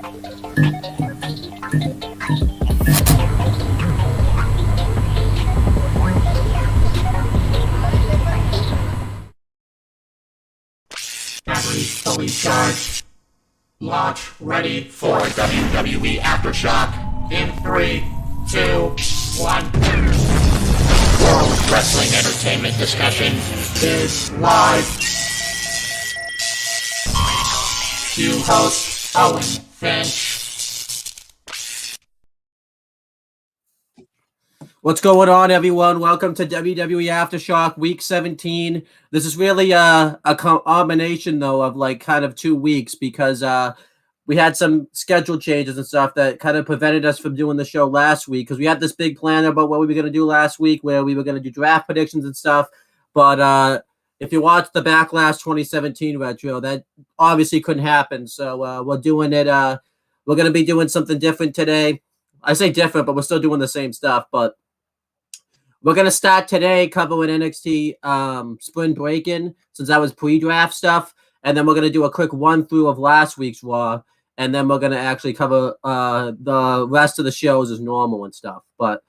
Battery fully charged. Launch ready for WWE Aftershock in 3, 2, 1. World Wrestling Entertainment Discussion is live. Cue host Owen Finch. What's going on, everyone? Welcome to WWE Aftershock Week 17. This is really a combination, though, of like kind of 2 weeks because we had some schedule changes and stuff that kind of prevented us from doing the show last week because we had this big plan about what we were going to do last week where we were going to do draft predictions and stuff. But if you watched the Backlash 2017 retro, that obviously couldn't happen. So we're doing it. We're going to be doing something different today. I say different, but we're still doing the same stuff. But we're going to start today covering NXT Spring Break-In since that was pre-draft stuff. And then we're going to do a quick run-through of last week's Raw. And then we're going to actually cover the rest of the shows as normal and stuff. But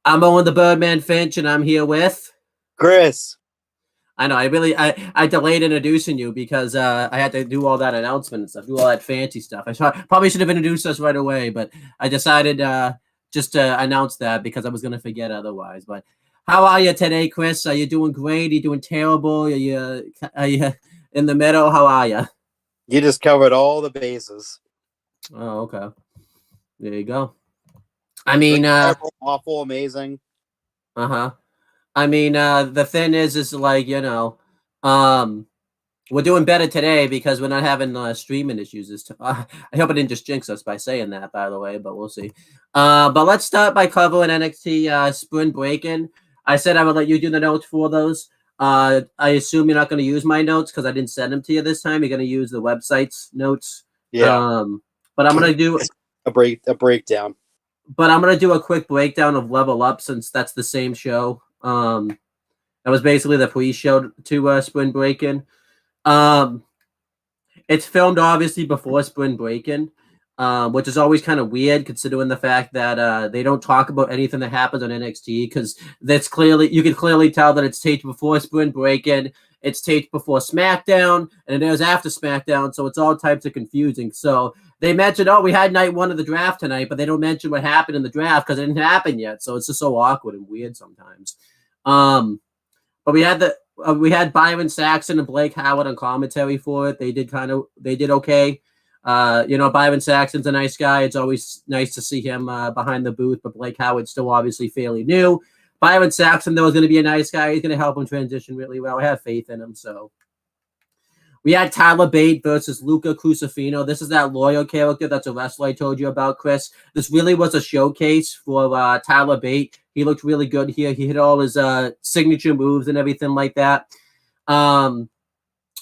I'm Owen the Birdman Finch, and I'm here with... Chris. I know, I delayed introducing you because I had to do all that announcement and stuff, do all that fancy stuff. I probably should have introduced us right away, but I decided... just to announce that because I was going to forget otherwise. But how are you today, Chris? Are you doing great? Are you doing terrible? Are you in the middle? How are you? You just covered all the bases. Oh, okay. There you go. I mean, awful, amazing. I mean, the thing is like, you know, we're doing better today because we're not having streaming issues. I hope I didn't just jinx us by saying that, by the way, but we'll see. But let's start by covering NXT Spring Break-In. I said I would let you do the notes for those. I assume you're not going to use my notes because I didn't send them to you this time. You're going to use the website's notes. Yeah. But I'm going to do a breakdown. But I'm going to do a quick breakdown of Level Up since that's the same show. That was basically the pre-show to Spring Break-In. It's filmed obviously before Spring Break-In, which is always kind of weird considering the fact that they don't talk about anything that happens on NXT because you can clearly tell that it's taped before Spring Break-In, it's taped before SmackDown, and it airs after SmackDown, so it's all types of confusing. So they mentioned, we had night 1 of the draft tonight, but they don't mention what happened in the draft because it didn't happen yet. So it's just so awkward and weird sometimes. But we had Byron Saxton and Blake Howard on commentary for it. They did okay. Byron Saxton's a nice guy. It's always nice to see him behind the booth, but Blake Howard's still obviously fairly new. Byron Saxton, though, is going to be a nice guy. He's going to help him transition really well. I have faith in him. So we had Tyler Bate versus Luca Crucifino. This is that loyal character that's a wrestler I told you about, Chris. This really was a showcase for Tyler Bate. He looked really good here. He hit all his signature moves and everything like that. And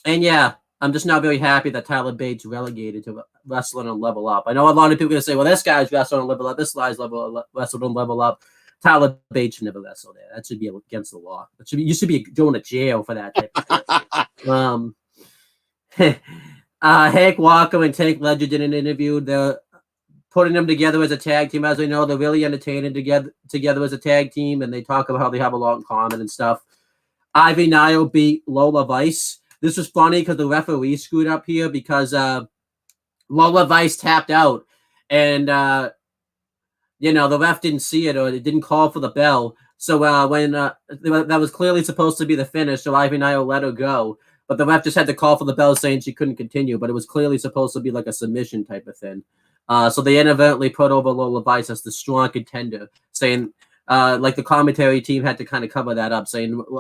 yeah, I'm just not very happy that Tyler Bate's relegated to wrestling on Level Up. I know a lot of people are going to say, well, this guy's wrestling on Level Up. This guy's wrestling on Level Up. Tyler Bate should never wrestle there. That should be against the law. You should be going to jail for that type of thing. Hank Walker and Tank Ledger did an interview. They're putting them together as a tag team. As we know, they're really entertaining together as a tag team, and they talk about how they have a lot in common and stuff. Ivy Nile beat Lola Vice. This was funny because the referee screwed up here because Lola Vice tapped out, and the ref didn't see it or it didn't call for the bell. So when that was clearly supposed to be the finish, so Ivy Nile let her go. But the ref just had to call for the bell saying she couldn't continue, but it was clearly supposed to be like a submission type of thing. So they inadvertently put over Lola Vice as the strong contender, saying like the commentary team had to kind of cover that up, saying it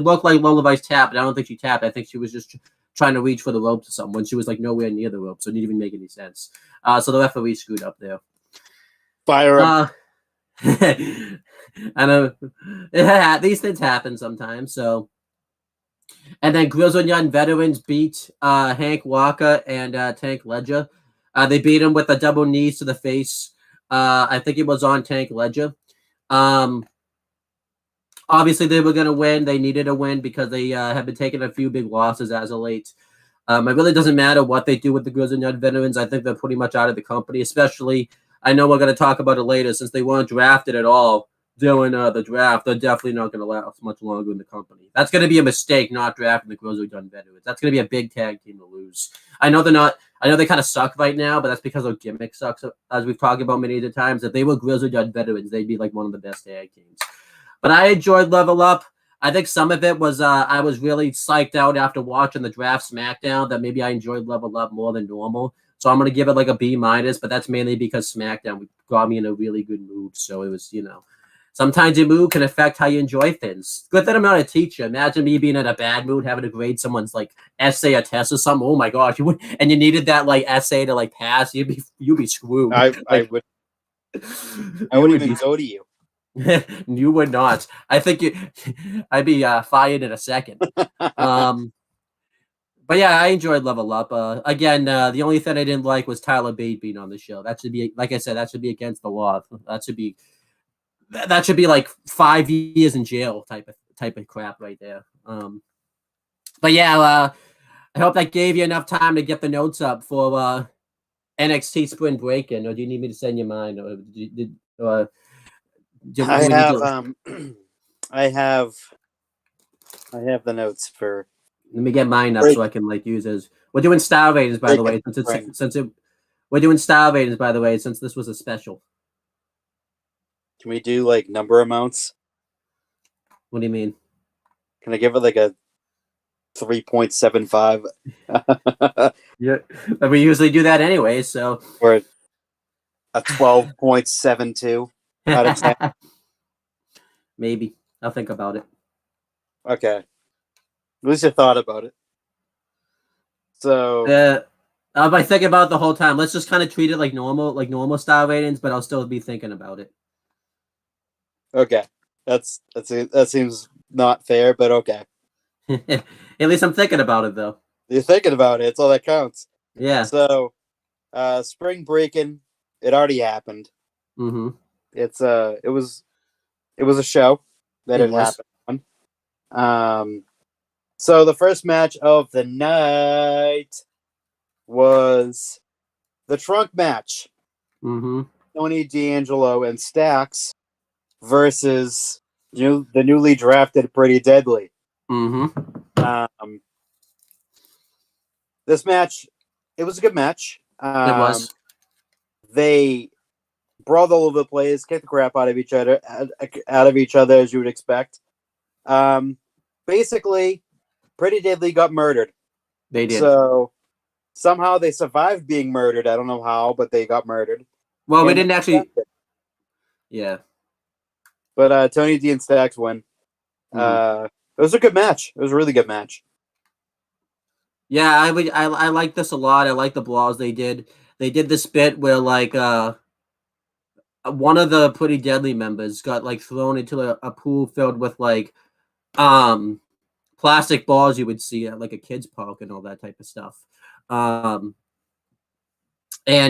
looked like Lola Vice tapped. I don't think she tapped. I think she was just trying to reach for the ropes or something when she was like nowhere near the rope, so it didn't even make any sense. So the referee screwed up there. Fire up. I know these things happen sometimes. So, and then Grizzled Young Veterans beat Hank Walker and Tank Ledger. They beat him with a double knees to the face. I think it was on Tank Ledger. Obviously, they were going to win. They needed a win because they have been taking a few big losses as of late. It really doesn't matter what they do with the Grizzled Young Veterans. I think they're pretty much out of the company, especially, I know we're going to talk about it later, since they weren't drafted at all during the draft. They're definitely not going to last much longer in the company. That's going to be a mistake, not drafting the Grizzled Young Veterans. That's going to be a big tag team to lose. I know they kind of suck right now, but that's because their gimmick sucks, as we've talked about many other times. If they were Grizzled Young Veterans, they'd be like one of the best tag teams. But I enjoyed Level Up. I think some of it was I was really psyched out after watching the draft SmackDown that maybe I enjoyed Level Up more than normal. So I'm going to give it like a B-, but that's mainly because SmackDown got me in a really good mood. So it was, sometimes your mood can affect how you enjoy things. Good that I'm not a teacher. Imagine me being in a bad mood, having to grade someone's like essay or test or something. Oh my gosh, you needed that like essay to like pass. You'd be screwed. I wouldn't even go to you. You would not. I think I'd be fired in a second. But yeah, I enjoyed Level Up. Again, the only thing I didn't like was Tyler Bate being on the show. That should be, like I said, that should be against the law. That should be like 5 years in jail type of crap right there. But yeah, I hope that gave you enough time to get the notes up for NXT Spring Break-In, or do you need me to send you mine? Or I have the notes for. Let me get mine up so I can like use as. We're doing star ratings, by the way, we're doing star ratings, by the way, since this was a special. Can we do like number amounts? What do you mean? Can I give it like a 3.75? Yeah, we usually do that anyway, so. Or a 12.72 out of 10. Maybe. I'll think about it. Okay. At least you thought about it. So I'll be thinking about it the whole time. Let's just kind of treat it like normal star ratings, but I'll still be thinking about it. Okay. That seems not fair, but okay. At least I'm thinking about it though. You're thinking about it. It's all that counts. Yeah. So Spring Break-In, it already happened. Mm-hmm. It was a show that it happened on. So the first match of the night was the trunk match. Mm-hmm. Tony D'Angelo and Stax versus the newly drafted Pretty Deadly. Mm-hmm. This match, it was a good match. It was. They brawled all over the place, kicked the crap out of each other, as you would expect. Basically, Pretty Deadly got murdered. They did. So somehow they survived being murdered. I don't know how, but they got murdered. Well, we didn't actually. Yeah. But Tony D and Stax win. It was a good match. It was a really good match. Yeah, I like this a lot. I like the brawls they did. They did this bit where like one of the Pretty Deadly members got like thrown into a pool filled with like plastic balls you would see at like a kid's park and all that type of stuff. And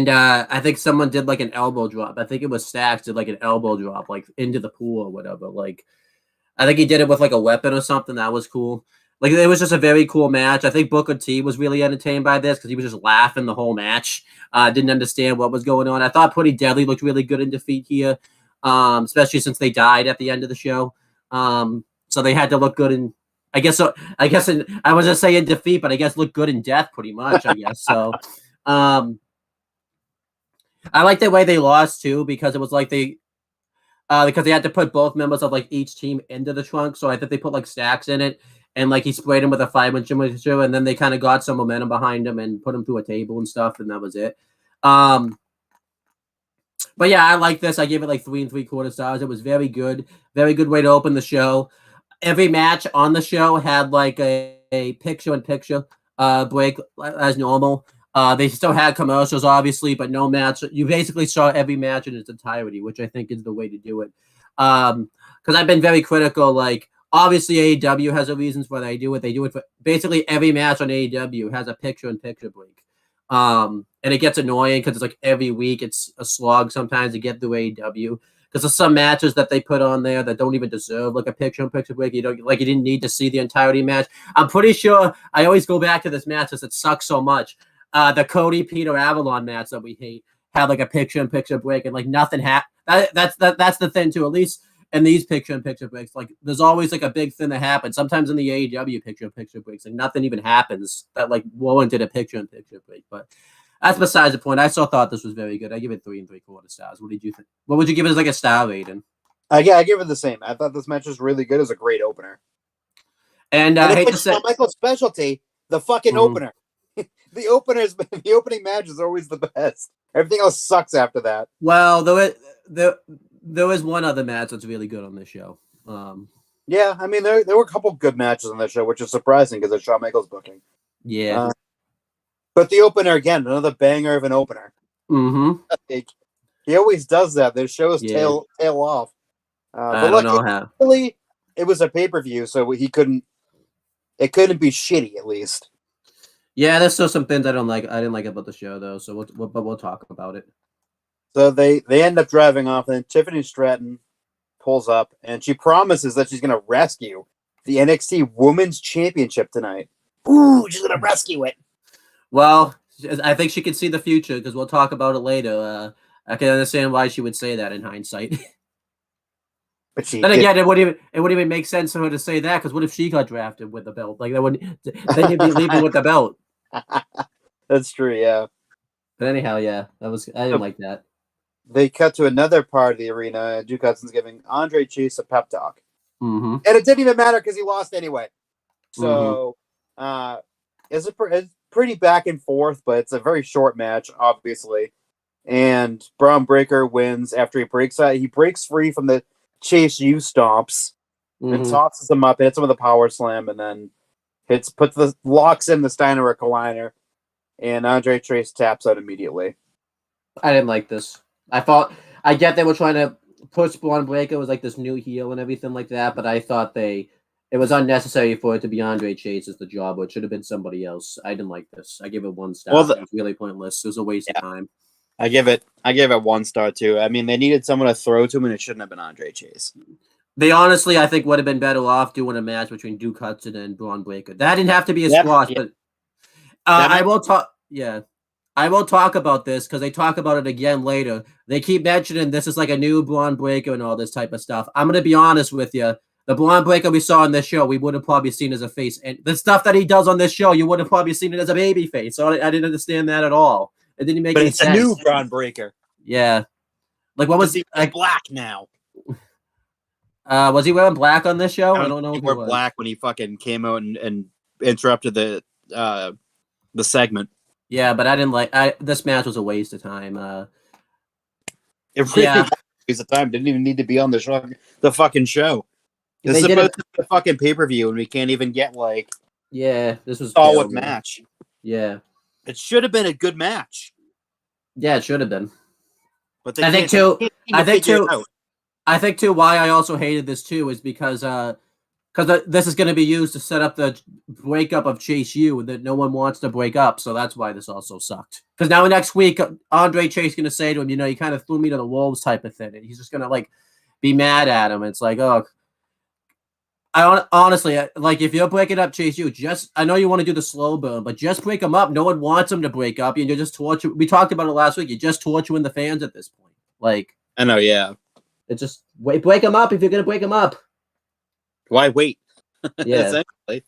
I think someone did like an elbow drop. I think it was Stax did like an elbow drop like into the pool or whatever. Like I think he did it with like a weapon or something. That was cool. Like it was just a very cool match. I think Booker T was really entertained by this because he was just laughing the whole match. Didn't understand what was going on. I thought Pretty Deadly looked really good in defeat here, especially since they died at the end of the show. So they had to look good in. I guess I was just saying defeat, but I guess look good in death pretty much. I guess so. I like the way they lost too because it was like because they had to put both members of like each team into the trunk. So I think they put like Stax in it. And like he sprayed him with a 5-inch mixture, and then they kind of got some momentum behind him and put him through a table and stuff, and that was it. But yeah, I like this. I gave it like 3 3/4 stars. It was very good way to open the show. Every match on the show had like a picture-in-picture break as normal. They still had commercials, obviously, but no match. You basically saw every match in its entirety, which I think is the way to do it. Because I've been very critical, like. Obviously, AEW has their reasons why they do it. They do it for basically every match on AEW has a picture-in-picture break. And it gets annoying because it's like every week it's a slog sometimes to get through AEW because there's some matches that they put on there that don't even deserve like a picture-in-picture break. You don't like you didn't need to see the entirety match. I'm pretty sure I always go back to this match because it sucks so much. The Cody Peter Avalon match that we hate had like a picture-in-picture break and like nothing happened. That's the thing too. At least in these picture-in-picture breaks, like there's always like a big thing that happens. Sometimes in the AEW picture-in-picture breaks, like nothing even happens that like warranted a picture-in-picture break. But that's besides the point. I still thought this was very good. I give it 3 3/4 stars. What did you think? What would you give it as like a star rating? Yeah, I give it the same. I thought this match was really good. It was a great opener. And I I hate to it's say, Shawn Michaels' specialty, the fucking opener. The opening match is always the best. Everything else sucks after that. well, there was one other match that's really good on this show. Yeah, I mean there were a couple good matches on that show, which is surprising because it's Shawn Michaels booking. Yeah. But the opener again, another banger of an opener. He always does that. Their shows tail off. I don't know how. Really, it was a pay-per-view, so it couldn't be shitty at least. Yeah, there's still some things I don't like. I didn't like about the show though, so we'll talk about it. So they end up driving off, and Tiffany Stratton pulls up, and she promises that she's going to rescue the NXT Women's Championship tonight. Ooh, she's going to rescue it. Well, I think she can see the future because we'll talk about it later. I can understand why she would say that in hindsight. But then again, it wouldn't even make sense for her to say that because what if she got drafted with the belt? Like that would then you'd be leaving with the belt. That's true, yeah. But anyhow, yeah, I didn't like that. They cut to another part of the arena. Duke Hudson's giving Andre Chase a pep talk, and it didn't even matter because he lost anyway. So it's pretty back and forth, but it's a very short match, obviously. And Braun Breaker wins after he breaks out. He breaks free from the Chase U stomps and tosses him up, hits him with a power slam, and then locks in the Steiner Collider, and Andre Chase taps out immediately. I didn't like this. I get they were trying to push Braun Breaker was like this new heel and everything like that, but I thought it was unnecessary for it to be Andre Chase as the job, or it should have been somebody else. I didn't like this. I give it 1 star. It was really pointless. It was a waste of time. I give it 1 star too. I mean, they needed someone to throw to him, and it shouldn't have been Andre Chase. They honestly, I think, would have been better off doing a match between Duke Hudson and Braun Breaker. That didn't have to be a squash, but I will talk. Yeah, I will talk about this because they talk about it again later. They keep mentioning this is like a new Braun Breaker and all this type of stuff. I'm gonna be honest with you. The Braun Breaker we saw on this show, we would have probably seen as a face, and the stuff that he does on this show, you would have probably seen it as a baby face. So I didn't understand that at all. It didn't make any sense. But it's a new Braun Breaker. Yeah, like what was he like black now? Was he wearing black on this show? I don't know. He wore black when he fucking came out and interrupted the segment. Yeah, but I didn't like. This match was a waste of time. It really was a waste of time. Didn't even need to be on the fucking show. This is supposed to be a fucking pay-per-view, and we can't even get like. Yeah, this was solid match. Yeah, it should have been a good match. Yeah, it should have been. But I think too. I think too. Why I also hated this too is because this is going to be used to set up the breakup of Chase U that no one wants to break up. So that's why this also sucked. Because now next week, Andre Chase is going to say to him, you kind of threw me to the wolves type of thing. And he's just going to like be mad at him. It's like, oh, honestly, like if you're breaking up Chase U, I know you want to do the slow burn, but just break them up. No one wants them to break up. You're just torturing. We talked about it last week. You're just torturing the fans at this point. Like, I know, yeah. It's just break them up if you're going to break them up. Why wait? Yeah. Essentially.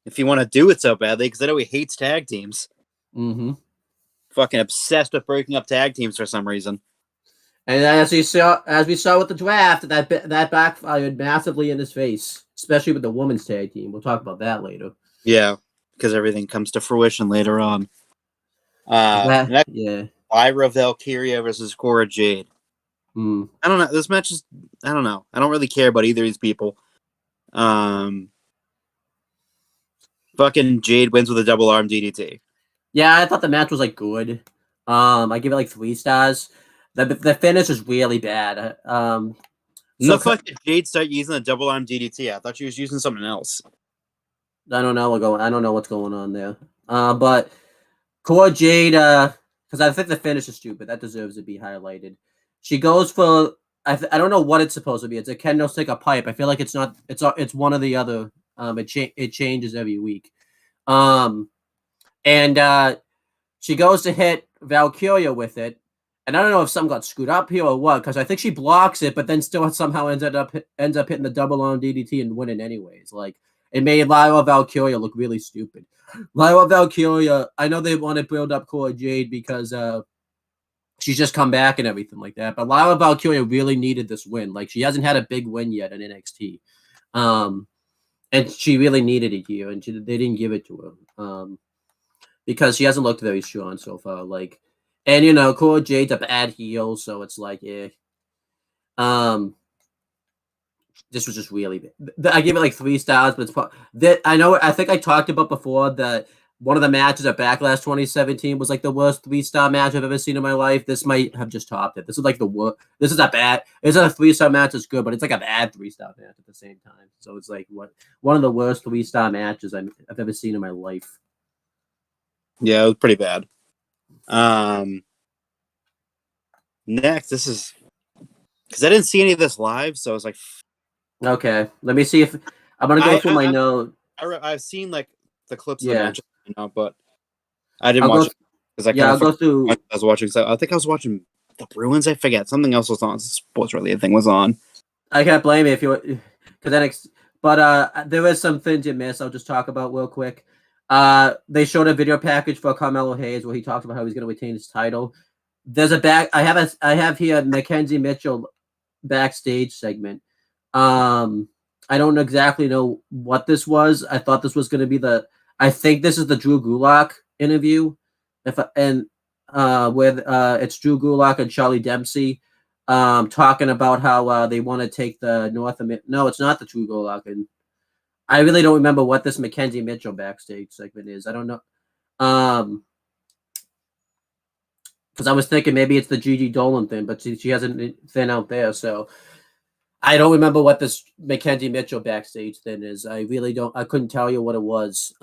If you want to do it so badly, because I know he hates tag teams. Fucking obsessed with breaking up tag teams for some reason. And as we saw with the draft, that backfired massively in his face, especially with the women's tag team. We'll talk about that later. Yeah, because everything comes to fruition later on. Ira Valkyria versus Cora Jade. I don't know. This match is, I don't know. I don't really care about either of these people. Fucking Jade wins with a double arm DDT. Yeah, I thought the match was like good. I give it like 3 stars. The finish is really bad. The fuck did Jade start using a double arm DDT? I thought she was using something else. I don't know what's going on there. But Cora Jade, because I think the finish is stupid. That deserves to be highlighted. She goes for I don't know what it's supposed to be. It's a kendo stick, a pipe. I feel like it's not. It's one or the other. It changes every week. And she goes to hit Valkyria with it, and I don't know if something got screwed up here or what, because I think she blocks it, but then still somehow ends up hitting the double on DDT and winning anyways. Like it made Lyra Valkyria look really stupid. Lyra Valkyria, I know they want to build up Cora Jade because she's just come back and everything like that, but Lyra Valkyria really needed this win. Like she hasn't had a big win yet in NXT, and she really needed it here, and they didn't give it to her. Because she hasn't looked very strong so far. Like, and Cora Jade's a bad heel, so it's like, yeah. This was just really bad. I give it like 3 stars, but I think I talked about before that one of the matches at Backlash 2017 was like the worst 3-star match I've ever seen in my life. This might have just topped it. This is like the worst. This is a 3-star match is good, but it's like a bad 3-star match at the same time. So it's like one of the worst 3-star matches I've ever seen in my life. Yeah, it was pretty bad. Next, this is because I didn't see any of this live, so I was like, okay, let me see if I'm gonna go through my note. I've seen like the clips of the matches, but I didn't watch it because I'll go through. I was watching. So I think I was watching the Bruins. I forget something else was on. Sports related thing was on. I can't blame you if you because but there was some things you missed. I'll just talk about real quick. They showed a video package for Carmelo Hayes where he talked about how he's going to retain his title. There's I have here Mackenzie Mitchell backstage segment. I don't exactly know what this was. I thought this was going to be I think this is the Drew Gulak interview. Where it's Drew Gulak and Charlie Dempsey talking about how they want to take the North America. No, it's not the Drew Gulak, and I really don't remember what this Mackenzie Mitchell backstage segment is. I don't know. Because I was thinking maybe it's the Gigi Dolan thing, but she has a thing out there, so I don't remember what this Mackenzie Mitchell backstage thing is. I really don't. I couldn't tell you what it was.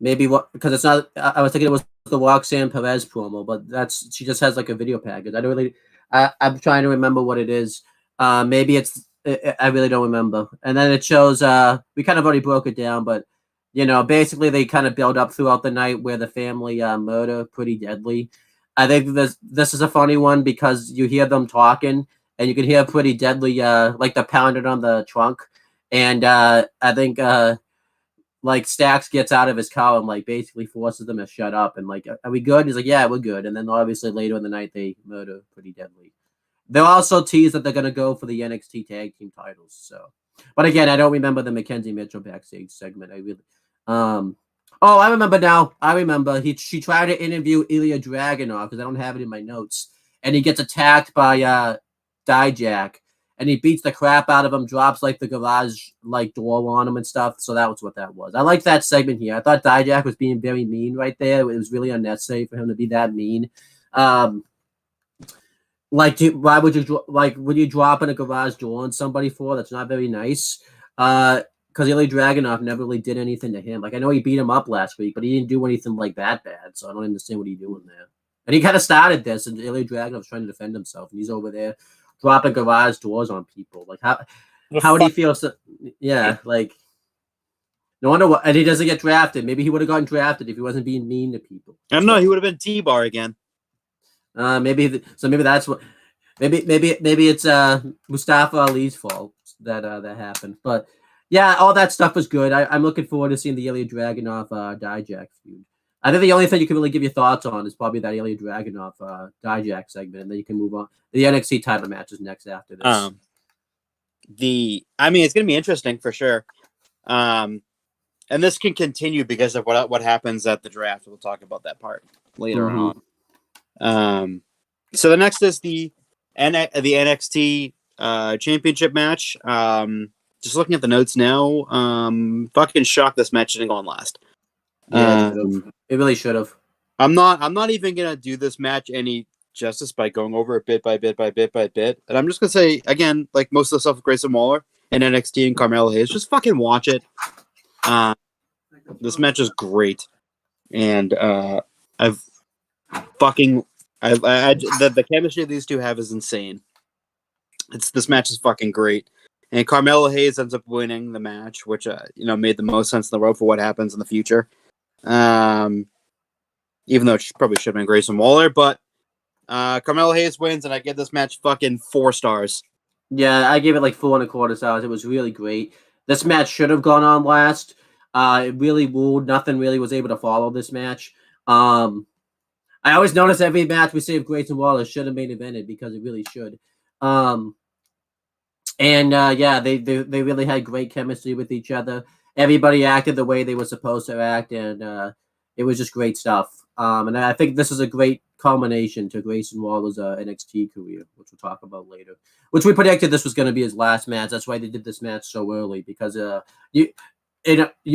Maybe because it's not. I was thinking it was the Roxanne Perez promo, but she just has like a video package. I don't really. I'm trying to remember what it is. Maybe it's. I really don't remember. And then it shows. We kind of already broke it down, but basically they kind of build up throughout the night where the family murder Pretty Deadly. I think this is a funny one because you hear them talking. And you can hear Pretty Deadly, like the pounding on the trunk. And I think, like, Stax gets out of his car and, like, basically forces them to shut up. And, like, are we good? He's like, yeah, we're good. And then, obviously, later in the night, they murder Pretty Deadly. They'll also tease that they're going to go for the NXT Tag Team titles. So, but again, I don't remember the Mackenzie Mitchell backstage segment. I really, I remember now. I remember. She tried to interview Ilya Dragunov because I don't have it in my notes. And he gets attacked by, Dijak, and he beats the crap out of him, drops like the garage like door on him and stuff. So that was what that was. I liked that segment here. I thought Dijak was being very mean right there. It was really unnecessary for him to be that mean. Why would you drop in a garage door on somebody for? That's not very nice. Because Ilya Dragunov never really did anything to him. Like I know he beat him up last week, but he didn't do anything like that bad. So I don't understand what he's doing there. And he kind of started this, and Ilya Dragunov's trying to defend himself, and he's over there dropping garage doors on people. Like how would he feel? Like no wonder and he doesn't get drafted. Maybe he would have gotten drafted if he wasn't being mean to people. I don't know. He would have been T-Bar again. Maybe that's what. Maybe it's Mustafa Ali's fault that happened. But yeah, all that stuff was good. I'm looking forward to seeing the Ilya Dragunov Dijak feud. I think the only thing you can really give your thoughts on is probably that Ilya Dragunov Dijak segment, and then you can move on. The NXT title match is next after this. It's going to be interesting for sure. And this can continue because of what happens at the draft. We'll talk about that part later on. So the next is the NXT championship match. Just looking at the notes now, fucking shocked this match didn't go on last. Yeah, it really should have. I'm not even gonna do this match any justice by going over it bit by bit by bit by bit. And I'm just gonna say again, like most of the stuff with Grayson Waller and NXT and Carmelo Hayes, just fucking watch it. This match is great, and I've fucking The chemistry these two have is insane. This match is fucking great, and Carmelo Hayes ends up winning the match, which made the most sense in the world for what happens in the future. Even though it probably should have been Grayson Waller, but Carmelo Hayes wins, and I give this match fucking 4 stars. Yeah, I gave it like 4.25 stars. It was really great. This match should have gone on last. It really ruled. Nothing really was able to follow this match. I always notice every match we say of Grayson Waller should have main evented because it really should. They really had great chemistry with each other. Everybody acted the way they were supposed to act, and it was just great stuff. And I think this is a great culmination to Grayson Waller's NXT career, which we'll talk about later. Which we predicted this was going to be his last match. That's why they did this match so early, because you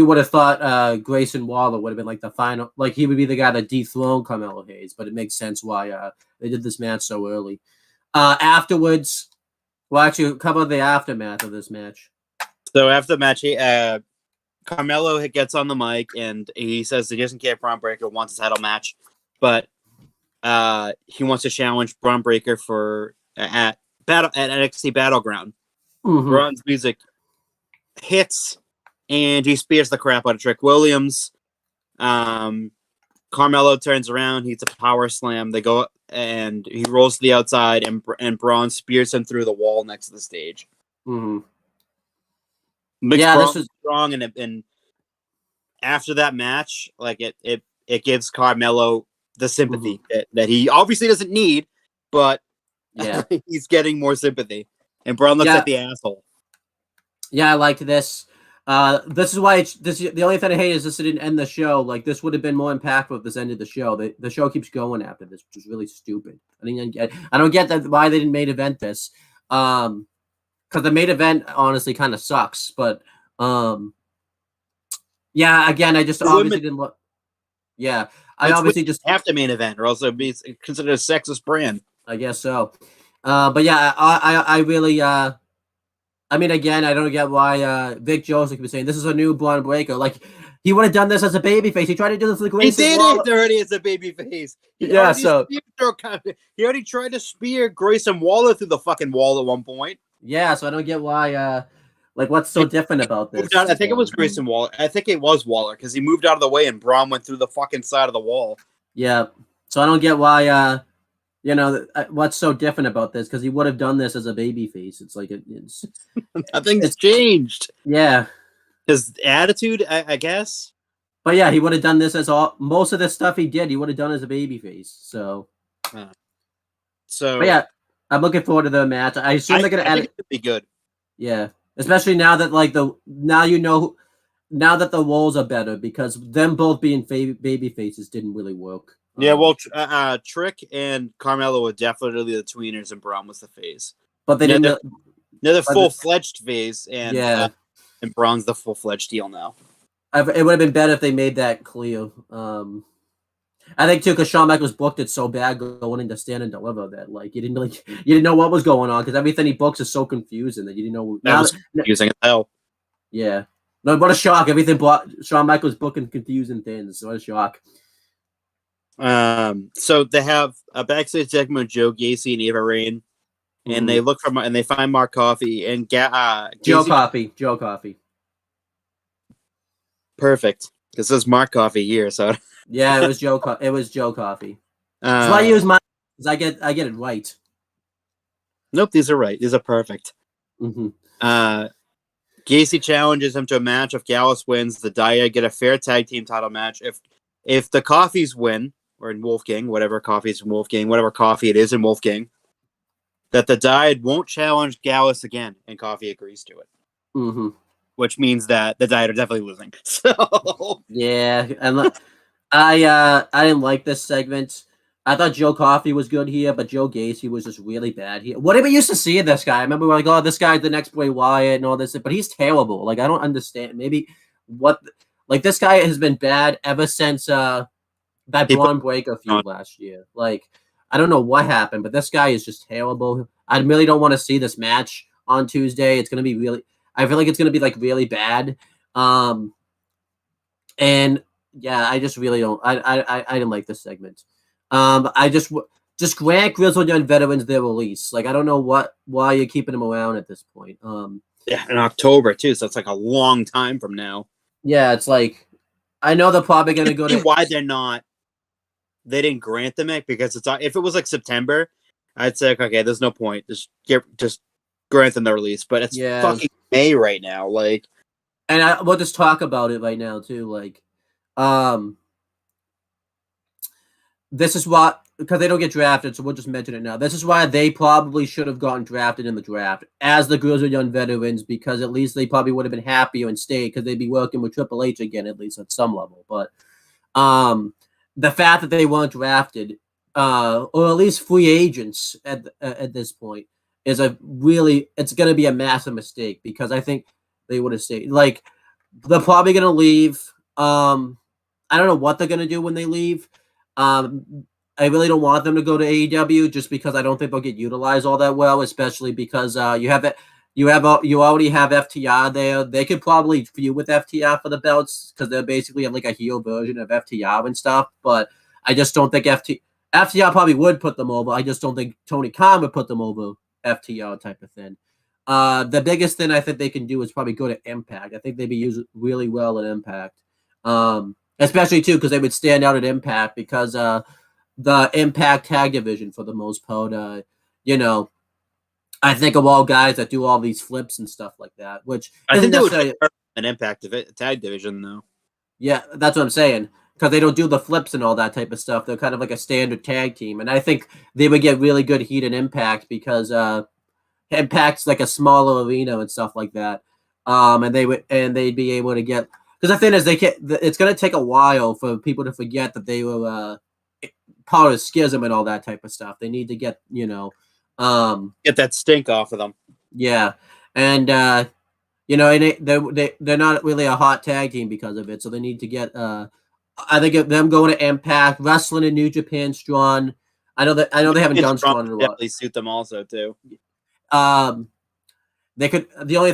would have thought Grayson Waller would have been like the final, like he would be the guy that dethroned Carmelo Hayes. But it makes sense why they did this match so early. Afterwards, we'll actually cover the aftermath of this match. So after the match, Carmelo gets on the mic and he says he doesn't care if Braun Breaker wants a title match, but he wants to challenge Braun Breaker for at NXT Battleground. Mm-hmm. Braun's music hits and he spears the crap out of Trick Williams. Carmelo turns around, he's a power slam. They go and he rolls to the outside, and Braun spears him through the wall next to the stage. Mm-hmm. This was strong, and after that match, like it gives Carmelo the sympathy that he obviously doesn't need, but he's getting more sympathy. And Braun looks like the asshole. Yeah, I liked this. This is why the only thing I hate is this didn't end the show. Like, this would have been more impactful if this ended the show. The show keeps going after this, which is really stupid. I don't get that why they didn't main event this. Because the main event honestly kind of sucks. But again, I just obviously didn't look. Yeah, I obviously just have to main event, or else it'd be considered a sexist brand. I guess so. But yeah, I really. I mean, again, I don't get why Vic Joseph was saying this is a new Braun Breaker. Like, he would have done this as a babyface. He tried to do this with Grayson Waller. He did it already as a babyface. He already tried to spear Grayson Waller through the fucking wall at one point. Yeah, so I don't get why. What's so different about this? I think it was Grayson Waller. I think it was Waller because he moved out of the way and Braun went through the fucking side of the wall. Yeah, so I don't get why. What's so different about this? Because he would have done this as a babyface. It's like it's nothing's changed. Yeah, his attitude, I guess. But yeah, he would have done this as most of the stuff he did. He would have done as a babyface. So, but yeah, I'm looking forward to the match. I assume they're gonna add it. Be good. Yeah, especially now that now that the roles are better, because them both being baby faces didn't really work. Yeah, well, Trick and Carmelo were definitely the tweeners, and Braun was the face. But they didn't. They're the full-fledged face, and and Braun's the full-fledged heel now. It would have been better if they made that clear. I think too, because Shawn Michaels booked it so bad going into Stand and Deliver that you didn't know what was going on, because everything he books is so confusing that you didn't know. That was confusing as hell. Yeah, no, what a shock! Everything Shawn Michaels booking confusing things. What a shock. So they have a backstage segment with Joe Gacy and Eva Raine, and they look for and they find Mark Coffey and Joe Coffey. Perfect, because there's Mark Coffey here. So yeah, it was Joe Coffey. That's why I use my. I get it right. Nope, these are right. These are perfect. Mm-hmm. Gacy challenges him to a match. If Gallus wins, the Dyad get a fair tag team title match. If the Coffeys win, or in Wolfgang, whatever coffee it is in Wolfgang, that the Dyad won't challenge Gallus again, and Coffey agrees to it. Mm-hmm. Which means that the Dyad are definitely losing. So yeah, and I didn't like this segment. I thought Joe Coffey was good here, but Joe Gacy was just really bad here. What did we used to see in this guy? I remember we were like, oh, this guy's the next Bray Wyatt and all this, but he's terrible. I don't understand. Maybe this guy has been bad ever since that Braun Breaker feud last year. I don't know what happened, but this guy is just terrible. I really don't want to see this match on Tuesday. It's going to be really, I feel like it's going to be really bad. And yeah, I just really don't, I didn't like this segment. just grant Grizzled Young Veterans their release. Like I don't know why you're keeping them around at this point. Yeah, in October too, so it's like a long time from now. Yeah, it's like I know they're probably gonna go to why they didn't grant them it because it's if it was like September, I'd say okay, there's no point. Just grant them the release. But it's fucking May right now, like. And we'll just talk about it right now too. Like, this is why because they don't get drafted, so we'll just mention it now. This is why they probably should have gotten drafted in the draft as the Grizzled Young Veterans, because at least they probably would have been happier and stayed because they'd be working with Triple H again, at least at some level. But the fact that they weren't drafted, or at least free agents at this point, is it's going to be a massive mistake because I think they would have stayed. Like they're probably going to leave. I don't know what they're going to do when they leave. I really don't want them to go to AEW just because I don't think they'll get utilized all that well, especially because you already have FTR there. They could probably feud with FTR for the belts because they're basically like a heel version of FTR and stuff. But I just don't think FTR probably would put them over. I just don't think Tony Khan would put them over FTR type of thing. The biggest thing I think they can do is probably go to Impact. I think they'd be used really well at Impact. Especially too because they would stand out at Impact because the Impact tag division for the most part, I think of all guys that do all these flips and stuff like that, which I think they would an Impact tag division though. Yeah, that's what I'm saying because they don't do the flips and all that type of stuff. They're kind of like a standard tag team, and I think they would get really good heat in Impact because Impact's like a smaller arena and stuff like that. And they'd be able to get. Because the thing is, it's going to take a while for people to forget that they were part of Schism and all that type of stuff. They need to get, get that stink off of them. Yeah, and they're not really a hot tag team because of it. So they need to get. I think them going to Impact, wrestling in New Japan strong. I know they haven't done strong in a while. Definitely suit them also too. They could. The only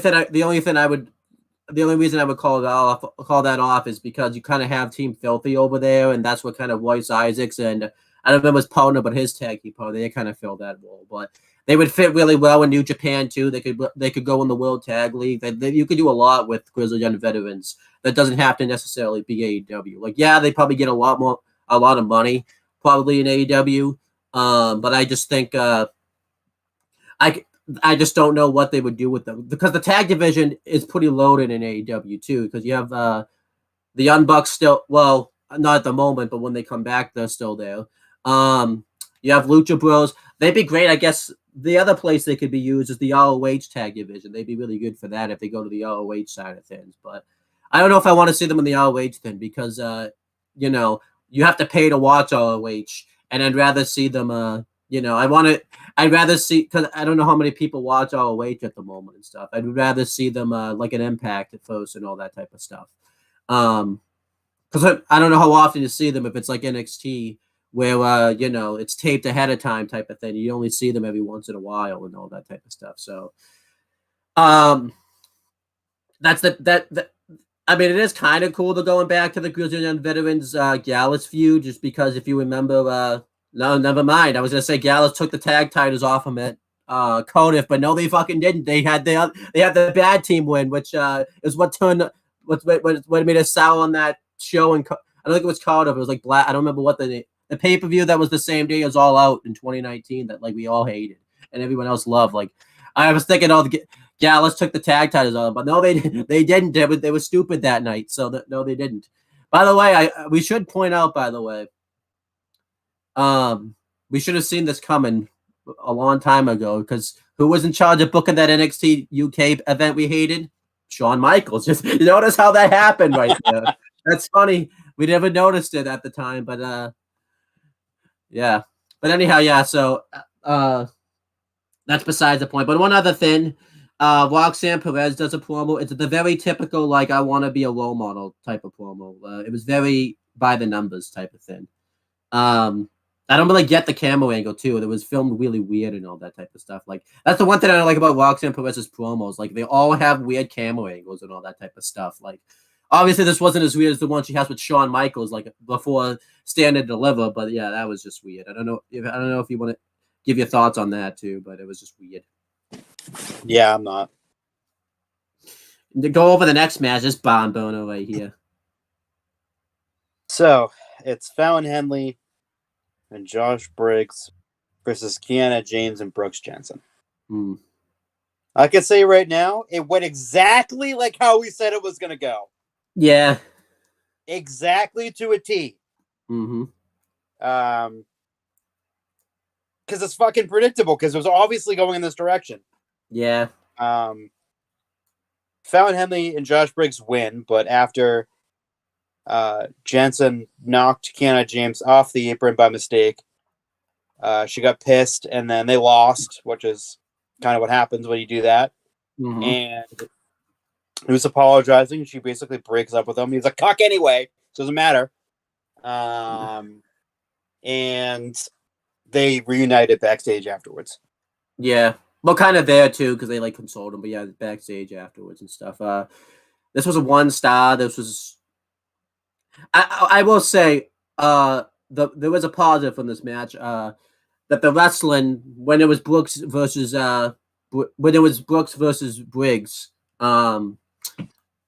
reason I would call that off is because you kind of have Team Filthy over there, and that's what kind of Royce Isaacs and I don't remember his partner, but his tag team partner, they kind of fill that role. But they would fit really well in New Japan too. They could go in the World Tag League. You could do a lot with Grizzled Young Veterans. That doesn't have to necessarily be AEW. Like they probably get a lot of money probably in AEW. But I just think I just don't know what they would do with them because the tag division is pretty loaded in AEW too. Because you have the Young Bucks still, well, not at the moment, but when they come back, they're still there. You have Lucha Bros. They'd be great. I guess the other place they could be used is the ROH tag division. They'd be really good for that if they go to the ROH side of things. But I don't know if I want to see them in the ROH thing because you have to pay to watch ROH, and I'd rather see them. I'd rather see because I don't know how many people watch ROH at the moment and stuff. I'd rather see them like an Impact at first and all that type of stuff. Because I don't know how often you see them if it's like NXT where it's taped ahead of time type of thing. You only see them every once in a while and all that type of stuff. So, that's I mean, it is kind of cool to going back to the Grizzled Young Veterans Gallus feud, just because if you remember. No, never mind. I was gonna say Gallus took the tag titles off him at Cardiff, but no, they fucking didn't. They had the bad team win, which is what made us sour on that show. And I don't think it was Cardiff. It was like Black. I don't remember what the pay-per-view that was the same day as All Out in 2019 that like we all hated and everyone else loved. Like I was thinking, Gallus took the tag titles off, but no, they didn't. They were stupid that night. So no, they didn't. By the way, we should point out. By the way. We should have seen this coming a long time ago because who was in charge of booking that NXT UK event we hated? Shawn Michaels. Just notice how that happened right there. That's funny. We never noticed it at the time, but yeah. But anyhow, yeah. So that's besides the point. But one other thing, Roxanne Perez does a promo. It's the very typical like I want to be a role model type of promo. It was very by the numbers type of thing. I don't really get the camera angle too. It was filmed really weird and all that type of stuff. Like that's the one thing I don't like about Roxanne Perez's promos. Like they all have weird camera angles and all that type of stuff. Like Obviously, this wasn't as weird as the one she has with Shawn Michaels, like before Stand and Deliver. But yeah, that was just weird. I don't know if you want to give your thoughts on that too, but it was just weird. Yeah, I'm not. To go over the next match, this barn burner right here. So it's Fallon Henley and Josh Briggs versus Kiana James and Brooks Jensen. Hmm. I can say right now, it went exactly like how we said it was going to go. Yeah. Exactly to a T. Mm-hmm. Because it's fucking predictable, because it was obviously going in this direction. Yeah. Fallon Henley and Josh Briggs win, but after Jensen knocked Kiana James off the apron by mistake, she got pissed, and then they lost, which is kind of what happens when you do that. Mm-hmm. And he was apologizing. She basically breaks up with him. He's a cuck anyway. Doesn't matter. And they reunited backstage afterwards. Yeah. Well, kind of there too, because they like consoled him, but yeah, backstage afterwards and stuff. This was a 1-star. This was. I will say, there was a positive from this match. That the wrestling when it was Brooks versus Briggs,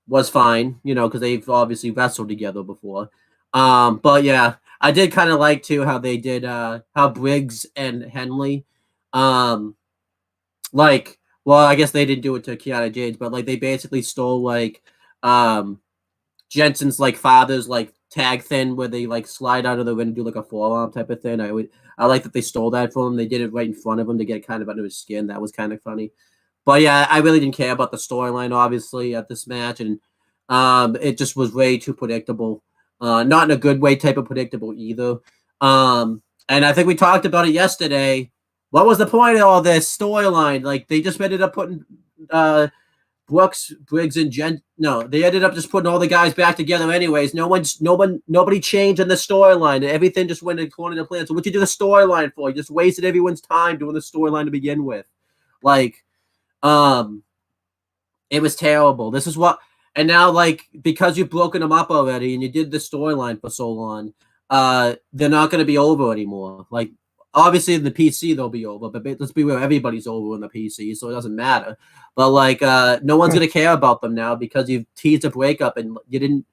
was fine, because they've obviously wrestled together before. But yeah, I did kind of like too how they did how Briggs and Henley, like, well, I guess they didn't do it to Kiana James, but like they basically stole like Jensen's like father's like tag thing where they like slide out of the ring and do like a forearm type of thing. I like that they stole that from him. They did it right in front of him to get kind of under his skin. That was kind of funny. But yeah, I really didn't care about the storyline, obviously, at this match, and it just was way too predictable. Not in a good way, type of predictable either. And I think we talked about it yesterday. What was the point of all this storyline? Like they just ended up putting Brooks, Briggs, and No, they ended up just putting all the guys back together anyways. Nobody changed in the storyline. Everything just went according to plan. So what you do the storyline for? You just wasted everyone's time doing the storyline to begin with. Like, it was terrible. This is what, and now like because you've broken them up already and you did the storyline for so long, they're not going to be over anymore. Like obviously in the PC they'll be over, but let's be real, everybody's over in the PC, so it doesn't matter. But like, no one's going to care about them now because you've teased a breakup and you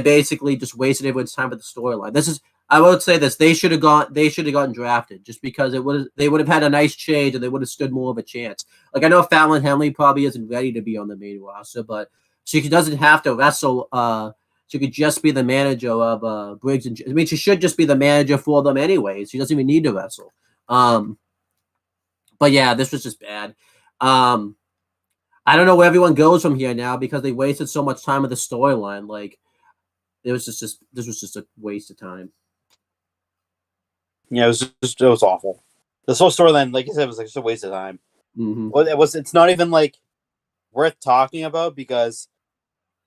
basically just wasted everyone's time with the storyline. I would say this: they should have gotten drafted just because they would have had a nice change and they would have stood more of a chance. Like I know Fallon Henley probably isn't ready to be on the main roster, but she doesn't have to wrestle. She could just be the manager of Briggs and. I mean, she should just be the manager for them anyways. She doesn't even need to wrestle. But yeah, this was just bad. I don't know where everyone goes from here now because they wasted so much time with the storyline. Like, this was just a waste of time. Yeah, it was awful. This whole storyline, like you said, was like just a waste of time. Mm-hmm. Well, it's not even like worth talking about because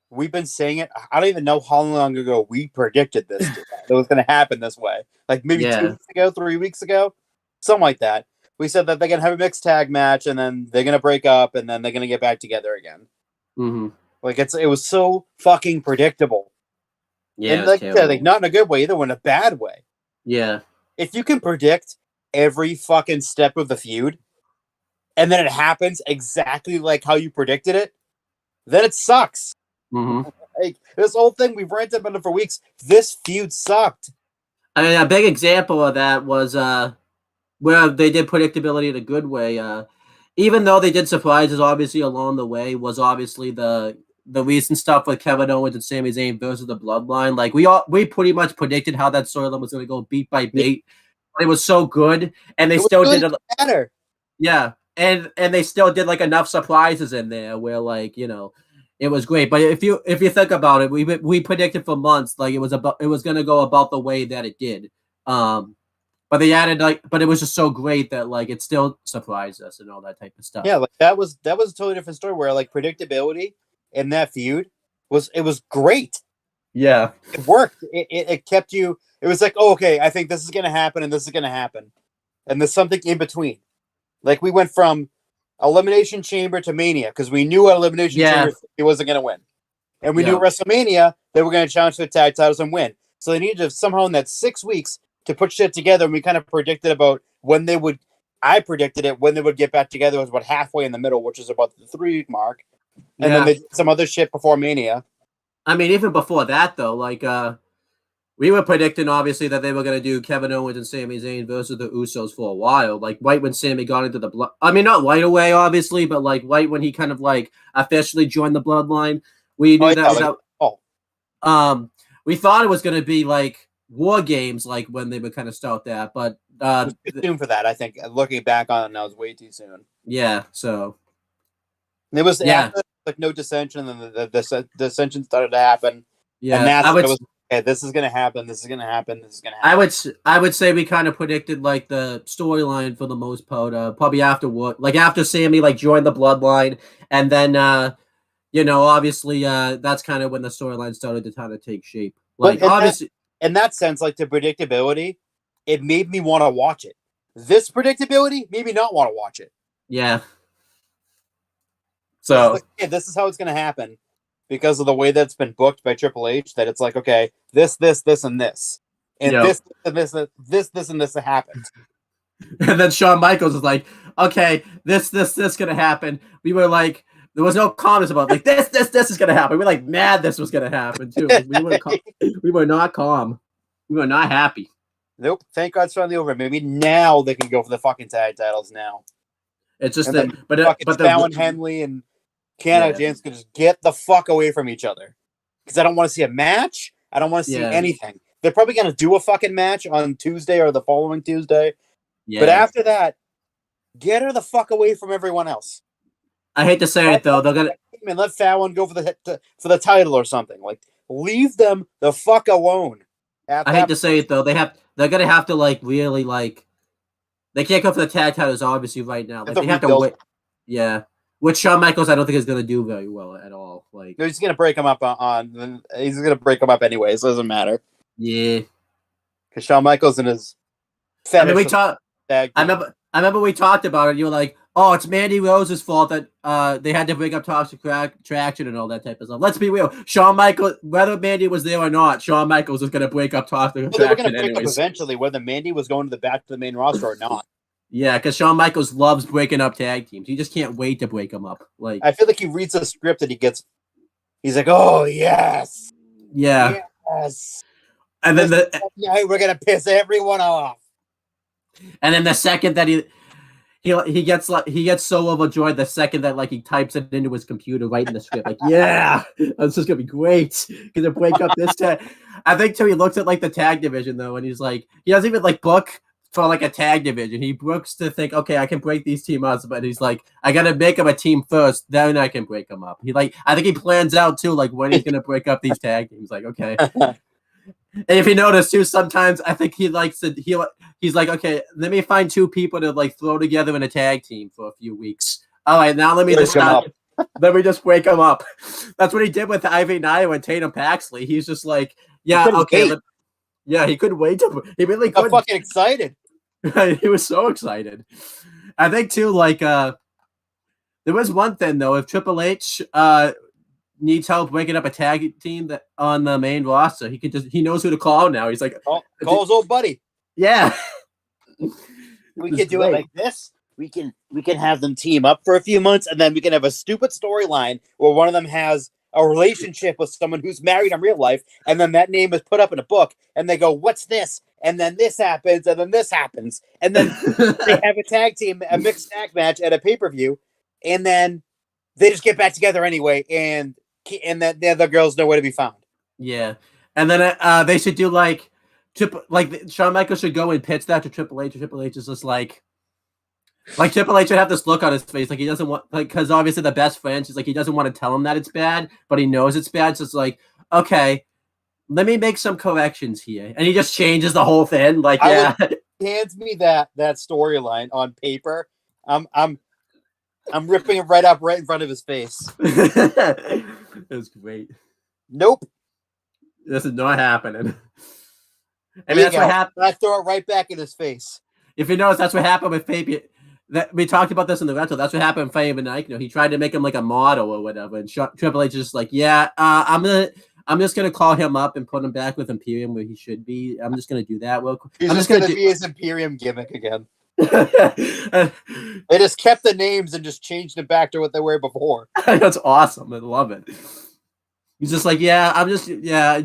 we've been saying it. I don't even know how long ago we predicted this that was going to happen this way. Like maybe 2 weeks ago, 3 weeks ago, something like that. We said that they're going to have a mixed tag match and then they're going to break up and then they're going to get back together again. Mm-hmm. Like it was so fucking predictable. Yeah, and like not in a good way either, in a bad way. Yeah. If you can predict every fucking step of the feud, and then it happens exactly like how you predicted it, then it sucks. Mm-hmm. Like this whole thing, we've ranted about it for weeks. This feud sucked. I mean, a big example of that was where they did predictability in a good way. Even though they did surprises, obviously along the way, was obviously the recent stuff with Kevin Owens and Sami Zayn versus the Bloodline. Like we pretty much predicted how that storyline was going to go beat by beat. But it was so good, and they still really did matter. Yeah, and they still did like enough surprises in there where like it was great. But if you think about it, we predicted for months like it was going to go about the way that it did. But they added but it was just so great that like it still surprised us and all that type of stuff. Yeah, like that was a totally different story where like predictability in that feud was great. Yeah, it worked. It kept you. It was like, oh, okay, I think this is going to happen and this is going to happen, and there's something in between. Like we went from Elimination Chamber to Mania because we knew at Elimination Chamber he wasn't going to win, And we knew at WrestleMania they were going to challenge for the tag titles and win. So they needed to somehow in that 6 weeks to put shit together. And we kind of predicted about when they would. I predicted it when they would get back together was about halfway in the middle, which is about the 3-week mark. And then they did some other shit before Mania. I mean, even before that, though, like, we were predicting, obviously, that they were going to do Kevin Owens and Sami Zayn versus the Usos for a while. Like, right when Sami got into the blood. I mean, not right away, obviously, but, like, right when he kind of, like, officially joined the bloodline. We knew we thought it was going to be, like, War Games, like, when they would kind of start that. But it was too soon for that, I think. Looking back on it now, it was way too soon. Yeah, so. And it was after, like, no dissension, and then the dissension started to happen. Yeah, and that's what it was. Okay, this is gonna happen. This is gonna happen. This is gonna happen. I would say we kind of predicted like the storyline for the most part. Probably after Sami like joined the bloodline, and then obviously that's kind of when the storyline started to kind of take shape. Like obviously, in that sense, like the predictability, it made me want to watch it. This predictability made me not want to watch it. Yeah. So this is how it's gonna happen. Because of the way that's been booked by Triple H, that it's like, okay, this, and this. And this, and this happened. And then Shawn Michaels is like, okay, this gonna happen. We were like, there was no comments about like this is gonna happen. We were like mad this was gonna happen too. We were not calm. We were not happy. Nope. Thank God it's finally over. Maybe now they can go for the fucking tag titles now. It's just that, but Fallon Henley and Canada James can just get the fuck away from each other. Because I don't want to see a match. I don't want to see anything. They're probably going to do a fucking match on Tuesday or the following Tuesday. Yeah. But after that, get her the fuck away from everyone else. I hate to say it, though. They're going to... let Fallon go for the title or something. Like, leave them the fuck alone. I hate to say it, though. They're going to have to, like, really, like... They can't go for the tag titles, obviously, right now. Like, they have to wait. Yeah. Which Shawn Michaels, I don't think is going to do very well at all. Like, no, he's going to break him up he's going to break him up anyways. So it doesn't matter. Yeah, because Shawn Michaels and his. I mean, I remember we talked about it. You were like, "Oh, it's Mandy Rose's fault that they had to break up Toxic Traction and all that type of stuff." Let's be real. Shawn Michaels, whether Mandy was there or not, Shawn Michaels was going to break up Toxic Traction. They were going to break up eventually, whether Mandy was going back to the main roster or not. Yeah, because Shawn Michaels loves breaking up tag teams. He just can't wait to break them up. Like, I feel like he reads a script that he's like, "Oh yes, yes," and then we're gonna piss everyone off. And then the second that he gets so overjoyed, the second that like he types it into his computer right in the script, like, yeah, this is gonna be great. Gonna break up this tag. I think too. He looks at like the tag division though, and he's like, he doesn't even like book for like a tag division. He books to think, okay, I can break these teams up, but he's like, I gotta make them a team first, then I can break them up. I think he plans out too, like when he's gonna break up these tag teams. Like, okay. And if you notice too, sometimes I think he's like, okay, let me find two people to like throw together in a tag team for a few weeks. All right, now let me just break them up. That's what he did with Ivy Naya and Tatum Paxley. He's just like, yeah, okay. He couldn't wait he really couldn't. I'm fucking excited. He was so excited. I think too, like there was one thing though, if Triple H needs help breaking up a tag team that on the main roster, he knows who to call now. He's like, call his old buddy. Yeah. We can do it like this. We can have them team up for a few months, and then we can have a stupid storyline where one of them has a relationship with someone who's married in real life, and then that name is put up in a book, and they go, "What's this?" And then this happens, and then this happens, and then they have a mixed tag match at a pay-per-view, and then they just get back together anyway, and then the other girls nowhere to be found. Yeah, and then they should do like Shawn Michaels should go and pitch that to Triple H. Triple H is just like Triple H should have this look on his face, like he doesn't want, like, because obviously the best friends, he's like, he doesn't want to tell him that it's bad, but he knows it's bad, so it's like, okay, let me make some corrections here, and he just changes the whole thing. Like, he hands me that storyline on paper, I'm ripping it right in front of his face. It was great. Nope, this is not happening. I mean, that's what happened. I throw it right back in his face. If you notice, that's what happened with that we talked about this in the rental. That's what happened with Faye Mike. He tried to make him like a model or whatever, and Triple H is just like, yeah, I'm just gonna call him up and put him back with Imperium where he should be. I'm just gonna do that. Well, He's I'm just gonna be his Imperium gimmick again. They just kept the names and just changed it back to what they were before. That's awesome. I love it. He's just like, yeah, I'm just, yeah,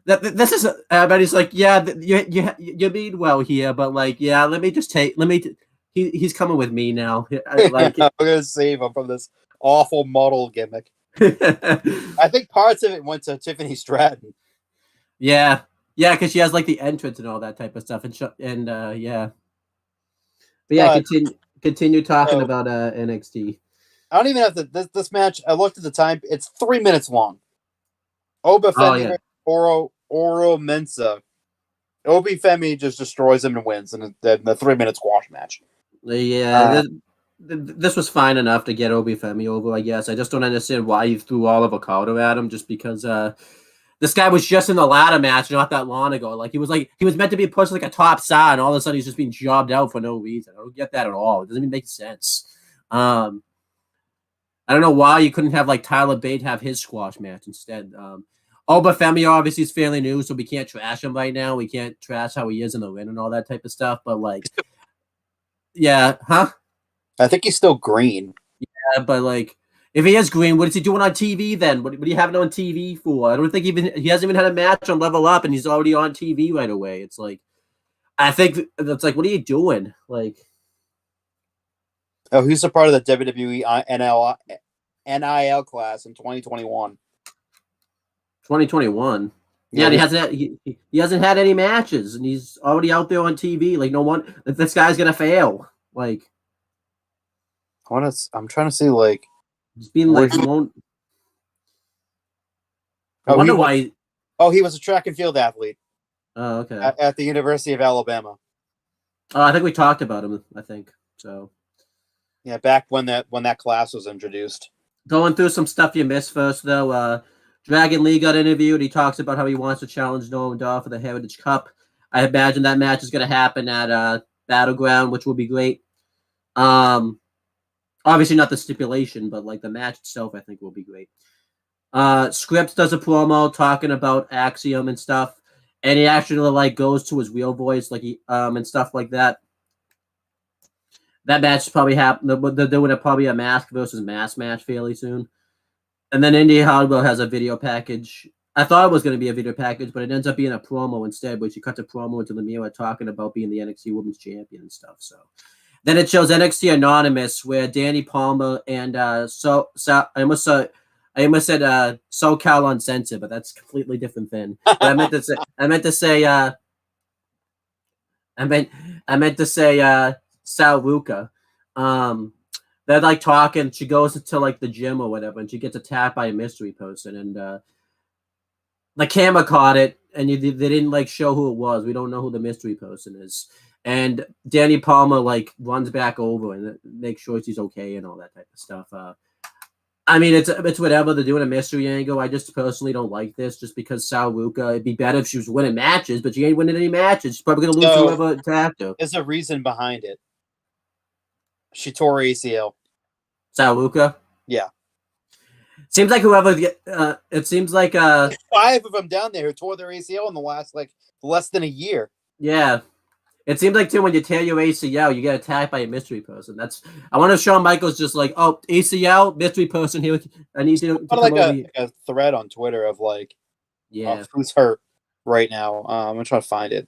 this is, but he's like, yeah, you mean well here, but like, yeah, he's coming with me now. I'm gonna save him from this awful model gimmick. I think parts of it went to Tiffany Stratton. Yeah, because she has like the entrance and all that type of stuff, and yeah. But yeah, continue talking about NXT. I don't even have to. This match, I looked at the time. It's 3 minutes long. Oba Femi Oro Mensa. Obi Femi just destroys him and wins in the 3-minute squash match. Yeah, this was fine enough to get Obi Femi over, I guess. I just don't understand why you threw all of Okada at him just because this guy was just in the ladder match not that long ago. Like he was meant to be pushed like a top star, and all of a sudden he's just being jobbed out for no reason. I don't get that at all. It doesn't even make sense. I don't know why you couldn't have like Tyler Bate have his squash match instead. Oba Femi obviously is fairly new, so we can't trash him right now. We can't trash how he is in the ring and all that type of stuff. But like, yeah, huh? I think he's still green. Yeah, but like, if he is green, what is he doing on TV then? What are you having on TV for? I don't think he hasn't even had a match on Level Up, and he's already on TV right away. It's like, I think that's like, what are you doing? Like, oh, he's a part of the WWE NIL class in 2021. 2021. Yeah, and he hasn't had any matches, and he's already out there on TV. Like, no one, this guy's gonna fail. Like, I'm trying to see like he's being like, won't. I wonder why. He was a track and field athlete. Oh, okay. At the University of Alabama. Oh, I think we talked about him. I think so. Yeah, back when that class was introduced. Going through some stuff you missed first, though. Dragon Lee got interviewed. He talks about how he wants to challenge Noam Dar for the Heritage Cup. I imagine that match is going to happen at Battleground, which will be great. Obviously not the stipulation, but like the match itself, I think will be great. Scripps does a promo talking about Axiom and stuff, and he actually like goes to his real voice, like he and stuff like that. That match is probably happening. They're doing probably a mask versus mask match fairly soon. And then Indy Hardwell has a video package. I thought it was going to be a video package, but it ends up being a promo instead, where she cuts a promo into the mirror talking about being the NXT Women's Champion and stuff. So then it shows NXT Anonymous, where Danny Palmer and I almost said SoCal Uncensored, but that's a completely different thing. But I meant to say Sal Ruka. They're like talking. She goes to like the gym or whatever, and she gets attacked by a mystery person. And the camera caught it, and they didn't like show who it was. We don't know who the mystery person is. And Danny Palmer like runs back over and makes sure she's okay and all that type of stuff. I mean, it's whatever. They're doing a mystery angle. I just personally don't like this, just because Sal Ruka. It'd be better if she was winning matches, but she ain't winning any matches. She's probably gonna lose to whoever attacked her. There's a reason behind it. She tore ACL. Sal Ruka? Yeah. Seems like whoever. It seems like 5 of them down there who tore their ACL in the last like less than a year. Yeah. It seems like too when you tear your ACL, you get attacked by a mystery person. I wonder if Shawn Michaels just like, oh, ACL mystery person here. I need to come like a thread on Twitter of like, yeah, who's hurt right now. I'm gonna try to find it.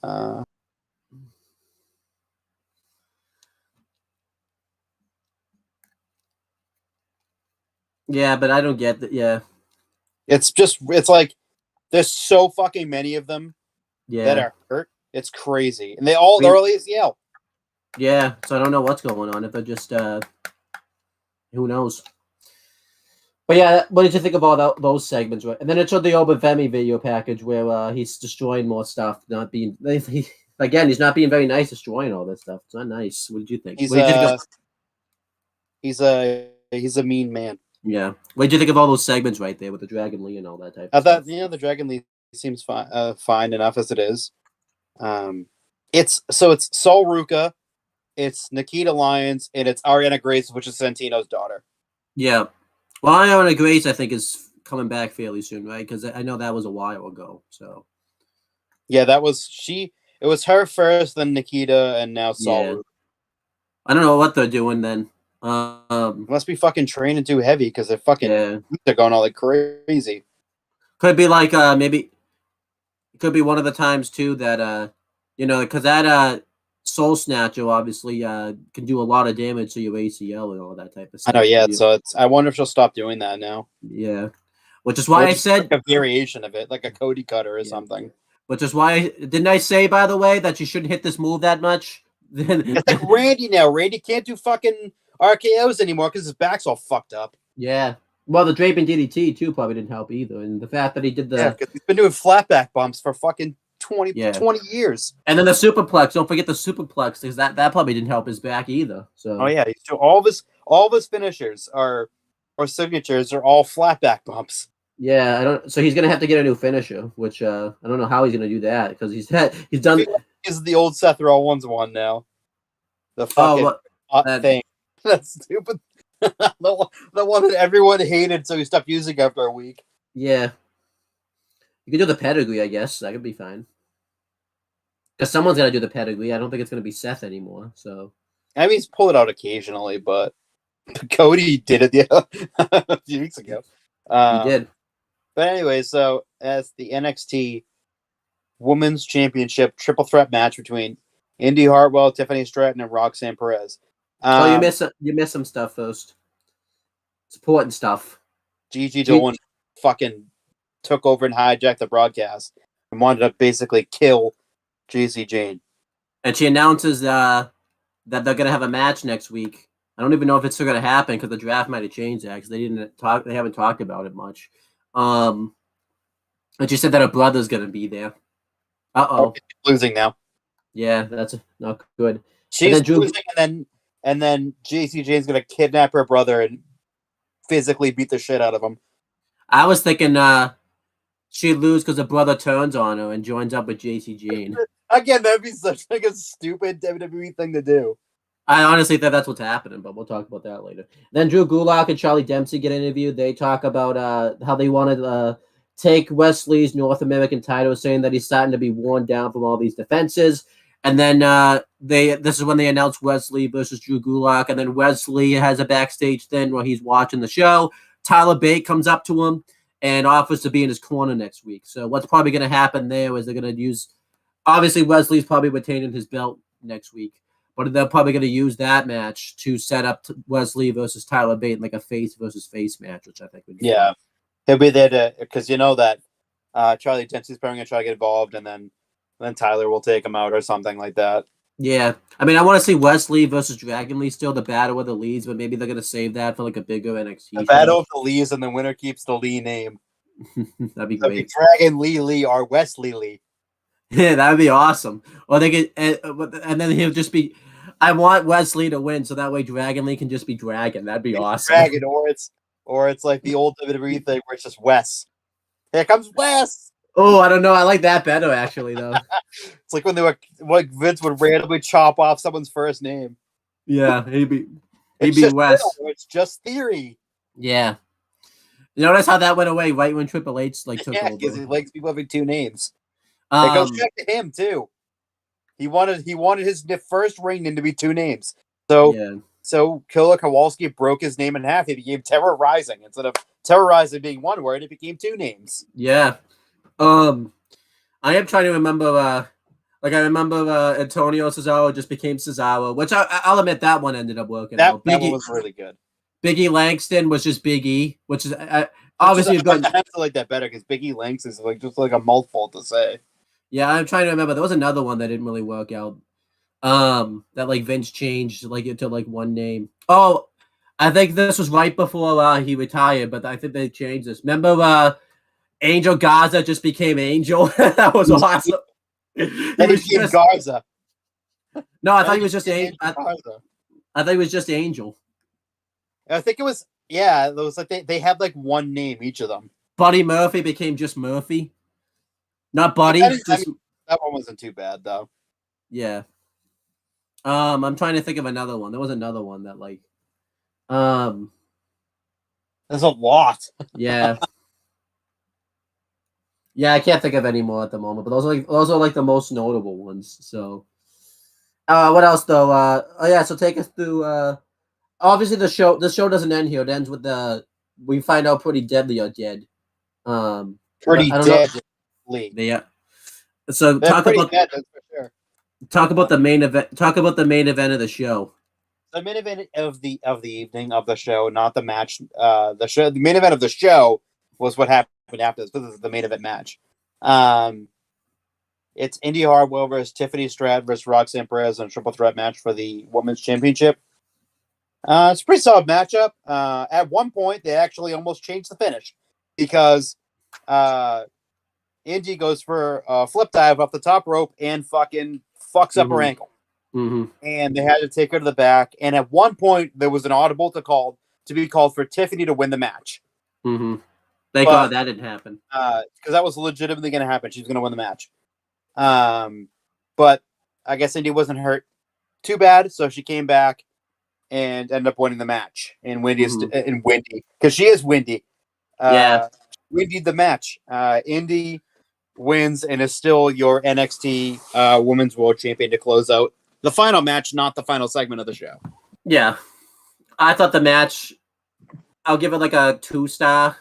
Yeah, but I don't get that. Yeah, it's like there's so fucking many of them that are hurt. It's crazy, and they're all ACL. Yeah, so I don't know what's going on. If they're just who knows. But yeah, what did you think of all those segments? Right? And then it showed the Oba Femi video package where he's destroying more stuff, not being he's not being very nice destroying all this stuff. It's not nice. What did you think? He's a mean man. Yeah. What did you think of all those segments right there with the Dragon Lee and all that type of stuff? The Dragon Lee seems fine enough as it is. It's Sol Ruka it's Nikita Lyons, and it's Ariana Grace, which is Santino's daughter. Yeah. Well, Ariana Grace, I think, is coming back fairly soon, right? Because I know that was a while ago. So Yeah, that was she. It was her first, then Nikita, and now Saul. yeah. I don't know what they're doing then. Must be fucking training too heavy because they're fucking they're going all like crazy. Could be like maybe it could be one of the times too that because that Soul Snatcher obviously can do a lot of damage to your ACL and all that type of stuff. I know, yeah. So I wonder if she'll stop doing that now. Yeah, which is why I said like a variation of it, like a Cody cutter or something. Which is why didn't I say, by the way, that you shouldn't hit this move that much? It's like Randy now. Randy can't do fucking RKOs anymore because his back's all fucked up. Yeah. Well, the draping DDT too probably didn't help either, and the fact that he did because he's been doing flatback bumps for fucking 20 years. And then the superplex. Don't forget the superplex, because that probably didn't help his back either. So he's doing all of his finishers or signatures are all flatback bumps. Yeah, I don't. So he's gonna have to get a new finisher, which I don't know how he's gonna do that because he's done. Is the old Seth Rollins one now? The fucking thing. That's stupid. the one that everyone hated, so he stopped using after a week. Yeah, you can do the pedigree, I guess. That could be fine. Because someone's gonna do the pedigree. I don't think it's gonna be Seth anymore. So I mean, he's pulled it out occasionally, but Cody did it a few weeks ago. He did. But anyway, so as the NXT Women's Championship triple threat match between Indy Hartwell, Tiffany Stratton, and Roxanne Perez. You missed some stuff first. It's important stuff. Gigi Dolan fucking took over and hijacked the broadcast and wanted to basically kill JC Jane. And she announces that they're gonna have a match next week. I don't even know if it's still gonna happen because the draft might have changed that because they haven't talked about it much. And she said that her brother's gonna be there. Losing now. Yeah, that's not good. She's losing, and then JC Jane's gonna kidnap her brother and physically beat the shit out of him. I was thinking she'd lose because her brother turns on her and joins up with JC Jane. Again, that'd be such like a stupid WWE thing to do. I honestly think that's what's happening, but we'll talk about that later. Then Drew Gulak and Charlie Dempsey get interviewed. They talk about how they wanted to take Wesley's North American title, saying that he's starting to be worn down from all these defenses. And then this is when they announced Wesley versus Drew Gulak, and then Wesley has a backstage thing where he's watching the show. Tyler Bate comes up to him and offers to be in his corner next week. So what's probably going to happen there is they're going to use, obviously Wesley's probably retaining his belt next week, but they're probably going to use that match to set up Wesley versus Tyler Bate in like a face versus face match, which I think would be fun. He'll be there because you know that Charlie Dempsey's probably going to try to get involved, and then Tyler will take him out or something like that. Yeah. I mean, I want to see Wesley versus Dragon Lee still, the battle of the Lees, but maybe they're going to save that for like a bigger NXT The battle of the Lees, and the winner keeps the Lee name. That'd be great. Dragon Lee or Wesley Lee. Yeah, that'd be awesome. Or they could, and then he'll just be. I want Wesley to win, so that way Dragon Lee can just be Dragon. That'd be awesome. Dragon, or it's like the old WWE thing where it's just Wes. Here comes Wes. Oh, I don't know. I like that better, actually, though. It's like when Vince would randomly chop off someone's first name. Yeah, he'd be Wes. It's just theory. Yeah. You notice how that went away right when Triple H took over. Yeah, because he likes people having two names. It goes back to him too. He wanted his first ring name to be two names. So Killer Kowalski broke his name in half. He became Terror Rising. Instead of Terror Rising being one word, it became two names. Yeah. I am trying to remember. I remember Antonio Cesaro just became Cesaro, which I'll admit that one ended up working. That one was really good. Biggie Langston was just Big E, which is obviously good. I have to like that better because Biggie Langston is just like a mouthful to say. Yeah, I'm trying to remember. There was another one that didn't really work out. That like Vince changed into one name. Oh, I think this was right before he retired, but I think they changed this. Remember, Angel Garza just became Angel. That was awesome. And he became Garza. No, I thought he was just Angel. I thought he was just Angel. I think it was. Yeah, it was like they had like one name each of them. Buddy Murphy became just Murphy. Not Buddy. That one wasn't too bad though. Yeah. I'm trying to think of another one. There was another one that like, um, There's a lot. yeah, yeah. I can't think of any more at the moment, but those are like the most notable ones. So, what else though? Oh yeah. So take us through. Obviously the show doesn't end here. It ends with we find out Pretty Deadly are dead. Pretty I don't know. deadly. Yeah. So They're pretty dead, that's for sure. talk about the main event. Talk about the main event of the show. The main event of the evening of the show, not the match. The main event of the show was what happened after this. This is the main event match. It's Indy Hartwell versus Tiffany Stratton versus Roxanne Perez in a triple threat match for the women's championship. It's a pretty solid matchup. At one point, they actually almost changed the finish because Indy goes for a flip dive off the top rope and fucking fucks up her ankle. Mm-hmm. And they had to take her to the back. And at one point, there was an audible to be called for Tiffany to win the match. Mm-hmm. Thank God that didn't happen. Because that was legitimately going to happen. She's going to win the match. But I guess Indy wasn't hurt too bad, so she came back and ended up winning the match. And Wendy because she is Wendy. Yeah. Wendy the match. Indy wins and is still your NXT Women's World Champion to close out the final match, not the final segment of the show. Yeah. I thought the match, I'll give it like a 2-star.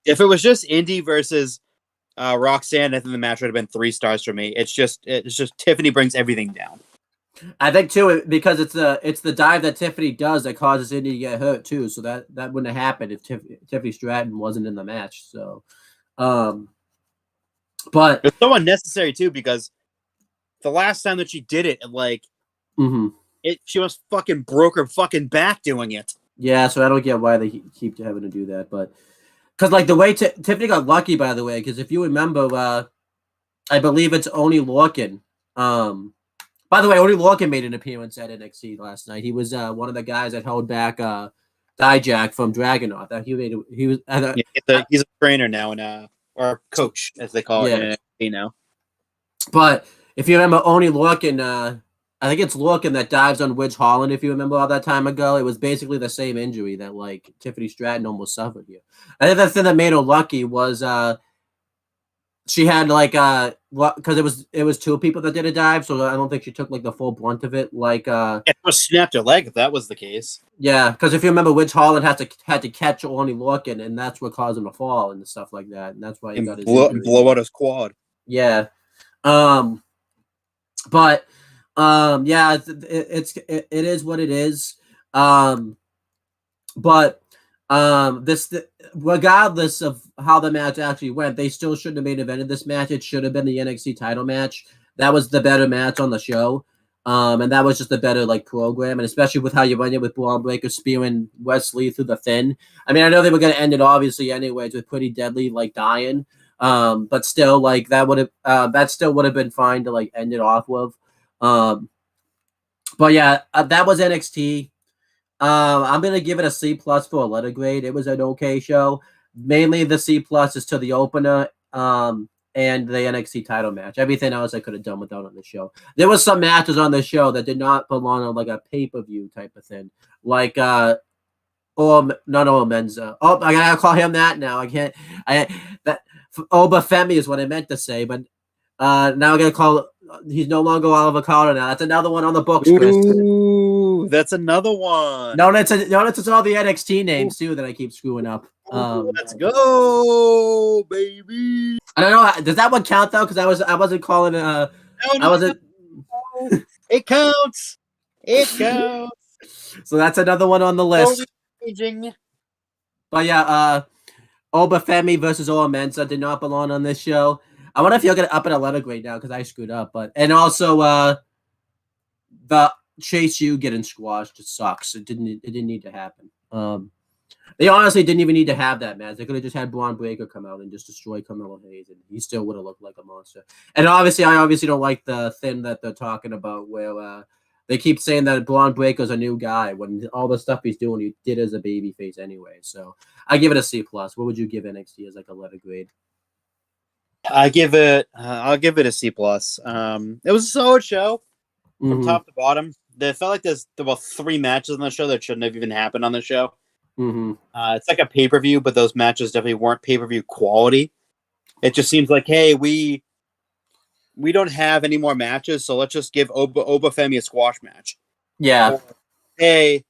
If it was just Indy versus Roxanne, I think the match would have been 3 stars for me. It's just Tiffany brings everything down. I think too, because it's the dive that Tiffany does that causes Indy to get hurt too. So that wouldn't have happened if Tiffany Stratton wasn't in the match. So, but it's so unnecessary too, because the last time that she did it, like, she was fucking broke her fucking back doing it. Yeah, so I don't get why they keep having to do that, but because like the way Tiffany got lucky, by the way, because if you remember, I believe it's Oney Lorcan. By the way, Oney Lorcan made an appearance at NXT last night. He was one of the guys that held back Dijak from Dragunov. He's a trainer now and or coach, as they call it in NXT now. But if you remember Oney Lorcan, I think it's Lorcan that dives on Widge Holland. If you remember all that time ago, it was basically the same injury that like Tiffany Stratton almost suffered here. I think the thing that made her lucky was she had like because it was 2 people that did a dive, so I don't think she took like the full brunt of it. Like it was snapped her leg if that was the case. Yeah, because if you remember, Widge Holland had to catch Oney Lorcan, and that's what caused him to fall and stuff like that, and that's why he got his blow out his quad. Yeah, but yeah, it is what it is. But regardless of how the match actually went, they still shouldn't have main evented this match. It should have been the NXT title match. That was the better match on the show. And that was just a better like program, and especially with how you run it with Braun Breaker spearing Wesley through the fin. I mean, I know they were going to end it obviously anyways with Pretty Deadly like dying, but still like that still would have been fine to like end it off with. But yeah, that was NXT. I'm gonna give it a C+ for a letter grade. It was an okay show. Mainly the C+ is to the opener. And the NXT title match. Everything else I could have done without on the show. There was some matches on the show that did not belong on like a pay-per-view type of thing. Like not Menza. Oh, I gotta call him that now. I can't. Oba Femi is what I meant to say, but now I gotta call. He's no longer Oliver Carter now. That's another one on the books, Chris. Ooh, that's another one. No, it's all the NXT names too that I keep screwing up. Let's go, baby. I don't know. Does that one count though? Because I wasn't calling. I wasn't. It counts. It counts. So that's another one on the list. But yeah, Oba Femi versus Ola Mensa did not belong on this show. I wonder if you're gonna up it a letter grade now because I screwed up. And also the Chase U getting squashed just sucks. It didn't need to happen. They honestly didn't even need to have that match. They could have just had Braun Breaker come out and just destroy Carmelo Hayes, and he still would have looked like a monster. And I obviously don't like the thing that they're talking about where they keep saying that Braun Breaker's a new guy when all the stuff he's doing he did as a babyface anyway. So I give it a C+. What would you give NXT as like a letter grade? I'll give it a C+. It was a solid show. from Mhm. top to bottom. It felt like there's about 3 matches on the show that shouldn't have even happened on the show. Mhm. It's like a pay-per-view, but those matches definitely weren't pay-per-view quality. It just seems like, hey, we don't have any more matches, so let's just give Obafemi a squash match. Yeah. Or, hey,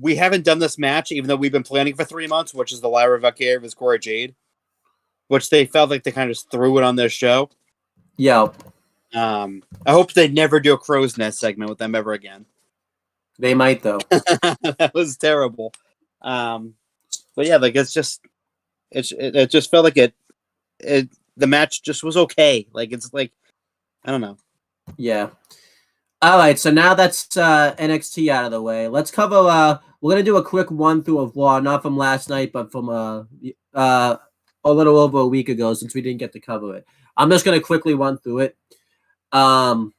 we haven't done this match, even though we've been planning for 3 months, which is the Lyra Valkyria vs. Cora Jade, which they felt like they kind of just threw it on their show. Yeah. I hope they never do a crow's nest segment with them ever again. They might though. That was terrible. But yeah, like it just felt like the match just was okay. Like it's like I don't know. Yeah. All right, so now that's NXT out of the way. Let's cover. We're gonna do a quick run through of Raw, not from last night, but from a little over a week ago, since we didn't get to cover it. I'm just gonna quickly run through it. The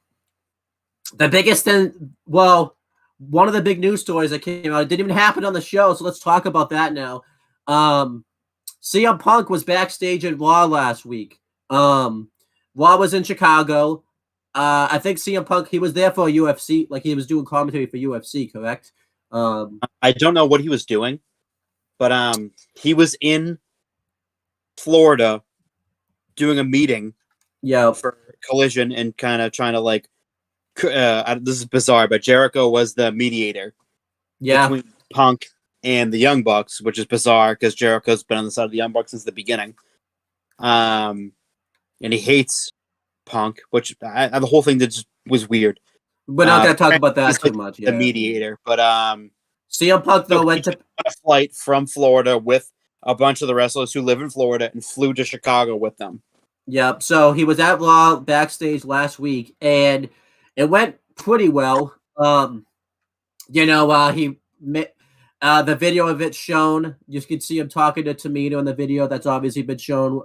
biggest thing, well, one of the big news stories that came out, it didn't even happen on the show, so let's talk about that now. CM Punk was backstage at Raw last week. Raw was in Chicago. I think CM Punk, he was there for a UFC, like he was doing commentary for UFC, correct? I don't know what he was doing, but he was in Florida doing a meeting Yeah, for Collision and kind of trying to like this is bizarre, but Jericho was the mediator yeah, between Punk and the Young Bucks, which is bizarre because Jericho's been on the side of the Young Bucks since the beginning. And he hates Punk, which the whole thing just was weird. we're not gonna talk about that He's too like much. the Yeah, mediator, but CM Punk though so went to on a flight from Florida with a bunch of the wrestlers who live in Florida and flew to Chicago with them. yeah. So he was at Raw backstage last week, and it went pretty well. You know, the video of it shown. You can see him talking to Tamina in the video. That's obviously been shown.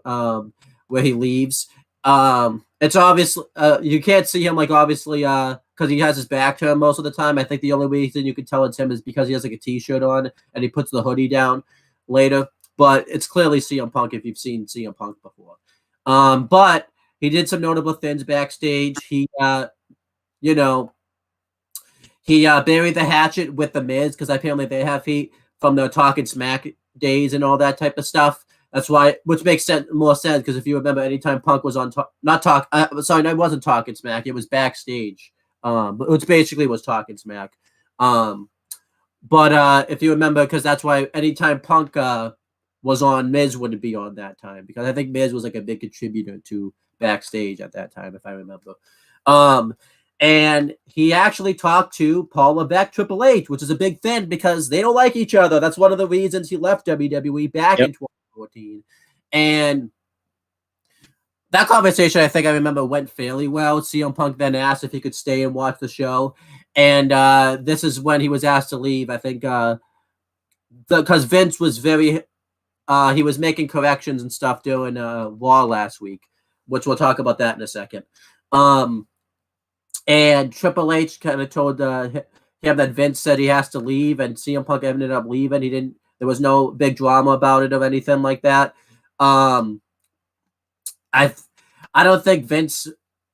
Where he leaves. It's obvious. You can't see him like obviously because he has his back to him most of the time. I think the only reason you can tell it's him is because he has like a t-shirt on and he puts the hoodie down later. But it's clearly CM Punk if you've seen CM Punk before. But he did some notable things backstage. He, you know, he buried the hatchet with the Miz because apparently they have heat from the Talking Smack days and all that type of stuff. That's why, which makes more sense because if you remember, anytime Punk was on, sorry, I wasn't Talking Smack. It was backstage, which basically was Talking Smack. But if you remember, because that's why anytime Punk was on, Miz wouldn't be on that time because I think Miz was like a big contributor to backstage at that time, if I remember. And he actually talked to Paul Levesque, Triple H, which is a big thing because they don't like each other. That's one of the reasons he left WWE back in 2014. And that conversation, I think I remember, went fairly well. CM Punk then asked if he could stay and watch the show. And this is when he was asked to leave. I think because Vince was he was making corrections and stuff during Raw last week, which we'll talk about that in a second. And Triple H kind of told him that Vince said he has to leave, and CM Punk ended up leaving. He didn't. There was no big drama about it or anything like that. I don't think Vince.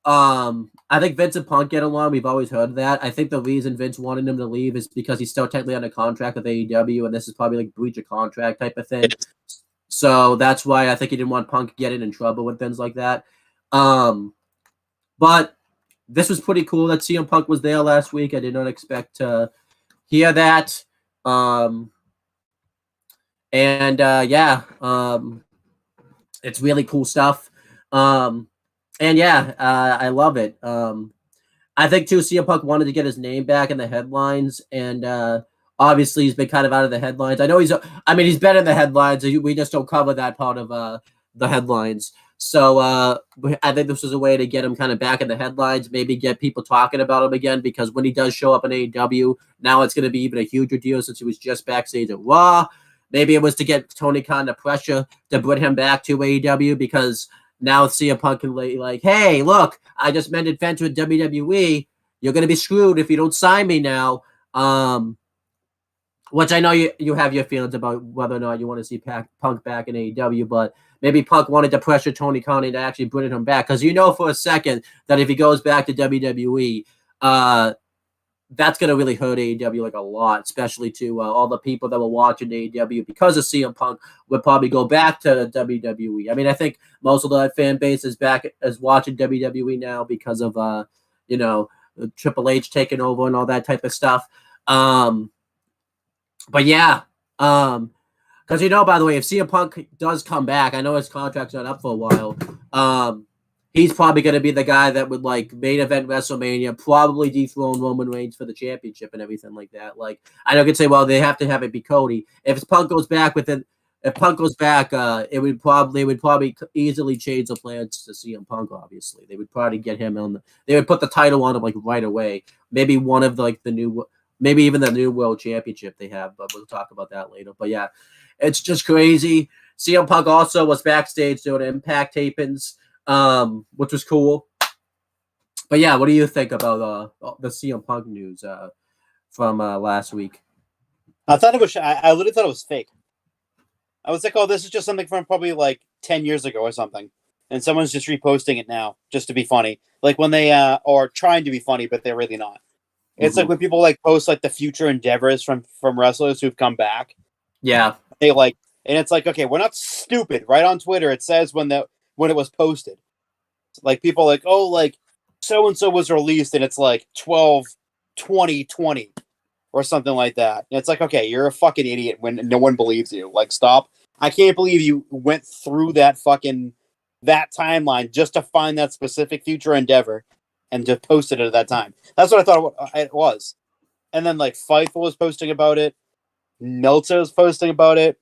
I think Vince and Punk get along. We've always heard that. I think the reason Vince wanted him to leave is because he's still technically under contract with AEW, and this is probably like breach of contract type of thing. So that's why I think he didn't want Punk getting in trouble with things like that. But this was pretty cool that CM Punk was there last week. I did not expect to hear that. It's really cool stuff. I love it. I think too, CM Punk wanted to get his name back in the headlines, and obviously he's been kind of out of the headlines. I know he's been in the headlines. We just don't cover that part of the headlines. So I think this was a way to get him kind of back in the headlines, maybe get people talking about him again, because when he does show up in AEW, now it's going to be even a huger deal since he was just backstage at Raw. Maybe it was to get Tony Khan the pressure to bring him back to AEW, because now CM Punk can like, hey, look, I just mended fence with WWE. You're going to be screwed if you don't sign me now. Which I know you have your feelings about whether or not you want to see Punk back in AEW, but maybe Punk wanted to pressure Tony Khan to actually bring him back, because you know for a second that if he goes back to WWE, that's going to really hurt AEW like a lot, especially to all the people that were watching AEW because of CM Punk would probably go back to WWE. I mean, I think most of the fan base is back as watching WWE now because of Triple H taking over and all that type of stuff. But yeah, because by the way, if CM Punk does come back, I know his contract's not up for a while. He's probably going to be the guy that would main event WrestleMania, probably dethrone Roman Reigns for the championship and everything like that. I know you could say, well, they have to have it be Cody. If Punk goes back, it would probably easily change the plans to CM Punk. Obviously, they would probably get him on. They would put the title on him right away. Maybe one of the new, maybe even the new world championship they have. But we'll talk about that later. But yeah, it's just crazy. CM Punk also was backstage doing Impact tapings. Which was cool. But yeah, what do you think about the CM Punk news from last week? I thought it was. I literally thought it was fake. I was like, "Oh, this is just something from probably 10 years ago or something," and someone's just reposting it now just to be funny. Like when they are trying to be funny, but they're really not. It's like when people post the future endeavors from wrestlers who've come back. Yeah, they and it's okay, we're not stupid. Right on Twitter, it says when it was posted. People so and so was released and it's 12/20/20 or something like that. And it's okay, you're a fucking idiot when no one believes you. Stop. I can't believe you went through that timeline just to find that specific future endeavor and to post it at that time. That's what I thought it was. And then Fightful was posting about it. Meltzer was posting about it.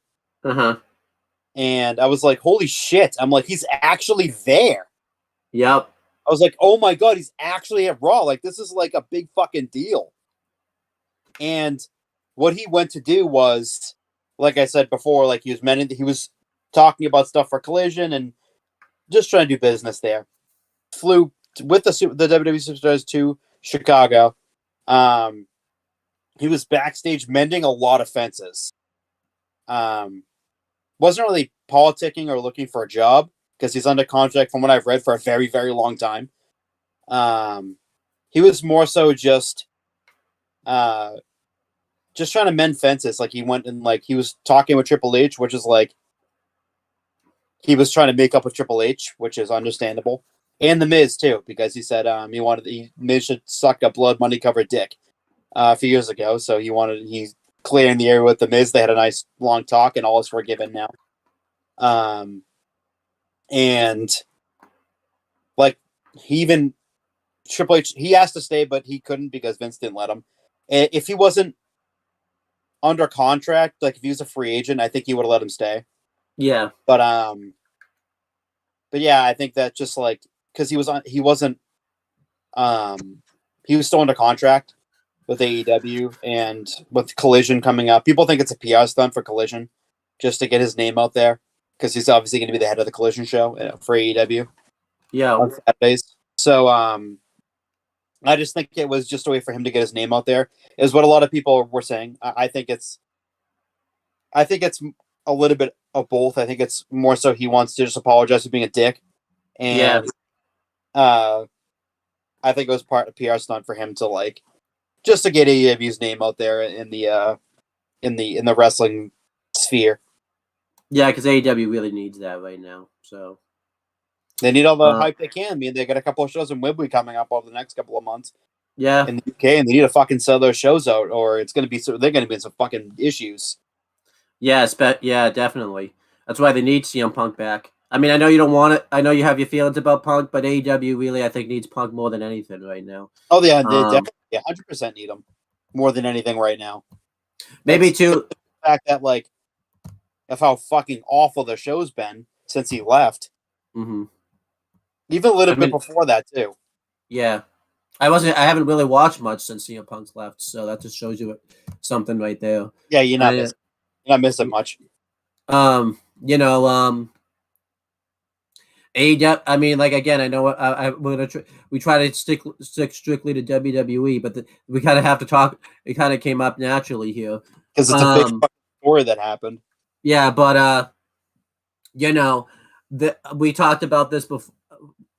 And I was holy shit. I'm he's actually there. Yep. I was oh my god, he's actually at Raw. This is a big fucking deal. And what he went to do was, like I said before, he was talking about stuff for Collision and just trying to do business there. Flew with the WWE Superstars to Chicago. He was backstage mending a lot of fences. Wasn't really politicking or looking for a job because he's under contract, from what I've read, for a very, very long time. He was more so just trying to mend fences. He went and he was talking with Triple H, which is he was trying to make up with Triple H, which is understandable, and the Miz too, because he said Miz should suck a blood money covered dick a few years ago, so he's clearing the air with the Miz. They had a nice long talk, and all is forgiven now. And even Triple H, he asked to stay, but he couldn't because Vince didn't let him. If he wasn't under contract, if he was a free agent, I think he would have let him stay. Yeah. But yeah, I think that just because he was still under contract with AEW and with Collision coming up. People think it's a PR stunt for Collision just to get his name out there because he's obviously going to be the head of the Collision show for AEW. Yeah. On Saturdays. So I just think it was just a way for him to get his name out there, is what a lot of people were saying. I think it's a little bit of both. I think it's more so he wants to just apologize for being a dick. And I think it was part of PR stunt for him to just to get AEW's name out there in the wrestling sphere. Yeah, because AEW really needs that right now. So they need all the hype they can. I mean, they got a couple of shows in Wembley coming up over the next couple of months. Yeah, in the UK, and they need to fucking sell those shows out, or they're going to be in some fucking issues. Yeah, definitely. That's why they need CM Punk back. I mean, I know you don't want it. I know you have your feelings about Punk, but AEW really, I think, needs Punk more than anything right now. Oh yeah, they definitely 100% need him more than anything right now. Maybe too the fact that of how fucking awful the show's been since he left. Mm-hmm. Even a little bit before that too. Yeah, I haven't really watched much since CM Punk's left, so that just shows you something right there. Yeah, you're not missing much. AEW, I mean, again, I know we try to stick strictly to WWE, but we kind of have to talk. It kind of came up naturally here because it's a big story that happened. Yeah, but we talked about this before.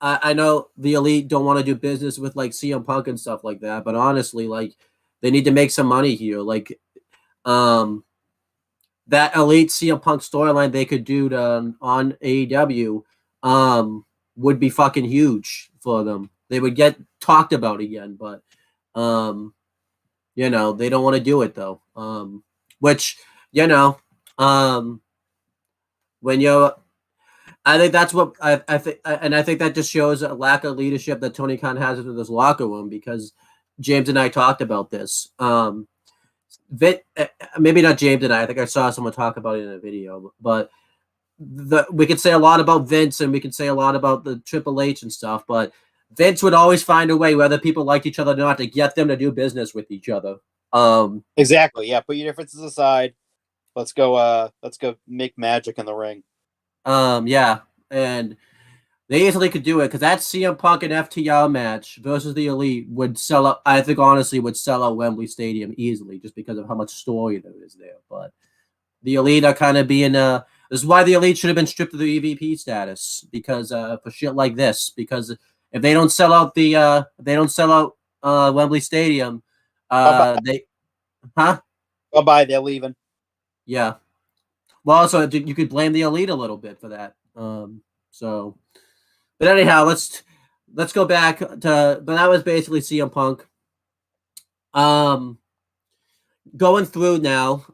I know the Elite don't want to do business with like CM Punk and stuff like that, but honestly, like they need to make some money here. Like, that Elite CM Punk storyline they could do on AEW, would be fucking huge for them. They would get talked about again, but they don't want to do it though. Which you know, when you're I think that's what I think, and I think that just shows a lack of leadership that Tony Khan has in this locker room because James and I talked about this. Maybe not James and I think I saw someone talk about it in a video, but we could say a lot about Vince and we could say a lot about the Triple H and stuff, but Vince would always find a way, whether people liked each other or not, to get them to do business with each other. Exactly. Yeah. Put your differences aside. Let's go make magic in the ring. Yeah, and they easily could do it because that CM Punk and FTR match versus the Elite would sell out. I think honestly would sell out Wembley Stadium easily just because of how much story there is there. But the Elite are kind of being this is why the Elite should have been stripped of the EVP status because for shit like this. Because if they don't sell out Wembley Stadium, they Bye-bye, they're leaving. Yeah. Well, also you could blame the Elite a little bit for that. But anyhow, let's go back to. But that was basically CM Punk. Going through now.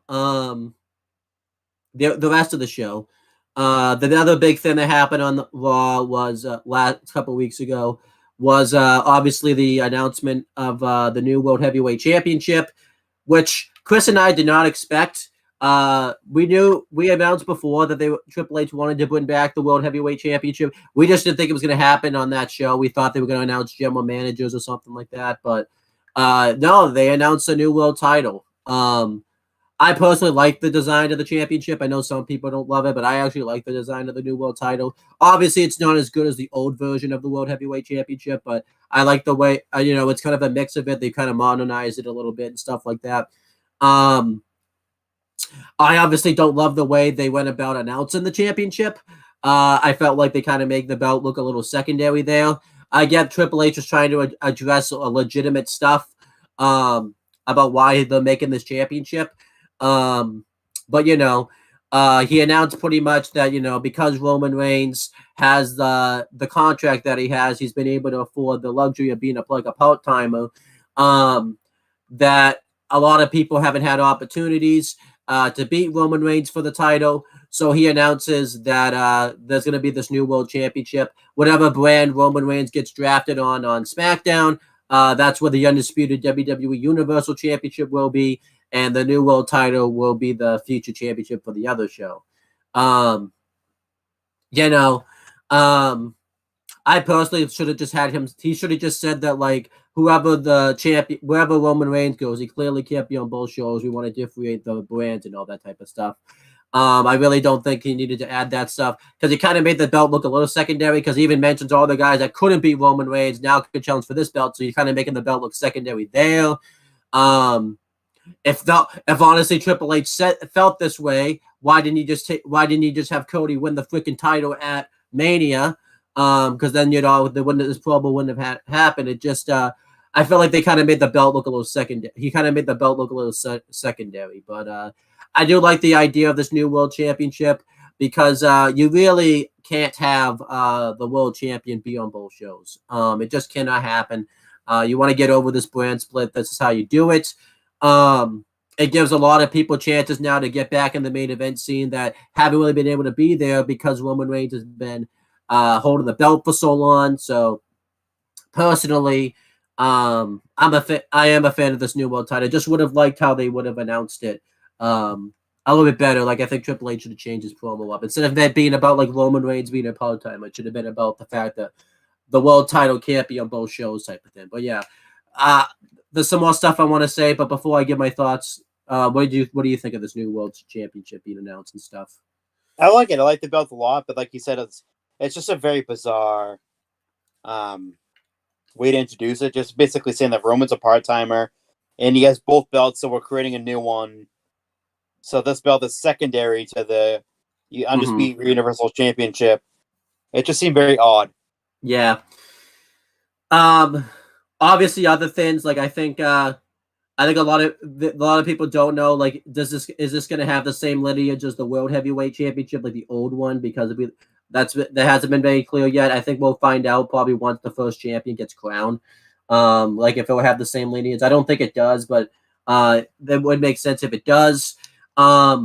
The rest of the show. The other big thing that happened on the Raw was last couple weeks ago was obviously the announcement of the new World Heavyweight Championship, which Chris and I did not expect. We announced before that Triple H wanted to bring back the World Heavyweight Championship. We just didn't think it was going to happen on that show. We thought they were going to announce general managers or something like that, but no, they announced a new world title. I personally like the design of the championship. I know some people don't love it, but I actually like the design of the new world title. Obviously, it's not as good as the old version of the World Heavyweight Championship, but I like the way, it's kind of a mix of it. They kind of modernized it a little bit and stuff like that. I obviously don't love the way they went about announcing the championship. I felt like they kind of make the belt look a little secondary there. I get Triple H is trying to address a legitimate stuff about why they're making this championship. But he announced pretty much that because Roman Reigns has the contract that he has, he's been able to afford the luxury of being a part timer. That a lot of people haven't had opportunities to beat Roman Reigns for the title. So he announces that there's going to be this new world championship. Whatever brand Roman Reigns gets drafted on SmackDown, that's where the undisputed WWE Universal Championship will be. And the new world title will be the future championship for the other show. I personally should have just had him. He should have just said that wherever Roman Reigns goes, he clearly can't be on both shows. We want to differentiate the brands and all that type of stuff. I really don't think he needed to add that stuff because he kind of made the belt look a little secondary because he even mentions all the guys that couldn't beat Roman Reigns now could challenge for this belt. So you're kind of making the belt look secondary there. If honestly Triple H felt this way, why didn't he just have Cody win the freaking title at Mania? Because then this problem wouldn't have happened. It just I felt like they kind of made the belt look a little secondary. He kind of made the belt look a little secondary, but I do like the idea of this new world championship because you really can't have the world champion be on both shows. It just cannot happen. You want to get over this brand split. This is how you do it. It gives a lot of people chances now to get back in the main event scene that haven't really been able to be there because Roman Reigns has been holding the belt for so long. So personally, I am a fan of this new world title. I just would have liked how they would have announced it a little bit better. Like I think Triple H should have changed his promo up instead of that being about like Roman Reigns being a part-time. It should have been about the fact that the world title can't be on both shows type of thing. But yeah, there's some more stuff I want to say, but before I give my thoughts, what do you think of this new World Championship being announced and stuff? I like it. I like the belt a lot, but like you said, it's just a very bizarre way to introduce it. Just basically saying that Roman's a part-timer, and he has both belts, so we're creating a new one. So this belt is secondary to the Undisputed Universal Championship. It just seemed very odd. Yeah. Obviously, other things like I think a lot of people don't know, like, is this going to have the same lineage as the World Heavyweight Championship, like the old one? Because that hasn't been very clear yet. I think we'll find out probably once the first champion gets crowned. Like if it will have the same lineage. I don't think it does, but that would make sense if it does. I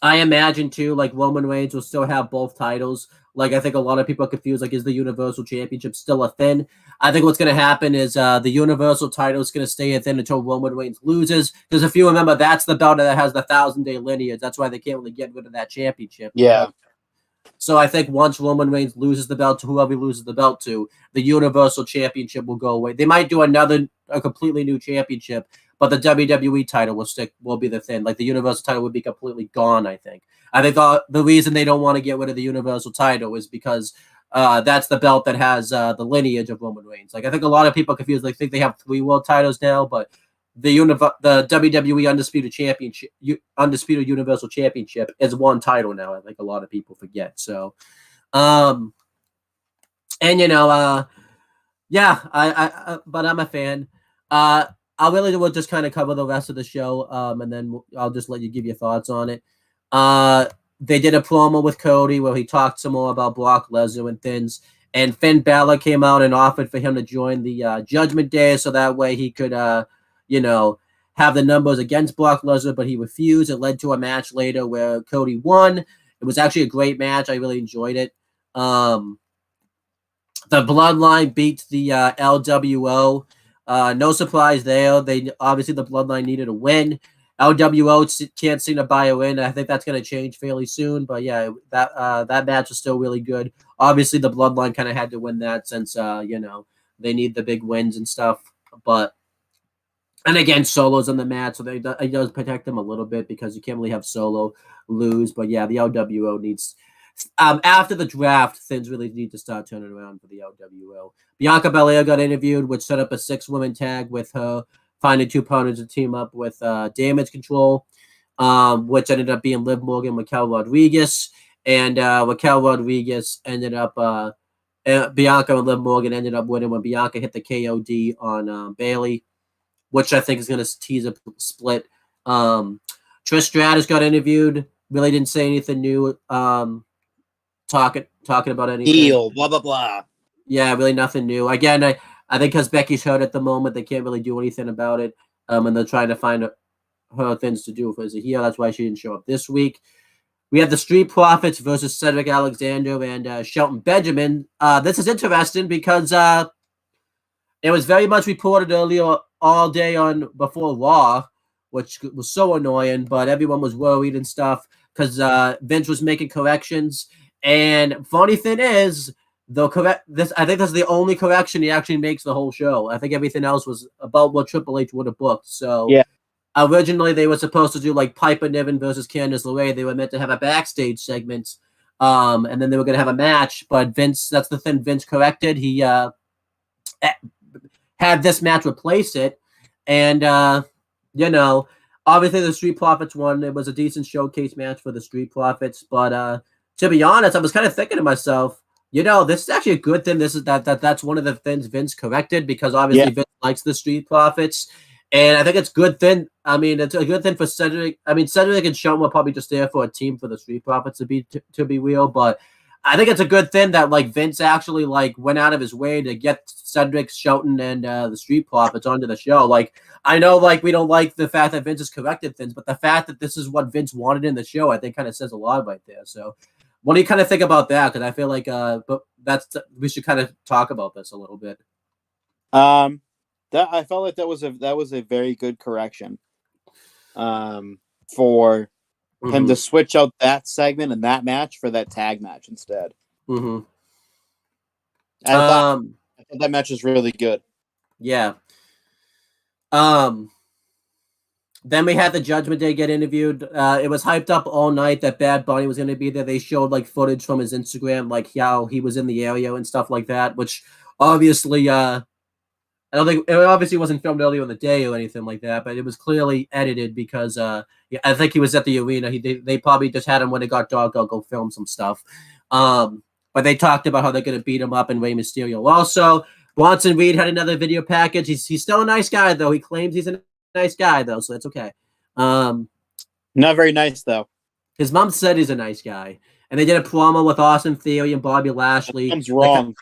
imagine too, like Roman Reigns will still have both titles. Like I think a lot of people are confused. Like, is the Universal Championship still a thing? I think what's going to happen is the Universal title is going to stay a thing until Roman Reigns loses. Because if you remember, that's the belt that has the 1,000-day lineage. That's why they can't really get rid of that championship. Yeah. So I think once Roman Reigns loses the belt to whoever he loses the belt to, the Universal Championship will go away. They might do a completely new championship, but the WWE title will be the thing. Like the Universal title would be completely gone, I think. I think the reason they don't want to get rid of the Universal title is because that's the belt that has the lineage of Roman Reigns. Like I think a lot of people are confused. They think they have 3 world titles now, but the WWE Undisputed Universal Championship is one title now. I think a lot of people forget. So, and yeah, but I'm a fan. I really will just kind of cover the rest of the show, and then I'll just let you give your thoughts on it. They did a promo with Cody where he talked some more about Brock Lesnar and things. And Finn Balor came out and offered for him to join the Judgment Day, so that way he could, have the numbers against Brock Lesnar, but he refused. It led to a match later where Cody won. It was actually a great match. I really enjoyed it. The Bloodline beat the LWO. No surprise there. Obviously the Bloodline needed a win. LWO can't seem to buy a win. I think that's going to change fairly soon. But yeah, that match was still really good. Obviously the Bloodline kind of had to win that since they need the big wins and stuff. And again, Solo's in the match, so it does protect them a little bit because you can't really have Solo lose. But yeah, the LWO needs after the draft, things really need to start turning around for the LWO. Bianca Belair got interviewed, which set up a 6-woman tag with her finding 2 partners to team up with Damage Control, which ended up being Liv Morgan, Raquel Rodriguez, and Raquel Rodriguez ended up Bianca and Liv Morgan ended up winning when Bianca hit the KOD on Bayley, which I think is going to tease a split. Trish Stratus got interviewed. Really didn't say anything new. Talking about anything. Heel, blah, blah, blah. Yeah, really nothing new. Again, I think because Becky's hurt at the moment, they can't really do anything about it. And they're trying to find her things to do as a heel. That's why she didn't show up this week. We have the Street Profits versus Cedric Alexander and Shelton Benjamin. This is interesting because it was very much reported earlier all day before Raw, which was so annoying, but everyone was worried and stuff because Vince was making corrections. And funny thing is, I think that's the only correction he actually makes the whole show. I think everything else was about what Triple H would have booked. So yeah. Originally they were supposed to do like Piper Niven versus Candice LeRae. They were meant to have a backstage segment, and then they were going to have a match. But that's the thing Vince corrected. He had this match replace it, and obviously the Street Profits won. It was a decent showcase match for the Street Profits, but to be honest, I was kind of thinking to myself, this is actually a good thing. That's one of the things Vince corrected because obviously Vince likes the Street Profits, and I think it's a good thing. I mean, it's a good thing for Cedric. I mean, Cedric and Shelton were probably just there for a team for the Street Profits to be real, but I think it's a good thing that like Vince actually like went out of his way to get Cedric, Shelton, and the Street Profits onto the show. Like I know like we don't like the fact that Vince has corrected things, but the fact that this is what Vince wanted in the show, I think kind of says a lot right there. So what do you kind of think about that? Because I feel like we should kind of talk about this a little bit. That I felt like that was a very good correction. For him to switch out that segment and that match for that tag match instead. Mm-hmm. I thought that match was really good. Yeah. Then we had the Judgment Day get interviewed. It was hyped up all night that Bad Bunny was going to be there. They showed like footage from his Instagram, like how he was in the area and stuff like that, which obviously, I don't think it obviously wasn't filmed earlier in the day or anything like that, but it was clearly edited because I think he was at the arena. They probably just had him when it got dark. I'll go film some stuff. but they talked about how they're going to beat him up in Rey Mysterio. Also, Bronson Reed had another video package. He's still a nice guy, though. He claims he's a nice guy, though, so that's okay. Not very nice, though. His mom said he's a nice guy. And they did a promo with Austin Theory and Bobby Lashley. Mom's wrong.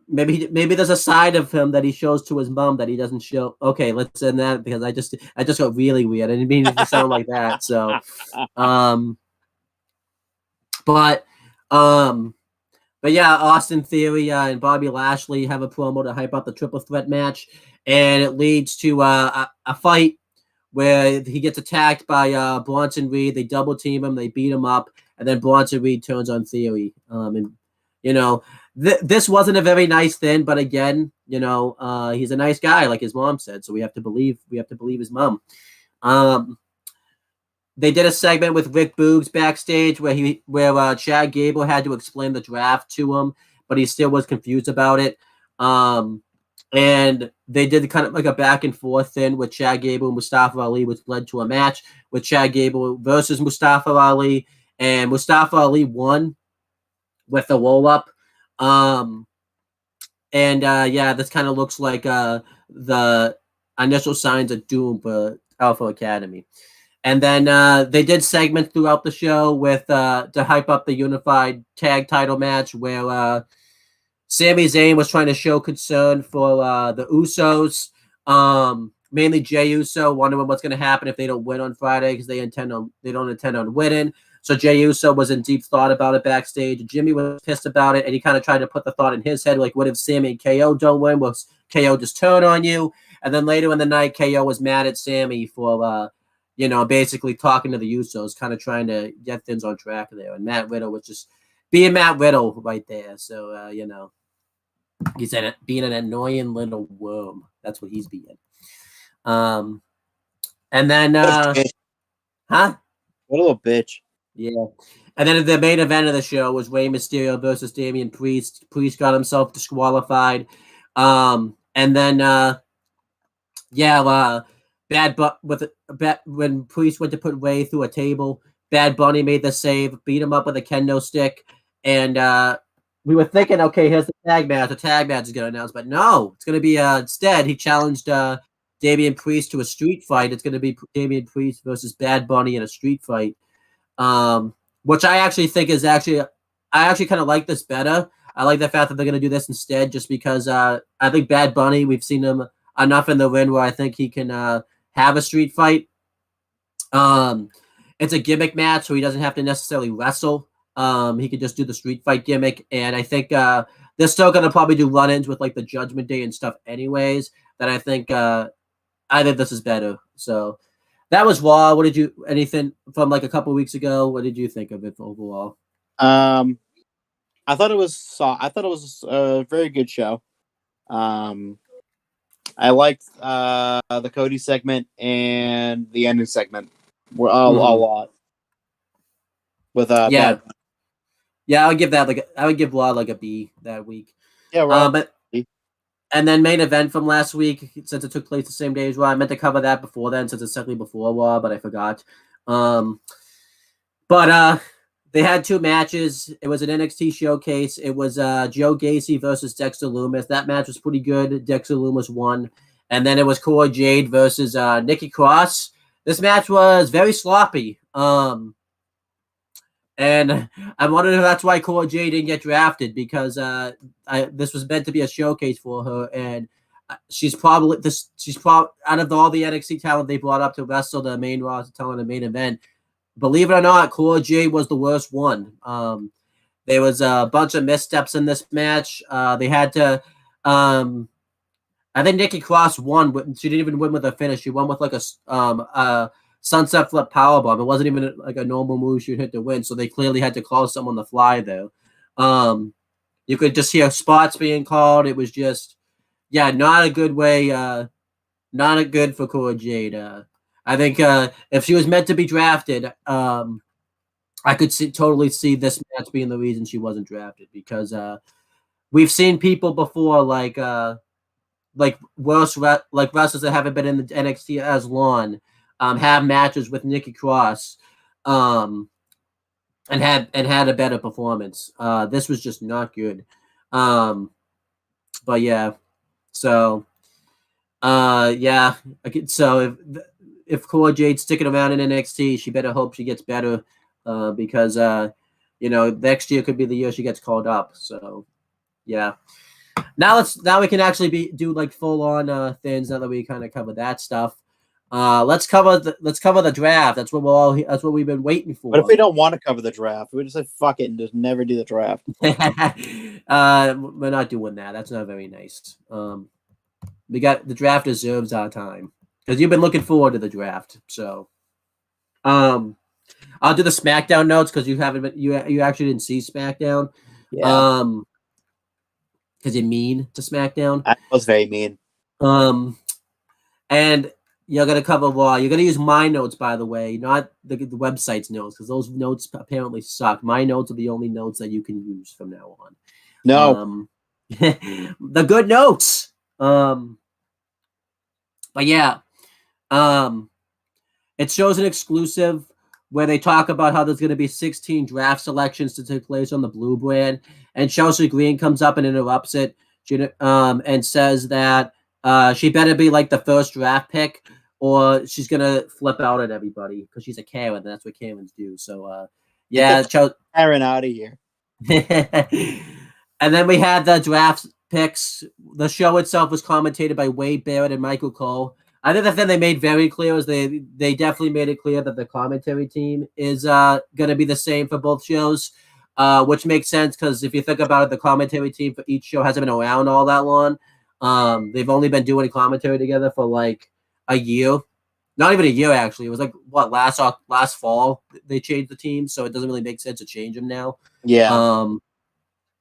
Maybe there's a side of him that he shows to his mom that he doesn't show. Okay, let's end that because I just got really weird. I didn't mean it to sound like that. So, but yeah, Austin Theory and Bobby Lashley have a promo to hype up the triple threat match, and it leads to a fight where he gets attacked by Bronson Reed. They double team him, they beat him up, and then Bronson Reed turns on Theory. And you know, this wasn't a very nice thing, but again, you know, he's a nice guy, like his mom said. So we have to believe his mom. They did a segment with Rick Boogs backstage where Chad Gable had to explain the draft to him, but he still was confused about it. And they did kind of like a back and forth thing with Chad Gable and Mustafa Ali, which led to a match with Chad Gable versus Mustafa Ali, and Mustafa Ali won with the roll up. Yeah, this kind of looks like the initial signs of doom for Alpha Academy. And then they did segments throughout the show with to hype up the unified tag title match where Sami Zayn was trying to show concern for the Usos, mainly Jey Uso, wondering what's going to happen if they don't win on Friday because they don't intend on winning. So Jey Uso was in deep thought about it backstage. Jimmy was pissed about it, and he kind of tried to put the thought in his head, like, what if Sami and KO don't win? Will KO just turn on you? And then later in the night, KO was mad at Sami for basically talking to the Usos, kind of trying to get things on track there. And Matt Riddle was just being Matt Riddle right there. So, he's being an annoying little worm. That's what he's being. And then, huh? What a little bitch. Yeah. And then the main event of the show was Rey Mysterio versus Damian Priest. Priest got himself disqualified. And then, when Priest went to put Rey through a table, Bad Bunny made the save, beat him up with a kendo stick, and we were thinking, okay, here's the tag match. The tag match is going to announce, but no, it's going to be instead he challenged Damian Priest to a street fight. It's going to be Damian Priest versus Bad Bunny in a street fight, which I actually think is I actually kind of like this better. I like the fact that they're going to do this instead, just because I think Bad Bunny, we've seen him enough in the ring where I think he can have a street fight. It's a gimmick match, so he doesn't have to necessarily wrestle. He could just do the street fight gimmick, and I think they're still going to probably do run-ins with like the Judgment Day and stuff anyways, that I think this is better. So that was Raw. What did you, anything from like a couple weeks ago, what did you think of it overall? I thought it was a very good show. I liked the Cody segment and the ending segment a lot. With yeah, I would give Raw like a B that week. Yeah, right. But and then main event from last week, since it took place the same day as Raw, I meant to cover that before then, since it's technically before Raw, but I forgot. But they had two matches. It was an NXT showcase. It was Joe Gacy versus Dexter Lumis. That match was pretty good. Dexter Lumis won. And then it was Cora Jade versus Nikki Cross. This match was very sloppy. And I'm wondering if that's why Cora Jade didn't get drafted, because this was meant to be a showcase for her, and she's probably out of all the NXT talent they brought up to wrestle the main roster talent in the main event. Believe it or not, Cora Jade was the worst one. There was a bunch of missteps in this match. They had to. I think Nikki Cross won. She didn't even win with a finish. She won with like a sunset flip powerbomb. It wasn't even like a normal move she'd hit to win. So they clearly had to call someone on the fly there. You could just hear spots being called. It was just, not a good way. Not a good for Cora Jade. I think if she was meant to be drafted, I could totally see this match being the reason she wasn't drafted, because we've seen people before like wrestlers that haven't been in the NXT as long have matches with Nikki Cross, and and had a better performance. This was just not good. But yeah, so yeah. So if Cora Jade's sticking around in NXT, she better hope she gets better, because next year could be the year she gets called up. So yeah. Now we can actually do like full on things now that we kind of covered that stuff. Let's cover the draft. That's what we've been waiting for. But if we don't want to cover the draft, we just say fuck it and just never do the draft. We're not doing that. That's not very nice. The draft deserves our time because you've been looking forward to the draft. So, I'll do the SmackDown notes because you haven't been, you actually didn't see SmackDown. Yeah. Because you're mean to SmackDown. I was very mean. And you're gonna cover Raw. You're gonna use my notes, by the way, not the website's notes, because those notes apparently suck. My notes are the only notes that you can use from now on. No. The good notes. But yeah, it shows an exclusive where they talk about how there's going to be 16 draft selections to take place on the Blue brand, and Chelsea Green comes up and interrupts it, and says that she better be like the first draft pick, or she's gonna flip out at everybody because she's a Karen. And that's what Karens do. So yeah, Karen out of here. And then we had the draft picks. The show itself was commentated by Wade Barrett and Michael Cole. I think the thing they made very clear is they definitely made it clear that the commentary team is going to be the same for both shows, which makes sense because if you think about it, the commentary team for each show hasn't been around all that long. They've only been doing commentary together for like a year. Not even a year, actually. It was like, what, last fall they changed the team, so it doesn't really make sense to change them now. Yeah.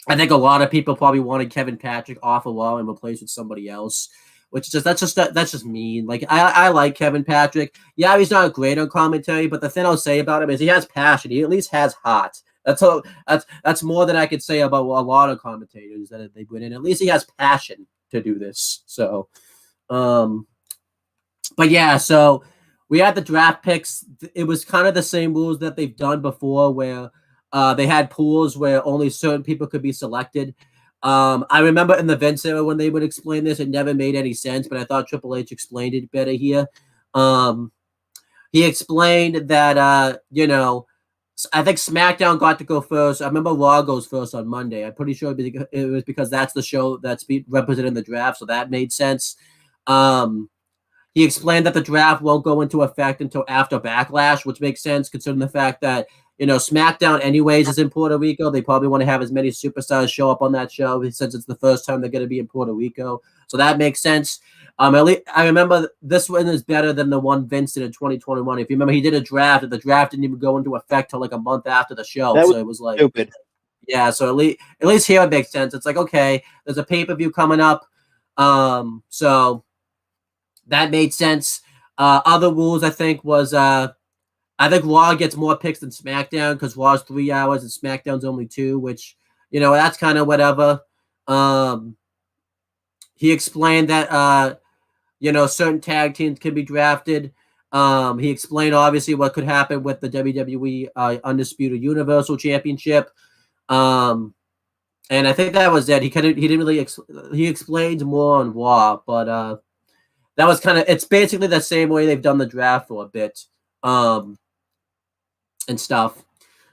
I think a lot of people probably wanted Kevin Patrick off of Raw and replaced with somebody else, which is that's just mean. Like I like Kevin Patrick. Yeah, he's not great on commentary, but the thing I'll say about him is he has passion. He at least has heart. That's more than I could say about a lot of commentators that they put in. At least he has passion to do this. So, but yeah, so we had the draft picks. It was kind of the same rules that they've done before, where they had pools where only certain people could be selected. I remember in the Vince era when they would explain this, it never made any sense, but I thought Triple H explained it better here. He explained that, I think SmackDown got to go first. I remember Raw goes first on Monday. I'm pretty sure it was because that's the show that's represented in the draft, so that made sense. He explained that the draft won't go into effect until after Backlash, which makes sense considering the fact that SmackDown anyways is in Puerto Rico. They probably want to have as many superstars show up on that show since it's the first time they're going to be in Puerto Rico. So that makes sense. I remember this one is better than the one Vince did in 2021. If you remember, he did a draft, and the draft didn't even go into effect till like a month after the show. So it was like stupid. Yeah, so at least here it makes sense. It's like, okay, there's a pay-per-view coming up. So that made sense. Other rules, I think, was I think Raw gets more picks than SmackDown because Raw's 3 hours and SmackDown's only 2, which, that's kind of whatever. He explained that, certain tag teams can be drafted. He explained, obviously, what could happen with the WWE Undisputed Universal Championship. And I think that was it. He didn't really, he explained more on Raw, but that was it's basically the same way they've done the draft for a bit. And stuff.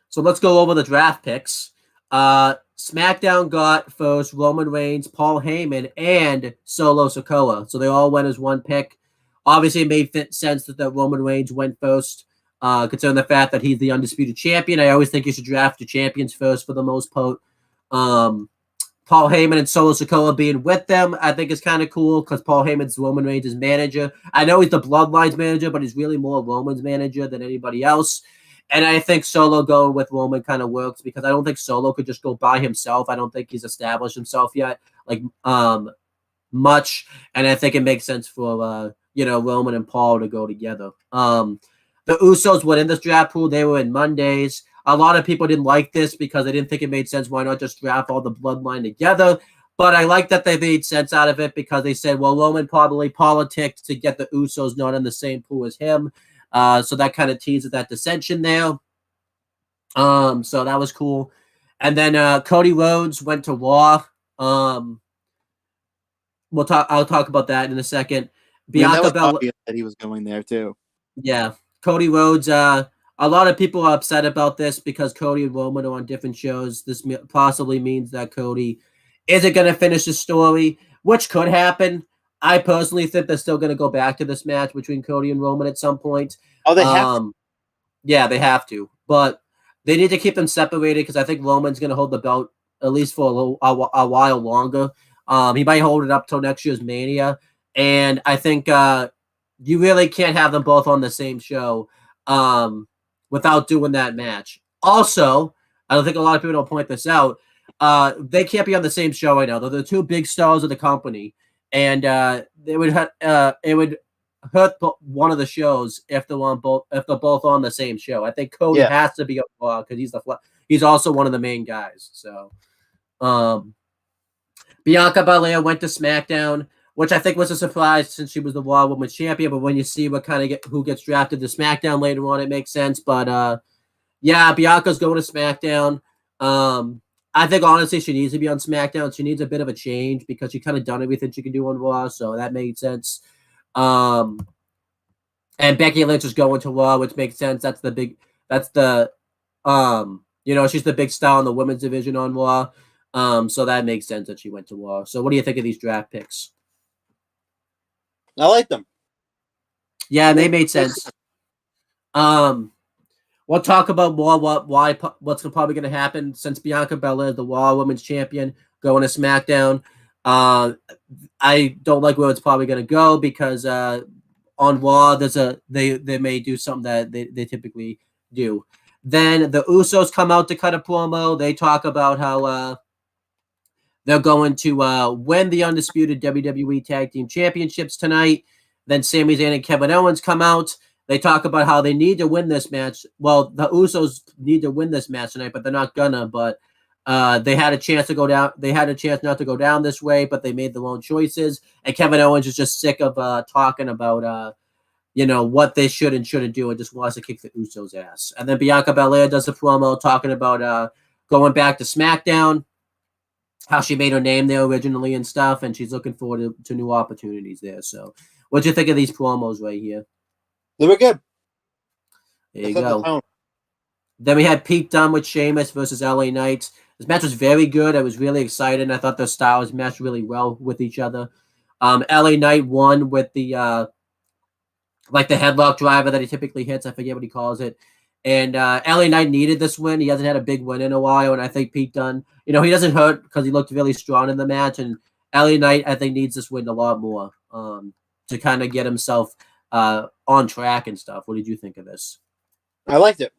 So let's go over the draft picks. SmackDown got first Roman Reigns, Paul Heyman, and Solo Sikoa. So they all went as one pick. Obviously, it made sense that Roman Reigns went first, considering the fact that he's the undisputed champion. I always think you should draft your champions first for the most part. Paul Heyman and Solo Sikoa being with them, I think is kind of cool because Paul Heyman's Roman Reigns' manager. I know he's the Bloodline's manager, but he's really more Roman's manager than anybody else. And I think Solo going with Roman kind of works because I don't think Solo could just go by himself. I don't think he's established himself yet, much. And I think it makes sense for Roman and Paul to go together. The Usos were in this draft pool. They were in Mondays. A lot of people didn't like this because they didn't think it made sense. Why not just draft all the Bloodline together? But I like that they made sense out of it because they said, well, Roman probably politicked to get the Usos not in the same pool as him. So that kind of teases that dissension there. So that was cool. And then Cody Rhodes went to Raw. I'll talk about that in a second. I mean, that Bianca was Belair. obvious that he was going there too. Yeah, Cody Rhodes. A lot of people are upset about this because Cody and Roman are on different shows. This possibly means that Cody isn't going to finish the story, which could happen. I personally think they're still going to go back to this match between Cody and Roman at some point. Oh, they have to. Yeah, they have to, but they need to keep them separated because I think Roman's going to hold the belt at least for a while longer. He might hold it up till next year's Mania, and I think you really can't have them both on the same show without doing that match. Also, I don't think a lot of people don't point this out. They can't be on the same show right now. They're the two big stars of the company, and it would hurt one of the shows if they're both on the same show. I think Cody has to be up because he's also one of the main guys. So, Bianca Belair went to SmackDown, which I think was a surprise since she was the Raw Women's Champion. But when you see who gets drafted to SmackDown later on, it makes sense. But yeah, Bianca's going to SmackDown. I think honestly she needs to be on SmackDown. She needs a bit of a change because she kind of done everything she can do on Raw, so that made sense. And Becky Lynch is going to Raw, which makes sense. She's the big star in the women's division on Raw. So that makes sense that she went to Raw. So what do you think of these draft picks? I like them. Yeah, they made sense. We'll talk about more what's probably going to happen since Bianca Belair is the Raw Women's Champion going to SmackDown. I don't like where it's probably going to go because on Raw they may do something that they typically do. Then the Usos come out to cut a promo. They talk about how they're going to win the undisputed WWE Tag Team Championships tonight. Then Sami Zayn and Kevin Owens come out. They talk about how they need to win this match. Well, the Usos need to win this match tonight, but they're not gonna. But they had a chance to go down. They had a chance not to go down this way, but they made their own choices. And Kevin Owens is just sick of talking about what they should and shouldn't do, and just wants to kick the Usos' ass. And then Bianca Belair does a promo talking about going back to SmackDown, how she made her name there originally and stuff, and she's looking forward to new opportunities there. So, what'd you think of these promos right here? They were good. There you go. Then we had Pete Dunne with Sheamus versus LA Knight. This match was very good. I was really excited. I thought their styles matched really well with each other. LA Knight won with the headlock driver that he typically hits. I forget what he calls it. And LA Knight needed this win. He hasn't had a big win in a while. And I think Pete Dunne, he doesn't hurt because he looked really strong in the match. And LA Knight, I think, needs this win a lot more to kind of get himself on track and stuff. What did you think of this? I liked it.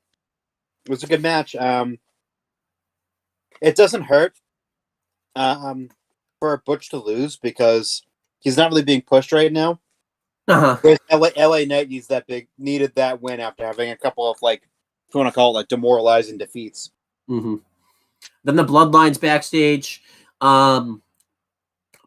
It was a good match. It doesn't hurt for Butch to lose because he's not really being pushed right now. LA Knight needed that win after having a couple of if you want to call it demoralizing defeats. Mm-hmm. Then the Bloodlines backstage.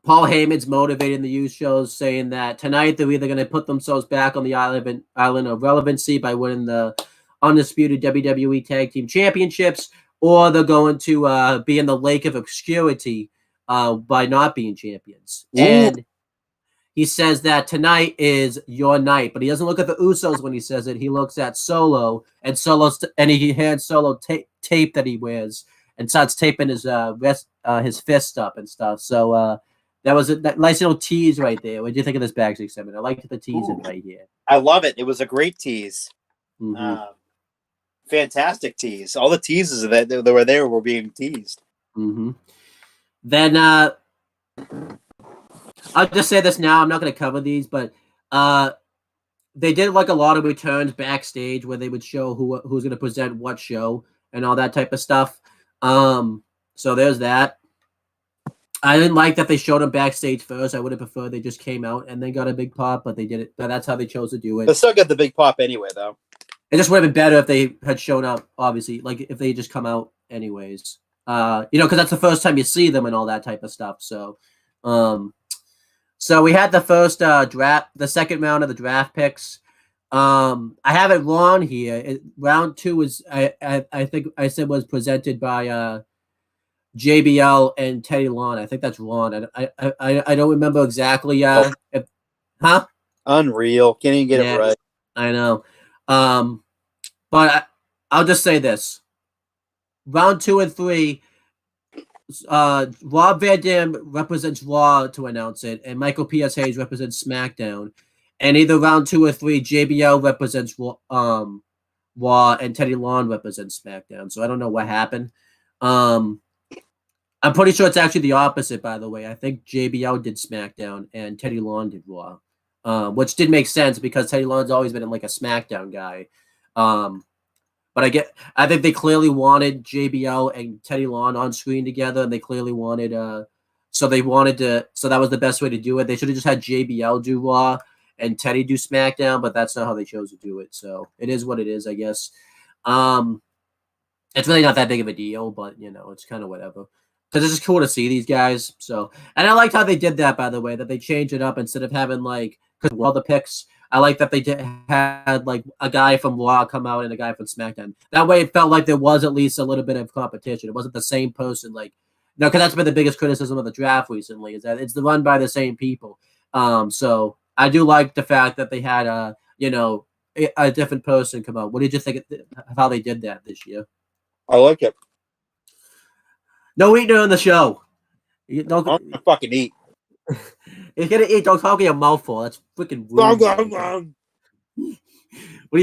Paul Heyman's motivating the Usos, saying that tonight they're either going to put themselves back on the island of relevancy by winning the undisputed WWE Tag Team Championships, or they're going to be in the lake of obscurity by not being champions. Ooh. And he says that tonight is your night, but he doesn't look at the Usos when he says it. He looks at Solo, and he hands Solo tape that he wears and starts taping his fist up and stuff. So that was a nice little tease right there. What did you think of this backstage segment? I liked the teasing right here. I love it. It was a great tease. Mm-hmm. Fantastic tease. All the teases that were there were being teased. Mm-hmm. Then I'll just say this now. I'm not going to cover these, but they did a lot of returns backstage where they would show who's going to present what show and all that type of stuff. So there's that. I didn't like that they showed them backstage first. I would have preferred they just came out and then got a big pop, but they did it. But that's how they chose to do it. They still got the big pop anyway, though. It just would have been better if they had shown up, obviously, if they just come out anyways. Because that's the first time you see them and all that type of stuff. So, so we had the first draft, the second round of the draft picks. I have it wrong here. Round 2 is I think I said was presented by JBL and Teddy Long. I think that's wrong. I don't remember exactly. Huh? Unreal. Can't even get it Yeah, right. I know. Um, but I'll just say this: round 2 and 3. Rob Van Dam represents Raw to announce it, and Michael P.S. Hayes represents SmackDown. And either round 2 or 3, JBL represents Raw, and Teddy Long represents SmackDown. So I don't know what happened. Um, I'm pretty sure it's actually the opposite, by the way. I think JBL did SmackDown and Teddy Long did Raw, which did make sense because Teddy Long's always been like a SmackDown guy. But I think they clearly wanted JBL and Teddy Long on screen together, and they clearly wanted so that was the best way to do it. They should have just had JBL do Raw and Teddy do SmackDown, but that's not how they chose to do it. So it is what it is, I guess. It's really not that big of a deal, but it's kind of whatever. Because it's just cool to see these guys. So, and I liked how they did that, by the way, that they changed it up instead of having because all the picks. I like that they had like a guy from Raw come out and a guy from SmackDown. That way, it felt like there was at least a little bit of competition. It wasn't the same person, because that's been the biggest criticism of the draft recently is that it's run by the same people. So I do like the fact that they had a different person come out. What did you think of how they did that this year? I like it. No eating on the show. You I'm gonna fucking eat. You're gonna eat. Don't talk in your mouthful. That's freaking rude. What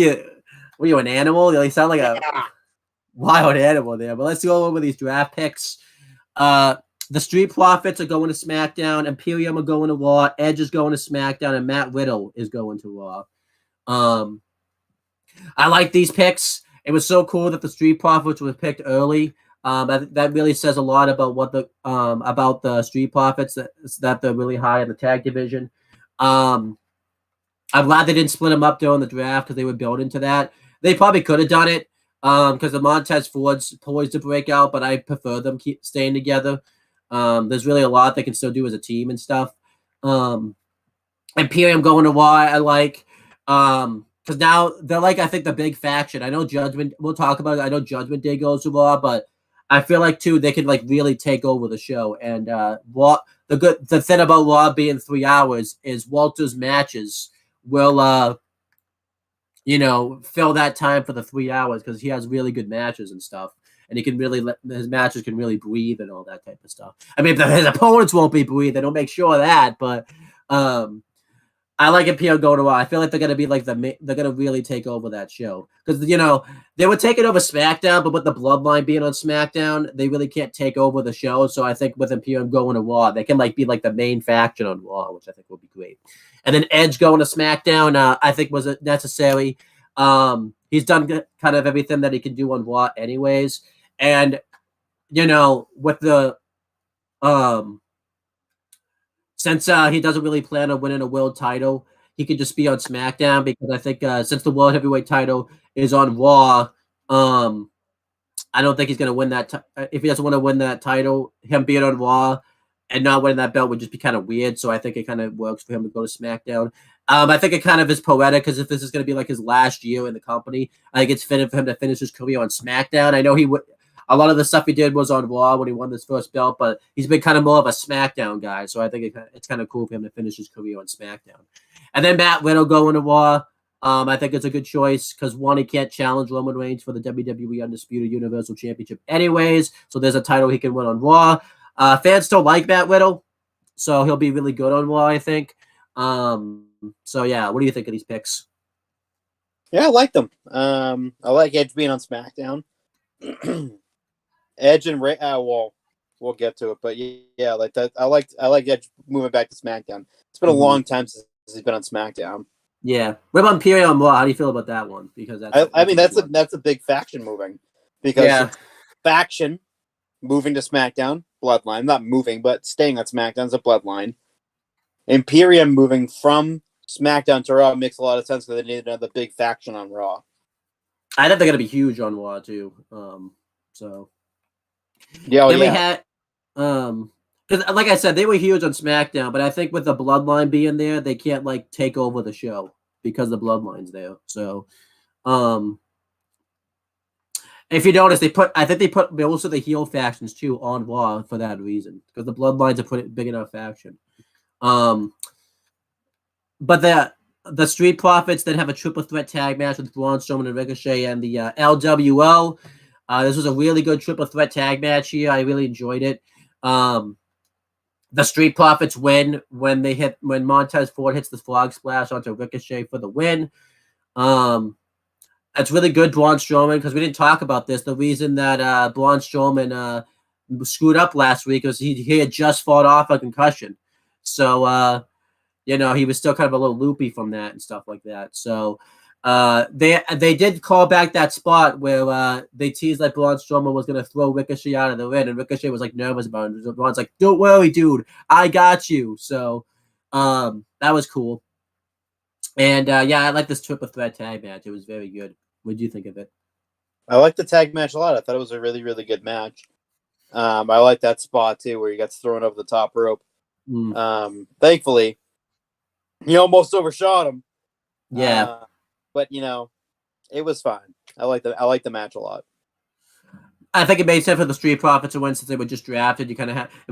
are you, an animal? You sound like a wild animal there. But let's go over these draft picks. The Street Profits are going to SmackDown. Imperium are going to Raw. Edge is going to SmackDown, and Matt Riddle is going to Raw. I like these picks. It was so cool that the Street Profits were picked early. That really says a lot about about the Street Profits that they're really high in the tag division. I'm glad they didn't split them up during the draft because they were building to that. They probably could have done it because the Montez Ford's poised to break out, but I prefer them keep staying together. There's really a lot they can still do as a team and stuff. Imperium going to Raw, I like. Because now they're I think the big faction. I know Judgment. We'll talk about it. I know Judgment Day goes to Raw, but I feel like too they can really take over the show. And Raw, the thing about Raw being 3 hours is Walter's matches will fill that time for the 3 hours because he has really good matches and stuff. And he can really his matches can really breathe and all that type of stuff. I mean, his opponents won't be breathing. Don't make sure of that, but I like Imperium going to Raw. I feel like they're gonna be they're gonna really take over that show because they were taking over SmackDown, but with the Bloodline being on SmackDown, they really can't take over the show. So I think with Imperium going to Raw, they can be the main faction on Raw, which I think will be great. And then Edge going to SmackDown, I think was necessary. He's done kind of everything that he can do on Raw, anyways. And with the since he doesn't really plan on winning a world title, he could just be on SmackDown because I think since the world heavyweight title is on Raw, I don't think he's going to win that. If he doesn't want to win that title, him being on Raw and not winning that belt would just be kind of weird. So I think it kind of works for him to go to SmackDown. I think it kind of is poetic because if this is going to be his last year in the company, I think it's fitting for him to finish his career on SmackDown. I know he would. A lot of the stuff he did was on Raw when he won this first belt, but he's been kind of more of a SmackDown guy. So I think it's kind of cool for him to finish his career on SmackDown. And then Matt Riddle going to Raw. I think it's a good choice because one, he can't challenge Roman Reigns for the WWE Undisputed Universal Championship anyways. So there's a title he can win on Raw. Fans still like Matt Riddle, so he'll be really good on Raw, I think. So yeah, what do you think of these picks? Yeah, I like them. I like Edge being on SmackDown. Edge and Ray. We'll get to it, but yeah, like that. I like Edge moving back to SmackDown. It's been a long time since he's been on SmackDown. Yeah. What about Imperium Raw? How do you feel about that one? Because that's a big faction moving. Because faction moving to SmackDown, Bloodline, not moving, but staying on SmackDown is a Bloodline. Imperium moving from SmackDown to Raw makes a lot of sense because they need another big faction on Raw. I think they're gonna be huge on Raw too. So yeah, then we had because like I said, they were huge on SmackDown, but I think with the Bloodline being there, they can't take over the show. because the bloodline's there. So, if you notice, I think they put most of the heel factions too on Raw for that reason, because the bloodlines are put big enough faction. But the Street Profits then have a triple threat tag match with Braun Strowman and Ricochet and the LWO. This was a really good triple threat tag match here. I really enjoyed it. The Street Profits win when Montez Ford hits the frog splash onto Ricochet for the win. It's really good, Braun Strowman, because we didn't talk about this. The reason that Braun Strowman screwed up last week was he had just fought off a concussion. So, he was still kind of a little loopy from that and stuff like that. So they did call back that spot where they teased that Braun Strowman was going to throw Ricochet out of the ring, and Ricochet was like nervous about it. Braun's like, "Don't worry, dude, I got you." So that was cool. And I like this triple threat tag match. It was very good. What do you think of it? I like the tag match a lot. I thought it was a really, really good match. I like that spot too where he gets thrown over the top rope. Thankfully, he almost overshot him. Yeah. But it was fine. I like the match a lot. I think it made sense for the Street Profits to win since they were just drafted. It'd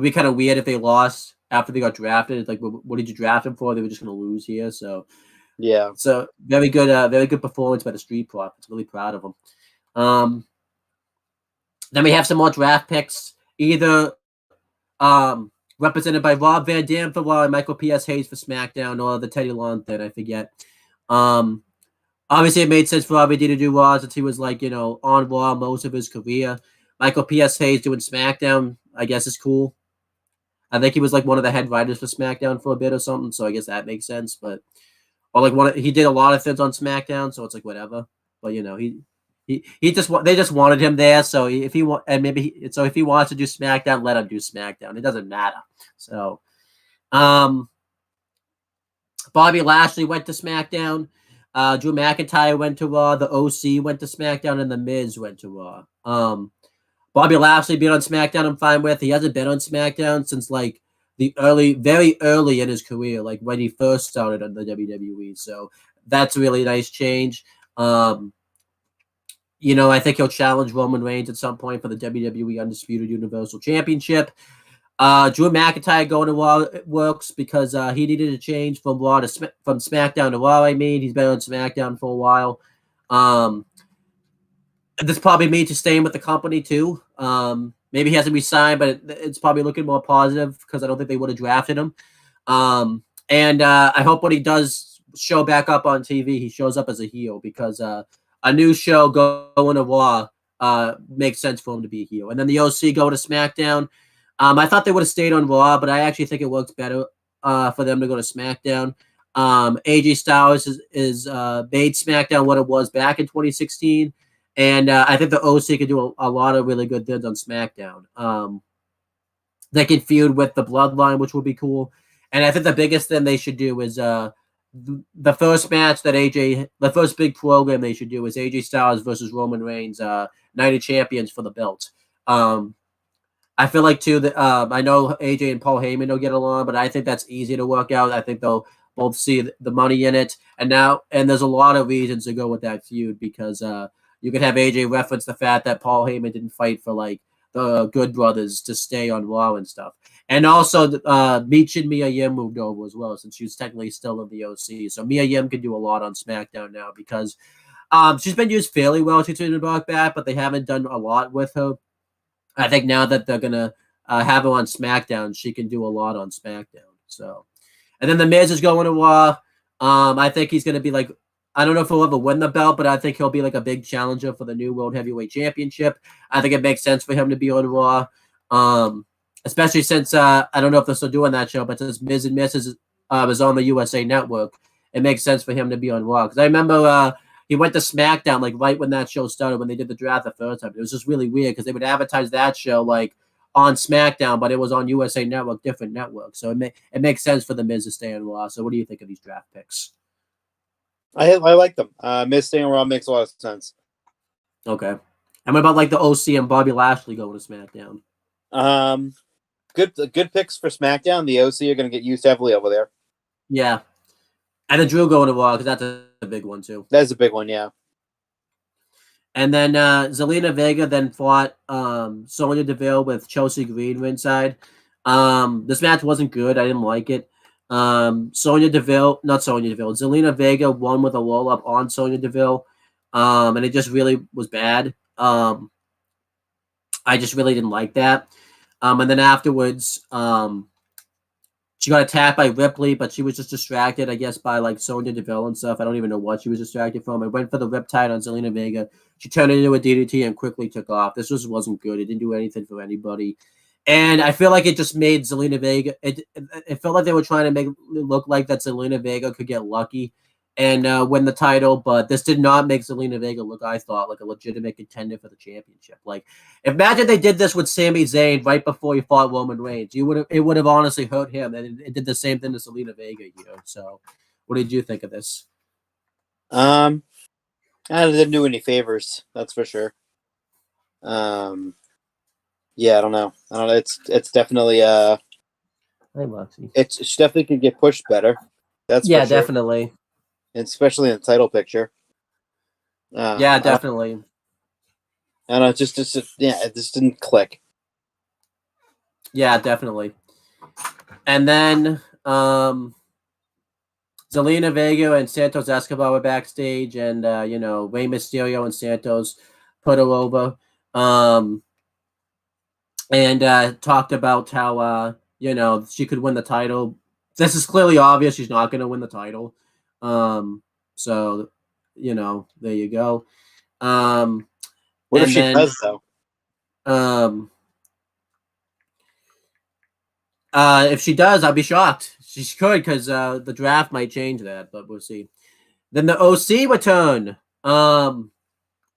be kind of weird if they lost after they got drafted. It's like, what did you draft them for? They were just going to lose here. So yeah. So very good performance by the Street Profits. Really proud of them. Then we have some more draft picks, either represented by Rob Van Dam for Raw and Michael P.S. Hayes for SmackDown, or the Teddy Long thing, I forget. Obviously, it made sense for RVD to do Raw since he was on Raw most of his career. Michael P.S. Hayes doing SmackDown, I guess, is cool. I think he was one of the head writers for SmackDown for a bit or something, so I guess that makes sense. But he did a lot of things on SmackDown, so it's whatever. But they just wanted him there. So if he wants to do SmackDown, let him do SmackDown. It doesn't matter. So, Bobby Lashley went to SmackDown. Drew McIntyre went to Raw. The OC went to SmackDown, and the Miz went to Raw. Bobby Lashley being on SmackDown, I'm fine with. He hasn't been on SmackDown since very early in his career, when he first started on the WWE. So that's a really nice change. I think he'll challenge Roman Reigns at some point for the WWE Undisputed Universal Championship. Drew McIntyre going to Raw works because he needed a change from SmackDown to Raw. He's been on SmackDown for a while. This probably means he's staying with the company too. Maybe he hasn't resigned, but it's probably looking more positive because I don't think they would have drafted him. And I hope when he does show back up on TV, he shows up as a heel because a new show going to Raw makes sense for him to be a heel. And then the OC go to SmackDown. I thought they would have stayed on Raw, but I actually think it works better for them to go to SmackDown. AJ Styles is made SmackDown what it was back in 2016. And I think the OC could do a lot of really good things on SmackDown. They can feud with the Bloodline, which would be cool. And I think the biggest thing they should do is the first match the first big program they should do is AJ Styles versus Roman Reigns, Night of Champions for the belt. I feel like too that I know AJ and Paul Heyman don't get along, but I think that's easy to work out. I think they'll both see the money in it, and there's a lot of reasons to go with that feud because you could have AJ reference the fact that Paul Heyman didn't fight for the Good Brothers to stay on Raw and stuff, and also Michin Mia Yim moved over as well since she's technically still in the OC. So Mia Yim can do a lot on SmackDown now because she's been used fairly well since she's been brought back, but they haven't done a lot with her. I think now that they're gonna have her on SmackDown, she can do a lot on SmackDown. So, and then the Miz is going to Raw. I think he's gonna be I don't know if he'll ever win the belt, but I think he'll be a big challenger for the new World Heavyweight Championship. I think it makes sense for him to be on Raw, especially since I don't know if they're still doing that show, but since Miz and Mrs. Was on the USA Network, it makes sense for him to be on Raw. Because I remember he went to SmackDown right when that show started, when they did the draft the first time. It was just really weird because they would advertise that show on SmackDown, but it was on USA Network, different network. So it makes sense for the Miz to stay on Raw. So what do you think of these draft picks? I like them. Miz staying on Raw makes a lot of sense. Okay. And what about the OC and Bobby Lashley going to SmackDown? Good picks for SmackDown. The OC are going to get used heavily over there. Yeah. And then Drew going to Raw because that's a big one too. That's a big one, yeah. And then Zelina Vega then fought Sonya Deville with Chelsea Green ringside. This match wasn't good. I didn't like it. Zelina Vega won with a roll up on Sonya Deville. And it just really was bad. I just really didn't like that. And then afterwards, she got attacked by Ripley, but she was just distracted, I guess, by like Sonya Deville and stuff. I don't even know what she was distracted from. I went for the Riptide on Zelina Vega. She turned it into a DDT and quickly took off. This just wasn't good. It didn't do anything for anybody. And I feel like it just made Zelina Vega. It felt like they were trying to make it look like that Zelina Vega could get lucky and win the title, but this did not make Zelina Vega look, I thought, like a legitimate contender for the championship. Like, imagine they did this with Sami Zayn right before he fought Roman Reigns. It would have honestly hurt him, and it did the same thing to Zelina Vega, So, what did you think of this? I didn't do any favors, that's for sure. Yeah, I don't know. It's definitely Hey, Moxie. It definitely could get pushed better. That's yeah, for sure. definitely. Especially in the title picture. Yeah, definitely. I don't know, it just didn't click. Yeah, definitely. And then Zelina Vega and Santos Escobar were backstage, and Rey Mysterio and Santos put her over. And talked about how she could win the title. This is clearly obvious she's not going to win the title. So there you go. What if she does though? If she does, I'll be shocked. She could, because the draft might change that, but we'll see. Then the OC return.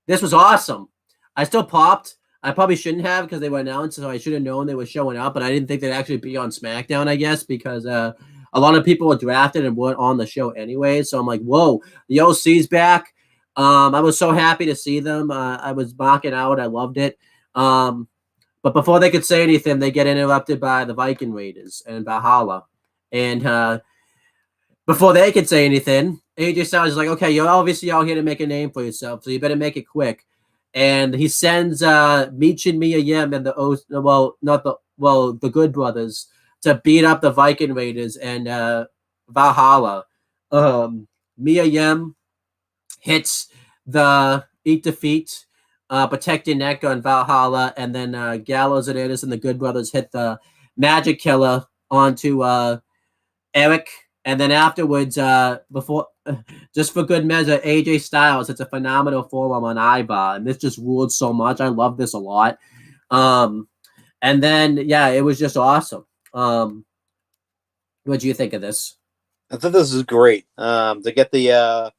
This was awesome. I still popped. I probably shouldn't have because they were announced, so I should have known they were showing up, but I didn't think they'd actually be on SmackDown, I guess, because a lot of people were drafted and weren't on the show anyway. So I'm like, whoa, the OC's back. I was so happy to see them. I was mocking out. I loved it. But before they could say anything, they get interrupted by the Viking Raiders and Valhalla. And before they could say anything, AJ Styles is like, okay, you're obviously out here to make a name for yourself, so you better make it quick. And he sends Meech and Mia Yim and the Good Brothers to beat up the Viking Raiders and Valhalla. Mia Yim hits the Eat Defeat, Protect Your Neck on Valhalla, and then Gallows and Anderson, the Good Brothers, hit the Magic Killer onto Eric. And then afterwards, just for good measure, AJ Styles hits a phenomenal forearm on Ibar, and this just ruled so much. I love this a lot. And then, yeah, it was just awesome. What do you think of this? I thought this was great. To get the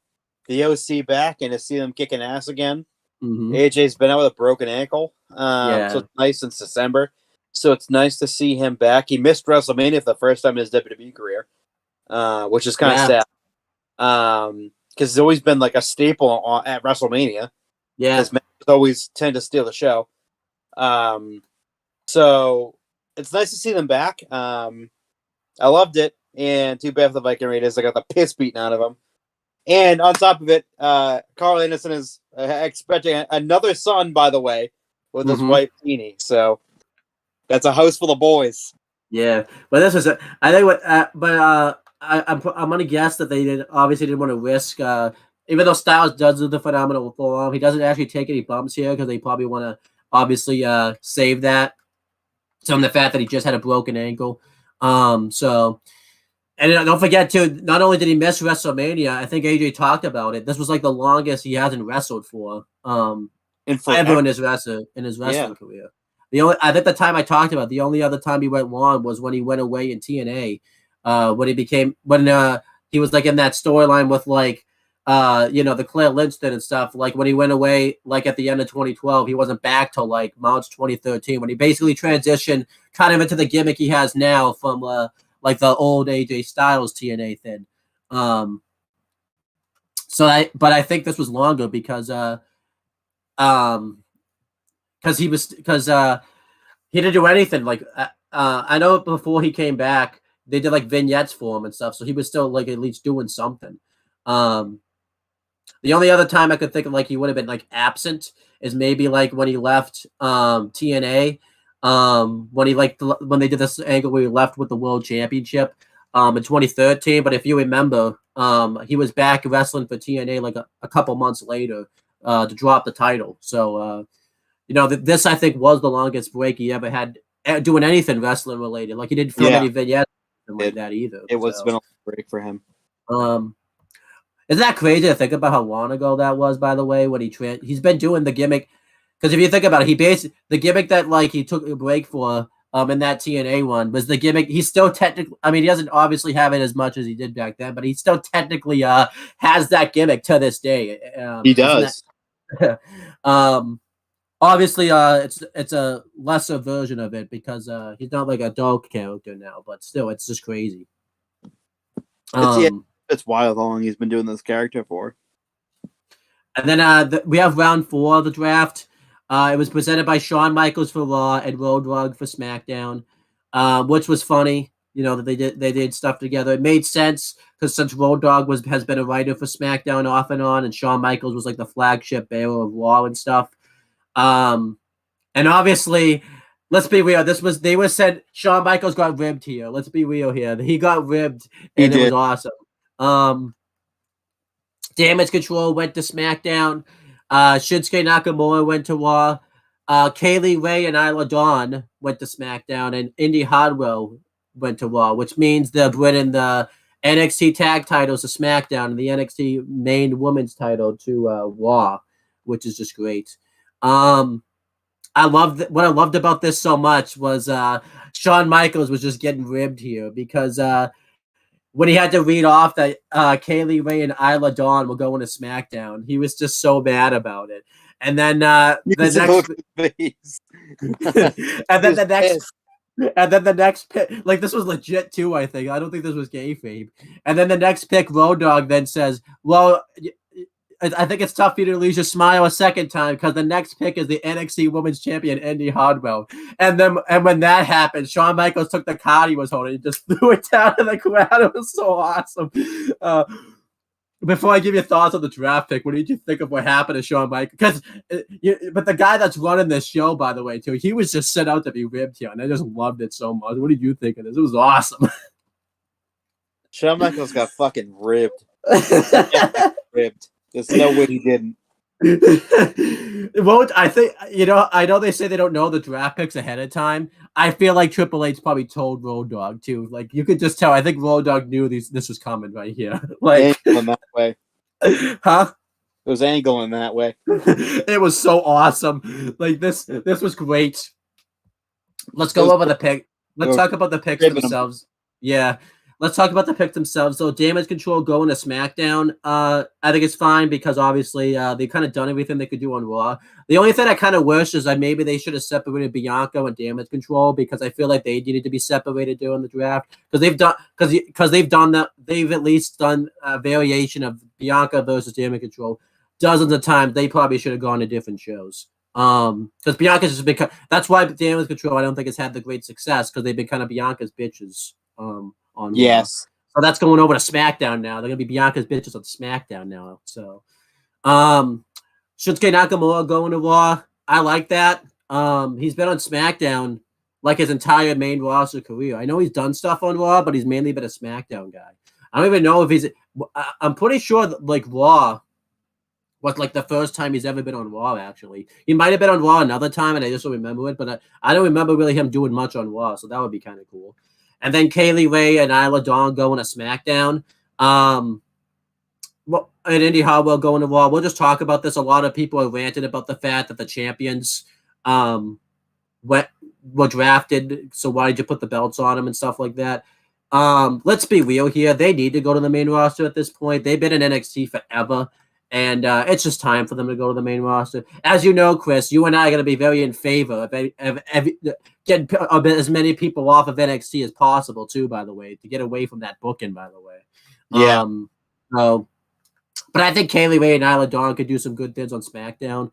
OC back and to see them kicking ass again. Mm-hmm. AJ's been out with a broken ankle. Yeah. So it's nice since December. So it's nice to see him back. He missed WrestleMania for the first time in his WWE career. Which is kind of sad. Because it's always been like a staple at WrestleMania. Yeah. His matches always tend to steal the show. So it's nice to see them back. I loved it. And too bad for the Viking Raiders. I got the piss beaten out of them. And on top of it, Carl Anderson is expecting another son, by the way, with his wife, Teenie. So that's a house full of boys. Yeah. But this is, I think what, I'm gonna guess that they didn't want to risk. Even though Styles does do the phenomenal forearm, he doesn't actually take any bumps here because they probably want to obviously save that from the fact that he just had a broken ankle. And don't forget too, not only did he miss WrestleMania, I think AJ talked about it. This was like the longest he hasn't wrestled for ever in his wrestling career. I think the time I talked about, the only other time he went long was when he went away in TNA. When he was like in that storyline with like the Claire Lynch thing and stuff, like when he went away like at the end of 2012, he wasn't back till like March 2013 when he basically transitioned kind of into the gimmick he has now from like the old AJ Styles TNA thing. But I think this was longer because he didn't do anything. Like I know before he came back, they did like vignettes for him and stuff, so he was still like at least doing something. The only other time I could think of like he would have been like absent is maybe like when he left TNA, when he when they did this angle where he left with the world championship in 2013. But if you remember, he was back wrestling for TNA like a couple months later to drop the title. So this I think was the longest break he ever had doing anything wrestling related. Like he didn't film any vignettes like that either. It was been a break for him. Isn't that crazy to think about how long ago that was? By the way, when he's been doing the gimmick, because if you think about it, the gimmick that like he took a break for in that TNA one was the gimmick. He's still technically, I mean, he doesn't obviously have it as much as he did back then, but he still technically has that gimmick to this day. He does. Obviously, it's a lesser version of it because he's not like a dog character now, but still, it's just crazy. It's wild how long he's been doing this character for. And then we have round 4 of the draft. It was presented by Shawn Michaels for Raw and Road Dogg for SmackDown, which was funny. That they did stuff together. It made sense because since Road Dogg has been a writer for SmackDown off and on, and Shawn Michaels was like the flagship bearer of Raw and stuff. And obviously, let's be real. They were said Shawn Michaels got ribbed here. Let's be real here. He got ribbed, and it was awesome. Damage Control went to SmackDown. Shinsuke Nakamura went to Raw. Kaylee Ray and Isla Dawn went to SmackDown, and Indy Hartwell went to Raw, which means they're bringing the NXT tag titles to SmackDown and the NXT main women's title to Raw, which is just great. What I loved about this so much was Shawn Michaels was just getting ribbed here because when he had to read off that Kaylee Ray and Isla Dawn were going to SmackDown, he was just so mad about it. And then the next pick, like this was legit too. I think I don't think this was kayfabe. And then the next pick, Road Dogg then says, "Well, I think it's tough for you to lose your smile a second time because the next pick is the NXT Women's Champion, Indy Hartwell." And when that happened, Shawn Michaels took the card he was holding and just threw it down in the crowd. It was so awesome. Before I give you thoughts on the draft pick, what did you think of what happened to Shawn Michaels? But the guy that's running this show, by the way, too, he was just set out to be ribbed here, and I just loved it so much. What did you think of this? It was awesome. Shawn Michaels got fucking ribbed. Ribbed. There's no way he didn't. Well, I think I know they say they don't know the draft picks ahead of time. I feel like Triple H probably told Road Dogg too. Like you could just tell. I think Road Dogg knew this was coming right here. Like angling that way, huh? It was angling that way. It was so awesome. Like this was great. Let's go over the pick. Let's talk about the picks themselves. Yeah. Let's talk about the picks themselves. So Damage Control going to SmackDown. I think it's fine because obviously they kind of done everything they could do on Raw. The only thing I kind of wish is that maybe they should have separated Bianca and Damage Control because I feel like they needed to be separated during the draft because they've done that. They've at least done a variation of Bianca versus Damage Control dozens of times. They probably should have gone to different shows. Because Bianca's just been. That's why Damage Control I don't think has had the great success because they've been kind of Bianca's bitches. On yes. Raw. So that's going over to SmackDown now. They're gonna be Bianca's bitches on SmackDown now. So Shinsuke Nakamura going to Raw. I like that. He's been on SmackDown like his entire main roster career. I know he's done stuff on Raw, but he's mainly been a SmackDown guy. I don't even know if he's I'm pretty sure that like Raw was like the first time he's ever been on Raw, actually. He might have been on Raw another time and I just don't remember it, but I don't remember really him doing much on Raw, so that would be kind of cool. And then Kaylee Ray and Isla Dawn going to SmackDown. And Indy Hartwell going to Raw. We'll just talk about this. A lot of people are ranting about the fact that the champions were drafted. So why did you put the belts on them and stuff like that? Let's be real here. They need to go to the main roster at this point. They've been in NXT forever. And it's just time for them to go to the main roster. As you know, Chris, you and I are going to be very in favor of getting as many people off of NXT as possible, too, by the way, to get away from that booking, by the way. Yeah. But I think Kaylee Ray and Isla Dawn could do some good things on SmackDown.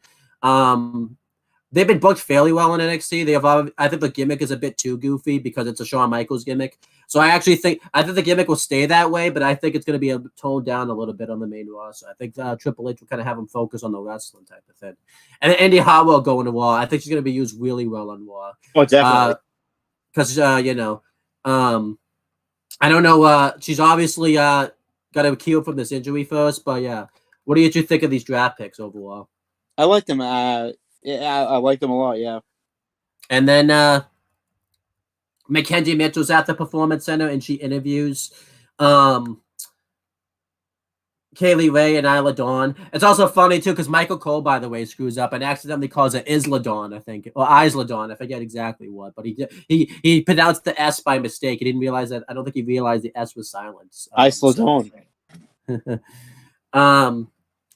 they've been booked fairly well in NXT. I think the gimmick is a bit too goofy because it's a Shawn Michaels gimmick. So I think the gimmick will stay that way, but I think it's going to be toned down a little bit on the main roster. I think Triple H will kind of have him focus on the wrestling type of thing. And then Indy Hartwell going to Raw. I think she's going to be used really well on Raw. Oh, definitely. Because I don't know. She's obviously got to heal from this injury first, but yeah. What do you think of these draft picks overall? I like them. Yeah, I like them a lot. Yeah. And then Mackenzie Mitchell's at the Performance Center, and she interviews Kaylee Ray and Isla Dawn. It's also funny too because Michael Cole, by the way, screws up and accidentally calls it Isla Dawn, I think, or Isla Dawn. I forget exactly what, but he pronounced the S by mistake. He didn't realize that. I don't think he realized the S was silenced. Isla Dawn.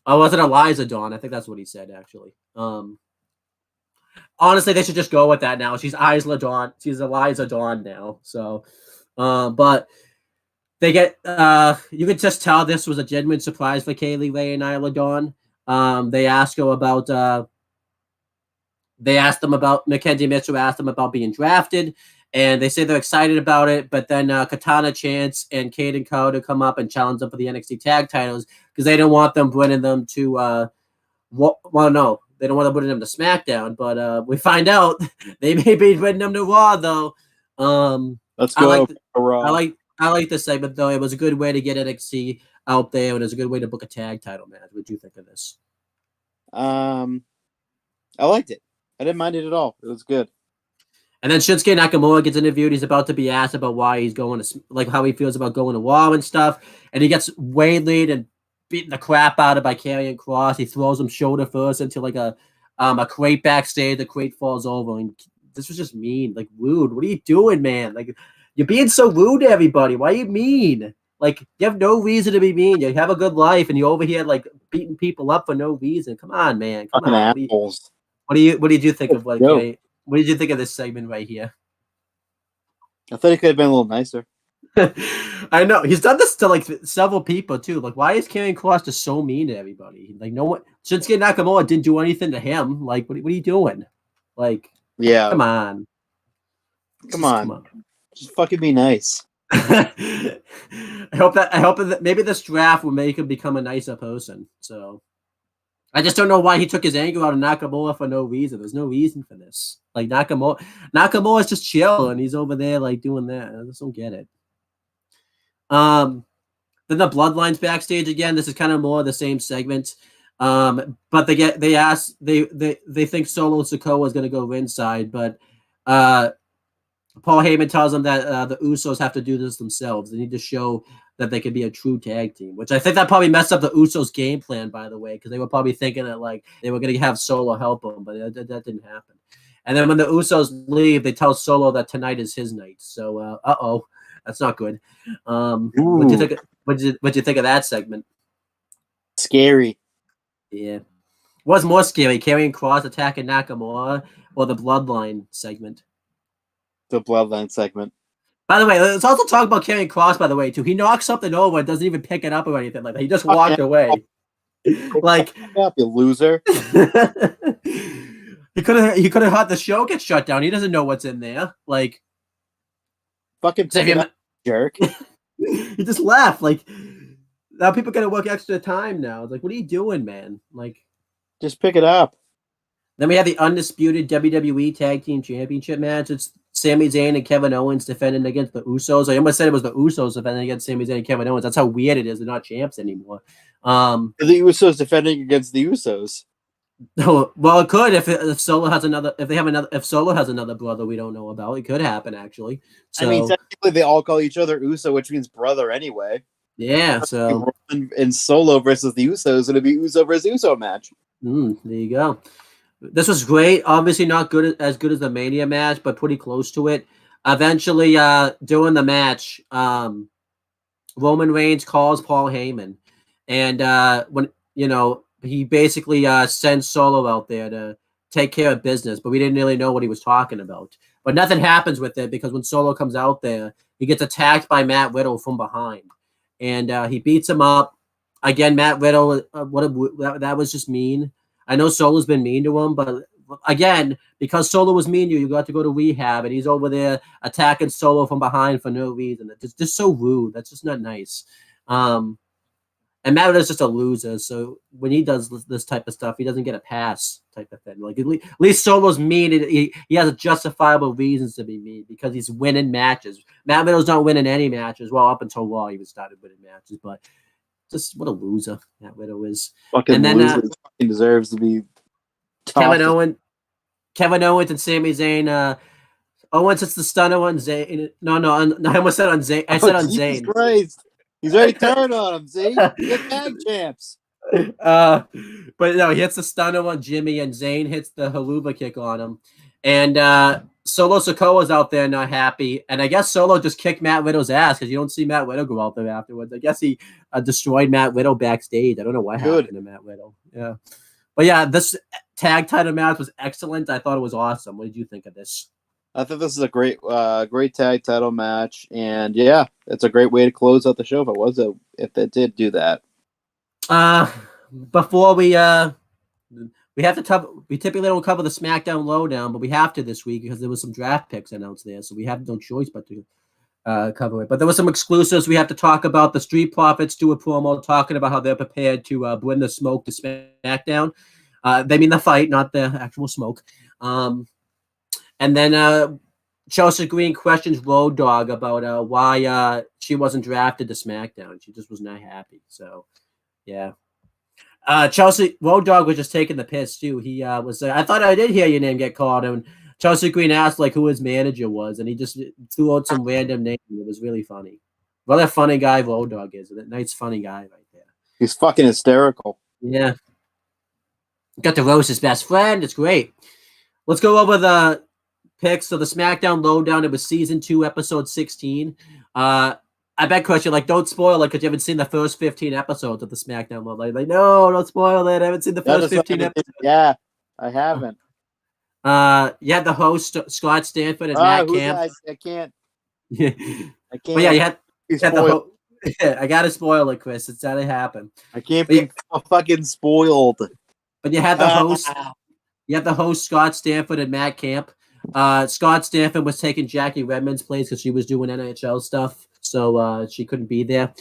Or was it Eliza Dawn? I think that's what he said, actually. Honestly, they should just go with that now. She's Isla Dawn. She's Eliza Dawn now. So, but they get, you could just tell this was a genuine surprise for Kaylee Ray and Isla Dawn. They asked them about Mackenzie Mitchell asked them about being drafted, and they say they're excited about it, but then Katana Chance and Kaden Carter come up and challenge them for the NXT tag titles because they don't want them bringing them to no, they don't want to bring them to SmackDown, but we find out they may be bringing them to Raw though. Let's go. I like this segment though. It was a good way to get NXT out there, and it was a good way to book a tag title match. What do you think of this? I liked it. I didn't mind it at all. It was good. And then Shinsuke Nakamura gets interviewed. He's about to be asked about why he's going to, like, how he feels about going to Raw and stuff. And he gets waylaid and beaten the crap out of by Karrion Kross. He throws him shoulder first into like a crate backstage. The crate falls over. And this was just mean, like rude. What are you doing, man? Like, you're being so rude to everybody. Why are you mean? Like, you have no reason to be mean. You have a good life, and you over here like beating people up for no reason. Come on, man. Come Fucking on. assholes. What did you think of like? No. What did you think of this segment right here? I thought it could have been a little nicer. I know he's done this to like several people too. Like, why is Karrion Kross just so mean to everybody? Like, no one. Shinsuke Nakamura didn't do anything to him. Like, what are you doing? Like, yeah, come on. Come on. Just fucking be nice. I hope that maybe this draft will make him become a nicer person. So I just don't know why he took his anger out of Nakamura for no reason. There's no reason for this. Like, Nakamura is just chill and he's over there like doing that. I just don't get it. Then the Bloodlines backstage again. This is kind of more of the same segment. But they think Solo Sikoa is going to go ringside, but Paul Heyman tells them that the Usos have to do this themselves. They need to show that they can be a true tag team, which I think that probably messed up the Usos' game plan, by the way, because they were probably thinking that like they were going to have Solo help them, but that didn't happen. And then when the Usos leave, they tell Solo that tonight is his night. So, that's not good. What do you think? What do you think of that segment? Scary. Yeah. What's more scary, Karrion Kross attacking Nakamura or the Bloodline segment? The Bloodline segment. By the way, let's also talk about Karrion Kross, by the way, too. He knocks something over and doesn't even pick it up or anything like that. He just walked away. Like, up, you loser. he could have had the show get shut down. He doesn't know what's in there. Like, fucking jerk. He just left. Like, now people gotta work extra time now. It's like, what are you doing, man? Like, just pick it up. Then we have the undisputed WWE Tag Team Championship match. It's Sami Zayn and Kevin Owens defending against the Usos. I almost said it was the Usos defending against Sami Zayn and Kevin Owens. That's how weird it is. They're not champs anymore. The Usos defending against the Usos. Well, it could if Solo has another. If Solo has another brother we don't know about, it could happen actually. So, I mean, technically they all call each other Uso, which means brother anyway. Yeah. So in Solo versus the Usos, it'll be Uso versus Uso match. There you go. This was great. Obviously not as good as the Mania match, but pretty close to it. Eventually, during the match, Roman Reigns calls Paul Heyman, and when he basically sends Solo out there to take care of business, but we didn't really know what he was talking about. But nothing happens with it because when Solo comes out there, he gets attacked by Matt Riddle from behind, and he beats him up. Again, Matt Riddle, that was just mean. I know Solo's been mean to him, but again, because Solo was mean to you, you got to go to rehab, and he's over there attacking Solo from behind for no reason. It's just so rude. That's just not nice. And Matt is just a loser. So when he does this type of stuff, he doesn't get a pass type of thing. Like at least Solo's mean. And he has a justifiable reasons to be mean because he's winning matches. Matt Riddle's not winning any matches. Well, up until Raw, he was started winning matches, but just what a loser Matt Riddle is. Fucking and then loser. Fucking deserves to be. Kevin Owens and Sami Zayn. Owens hits the stunner on Zayn. No, I almost said on Zayn. I said on Jesus Zayn. Christ. He's already turned on him, see? Get tag champs. But no, he hits the stunner on Jimmy, and Zayn hits the haluva kick on him. And Solo Sikoa's out there not happy. And I guess Solo just kicked Matt Riddle's ass because you don't see Matt Riddle go out there afterwards. I guess he destroyed Matt Riddle backstage. I don't know what happened to Matt Riddle. Yeah. But yeah, this tag title match was excellent. I thought it was awesome. What did you think of this? I think this is a great tag title match, and yeah, it's a great way to close out the show. If it did do that. Before we have to we typically don't cover the SmackDown Lowdown, but we have to this week because there was some draft picks announced there, so we have no choice but to cover it. But there were some exclusives we have to talk about. The Street Profits do a promo talking about how they're prepared to bring the smoke to SmackDown. They mean the fight, not the actual smoke. And then Chelsea Green questions Road Dogg about why she wasn't drafted to SmackDown. She just was not happy. So, yeah. Road Dogg was just taking the piss, too. He was I thought I did hear your name get called. And Chelsea Green asked, who his manager was. And he just threw out some random name. It was really funny. What a funny guy Road Dogg is. A nice, funny guy right there. He's fucking hysterical. Yeah. Got to roast his best friend. It's great. Let's go over the picks. So the SmackDown Lowdown, it was season 2, episode 16. I bet, Chris, you're don't spoil it because you haven't seen the first 15 episodes of the SmackDown Lowdown. Like, no, don't spoil it. I haven't seen the first 15 episodes. Yeah, I haven't. You had the host, Scott Stanford and Matt Camp. I can't. I can't. But yeah, you had the I got to spoil it, Chris. It's got to happen. I can't be fucking spoiled. But you had the host. You had the host, Scott Stanford and Matt Camp. Scott Stanford was taking Jackie Redmond's place because she was doing NHL stuff, so she couldn't be there.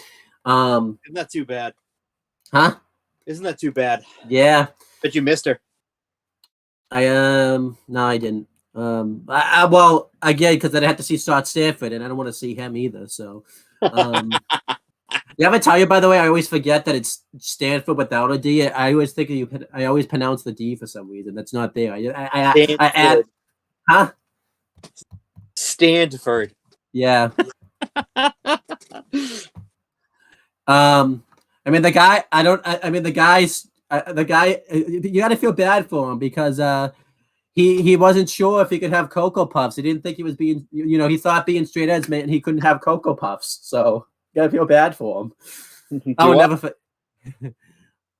Isn't that too bad? Huh? Isn't that too bad? Yeah. But you missed her. No, I didn't. Well, again, because I had to see Scott Stanford, and I don't want to see him either. So, yeah, I'm gonna tell you. By the way, I always forget that it's Stanford without a D. I always think I always pronounce the D for some reason. That's not there. I add. Huh? Stanford. Yeah. I mean the guy. The guy. You got to feel bad for him because he wasn't sure if he could have Cocoa Puffs. He didn't think he was being. He thought being straight edge meant he couldn't have Cocoa Puffs. So you got to feel bad for him. I would never.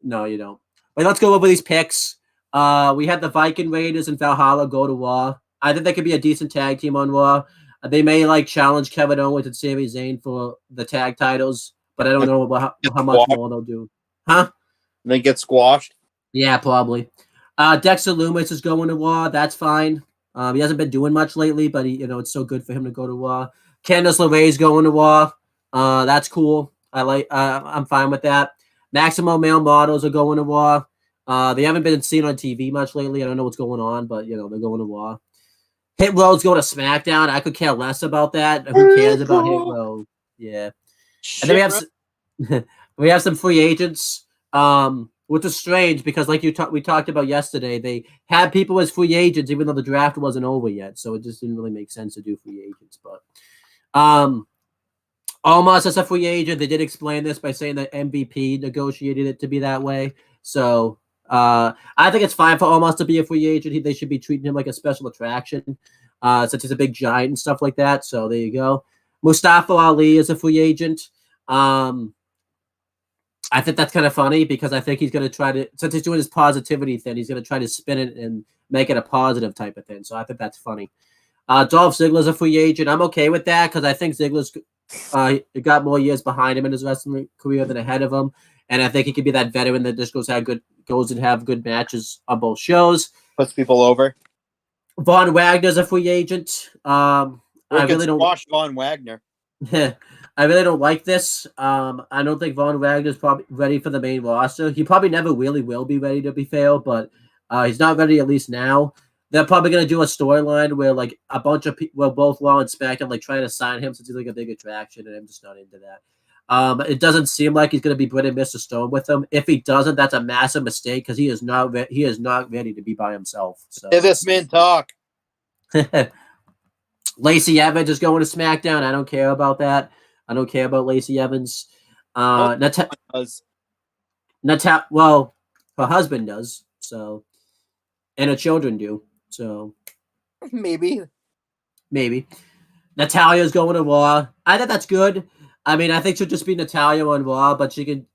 No, you don't. But let's go over these picks. We had the Viking Raiders and Valhalla go to Raw. I think they could be a decent tag team on Raw. They may challenge Kevin Owens and Sami Zayn for the tag titles, but I don't know how much more they'll do. Huh? They get squashed. Yeah, probably. Dexter Lumis is going to Raw. That's fine. He hasn't been doing much lately, but it's so good for him to go to Raw. Candice LeRae's going to Raw. That's cool. I'm fine with that. Maximo Male Models are going to Raw. They haven't been seen on TV much lately. I don't know what's going on, but they're going to Raw. Hit Row's going to SmackDown. I could care less about that. Who cares about Hit Row? Yeah. And then we have some free agents, which is strange because we talked about yesterday, they had people as free agents even though the draft wasn't over yet. So it just didn't really make sense to do free agents. But Almost as a free agent, they did explain this by saying that MVP negotiated it to be that way. So I think it's fine for Almost to be a free agent. They should be treating him like a special attraction, since he's a big giant and stuff like that. So there you go. Mustafa Ali is a free agent. I think that's kind of funny because I think he's going to try to, since he's doing his positivity thing, he's going to try to spin it and make it a positive type of thing. So I think that's funny. Dolph Ziggler's a free agent. I'm okay with that because I think Ziggler's got more years behind him in his wrestling career than ahead of him. And I think he could be that veteran that just goes and have good matches on both shows. puts people over. Von Wagner's a free agent. I really don't squash Von Wagner. I really don't like this. I don't think Von Wagner's probably ready for the main roster. He probably never really will be ready, to be fair, but he's not ready at least now. They're probably gonna do a storyline where like a bunch of people, well, both Raw and SmackDown, like trying to sign him since he's like a big attraction, and I'm just not into that. It doesn't seem like he's gonna be Britt and Mr. Stone with him. If he doesn't, that's a massive mistake because he is not ready to be by himself. So Hear this man talk. Lacey Evans is going to SmackDown. I don't care about that. I don't care about Lacey Evans. Well, her husband does. So, and her children do. So, maybe. Natalia's going to Raw. I think that's good. I mean, I think she'll just be Natalia on Raw, but she can,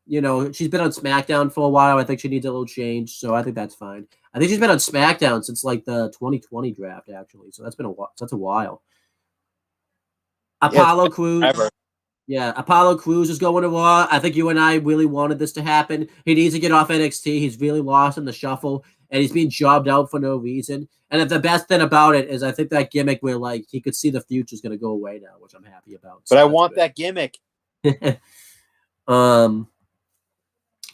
she's been on SmackDown for a while. I think she needs a little change, so I think that's fine. I think she's been on SmackDown since like the 2020 draft, actually. So that's been a while. That's a while. Apollo Crews. Ever. Yeah, Apollo Crews is going to Raw. I think you and I really wanted this to happen. He needs to get off NXT. He's really lost in the shuffle, and he's being jobbed out for no reason. And the best thing about it is I think that gimmick where, like, he could see the future is going to go away now, which I'm happy about. But I want that gimmick.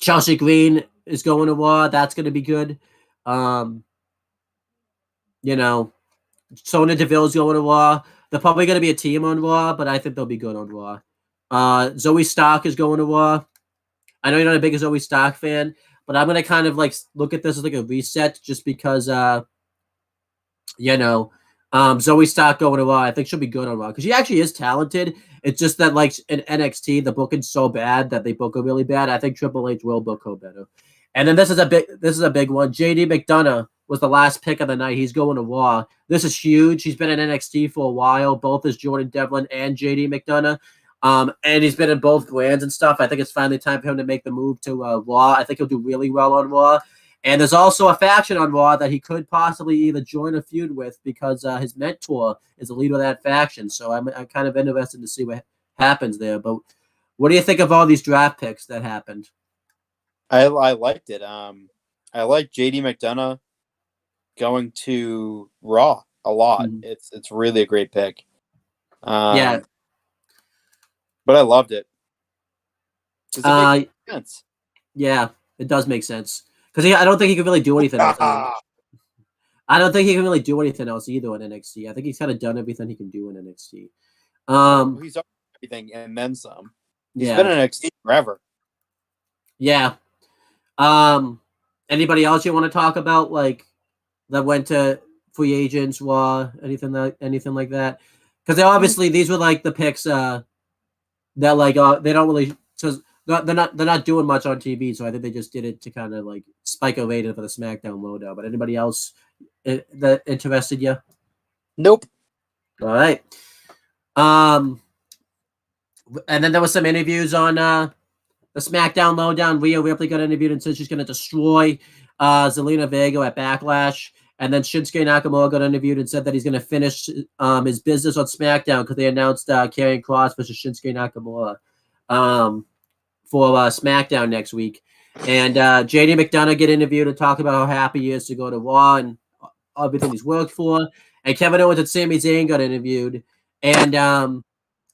Chelsea Green is going to Raw. That's going to be good. Sonya Deville is going to Raw. They're probably going to be a team on Raw, but I think they'll be good on Raw. Zoe Stark is going to Raw. I know you're not a big Zoe Stark fan, but I'm going to kind of like look at this as like a reset just because, Zoe Stark going to Raw. I think she'll be good on Raw because she actually is talented. It's just that like in NXT, the booking's so bad that they book her really bad. I think Triple H will book her better. And then this is a big one. JD McDonough was the last pick of the night. He's going to Raw. This is huge. He's been in NXT for a while, both as Jordan Devlin and JD McDonough. And he's been in both brands and stuff. I think it's finally time for him to make the move to Raw. I think he'll do really well on Raw. And there's also a faction on Raw that he could possibly either join a feud with because his mentor is the leader of that faction. So I'm kind of interested to see what happens there. But what do you think of all these draft picks that happened? I liked it. I like JD McDonough going to Raw a lot. Mm-hmm. It's really a great pick. Yeah. But I loved it. Does it make sense? Yeah, it does make sense. Because I don't think he can really do anything else. I don't think he can really do anything else either in NXT. I think he's kind of done everything he can do in NXT. He's done everything and then some. He's been in NXT forever. Yeah. Anybody else you want to talk about, like that went to free agents, Raw, anything like that? Because obviously these were like the picks that like they don't really because they're not doing much on TV, so I think they just did it to kind of like spike a rating for the SmackDown lowdown. But anybody else that interested you? Nope. All right. And then there was some interviews on the SmackDown lowdown. Rhea Ripley got interviewed and said she's going to destroy Zelina Vega at Backlash. And then Shinsuke Nakamura got interviewed and said that he's going to finish his business on SmackDown because they announced Karrion Kross versus Shinsuke Nakamura for SmackDown next week. And JD McDonough get interviewed and talk about how happy he is to go to Raw and everything he's worked for. And Kevin Owens and Sami Zayn got interviewed. And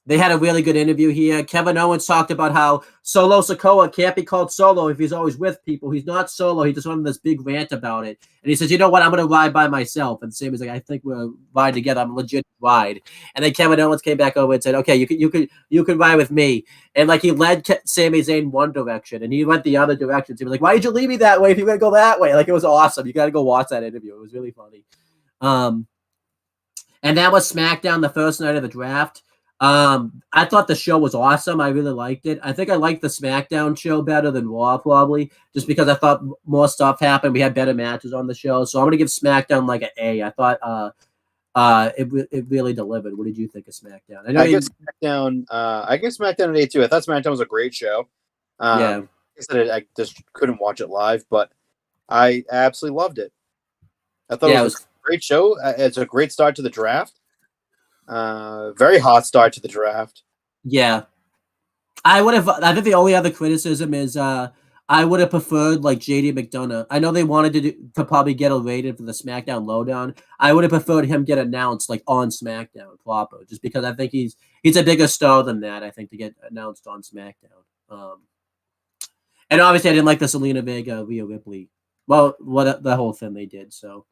they had a really good interview here. Kevin Owens talked about how Solo Sikoa can't be called solo if he's always with people. He's not solo. He just went on this big rant about it. And he says, you know what? I'm going to ride by myself. And Sami's like, I think we'll ride together. I'm a legit ride. And then Kevin Owens came back over and said, okay, you can ride with me. And like he led Sami Zayn one direction and he went the other direction. So he was like, why did you leave me that way if you're going to go that way? Like it was awesome. You got to go watch that interview. It was really funny. And that was SmackDown the first night of the draft. I thought the show was awesome. I really liked it. I think I liked the SmackDown show better than Raw, probably, just because I thought more stuff happened. We had better matches on the show, so I'm gonna give SmackDown like an A. I thought it really delivered. What did you think of SmackDown? I give SmackDown an A too. I thought SmackDown was a great show. Yeah, I just couldn't watch it live, but I absolutely loved it. I thought it was a great show. It's a great start to the draft. Very hot start to the draft. Yeah. I think the only other criticism is I I would have preferred like JD McDonough. I know they wanted to probably get a rated for the SmackDown Lowdown. I would have preferred him get announced like on SmackDown proper, just because I think he's a bigger star than that. I think to get announced on SmackDown. And obviously I didn't like the Selena Vega Rhea Ripley. Well, what the whole thing they did. So,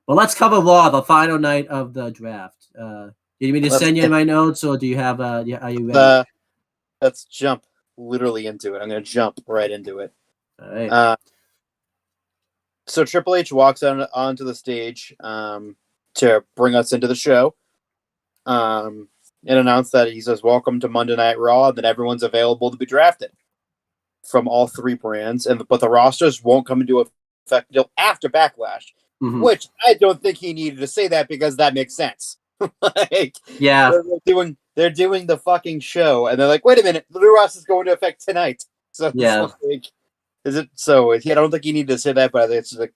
but let's cover Raw, the final night of the draft. Do you need me to send you my notes, or do you have? Are you ready? Let's jump literally into it. I'm going to jump right into it. All right. So Triple H walks onto the stage to bring us into the show, and announce that he says, "Welcome to Monday Night Raw," and that everyone's available to be drafted from all three brands, but the rosters won't come into effect until after Backlash, which I don't think he needed to say that because that makes sense. Yeah, they're doing the fucking show, and they're like, "Wait a minute, the new roster is going to effect tonight." So yeah, is it? So I don't think you need to say that, but it's like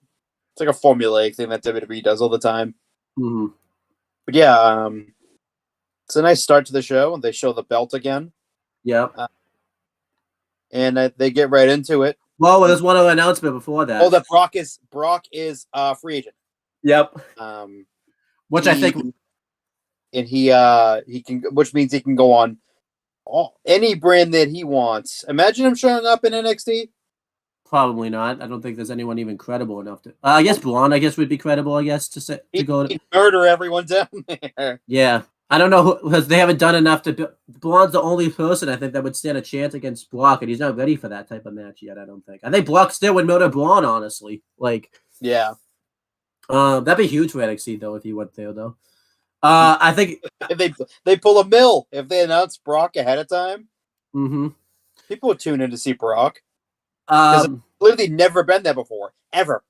a formulaic thing that WWE does all the time. But yeah, it's a nice start to the show, and they show the belt again. Yep. And they get right into it. Well, there's one other announcement before that. Oh, that Brock is free agent. Yep. Which I think, and he can, which means he can go on any brand that he wants. Imagine him showing up in NXT. Probably not. I don't think there's anyone even credible enough to. I guess Braun, I guess, would be credible. I guess to go to murder everyone down there. Yeah, I don't know because they haven't done enough to. Braun's the only person I think that would stand a chance against Brock, and he's not ready for that type of match yet. I don't think. I think Brock still would murder Braun. Honestly, yeah. That'd be huge for NXT though if he went there though. I think if they pull a mill if they announce Brock ahead of time. People would tune in to see Brock. Because it's literally never been there before, ever.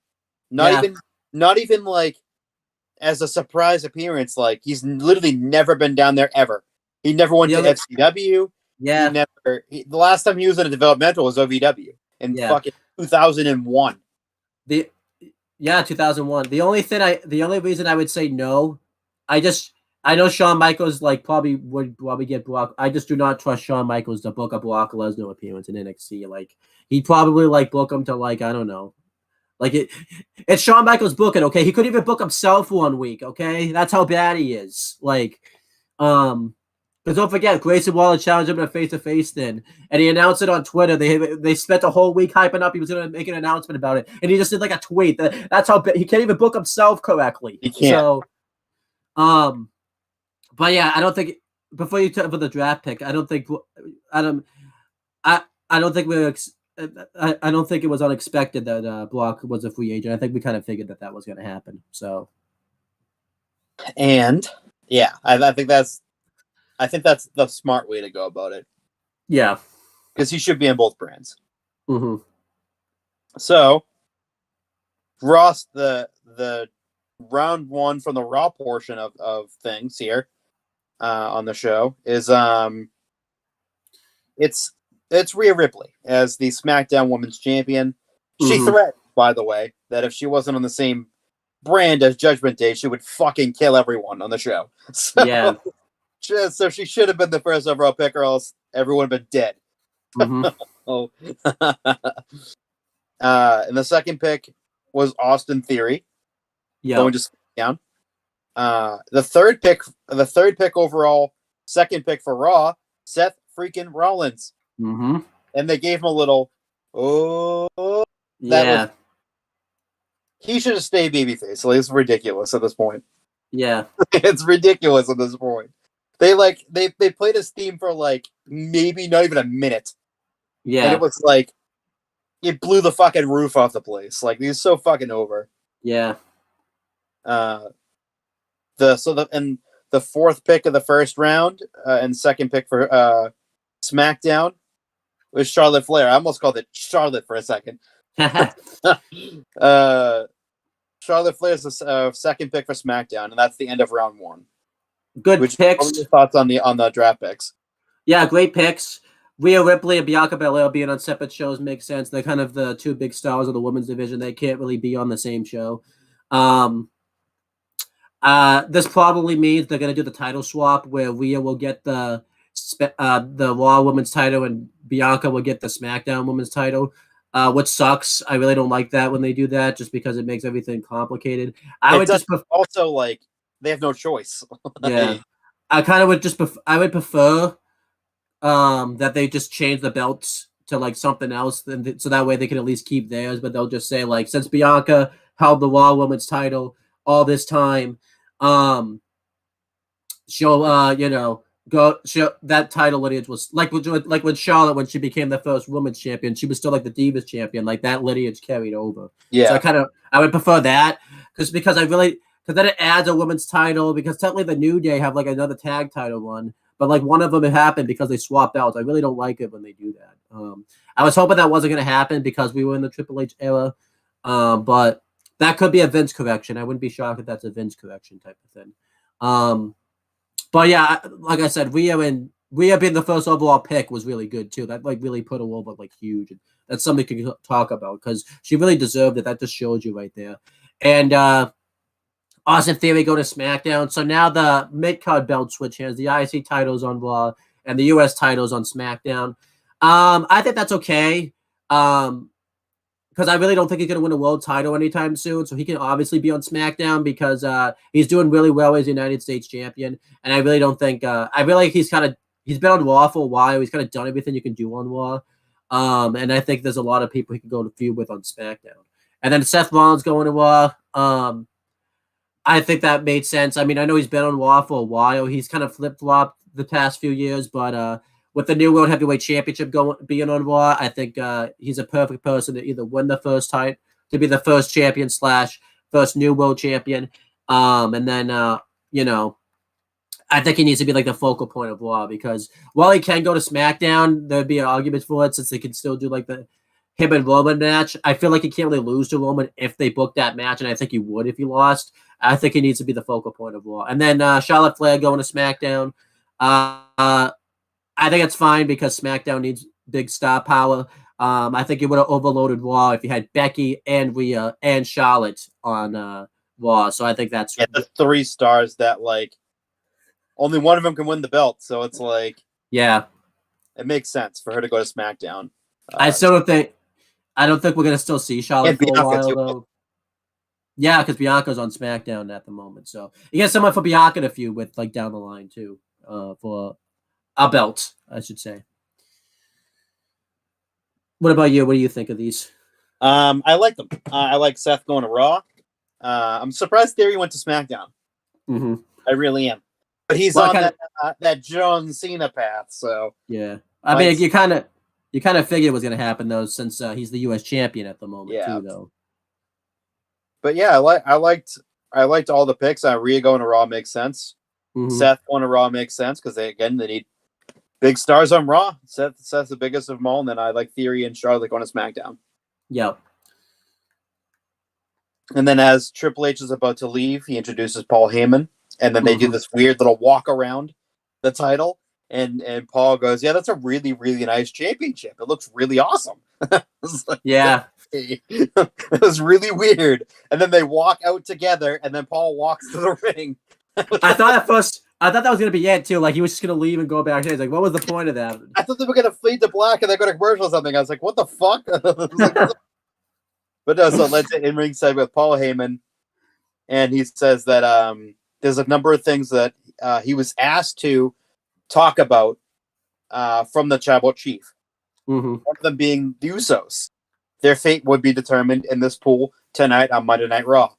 Not even like as a surprise appearance. Like he's literally never been down there ever. He never went to FCW. Yeah, the last time he was in a developmental was OVW in fucking 2001. 2001. The only reason I would say no, I know Shawn Michaels probably would get Brock. I just do not trust Shawn Michaels to book a Brock Lesnar appearance in NXT. He'd probably book him to I don't know. It's Shawn Michaels booking, okay? He could even book himself one week, okay? That's how bad he is. Because don't forget, Grayson Waller challenged him in a face-to-face thing, and he announced it on Twitter. They spent a whole week hyping up. He was going to make an announcement about it, and he just did a tweet. That's how he can't even book himself correctly. He can't. So, but yeah, I don't think before you talk about the draft pick, I don't think it was unexpected that Brock was a free agent. I think we kind of figured that was going to happen. So, and yeah, I think that's the smart way to go about it. Yeah, because he should be in both brands. So, Ross, the round one from the Raw portion of things here on the show is it's Rhea Ripley as the SmackDown Women's Champion. She threatened, by the way, that if she wasn't on the same brand as Judgment Day, she would fucking kill everyone on the show. So, yeah. So she should have been the first overall pick, or else everyone would have been dead. And the second pick was Austin Theory. Yeah. Going to SmackDown. The third pick overall, second pick for Raw, Seth freaking Rollins. And they gave him a little, he should have stayed babyface. It's ridiculous at this point. Yeah. It's ridiculous at this point. They played his theme for maybe not even a minute. Yeah. And it was it blew the fucking roof off the place. He's so fucking over. Yeah. The fourth pick of the first round and second pick for SmackDown was Charlotte Flair. I almost called it Charlotte for a second. Charlotte Flair's the second pick for SmackDown, and that's the end of round one. Good picks. What are your thoughts on the draft picks? Yeah, great picks. Rhea Ripley and Bianca Belair being on separate shows makes sense. They're kind of the two big stars of the women's division. They can't really be on the same show. This probably means they're going to do the title swap where Rhea will get the Raw Women's title and Bianca will get the SmackDown Women's title. which sucks. I really don't like that when they do that, just because it makes everything complicated. I It would does just also like they have no choice. yeah, I kind of would just I would prefer that they just change the belts to like something else, so that way they can at least keep theirs. But they'll just say like, since Bianca held the Raw Women's title all this time, she'll go show that title lineage was like when Charlotte, when she became the first women's champion, she was still like the Divas champion, like that lineage carried over. So Yeah. I would prefer that because then it adds a women's title, because technically the New Day have like another tag title one, but like one of them happened because they swapped belts. I really don't like it when they do that. I was hoping that wasn't going to happen because we were in the Triple H era, but that could be a Vince correction. I wouldn't be shocked if that's a Vince correction type of thing. But yeah, like I said, Rhea being the first overall pick was really good too. That like really put her over like huge. And that's something we can talk about because she really deserved it. That just shows you right there. And Austin Theory go to SmackDown. So now the mid-card belt switch hands. The IC titles on Raw and the US titles on SmackDown. I think that's okay. Because I really don't think he's going to win a world title anytime soon. So he can obviously be on SmackDown because he's doing really well as United States champion. And I really don't think I really like he's been on Raw for a while. He's kind of done everything you can do on Raw. And I think there's a lot of people he can go to feud with on SmackDown. And then Seth Rollins going to Raw. I think that made sense. I mean, I know he's been on Raw for a while. He's kind of flip-flopped the past few years, but with the new World Heavyweight Championship being on Raw, I think he's a perfect person to either win the first title, to be the first champion / first new world champion, and then I think he needs to be like the focal point of Raw, because while he can go to SmackDown, there'd be an argument for it since they can still do like the him and Roman match. I feel like he can't really lose to Roman if they book that match, and I think he would if he lost. I think he needs to be the focal point of Raw. And then Charlotte Flair going to SmackDown. I think it's fine because SmackDown needs big star power. I think you would have overloaded Raw if you had Becky and Rhea and Charlotte on Raw. So I think that's the 3 stars that like only one of them can win the belt. So it's like it makes sense for her to go to SmackDown. I don't think we're gonna still see Charlotte for a while though. Yeah, because Bianca's on SmackDown at the moment. So you get someone for Bianca to feud with like down the line too, for a belt, I should say. What about you? What do you think of these? I like them. I like Seth going to Raw. I'm surprised Theory went to SmackDown. Mm-hmm. I really am. But he's on that John Cena path, so yeah. I mean, you kind of figured it was going to happen though, since he's the U.S. champion at the moment too, though. But yeah, I liked all the picks. Rhea going to Raw makes sense. Mm-hmm. Seth going to Raw makes sense because they need big stars on Raw. Seth's the biggest of them all, and then I like Theory and Charlotte going to SmackDown. Yep. And then as Triple H is about to leave, he introduces Paul Heyman, and then they do this weird little walk around the title, and Paul goes, "Yeah, that's a really, really nice championship. It looks really awesome." Yeah. It was really weird. And then they walk out together, and then Paul walks to the ring. I thought that was going to be it too. Like he was just going to leave and go backstage. Like, what was the point of that? I thought they were going to fade to black and they're going to commercial or something. I was like, what the fuck? But no, so let's in ring side with Paul Heyman, and he says that there's a number of things that he was asked to talk about from the Tribal Chief. Mm-hmm. One of them being the Usos. Their fate would be determined in this pool tonight on Monday Night Raw.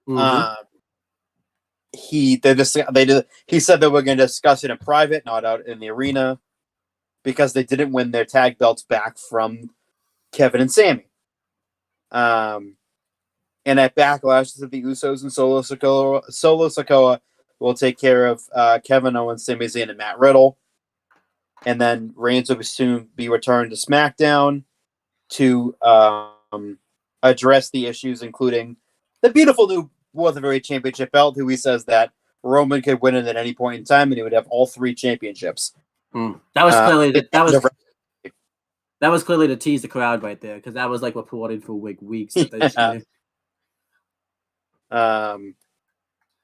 Mm-hmm. He said they were going to discuss it in private, not out in the arena, because they didn't win their tag belts back from Kevin and Sami. And at Backlash, the Usos and Solo Sikoa will take care of Kevin Owens, Sami Zayn, and Matt Riddle. And then Reigns will soon be returned to SmackDown to address the issues, including the beautiful new World Heavyweight Championship belt, who he says that Roman could win it at any point in time, and he would have all 3 championships. That was clearly to tease the crowd right there, because that was like reported for weeks.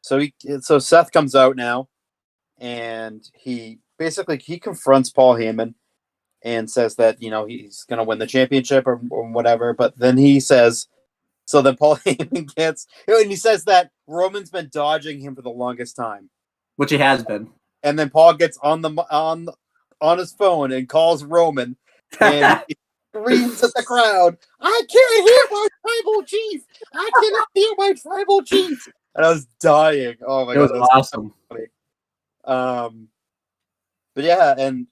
So Seth comes out now, and he confronts Paul Heyman, and says that he's gonna win the championship or whatever. But then he says, so then Paul Heyman gets, and he says that Roman's been dodging him for the longest time, which he has been. And then Paul gets on his phone and calls Roman, and he screams at the crowd, "I can't hear my tribal chief! I cannot hear my tribal chief!" And I was dying. Oh my god, it was awesome. Funny. But yeah, and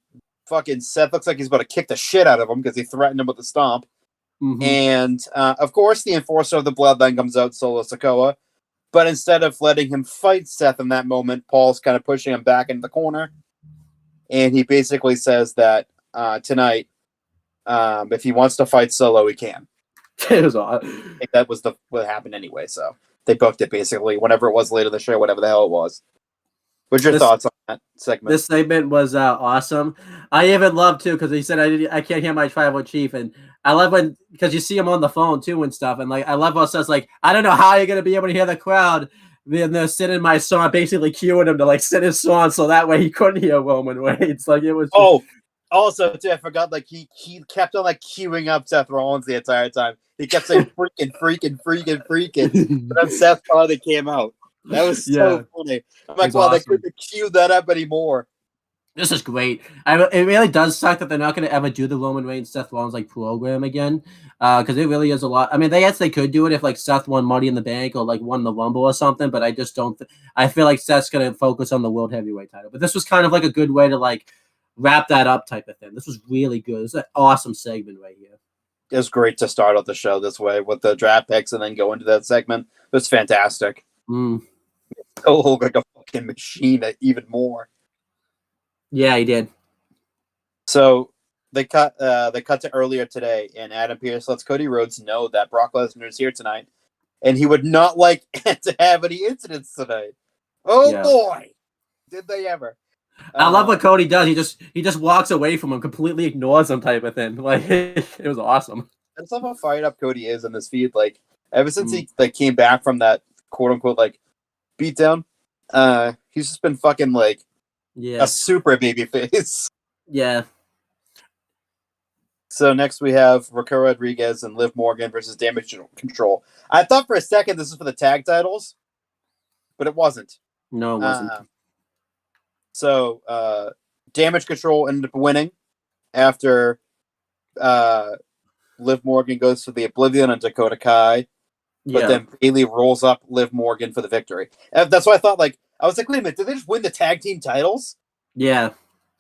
fucking Seth looks like he's about to kick the shit out of him because he threatened him with a stomp. Mm-hmm. And of course, the enforcer of the bloodline comes out, Solo Sikoa. But instead of letting him fight Seth in that moment, Paul's kind of pushing him back into the corner. And he basically says that tonight, if he wants to fight Solo, he can. It was awesome. I think that was what happened anyway. So they booked it basically whenever it was later in the show, whatever the hell it was. What's your thoughts on that segment? This segment was awesome. I even love too because he said I can't hear my tribal chief, and I love when because you see him on the phone too and stuff, and like I love how it says like I don't know how you're gonna be able to hear the crowd. Then they're sitting my song, basically cueing him to like sit his song so that way he couldn't hear Roman Reigns. Like it was. Also too, I forgot like he kept on like queuing up Seth Rollins the entire time. He kept saying freaking. But then Seth finally came out. That was so funny. I'm like, wow, awesome. They couldn't queue that up anymore. This is great. It really does suck that they're not going to ever do the Roman Reigns Seth Rollins like program again, because it really is a lot. I mean, they could do it if like Seth won Money in the Bank or like won the Rumble or something, but I just don't. I feel like Seth's going to focus on the World Heavyweight title. But this was kind of like a good way to like wrap that up type of thing. This was really good. This is an awesome segment right here. It was great to start out the show this way with the draft picks and then go into that segment. It was fantastic. Oh, like a fucking machine, even more. Yeah, he did. So they cut to earlier today, and Adam Pearce lets Cody Rhodes know that Brock Lesnar is here tonight, and he would not like to have any incidents tonight. Oh boy, did they ever! I love what Cody does. He just walks away from him, completely ignores him, type of thing. Like it was awesome. That's how fired up Cody is in this feud. Like ever since he like came back from that quote unquote like beatdown, he's just been fucking like a super baby face. Yeah. So next we have Raquel Rodriguez and Liv Morgan versus Damage Control. I thought for a second this is for the tag titles, but it wasn't. No, it wasn't. So Damage Control ended up winning after Liv Morgan goes to the Oblivion on Dakota Kai. But then Bayley rolls up Liv Morgan for the victory. That's why I thought, like, I was like, wait a minute, did they just win the tag team titles? Yeah.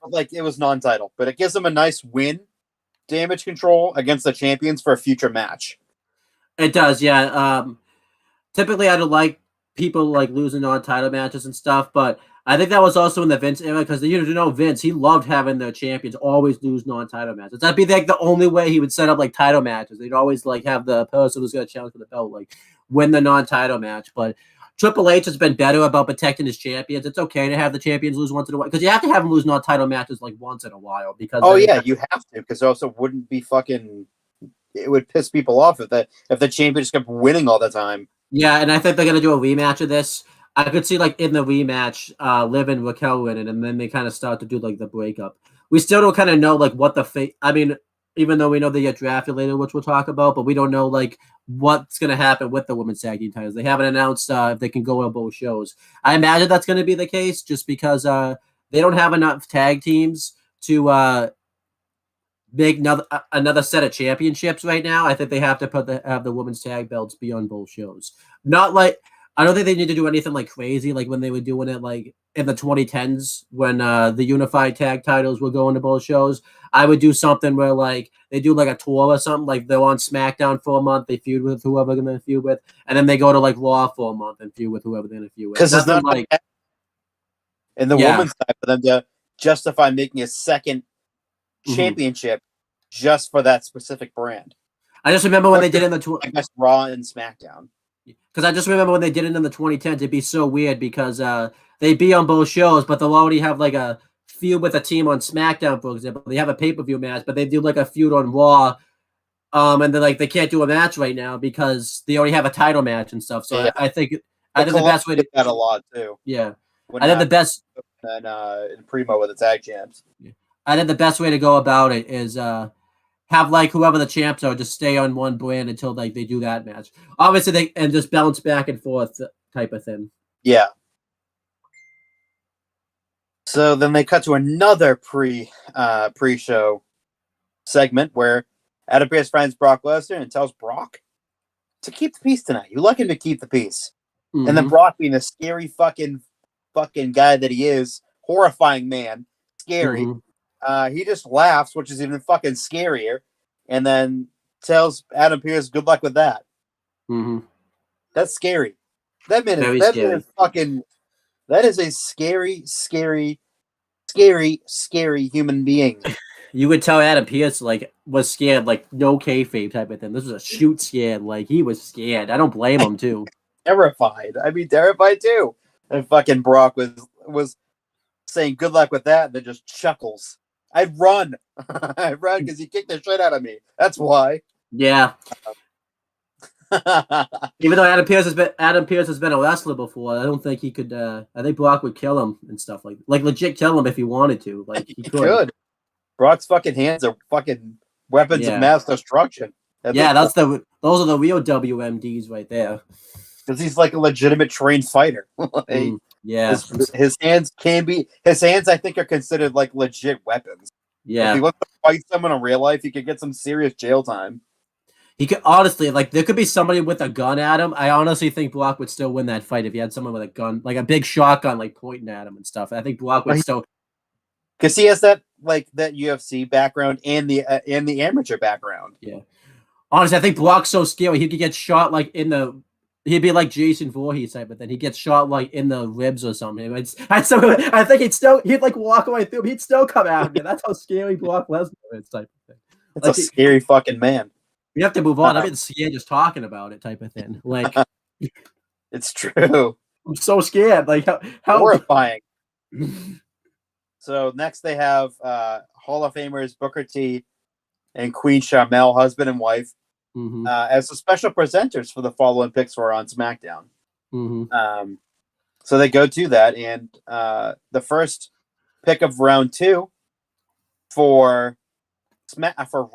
But, like, it was non-title. But it gives them a nice win, Damage Control, against the champions for a future match. It does, yeah. Typically, I don't like people, like, losing non-title matches and stuff, but I think that was also in the Vince era, because you know Vince, he loved having the champions always lose non-title matches. That'd be like the only way he would set up like title matches. They'd always like have the person who's going to challenge for the belt like win the non-title match. But Triple H has been better about protecting his champions. It's okay to have the champions lose once in a while because you have to have them lose non-title matches like once in a while. Because you have to, because it also wouldn't be fucking. It would piss people off if the champions kept winning all the time. Yeah, and I think they're going to do a rematch of this. I could see, like, in the rematch, Liv and Raquel winning, and then they kind of start to do, like, the breakup. We still don't kind of know, like, what the fate... I mean, even though we know they get drafted later, which we'll talk about, but we don't know, like, what's going to happen with the women's tag team titles. They haven't announced if they can go on both shows. I imagine that's going to be the case just because they don't have enough tag teams to make another set of championships right now. I think they have to have the women's tag belts be on both shows. Not like... I don't think they need to do anything like crazy, like when they were doing it like in the 2010s when the unified tag titles were going to both shows. I would do something where like they do like a tour or something, like they're on SmackDown for a month, they feud with whoever they're going to feud with, and then they go to like Raw for a month and feud with whoever they're going to feud with. Because it's not like in the women's side for them to justify making a second championship just for that specific brand. I just remember when they did it in the I guess Raw and SmackDown. Because I just remember when they did it in the 2010s, it'd be so weird because they'd be on both shows, but they'll already have like a feud with a team on SmackDown, for example. They have a pay-per-view match, but they do like a feud on Raw, and they're like they can't do a match right now because they already have a title match and stuff. So I think the best way to that a lot too. Yeah, I think the best and in Primo with the tag champs. Yeah. I think the best way to go about it is have like whoever the champs are just stay on one brand until like they do that match. Obviously, they and just bounce back and forth type of thing. Yeah. So then they cut to another pre-show segment where Adam Pearce finds Brock Lesnar and tells Brock to keep the peace tonight. You like him to keep the peace. Mm-hmm. And then Brock, being the scary fucking guy that he is, horrifying man, scary. Mm-hmm. He just laughs, which is even fucking scarier, and then tells Adam Pearce, "Good luck with that." Mm-hmm. That's scary. That man Very is scary. fucking. That is a scary human being. You would tell Adam Pearce like was scared, like no kayfabe type of thing. This was a shoot scared, like he was scared. I don't blame him too. Terrified. I'd be terrified too. And fucking Brock was saying good luck with that, and then just chuckles. I'd run. I'd run because he kicked the shit out of me. That's why. Yeah. Even though Adam Pearce has been a wrestler before, I don't think he could. I think Brock would kill him and stuff like legit kill him if he wanted to. Like he could. Brock's fucking hands are fucking weapons of mass destruction. Those are the real WMDs right there. Because he's like a legitimate trained fighter. His hands I think are considered like legit weapons. Yeah. If he wants to fight someone in real life, he could get some serious jail time. He could honestly, like, there could be somebody with a gun at him. I honestly think Brock would still win that fight if he had someone with a gun, like a big shotgun, like pointing at him and stuff. I think Brock would still, because he has that UFC background and the amateur background. Yeah, honestly, I think Brock's so scary. He could get shot like he'd be like Jason Voorhees type, but then he gets shot like in the ribs or something. I think he'd like walk away through. He'd still come out. That's how scary Brock Lesnar is type of thing. That's like, a scary fucking man. We have to move on. I've been scared just talking about it type of thing. Like, it's true. I'm so scared. Like how horrifying. So next they have Hall of Famers Booker T and Queen Sharmell, husband and wife, as the special presenters for the following picks were on SmackDown. Mm-hmm. So they go to that, and the first pick of round 2 for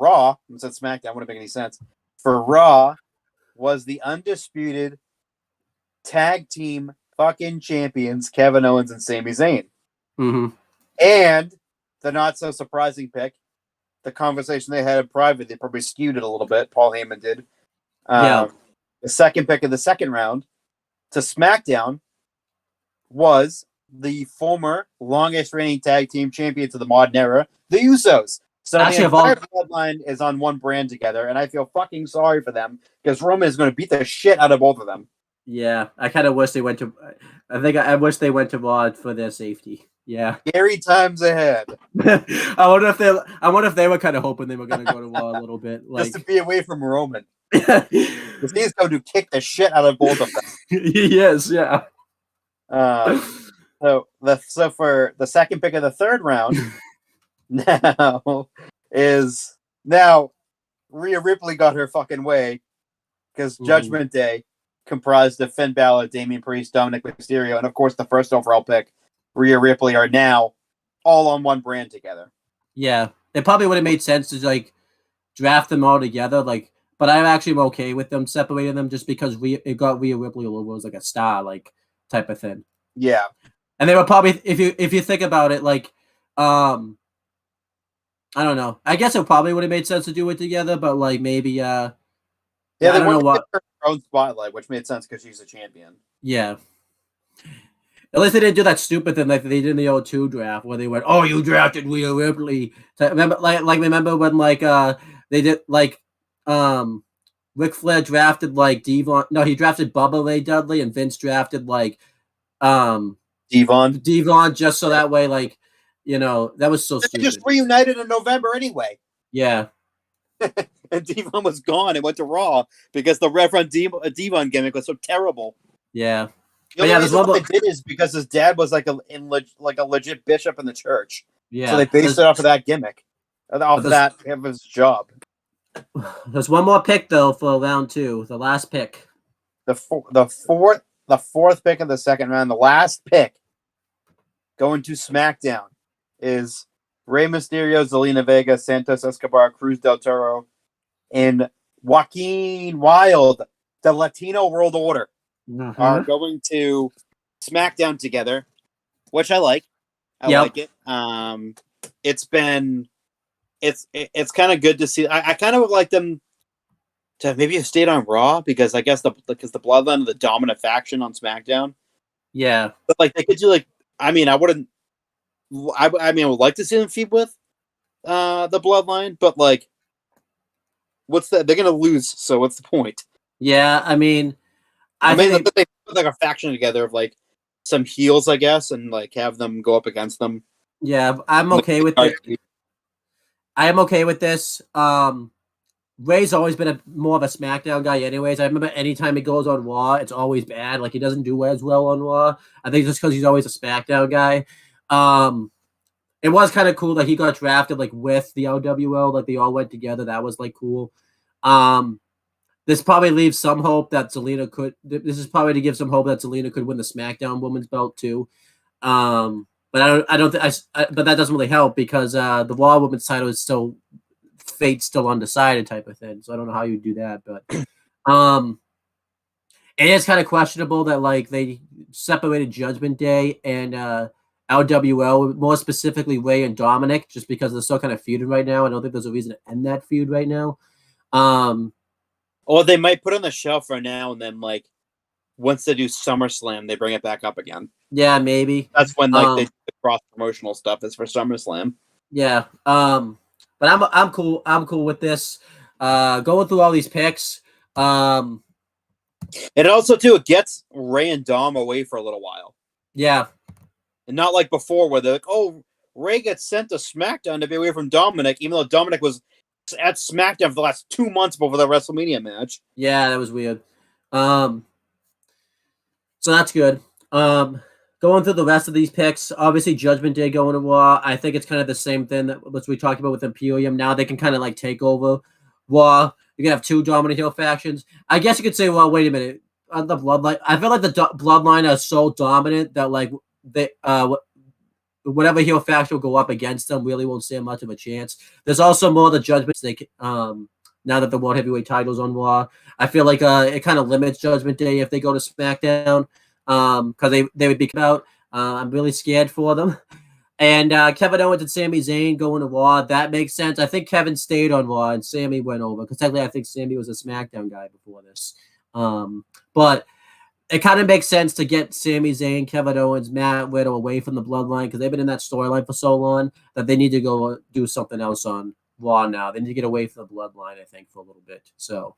Raw, I said SmackDown, wouldn't make any sense. For Raw was the undisputed tag team fucking champions, Kevin Owens and Sami Zayn. Mm-hmm. And the not so surprising pick, the conversation they had in private, they probably skewed it a little bit. Paul Heyman did. The second pick of the second round to SmackDown was the former longest reigning tag team champions of the modern era, the Usos. So actually, the entire bloodline is on one brand together, and I feel fucking sorry for them because Roman is going to beat the shit out of both of them. Yeah, I kind of wish they went to. I wish they went to Raw for their safety. Yeah, scary times ahead. I wonder if they were kind of hoping they were going to go to Raw a little bit, like just to be away from Roman. Because he's going to kick the shit out of both of them. Yes, yeah. So for the second pick of the third round. Now Rhea Ripley got her fucking way because Judgment Day comprised of Finn Balor, Damian Priest, Dominic Mysterio, and of course the first overall pick, Rhea Ripley, are now all on one brand together. Yeah, it probably would have made sense to like draft them all together, like. But I'm actually okay with them separating them just because it got Rhea Ripley over as like a star, like type of thing. Yeah, and they were probably if you think about it, like I don't know. I guess it probably would have made sense to do it together, but like maybe I don't know what her own spotlight, which made sense because she's a champion. Yeah. At least they didn't do that stupid thing like they did in the O2 draft where they went, "Oh, you drafted Rhea Ripley." Remember when like they did like Ric Flair drafted like Devon. No, he drafted Bubba Ray Dudley, and Vince drafted like Devon just so that way like. You know, that was so stupid. They just reunited in November anyway. Yeah. And Devon was gone and went to Raw because the Reverend Devon gimmick was so terrible. Yeah. The only reason what they did is because his dad was like a legit bishop in the church. Yeah. So they based it off of that gimmick. Off of his job. There's one more pick though for round 2. The last pick. The fourth pick of the second round. The last pick going to SmackDown is Rey Mysterio, Zelina Vega, Santos Escobar, Cruz del Toro, and Joaquin Wilde, the Latino World Order, are going to SmackDown together, which I like. I like it. It's kind of good to see. I kind of would like them to maybe have stayed on Raw because I guess because the Bloodline of the dominant faction on SmackDown. Yeah, but like they could do like I mean I wouldn't. I mean I would like to see them feud with the Bloodline, but like what's that? They're gonna lose, so what's the point? yeah. I mean, I mean they put like a faction together of like some heels, I guess, and like have them go up against them. Yeah, I'm okay with it. I am okay with this. Ray's always been more of a SmackDown guy, anyways. I remember anytime he goes on Raw, it's always bad. Like he doesn't do as well on Raw. I think just because he's always a SmackDown guy. It was kind of cool that he got drafted like with the LWO, like they all went together. That was like cool. This probably leaves some hope that Zelina could. This is probably to give some hope that Zelina could win the SmackDown Women's Belt too. But I don't. But that doesn't really help because the Raw Women's title is still fate's still undecided type of thing. So I don't know how you do that, but it is kind of questionable that like they separated Judgment Day and LWO, more specifically Ray and Dominic, just because they're still kind of feuding right now. I don't think there's a reason to end that feud right now. Or they might put it on the shelf for now, and then like once they do SummerSlam, they bring it back up again. Yeah, maybe. That's when like they do the cross promotional stuff is for SummerSlam. Yeah. But I'm cool. I'm cool with this. Going through all these picks. And also too, it gets Ray and Dom away for a little while. Yeah. And not like before where they're like, oh, Ray gets sent to SmackDown to be away from Dominic, even though Dominic was at SmackDown for the last 2 months before the WrestleMania match. Yeah, that was weird. So that's good. Going through the rest of these picks, obviously Judgment Day going to Raw. I think it's kind of the same thing that we talked about with Imperium. Now they can kind of like take over Raw. You can have two dominant heel factions. I guess you could say, well, wait a minute. The Bloodline. I feel like the Bloodline are so dominant that like they whatever heel faction will go up against them really won't stand much of a chance. There's also more of the Judgments they now that the World Heavyweight title's on Raw. I feel like it kind of limits Judgment Day if they go to SmackDown. Because they would be out. I'm really scared for them. And Kevin Owens and Sami Zayn going to Raw. That makes sense. I think Kevin stayed on Raw and Sami went over. Because technically, I think Sami was a SmackDown guy before this. But it kind of makes sense to get Sami Zayn, Kevin Owens, Matt Riddle away from the Bloodline because they've been in that storyline for so long that they need to go do something else on Raw now. They need to get away from the Bloodline, I think, for a little bit. So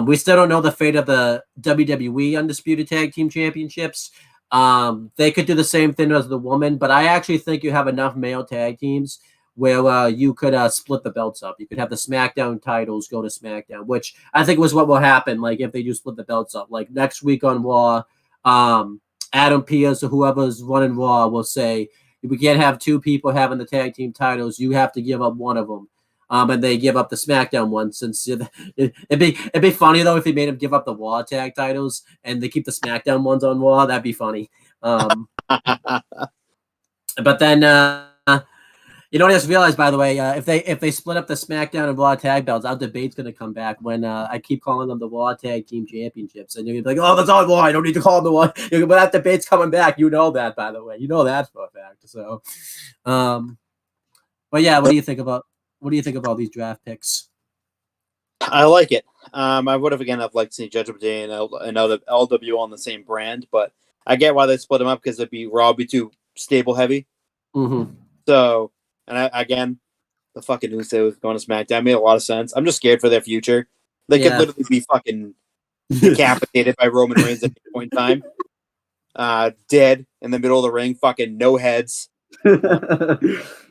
we still don't know the fate of the WWE Undisputed Tag Team Championships. They could do the same thing as the woman, but I actually think you have enough male tag teams where you could split the belts up. You could have the SmackDown titles go to SmackDown, which I think was what will happen. Like if they do split the belts up, like next week on Raw, Adam Pearce or whoever's running Raw will say we can't have two people having the tag team titles. You have to give up one of them. And they give up the SmackDown one since it'd be funny though if they made them give up the Raw tag titles and they keep the SmackDown ones on Raw. That'd be funny. But then you know what I just realized, by the way, if they split up the SmackDown and Raw tag belts, our debate's gonna come back when I keep calling them the Raw Tag Team Championships, and you're gonna be like, oh, that's all Raw. I don't need to call them the Raw. But that debate's coming back. You know that, by the way. You know that for a fact. So, but yeah, what do you think about these draft picks? I like it. I would have again. I've liked seeing Judgment Day and LWO on the same brand, but I get why they split them up because it'd be Raw would be too stable heavy. Mm-hmm. So, and again, the fucking news day was going to SmackDown made a lot of sense. I'm just scared for their future. They could literally be fucking decapitated by Roman Reigns at any point in time. Dead in the middle of the ring, fucking no heads.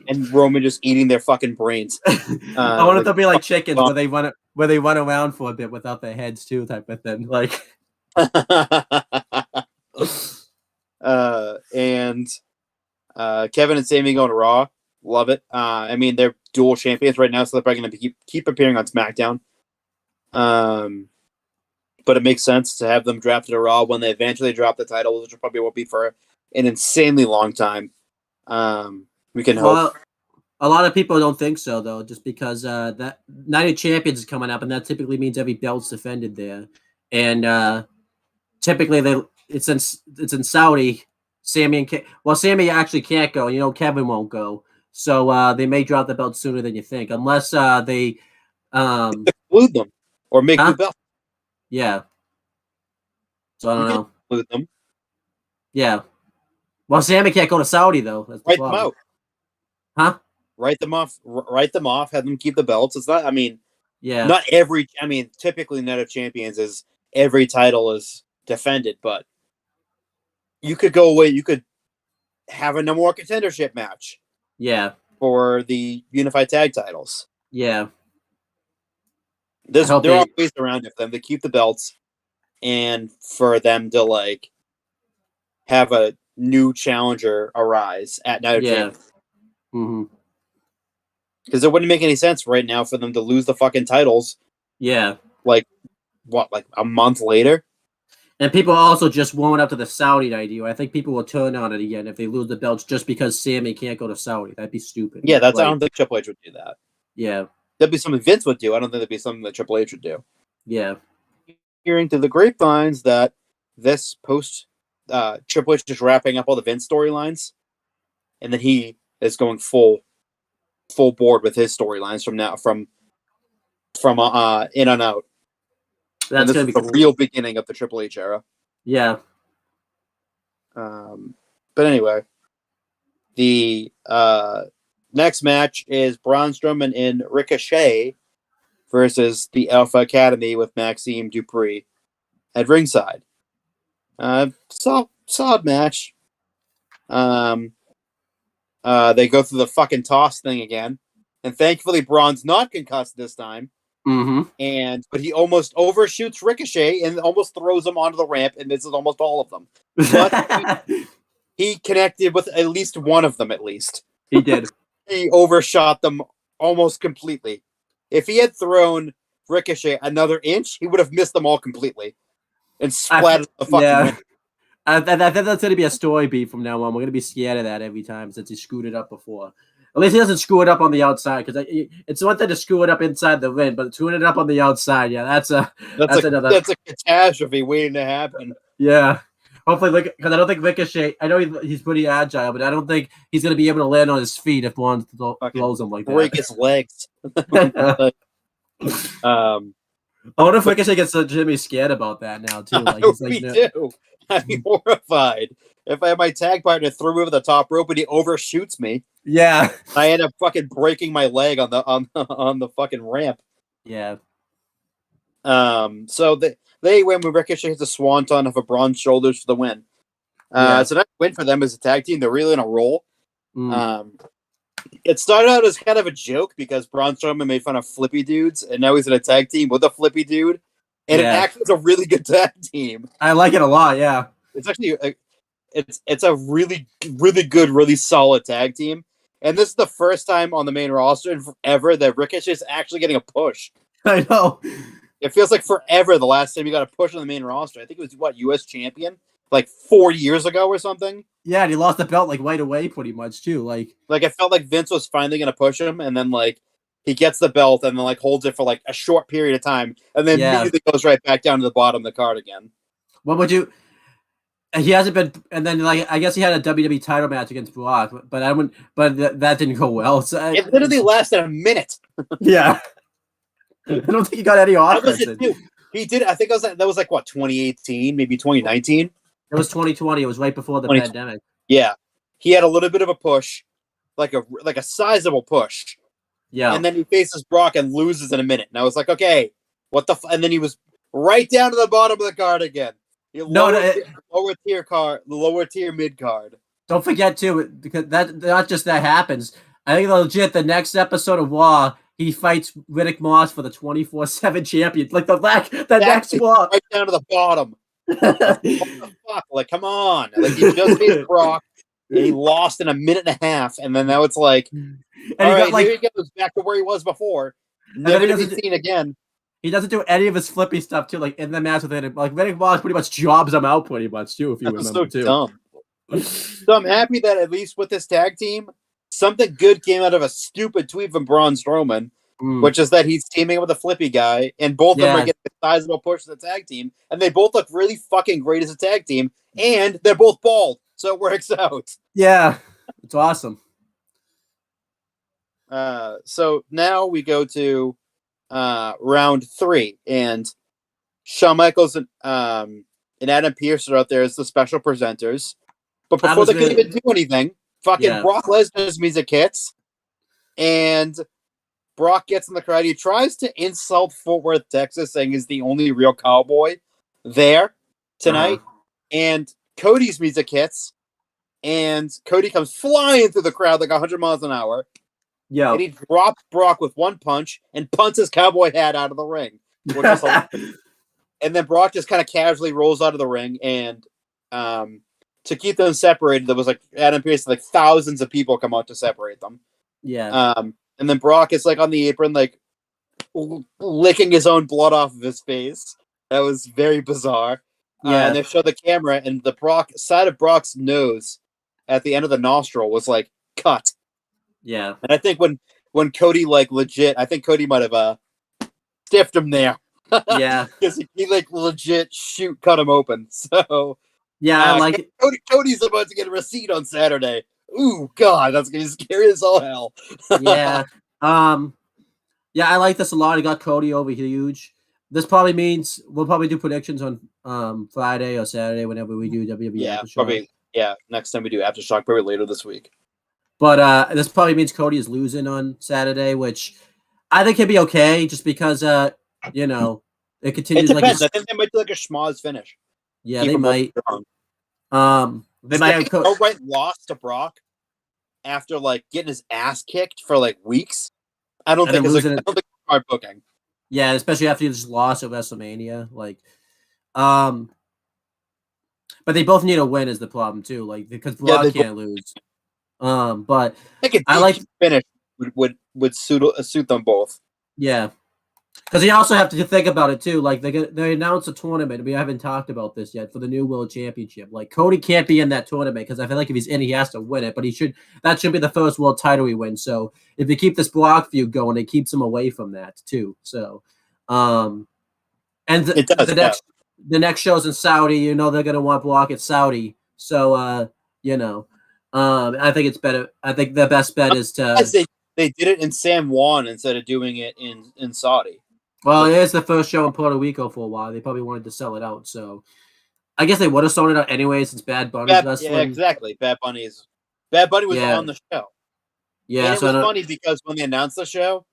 And Roman just eating their fucking brains. I want it to be like chickens where they run around for a bit without their heads too, type of thing. Like and Kevin and Sami going to Raw. Love it. I mean, they're dual champions right now, so they're probably going to keep appearing on SmackDown. But it makes sense to have them drafted to Raw when they eventually drop the title, which probably won't be for an insanely long time. We can hope. A lot of people don't think so though, just because that Night of Champions is coming up, and that typically means every belt's defended there, and typically it's in Saudi. Sammy Sammy actually can't go. Kevin won't go, so they may drop the belt sooner than you think, unless they Include them or make new belts. Yeah. So I don't know. Include them. Yeah. Well, Sammy can't go to Saudi though. That's the Write them problem. out. Huh? Write them off. Write them off. Have them keep the belts. It's not. I mean, Yeah. not every. I mean, typically, Night of Champions is every title is defended, but you could go away. You could have a no more contendership match. Yeah. For the unified tag titles. Yeah. There are ways around it for them to keep the belts, and for them to like have a new challenger arise at Night of Champions. Mm-hmm. Because it wouldn't make any sense right now for them to lose the fucking titles. Yeah. Like a month later? And people also just warming up to the Saudi idea. I think people will turn on it again if they lose the belts just because Sammy can't go to Saudi. That'd be stupid. Yeah, I don't think Triple H would do that. Yeah. That'd be something Vince would do. I don't think that'd be something that Triple H would do. Yeah. Hearing through the grapevines that this post Triple H just wrapping up all the Vince storylines, and then he is going full board with his storylines from in and out. That's gonna be the real beginning of the Triple H era. Yeah. But anyway, the next match is Braun Strowman in Ricochet versus the Alpha Academy with Maxime Dupree at ringside. Solid match. They go through the fucking toss thing again, and thankfully Braun's not concussed this time. Mm-hmm. But he almost overshoots Ricochet and almost throws him onto the ramp and misses almost all of them. But he connected with at least one of them, at least. He did. He overshot them almost completely. If he had thrown Ricochet another inch, he would have missed them all completely and splattered the fucking win. I think that's going to be a story beat from now on. We're going to be scared of that every time since he screwed it up before. At least he doesn't screw it up on the outside, because it's one thing to screw it up inside the ring, but screwing it up on the outside, yeah, that's a catastrophe waiting to happen. Yeah, hopefully, because I don't think Ricochet. I know he's pretty agile, but I don't think he's going to be able to land on his feet if one blows him like that. Break his legs. I wonder if Ricochet gets Jimmy scared about that now too. Like, he's like, Me too. I'd be horrified if I had my tag partner throw me over the top rope and he overshoots me. Yeah, I end up fucking breaking my leg on the fucking ramp. Yeah. So they win with Ricochet hits a swanton of a Braun's shoulders for the win. So that win for them as a tag team. They're really in a roll. It started out as kind of a joke because Braun Strowman made fun of flippy dudes, and now he's in a tag team with a flippy dude, and it actually is a really good tag team. I like it a lot. Yeah, it's actually it's a really, really good, really solid tag team. And this is the first time on the main roster in forever that Ricochet is actually getting a push. I know. It feels like forever the last time he got a push on the main roster. I think it was, U.S. champion? Like 4 years ago or something? Yeah, and he lost the belt, like, right away pretty much, too. Like it felt like Vince was finally going to push him, and then, like, he gets the belt and then, like, holds it for, like, a short period of time, and then immediately goes right back down to the bottom of the card again. What would you... He hasn't been, and then like I guess he had a WWE title match against Brock, but that didn't go well. So it literally lasted a minute. Yeah, I don't think he got any offense. He did. I think that was like what 2018, maybe 2019. It was 2020. It was right before the pandemic. Yeah, he had a little bit of a push, like a sizable push. Yeah, and then he faces Brock and loses in a minute. And I was like, okay, what the? And then he was right down to the bottom of the card again. Lower tier mid card. Don't forget too, because that not just that happens. I think legit the next episode of Raw, he fights Riddick Moss for the 24/7 champion. Like the next Raw, right down to the bottom. What the fuck? Like, come on! Like he just beat Brock, and he lost in a minute and a half, and then now it's like, and all right, here he goes back to where he was before. Never to be seen again. He doesn't do any of his flippy stuff too, like in the match with him. Like Riddick Moss pretty much jobs him out pretty much too, if you remember so dumb. So I'm happy that at least with this tag team, something good came out of a stupid tweet from Braun Strowman, which is that he's teaming up with a flippy guy, and both of them are getting a sizable push to the tag team, and they both look really fucking great as a tag team, and they're both bald, so it works out. Yeah, it's awesome. So now we go to round 3, and Shawn Michaels and Adam Pearce are out there as the special presenters. But before they can even do anything, fucking Brock Lesnar's music hits, and Brock gets in the crowd. He tries to insult Fort Worth, Texas, saying he's the only real cowboy there tonight. And Cody's music hits, and Cody comes flying through the crowd like 100 miles an hour. Yeah, and he drops Brock with one punch and punts his cowboy hat out of the ring. Which is and then Brock just kind of casually rolls out of the ring, and to keep them separated, there was like Adam Pearce, like thousands of people come out to separate them. Yeah. And then Brock is like on the apron, like licking his own blood off of his face. That was very bizarre. Yeah. And they show the camera, and the side of Brock's nose at the end of the nostril was like cut. Yeah. And I think when Cody like legit, I think Cody might have stiffed him there. Yeah. Because he like legit cut him open. So yeah, I like it. Cody's about to get a receipt on Saturday. Ooh, God, that's gonna be scary as all hell. Yeah. Yeah, I like this a lot. I got Cody over huge. This probably means we'll probably do predictions on Friday or Saturday whenever we do WWE Aftershock. Probably. Yeah, next time we do Aftershock, probably later this week. But this probably means Cody is losing on Saturday, which I think he'll be okay, just because you know, it continues. It depends. I think they might do like a schmoz finish. Yeah, they might. They might have outright lost to Brock after like getting his ass kicked for like weeks. I don't think it's hard booking. Yeah, especially after you just lost at WrestleMania. Like, but they both need a win is the problem too. Like, because Brock can't lose. But I like finish would suit them both. Yeah, because you also have to think about it too. Like they announced a tournament. We haven't talked about this yet for the new World Championship. Like Cody can't be in that tournament because I feel like if he's in, he has to win it. But he should. That should be the first world title he wins. So if they keep this Brock feud going, it keeps him away from that too. So, and the next show's in Saudi. You know they're gonna want Brock at Saudi. So you know. I think it's better. I think the best bet is to. They did it in San Juan instead of doing it in Saudi. Well, it is the first show in Puerto Rico for a while. They probably wanted to sell it out, so I guess they would have sold it out anyway since Bad Bunny's wrestling. Yeah, exactly. Bad Bunny was on the show. Yeah, and it was funny because when they announced the show,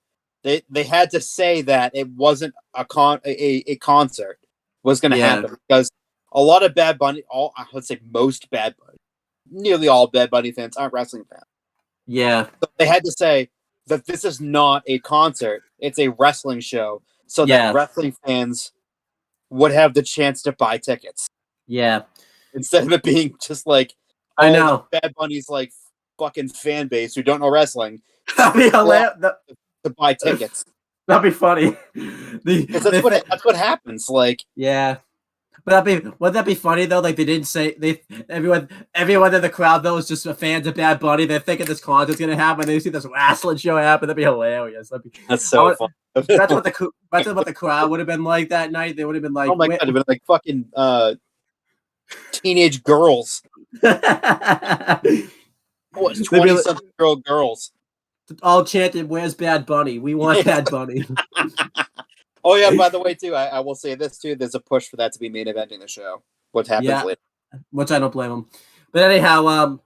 they had to say that it wasn't a concert was going to happen because a lot of Bad Bunny, nearly all Bad Bunny fans aren't wrestling fans. Yeah. So they had to say that this is not a concert, it's a wrestling show, so that wrestling fans would have the chance to buy tickets. Yeah. Instead of it being just like, I know. Bad Bunny's like fucking fan base who don't know wrestling. That'd be hilarious. To buy tickets. That'd be funny. That's what happens. Like, yeah. But wouldn't that be funny though? Like they didn't say everyone in the crowd though is just fans of Bad Bunny. They're thinking this concert's gonna happen. They see this wrestling show happen. That'd be hilarious. That's so fun. That's what the crowd would have been like that night. They would have been like, oh my God, it'd been like fucking teenage girls. 20-something-year-old girls. All chanted, "Where's Bad Bunny? We want Bad Bunny." Oh yeah, by the way, too, I will say this too. There's a push for that to be main eventing the show. What happens later? Which I don't blame them. But anyhow,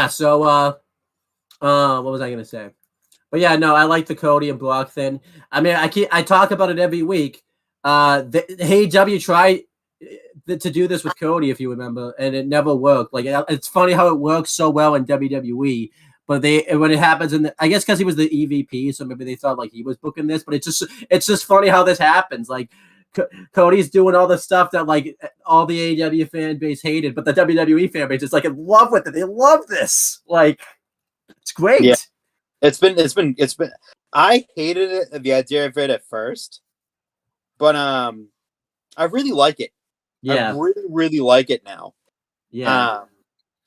So, what was I gonna say? But yeah, no, I like the Cody and Brock thing. I mean, I talk about it every week. AEW tried to do this with Cody, if you remember, and it never worked. Like it's funny how it works so well in WWE. But when it happens, I guess because he was the EVP, so maybe they thought like he was booking this. But it's just funny how this happens. Like Cody's doing all the stuff that like all the AEW fan base hated, but the WWE fan base is like in love with it. They love this. Like it's great. Yeah. It's been. I hated it, the idea of it at first, but I really like it. Yeah, I really like it now. Yeah.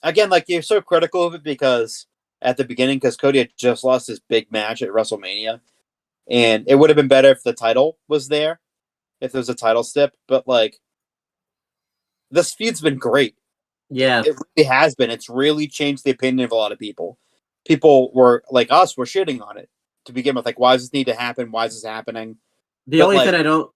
Again, like you're so critical of it because at the beginning because Cody had just lost his big match at WrestleMania, and it would have been better if the title was there, if there was a title stip. But like, this feud's been great. Yeah. It really has been. It's really changed the opinion of a lot of people. People were like us were shitting on it to begin with. Like, why does this need to happen? Why is this happening? The only thing I don't.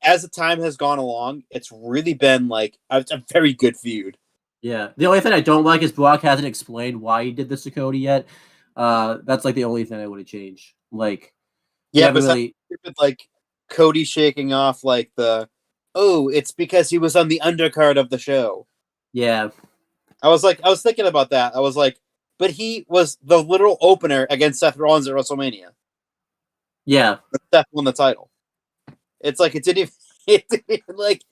As the time has gone along, it's really been like a very good feud. Yeah. The only thing I don't like is Brock hasn't explained why he did this to Cody yet. That's like the only thing I would have changed. Like, Yeah, but really, stupid, like Cody shaking off like it's because he was on the undercard of the show. yeah. I was thinking about that. I was like, but he was the literal opener against Seth Rollins at WrestleMania. Yeah. Seth won the title. It's like it didn't even like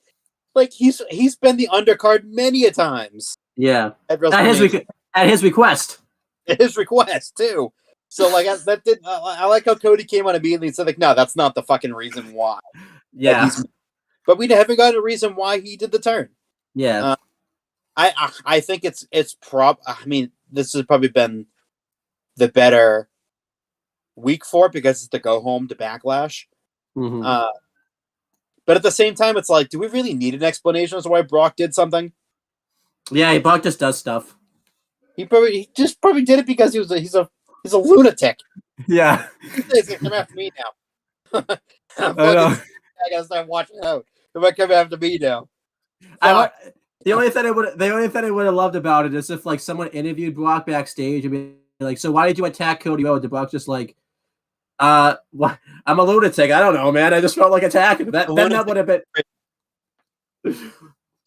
he's been the undercard many a times. Yeah. At His request. At his request too. So like I like how Cody came on immediately and said like, no, that's not the fucking reason why. Yeah. But we haven't got a reason why he did the turn. Yeah. I think it's I mean, this has probably been the better week for it because it's the go home to Backlash. Mm-hmm. But at the same time, it's like, do we really need an explanation as to why Brock did something? Yeah, Brock just does stuff. He just probably did it because he's a lunatic. Yeah. He's gonna come after me now. I know. I gotta start watching out. They might come after me now. The only thing I would have loved about it is if like someone interviewed Brock backstage and be like, "So why did you attack Cody Rhodes?" And Brock just like, what? I'm a lunatic. I don't know, man. I just felt like attacking. That would have been.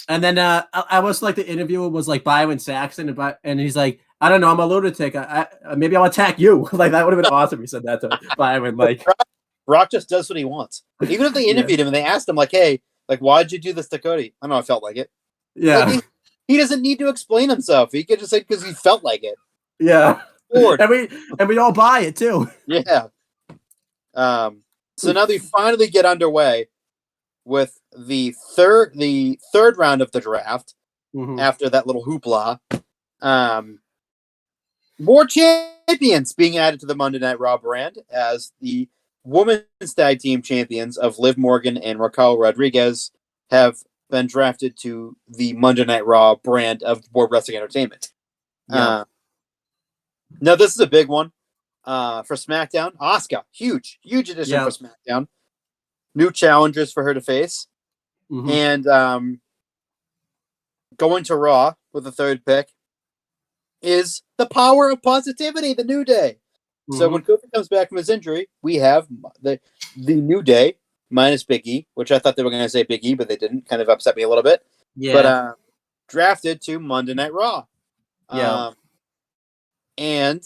And then I was like, the interviewer was like Byron Saxton, and he's like, "I don't know, I'm a lunatic. I maybe I'll attack you." Like that would have been awesome. He said that to Byron. Like, Brock just does what he wants. Even if they interviewed him and they asked him like, "Hey, like, why'd you do this to Cody?" I don't know. I felt like it. Yeah. Like, he doesn't need to explain himself. He could just say because he felt like it. Yeah. And we all buy it too. Yeah. So now they finally get underway with the third round of the draft. Mm-hmm. After that little hoopla. More champions being added to the Monday Night Raw brand as the women's tag team champions of Liv Morgan and Raquel Rodriguez have been drafted to the Monday Night Raw brand of World Wrestling Entertainment. Yeah. Now this is a big one for SmackDown. Asuka, huge addition for SmackDown. New challengers for her to face. Mm-hmm. And going to Raw with the third pick is the power of positivity, the New Day. Mm-hmm. So when Kofi comes back from his injury, we have the New Day minus Big E, which I thought they were going to say Big E, but they didn't. Kind of upset me a little bit. Yeah. But drafted to Monday Night Raw. Yeah. And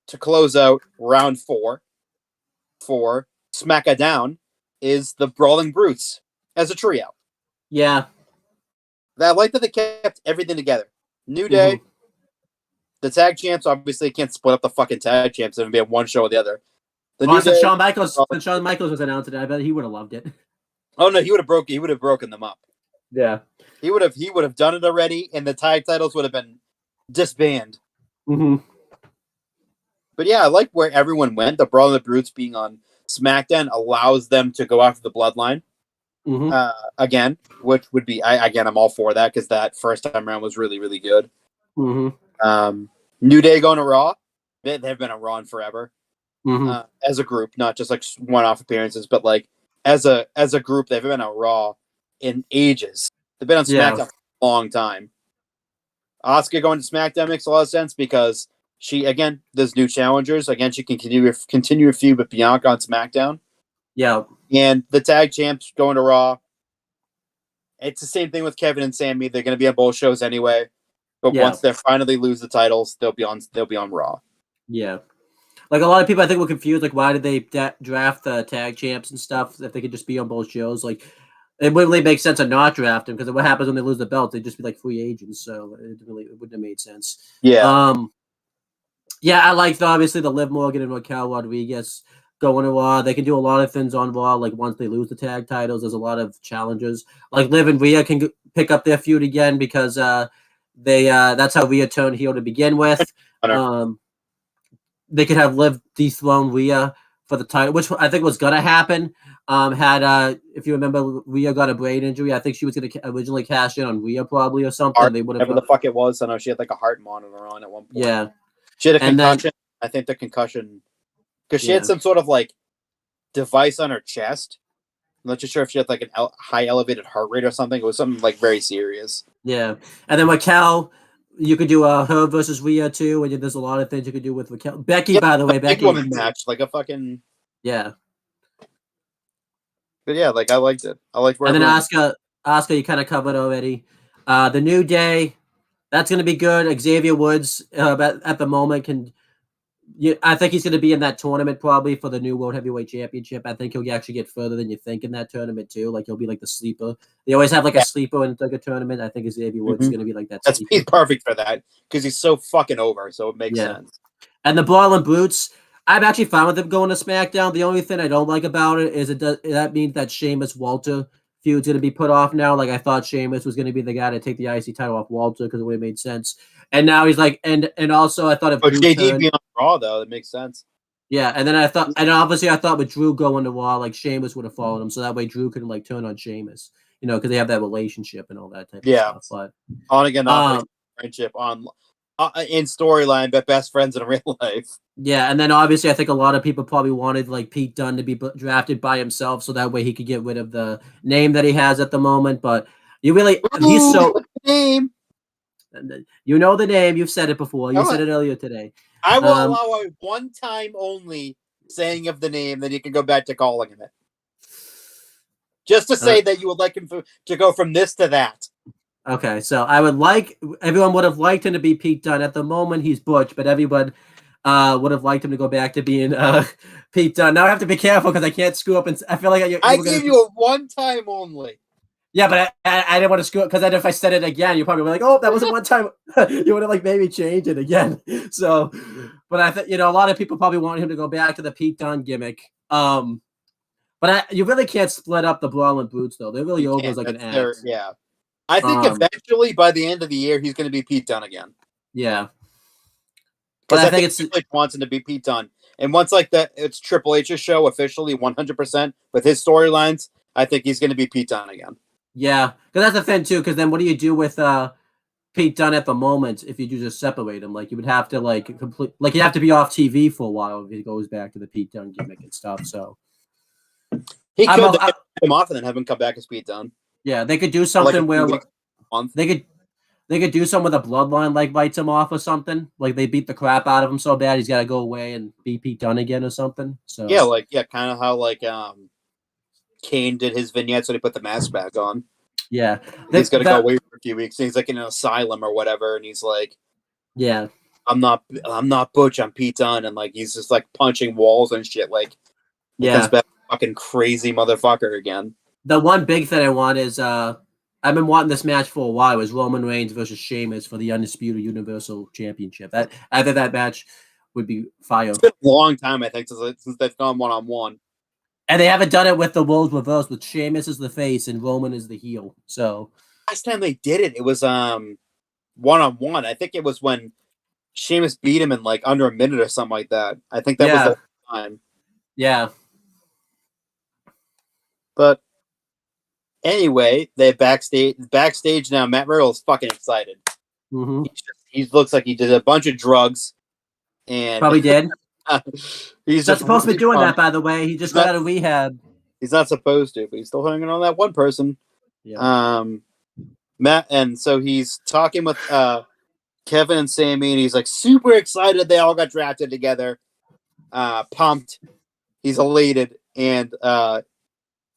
to close out round 4 for SmackDown is the Brawling Brutes as a trio. Yeah. I like that they kept everything together. New Day, mm-hmm. The tag champs, obviously can't split up the fucking tag champs and be on one show or the other. Since Shawn Michaels was announced today, I bet he would have loved it. Oh no, he would have broken them up. Yeah. He would have done it already, and the tag titles would have been disbanded. Mm-hmm. But yeah, I like where everyone went. The Brawling Brutes being on SmackDown allows them to go after the Bloodline. Mm-hmm. Again, which would be I'm all for that because that first time around was really, really good. Mm-hmm. New Day going to Raw. They've been on Raw forever. Mm-hmm. As a group, not just like one-off appearances, but like as a group, they've been on Raw in ages. They've been on SmackDown for a long time. Asuka going to SmackDown makes a lot of sense because there's new challengers. Again, she can continue a feud with Bianca on SmackDown. Yeah. And the tag champs going to Raw. It's the same thing with Kevin and Sami. They're going to be on both shows anyway. But once they finally lose the titles, they'll be on Raw. Yeah. Like a lot of people, I think, were confused. Like, why did they draft the tag champs and stuff if they could just be on both shows? Like, it wouldn't really make sense to not draft them because what happens when they lose the belt? They'd just be like free agents. So it wouldn't have made sense. Yeah. Yeah, I liked obviously the Liv Morgan and Raquel Rodriguez going to Raw. They can do a lot of things on Raw. Like once they lose the tag titles, there's a lot of challenges. Like Liv and Rhea can pick up their feud again because that's how Rhea turned heel to begin with. they could have Liv dethrone Rhea for the title, which I think was gonna happen. If you remember, Rhea got a brain injury. I think she was gonna originally cash in on Rhea probably or something. They would have whatever the fuck it was. I know she had like a heart monitor on at one point. Yeah, she had a and concussion. I think the concussion because she had some sort of like device on her chest. I'm not too sure if she had like an high elevated heart rate or something. It was something like very serious. Yeah, and then Raquel, you could do her versus Rhea too. And there's a lot of things you could do with Raquel. Becky, by the way, big Becky woman match, like a fucking yeah. But yeah, like I liked it. I liked where. And then Asuka, you kind of covered already. The New Day, that's going to be good. Xavier Woods, at the moment, I think he's going to be in that tournament probably for the new World Heavyweight Championship. I think he'll actually get further than you think in that tournament too. Like he'll be like the sleeper. They always have like a sleeper in like a tournament. I think Xavier Woods is going to be like that. He's perfect for that because he's so fucking over. So it makes sense. And the Brawling Brutes, I'm actually fine with them going to SmackDown. The only thing I don't like about it is that means that Sheamus Walter feud's going to be put off now. Like I thought Sheamus was going to be the guy to take the IC title off Walter because it would have made sense. And now he's like, and also I thought if Drew JD being on Raw though, that makes sense. Yeah, and then I thought with Drew going to Raw, like Sheamus would have followed him, so that way Drew could like turn on Sheamus, because they have that relationship and all that type of stuff. But on again, friendship on in storyline, but best friends in real life. Yeah, and then obviously I think a lot of people probably wanted like Pete Dunne to be drafted by himself, so that way he could get rid of the name that he has at the moment. But he's so name. You know the name. You've said it before. You said it earlier today. I will allow a one-time only saying of the name, then you can go back to calling him it. Just to say that you would like him to go from this to that. Okay, so everyone would have liked him to be Pete Dunne. At the moment, he's Butch, but everyone would have liked him to go back to being Pete Dunne. Now I have to be careful because I can't screw up. And I feel like I gave you a one-time only. Yeah, but I didn't want to screw it because then if I said it again, you probably be like, "Oh, that wasn't one time." You would have like maybe changed it again. So, but I think a lot of people probably want him to go back to the Pete Dunne gimmick. But you really can't split up the Brawling Brutes though. They're really over as like an act. Yeah, I think eventually by the end of the year he's going to be Pete Dunne again. Yeah, but I think Triple H wants him to be Pete Dunne, and once like that, it's Triple H's show officially 100% with his storylines. I think he's going to be Pete Dunne again. Yeah, because that's the thing too. Because then, what do you do with Pete Dunne at the moment if you do just separate him? Like you would have to you have to be off TV for a while if he goes back to the Pete Dunne gimmick and stuff. So he could get him off and then have him come back as Pete Dunne. Yeah, they could do something where they could do something with a bloodline like bites him off or something. Like they beat the crap out of him so bad he's got to go away and be Pete Dunne again or something. So kind of how Kane did his vignettes when he put the mask back on. Yeah. He's going to go away for a few weeks. He's like in an asylum or whatever. And he's like, yeah, I'm not Butch. I'm Pete Dunne. And like, he's just like punching walls and shit. Like, yeah, back fucking crazy motherfucker again. The one big thing I want is, I've been wanting this match for a while. Was Roman Reigns versus Sheamus for the Undisputed Universal Championship. I think that match would be fire. It's been a long time, I think, since they've gone one-on-one. And they haven't done it with the roles reversed, with Sheamus as the face and Roman as the heel. So last time they did it, it was one-on-one. I think it was when Sheamus beat him in like under a minute or something like that. I think that was the time. Yeah. But anyway, they backstage now. Matt Riddle is fucking excited. Mm-hmm. He looks like he did a bunch of drugs, and probably did. He's not supposed to be doing that, by the way. He just got out of rehab. He's not supposed to, but he's still hanging on that one person. Yeah. Matt, and so he's talking with Kevin and Sammy, and he's like super excited. They all got drafted together. Pumped. He's elated, and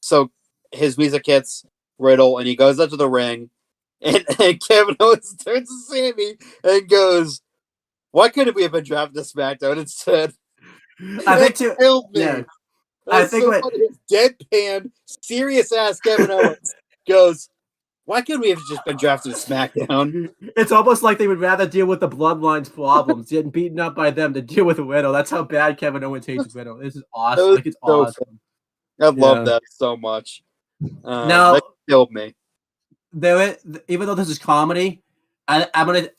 so his music hits Riddle, and he goes up to the ring, and Kevin Owens turns to Sammy and goes, "Why couldn't we have been drafted to SmackDown instead?" I think too. Yeah. I think his deadpan, serious ass Kevin Owens goes, "Why couldn't we have just been drafted to SmackDown?" It's almost like they would rather deal with the Bloodline's problems, getting beaten up by them, to deal with Riddle. That's how bad Kevin Owens hates Riddle. This is awesome. It's awesome. I love that so much. Now that killed me. Even though this is comedy, I'm gonna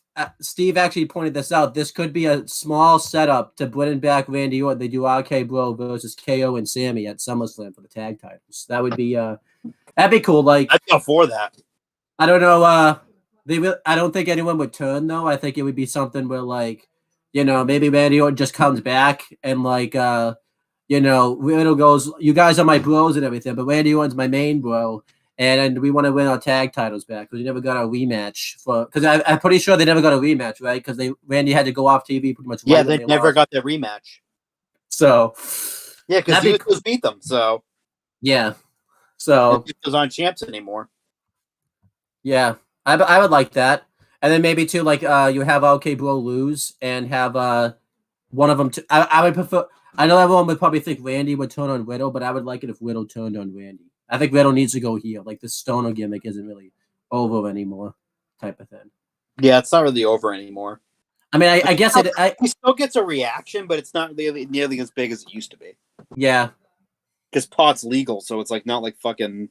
Steve actually pointed this out. This could be a small setup to bring back Randy Orton. They do RK Bro versus KO and Sammy at SummerSlam for the tag titles. That would be that'd be cool. Like I'd go for that. I don't know. I don't think anyone would turn though. I think it would be something where like, maybe Randy Orton just comes back and like, Riddle goes, "You guys are my bros and everything, but Randy Orton's my main bro, and we want to win our tag titles back because we never got a rematch for. Because I'm pretty sure they never got a rematch, right? Because Randy had to go off TV pretty much. Yeah, right they never lost. got their rematch. So yeah, because he was beat them. So yeah, so those aren't champs anymore. Yeah, I would like that, and then maybe too like you have OK Bro lose and have one of them. I would prefer. I know everyone would probably think Randy would turn on Riddle, but I would like it if Riddle turned on Randy. I think Riddle needs to go heel. Like the Stoner gimmick isn't really over anymore, type of thing. Yeah, it's not really over anymore. I mean, I guess he still gets a reaction, but it's not nearly as big as it used to be. Yeah, because pot's legal, so it's like not like fucking.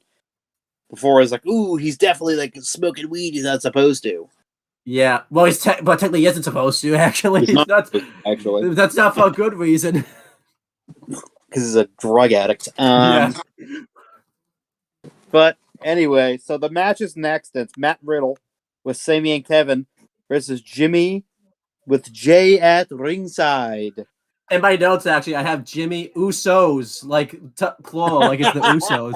Before it's like, ooh, he's definitely like smoking weed. He's not supposed to. Yeah, well, but technically he isn't supposed to. Actually, he's not actually. That's not for a good reason. Because he's a drug addict. Yeah. But anyway, so the match is next. It's Matt Riddle with Sammy and Kevin versus Jimmy with Jay at ringside. In my notes, actually, I have Jimmy Usos, like plural, like it's the Usos,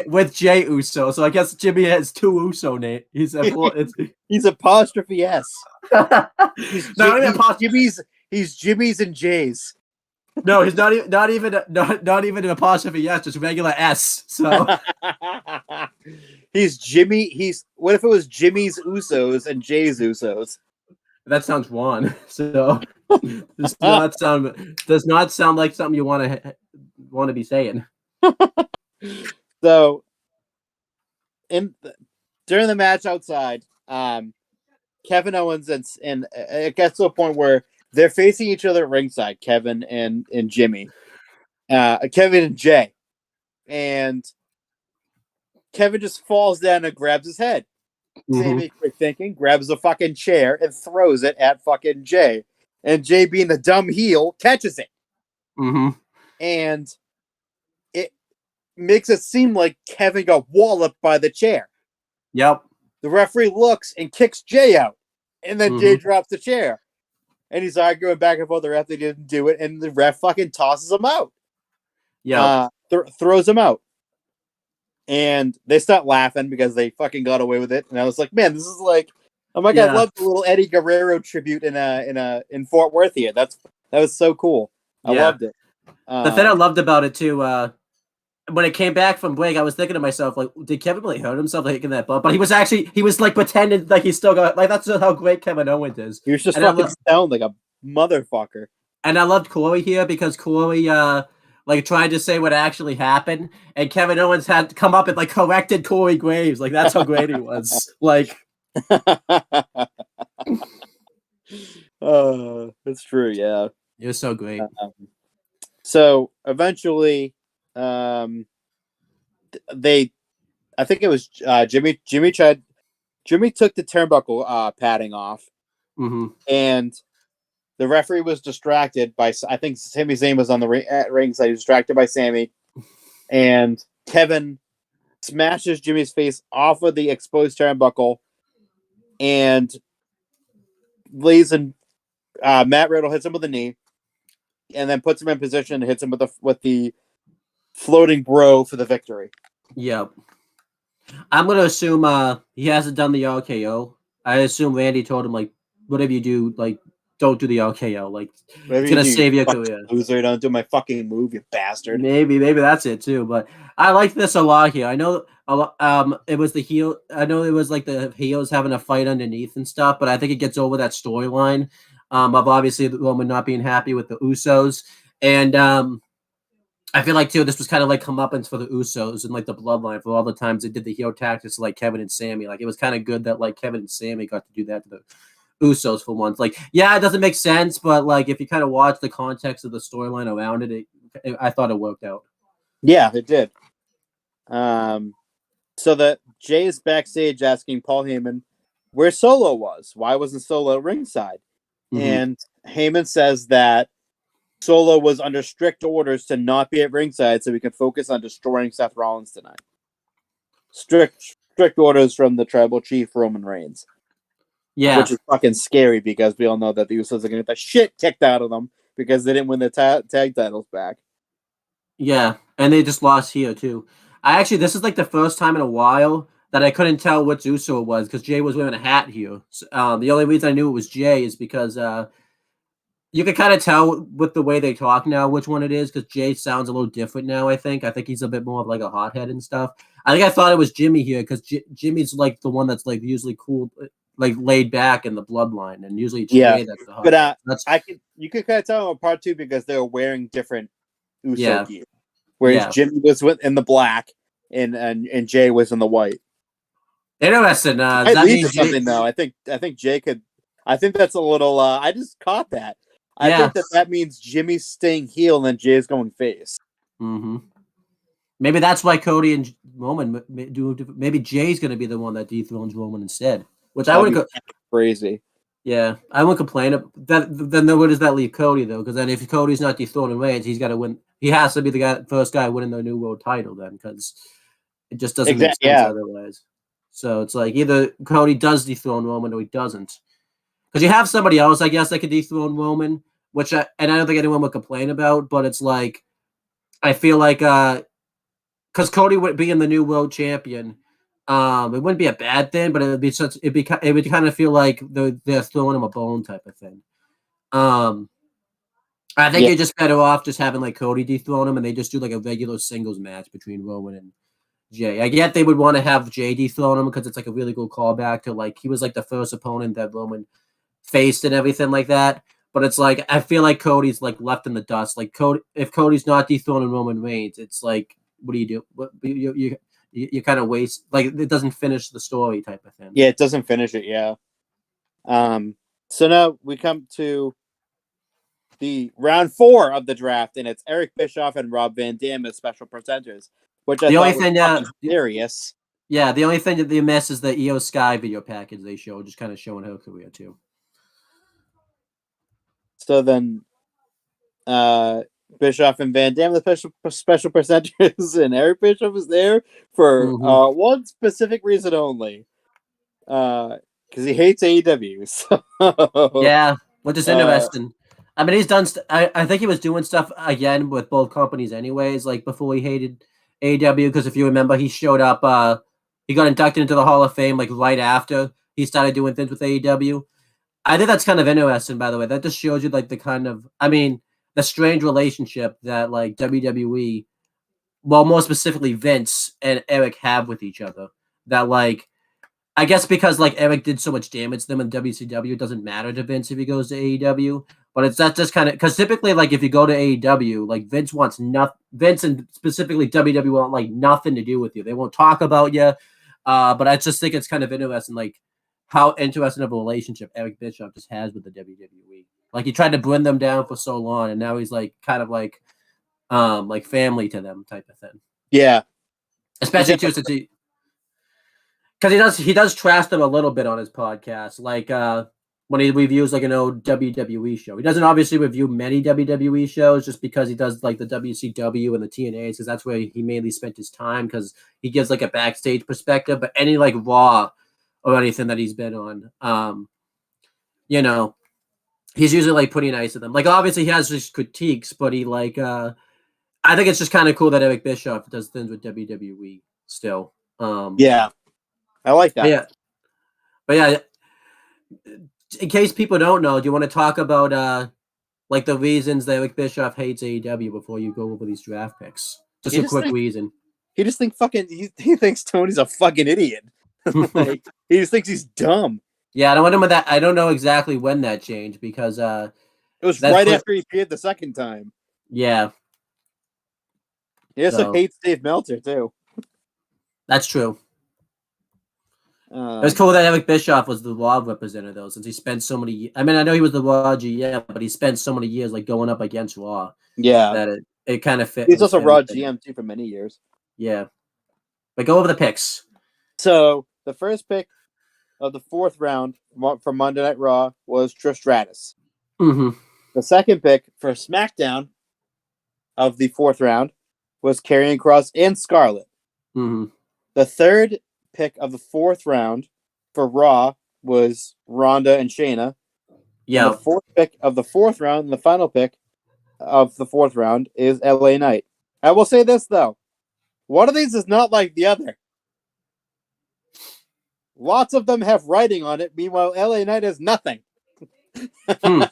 with Jay Uso. So I guess Jimmy has two Uso names. He's apostrophe S. He's Jimmy's and Jay's. No, he's not even an apostrophe S, just regular S. So he's Jimmy. What if it was Jimmy's Usos and Jay's Usos? That sounds wrong. So does not sound like something you want to be saying. So during the match outside, Kevin Owens and it gets to a point where they're facing each other at ringside, Kevin and Jimmy, Kevin and Jay, and Kevin just falls down and grabs his head. Sammy, quick thinking, grabs a fucking chair and throws it at fucking Jay. And Jay, being the dumb heel, catches it. And it makes it seem like Kevin got walloped by the chair. Yep. The referee looks and kicks Jay out. And then Jay drops the chair. And he's arguing back and forth. The ref didn't do it. And the ref fucking tosses him out. Yeah. Throws him out. And they start laughing because they fucking got away with it. And I was like, man, this is like, oh my god, I love the little Eddie Guerrero tribute in Fort Worth here. That was so cool. I loved it. The thing I loved about it too, when it came back from break, I was thinking to myself, like, did Kevin really hurt himself like in that bump? But he was like pretending like he still got, like, that's just how great Kevin Owens is. He was just fucking sound like a motherfucker. And I loved Corey here because Corey like tried to say what actually happened, and Kevin Owens had to come up and like corrected Corey Graves. Like that's how great he was. Like that's true, yeah. It was so great. So eventually I think it was Jimmy took the turnbuckle padding off, and the referee was distracted by, I think Sami Zayn was on the ringside. He was distracted by Sammy, and Kevin smashes Jimmy's face off of the exposed turnbuckle, and Matt Riddle hits him with a knee, and then puts him in position and hits him with the floating bro for the victory. Yep. I'm gonna assume he hasn't done the RKO. I assume Randy told him, like, whatever you do, like, don't do the RKO. Like, it's gonna save your career. Loser, don't do my fucking move, you bastard. Maybe that's it too. But I like this a lot here. I know it was the heel. I know it was like the heels having a fight underneath and stuff. But I think it gets over that storyline of obviously the woman not being happy with the Usos, and I feel like too this was kind of like comeuppance for the Usos and like the bloodline for all the times they did the heel tactics like Kevin and Sammy. Like it was kind of good that like Kevin and Sammy got to do that to the Usos for once. Like, yeah, it doesn't make sense, but like if you kind of watch the context of the storyline around it, I thought it worked out. Yeah, it did. So that Jay is backstage asking Paul Heyman where Solo was. Why wasn't Solo ringside? Mhm. And Heyman says that Solo was under strict orders to not be at ringside so we can focus on destroying Seth Rollins tonight. Strict orders from the tribal chief Roman Reigns. Yeah. Which is fucking scary because we all know that the Usos are going to get the shit kicked out of them because they didn't win the tag titles back. Yeah, and they just lost here too. This is like the first time in a while that I couldn't tell which Uso it was because Jay was wearing a hat here. The only reason I knew it was Jay is because you can kind of tell with the way they talk now which one it is because Jay sounds a little different now. I think he's a bit more of like a hothead and stuff. I thought it was Jimmy here because Jimmy's like the one that's like usually cool, like laid back in the bloodline, and usually it's Jay that's the hothead. But you could kind of tell apart too because they were wearing different Uso gear, whereas Jimmy was in the black and Jay was in the white. Interesting. That means something though. I think Jay could. I think that's a little. I just caught that. I think that means Jimmy's staying heel and then Jay's going face. Mm-hmm. Maybe that's why Cody and Roman do. Maybe Jay's going to be the one that dethrones Roman instead, which I would crazy. Yeah, I wouldn't complain. Then where does that leave Cody though? Because then if Cody's not dethroning Reigns, he's got to win. He has to be the first guy winning the new world title then, because it just doesn't make sense otherwise. So it's like either Cody does dethrone Roman or he doesn't. Because you have somebody else, I guess, that could dethrone Roman, and I don't think anyone would complain about. But it's like I feel like because Cody would be in the new world champion. It wouldn't be a bad thing, but it would kind of feel like they're throwing him a bone type of thing. I think you're just better off just having like Cody dethrone him, and they just do like a regular singles match between Roman and Jay. I get they would want to have Jay dethrone him because it's like a really good callback to like he was like the first opponent that Roman faced and everything like that. But it's like I feel like Cody's like left in the dust. Like if Cody's not dethroning Roman Reigns, it's like what do you do? What you kind of waste, like it doesn't finish the story type of thing. Yeah, it doesn't finish it. Yeah. So now we come to the round 4 of the draft, and it's Eric Bischoff and Rob Van Dam as special presenters, which I thought was hilarious. Yeah, the only thing that they miss is the Io Sky video package they show, just kind of showing her career too. So then, Bischoff and Van Dam, the special presenters, and Eric Bischoff is there for one specific reason only, because he hates AEW. So, yeah, which is interesting. I mean, he's done. I think he was doing stuff again with both companies, anyways. Like before he hated AEW, because if you remember, he showed up. He got inducted into the Hall of Fame like right after he started doing things with AEW. I think that's kind of interesting, by the way. That just shows you like the kind of, the strange relationship that like WWE, well, more specifically Vince and Eric have with each other. That like, I guess because like Eric did so much damage to them in WCW, it doesn't matter to Vince if he goes to AEW. But it's that just kind of because typically, like if you go to AEW, like Vince wants nothing. Vince and specifically WWE want like nothing to do with you. They won't talk about you. But I just think it's kind of interesting, like how interesting of a relationship Eric Bischoff just has with the WWE. Like he tried to bring them down for so long, and now he's like kind of like family to them type of thing. Yeah, especially too since because he does trash them a little bit on his podcast, like when he reviews like an old WWE show. He doesn't obviously review many WWE shows just because he does like the WCW and the TNAs because that's where he mainly spent his time because he gives like a backstage perspective. But any like Raw or anything that he's been on, he's usually like pretty nice to them. Like obviously he has his critiques, but he like I think it's just kind of cool that Eric Bischoff does things with WWE still. Yeah, I like that. But yeah, in case people don't know, do you want to talk about like the reasons that Eric Bischoff hates AEW before you go over these draft picks? Just a quick reason. He just thinks he thinks Tony's a fucking idiot. Like, he just thinks he's dumb. Yeah, I don't know exactly when that changed because it was right after he appeared the second time. Yeah. He also hates Dave Meltzer too. That's true. It was cool that Eric Bischoff was the Raw representative, though, since he spent so many. I mean, I know he was the Raw GM, but he spent so many years like going up against Raw. Yeah, that it kind of fit. He's also Raw GM too for many years. Yeah, but go over the picks. So the first pick of the fourth round for Monday Night Raw was Trish Stratus. Mm-hmm. The second pick for SmackDown of the fourth round was Karrion Kross and Scarlett. Mm-hmm. The third pick of the fourth round for Raw was Ronda and Shayna. Yeah. And the fourth pick of the fourth round, and the final pick of the fourth round, is LA Knight. I will say this, though. One of these is not like the other. Lots of them have writing on it. Meanwhile, LA Knight has nothing. What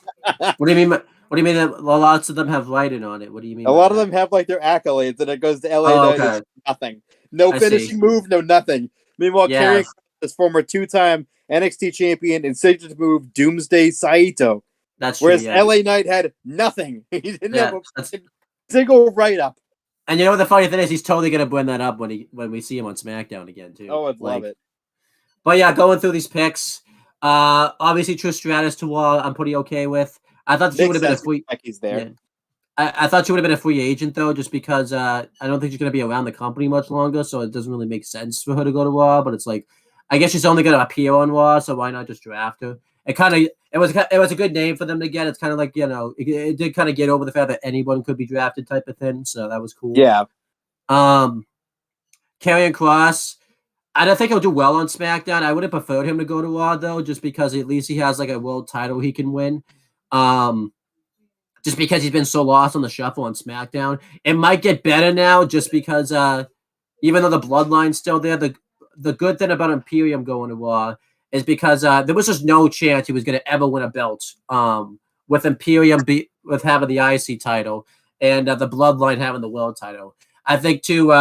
do you mean? What do you mean that lots of them have writing on it? What do you mean? A lot of them have like their accolades, and it goes to LA Knight. Okay. It's nothing. No finishing move, no nothing. Meanwhile, Karrion is former two-time NXT champion and signature move Doomsday Saito. That's true. Whereas Yeah. LA Knight had nothing. He didn't have a that's- single write-up. And you know what the funny thing is? He's totally gonna bring that up when we see him on SmackDown again too. Oh, I'd love it. But yeah, going through these picks, obviously Trish Stratus to Wall, I'm pretty okay with. I thought she would have been a free. Becky's there. Yeah. I thought she would have been a free agent though, just because I don't think she's gonna be around the company much longer, so it doesn't really make sense for her to go to Raw. But it's like, I guess she's only gonna appear on Raw, so why not just draft her? It was a good name for them to get. It's kind of like, you know, it did kind of get over the fact that anyone could be drafted type of thing, so that was cool. Yeah. Karrion Kross, I don't think he'll do well on SmackDown. I would have preferred him to go to Raw though, just because at least he has like a world title he can win. Just because he's been so lost on the shuffle on SmackDown. It might get better now, just because even though the bloodline's still there, the good thing about Imperium going to Raw is because there was just no chance he was going to ever win a belt. With Imperium with having the IC title and the bloodline having the world title. I think too.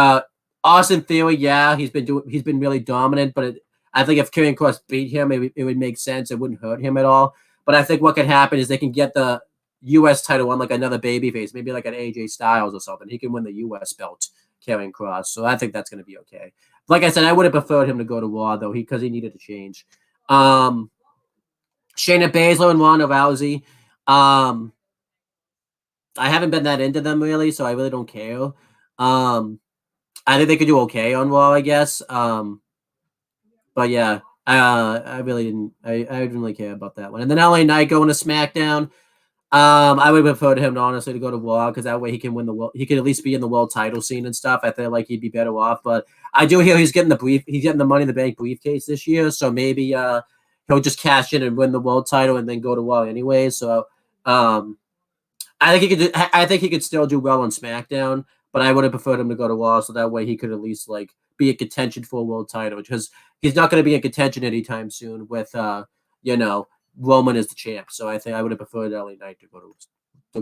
Austin Theory, yeah, he's been really dominant, but I think if Karrion Kross beat him, it would make sense. It wouldn't hurt him at all. But I think what could happen is they can get the U.S. title on like another babyface, maybe like an AJ Styles or something. He can win the U.S. belt, Karrion Kross. So I think that's going to be okay. Like I said, I would have preferred him to go to Raw though, because he needed to change. Shayna Baszler and Ronda Rousey. I haven't been that into them really, so I really don't care. I think they could do okay on Raw, I guess. But yeah, I really didn't. I didn't really care about that one. And then LA Knight going to SmackDown. I would have preferred him honestly to go to Raw, because that way he can win the world. He could at least be in the world title scene and stuff. I feel like he'd be better off. But I do hear he's getting the Money in the Bank briefcase this year, so maybe he'll just cash in and win the world title and then go to Raw anyway. So I think he could still do well on SmackDown. But I would have preferred him to go to Raw, so that way he could at least like be in contention for a world title, because he's not going to be in contention anytime soon with Roman as the champ. So I think I would have preferred LA Knight to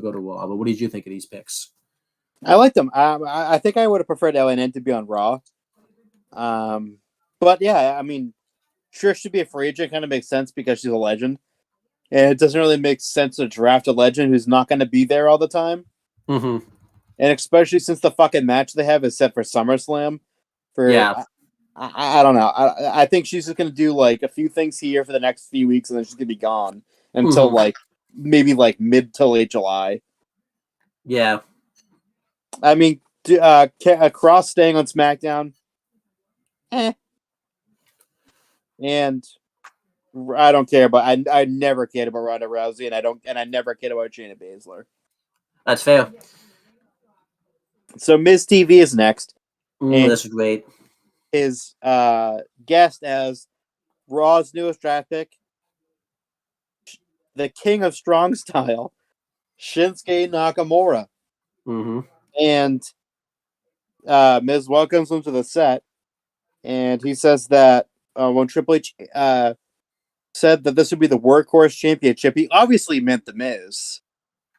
go to Raw. But what did you think of these picks? I liked them. I think I would have preferred LA Knight to be on Raw. But yeah, I mean, Trish should be a free agent. Kind of makes sense because she's a legend, and it doesn't really make sense to draft a legend who's not going to be there all the time. Mm-hmm. And especially since the fucking match they have is set for SummerSlam. I don't know. I think she's just going to do like a few things here for the next few weeks, and then she's going to be gone until like maybe like mid to late July. Yeah. I mean, Kross staying on SmackDown. And I don't care about. I never cared about Ronda Rousey, and I never cared about Shayna Baszler. That's fair. So Miz TV is next. This is great. His guest as Raw's newest draft pick, the King of Strong Style, Shinsuke Nakamura. Mm-hmm. And Miz welcomes him to the set, and he says that when Triple H said that this would be the Workhorse Championship, he obviously meant the Miz.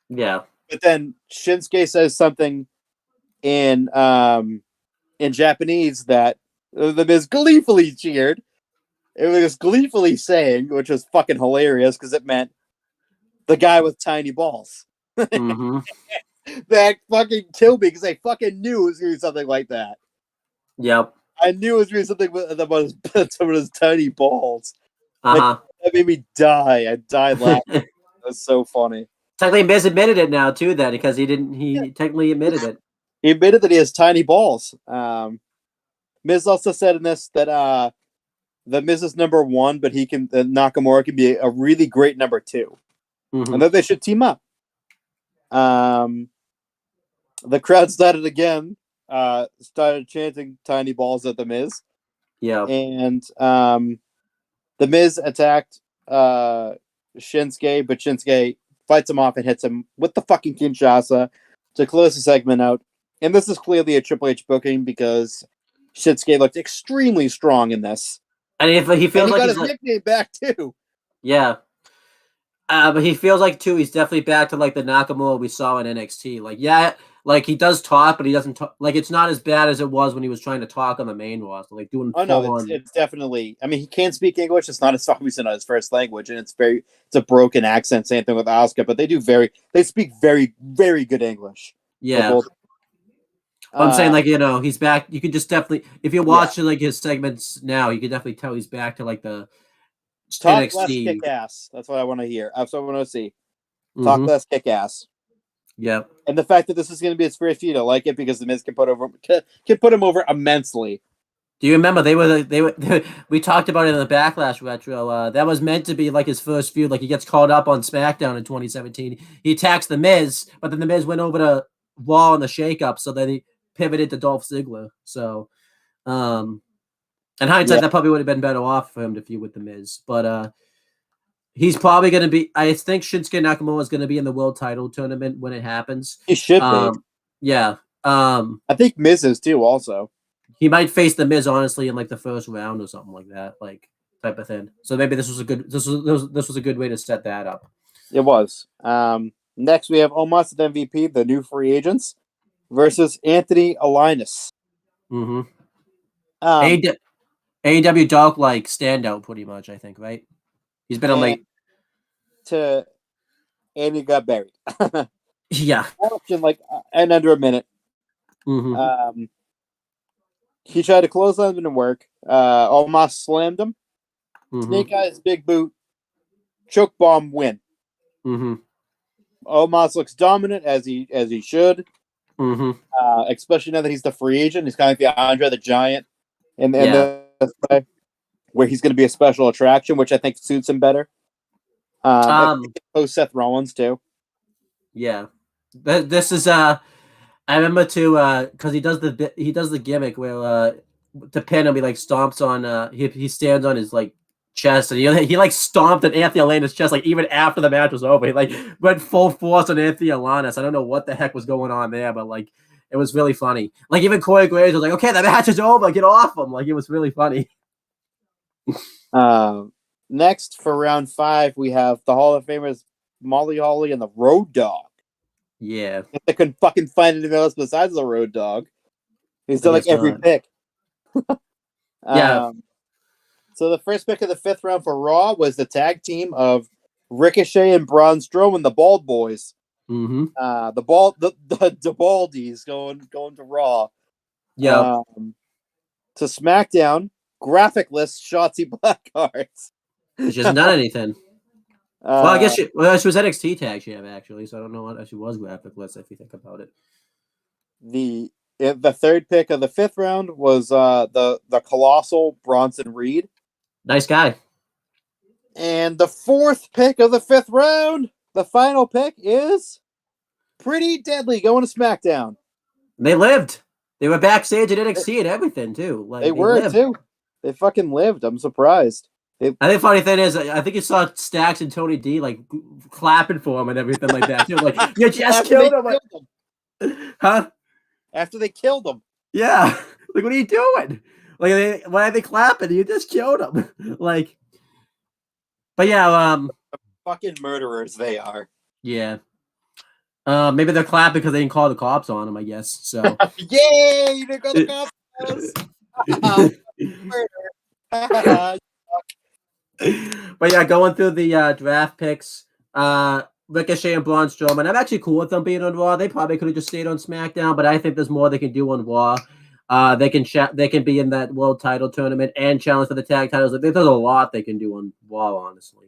Yeah. But then Shinsuke says something in Japanese that the Miz gleefully cheered. It was gleefully saying, which was fucking hilarious because it meant the guy with tiny balls. Mm-hmm. That fucking killed me because I fucking knew it was going to be something like that. Yep. I knew it was going to be something about some of his tiny balls. Uh-huh. That made me die. I died laughing. It was so funny. Technically, Miz admitted it now too, then, because he technically admitted it. He admitted that he has tiny balls. Miz also said in this that The Miz is number 1, but Nakamura can be a really great number 2. Mhm. And that they should team up. The crowd started again, started chanting tiny balls at the Miz. Yeah. And the Miz attacked Shinsuke, but Shinsuke fights him off and hits him with the fucking Kinshasa to close the segment out. And this is clearly a Triple H booking because Shinsuke looked extremely strong in this. And if he feels And he like got he's his nickname back too. yeah. But he feels like too. He's definitely back to like the Nakamura we saw in NXT. Like like he does talk, but he doesn't talk. Like it's not as bad as it was when he was trying to talk on the main roster, like doing Oh full no, on. it's definitely. I mean, he can't speak English. It's obviously not his first language, and it's a broken accent. Same thing with Asuka, but they speak very, very good English. Yeah. Both. But I'm saying, like, he's back. You could just definitely, if you watch like his segments now, you can definitely tell he's back to like the talk NXT. less, kick ass. That's what I want to hear. That's what I want to see. Mm-hmm. Talk less, kick ass. Yeah. And the fact that this is going to be his first feud, I like it because the Miz can put him over immensely. Do you remember we talked about it in the Backlash retro? That was meant to be like his first feud. Like he gets called up on SmackDown in 2017. He attacks the Miz, but then the Miz went over to Raw in the shakeup, so then he pivoted to Dolph Ziggler. So, in hindsight, that probably would have been better off for him to feud with the Miz. But he's probably going to be. I think Shinsuke Nakamura is going to be in the World Title tournament when it happens. He should be. Yeah. I think Miz is too. Also, he might face the Miz honestly in like the first round or something like that, like type of thing. So maybe this was a good way to set that up. It was. Next, we have Omos at MVP, the new free agents, versus Anthony Elias. Mm-hmm. AEW Dark like standout pretty much, I think, right? He's been on like Andy got buried. Yeah. In like and under a minute. Mm-hmm. He tried to close on him and work. Omos slammed him. Mm-hmm. Snake Eyes, big boot, choke bomb, win. Mm-hmm. Omos looks dominant as he should. Mm-hmm. Especially now that he's the free agent. He's kind of like the Andre the Giant, and where he's going to be a special attraction, which I think suits him better. Post Seth Rollins too. Yeah, this is I remember too because he does the gimmick where to pin him he like stomps on he stands on his like chest and he like stomped at Anthony Alanis' chest like even after the match was over. He like went full force on Anthony Alanis. I don't know what the heck was going on there, but like it was really funny. Like even Corey Graves was like, "Okay, the match is over. Get off him!" Like it was really funny. Next for round 5, we have the Hall of Famers Molly Holly and the Road Dogg. Yeah, if they couldn't fucking find anything else besides the Road Dogg, he's done like every pick. Yeah. So the first pick of the 5th round for Raw was the tag team of Ricochet and Braun Strowman, the Bald Boys. Mm-hmm. The Baldies going to Raw. Yeah. To SmackDown, graphic-less Shotzi Blackhearts. She hasn't done anything. Well, I guess she was NXT tag champ actually, so I don't know what she was graphic-less if you think about it. The 3rd pick of the 5th round was the colossal Bronson Reed. Nice guy. And the 4th pick of the 5th round, the final pick is Pretty Deadly going to SmackDown. They lived. They were backstage at NXT and everything too. Like they were lived. Too. They fucking lived. I'm surprised. I think funny thing is, I think you saw Stacks and Tony D like clapping for him and everything like that too. Like you just killed him. Huh? After they killed him. Yeah. Like what are you doing? Like why are they clapping? You just killed him. Like. But yeah, fucking murderers they are. Yeah. Maybe they're clapping because they didn't call the cops on them, I guess. So yay, you didn't call the cops. But yeah, going through the draft picks, Ricochet and Braun Strowman. I'm actually cool with them being on Raw. They probably could have just stayed on SmackDown, but I think there's more they can do on Raw. They can be in that world title tournament and challenge for the tag titles. I think there's a lot they can do on Raw, honestly.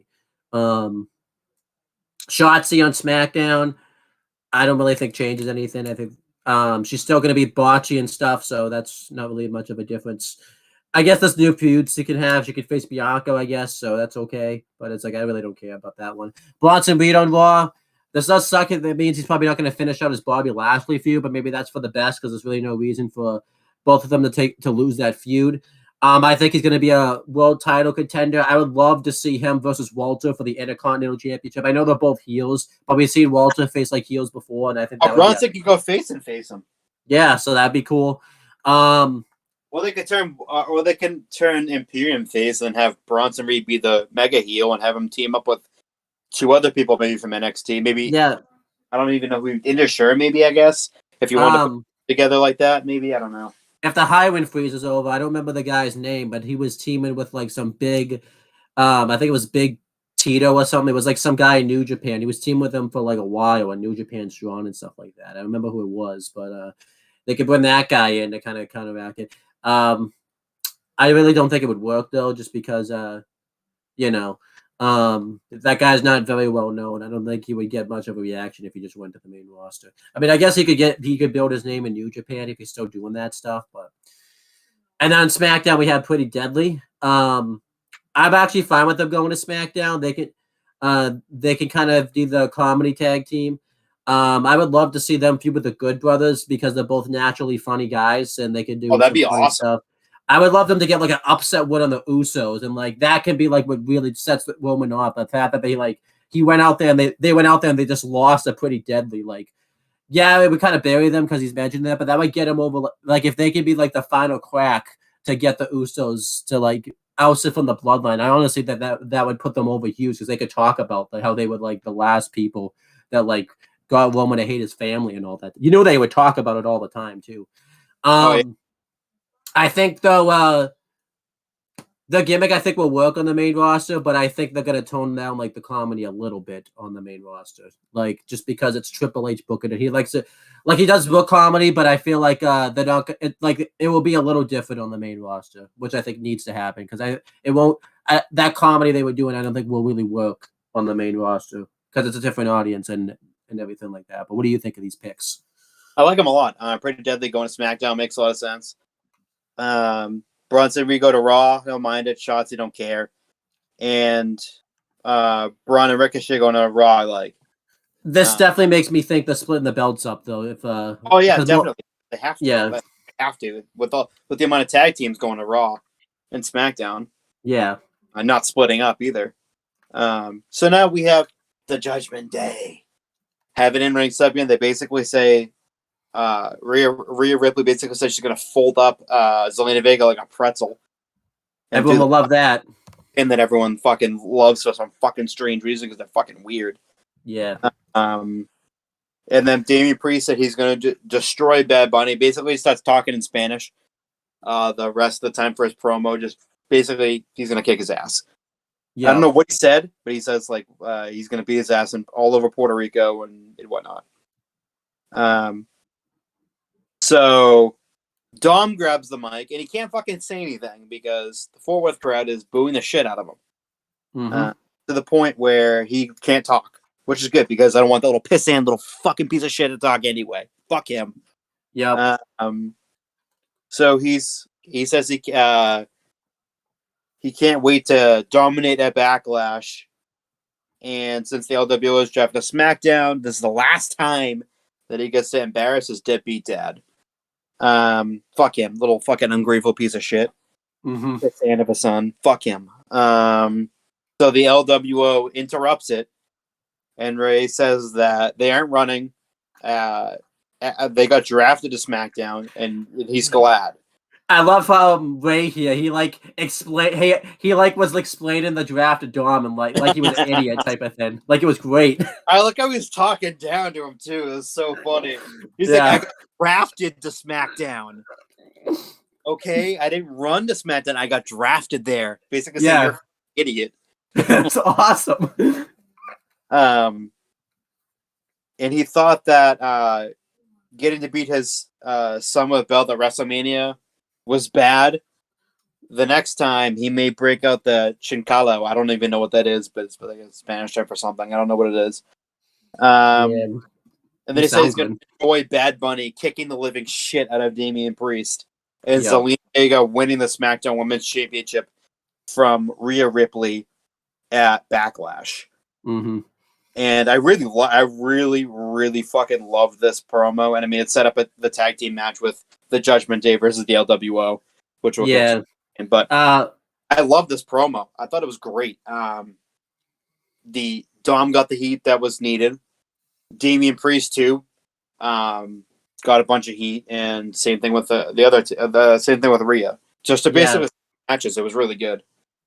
Shotzi on SmackDown, I don't really think changes anything. I think she's still going to be botchy and stuff, so that's not really much of a difference. I guess this new feud she can have. She could face Bianca, I guess, so that's okay. But it's like I really don't care about that one. Bronson Reed on Raw. This does suck. That means he's probably not going to finish out his Bobby Lashley feud, but maybe that's for the best because there's really no reason for both of them to lose that feud. I think he's going to be a world title contender. I would love to see him versus Walter for the Intercontinental Championship. I know they're both heels, but we've seen Walter face like heels before, and I think that Bronson could go face him. Yeah, so that'd be cool. Well, they can turn Imperium face and have Bronson Reed be the mega heel and have him team up with 2 other people, maybe from NXT. Maybe yeah, I don't even know who. Intersure, maybe, I guess, if you want to put it together like that. Maybe, I don't know. If the Highwind freeze is over, I don't remember the guy's name, but he was teaming with like some big, I think it was Big Tito or something. It was like some guy in New Japan. He was teaming with him for like a while on New Japan Strong and stuff like that. I don't remember who it was, but they could bring that guy in to kind of counteract it. I really don't think it would work though, just because that guy's not very well known. I don't think he would get much of a reaction if he just went to the main roster. I mean, I guess he could build his name in New Japan if he's still doing that stuff. But and on SmackDown we had Pretty Deadly. I'm actually fine with them going to SmackDown. They can kind of do the comedy tag team. I would love to see them feud with the Good Brothers because they're both naturally funny guys and they can do. Oh, that'd be awesome. Stuff. I would love them to get like an upset win on the Usos, and like that can be like what really sets Roman off. The fact that he went out there and they went out there and they just lost a Pretty Deadly. Like, yeah, it would kind of bury them because he's mentioned that, but that would get him over. Like, if they could be like the final crack to get the Usos to like oust it from the bloodline, I honestly that would put them over huge because they could talk about like how they were like the last people that like got Roman to hate his family and all that. You know, they would talk about it all the time too. Yeah. I think though the gimmick I think will work on the main roster, but I think they're gonna tone down like the comedy a little bit on the main roster, like just because it's Triple H booking it. He likes it, like he does book comedy, but I feel like they're not it will be a little different on the main roster, which I think needs to happen because that comedy they were doing I don't think will really work on the main roster because it's a different audience and everything like that. But what do you think of these picks? I like them a lot. Pretty Deadly going to SmackDown makes a lot of sense. Bronson Reed go to Raw. Don't mind it. Shotzi don't care. And Braun and Ricochet going to Raw. Like this definitely makes me think they're splitting the belts up though. If oh yeah, definitely they have to. Yeah, they have to with the amount of tag teams going to Raw and SmackDown. Yeah, not splitting up either. So now we have the Judgment Day. Have an in-ring segment. They basically say. Rhea Ripley basically said she's gonna fold up Zelina Vega like a pretzel. Everyone will love that. And that everyone fucking loves for some fucking strange reason because they're fucking weird. Yeah. And then Damian Priest said he's gonna destroy Bad Bunny. Basically, he starts talking in Spanish. The rest of the time for his promo, just basically he's gonna kick his ass. Yeah. I don't know what he said, but he says like he's gonna beat his ass all over Puerto Rico and whatnot. So Dom grabs the mic and he can't fucking say anything because the Fort Worth crowd is booing the shit out of him. Mm-hmm. To the point where he can't talk, which is good because I don't want that little pissant little fucking piece of shit to talk anyway. Fuck him. Yeah. So he says he can't wait to dominate at Backlash. And since the LWO is drafting a SmackDown, this is the last time that he gets to embarrass his deadbeat dad. Fuck him, little fucking ungrateful piece of shit. Mm-hmm. Fan of a son. Fuck him. So the LWO interrupts it, and Ray says that they aren't running. They got drafted to SmackDown, and he's glad. I love how Ray here. He like explain. He like was explaining the draft to Dom and like he was an idiot type of thing. Like it was great. I like how he's talking down to him too. It was so funny. He's like, I got drafted to SmackDown. Okay, I didn't run to SmackDown. I got drafted there. Basically, saying you're an idiot. That's awesome. And he thought that getting to beat his son with a belt at WrestleMania was bad. The next time he may break out the chincalo. I don't even know what that is, but it's like a Spanish term for something. I don't know what it is. And then he said he's going to enjoy Bad Bunny kicking the living shit out of Damian Priest and Yep. Zelina Vega winning the SmackDown Women's Championship from Rhea Ripley at Backlash. Mm-hmm. And I really fucking love this promo. And I mean, it set up the tag team match with the Judgment Day versus the LWO, which we'll get to. But I love this promo. I thought it was great. The Dom got the heat that was needed. Damian Priest too, got a bunch of heat, and same thing with the other the same thing with Rhea. Just to basically matches, it was really good.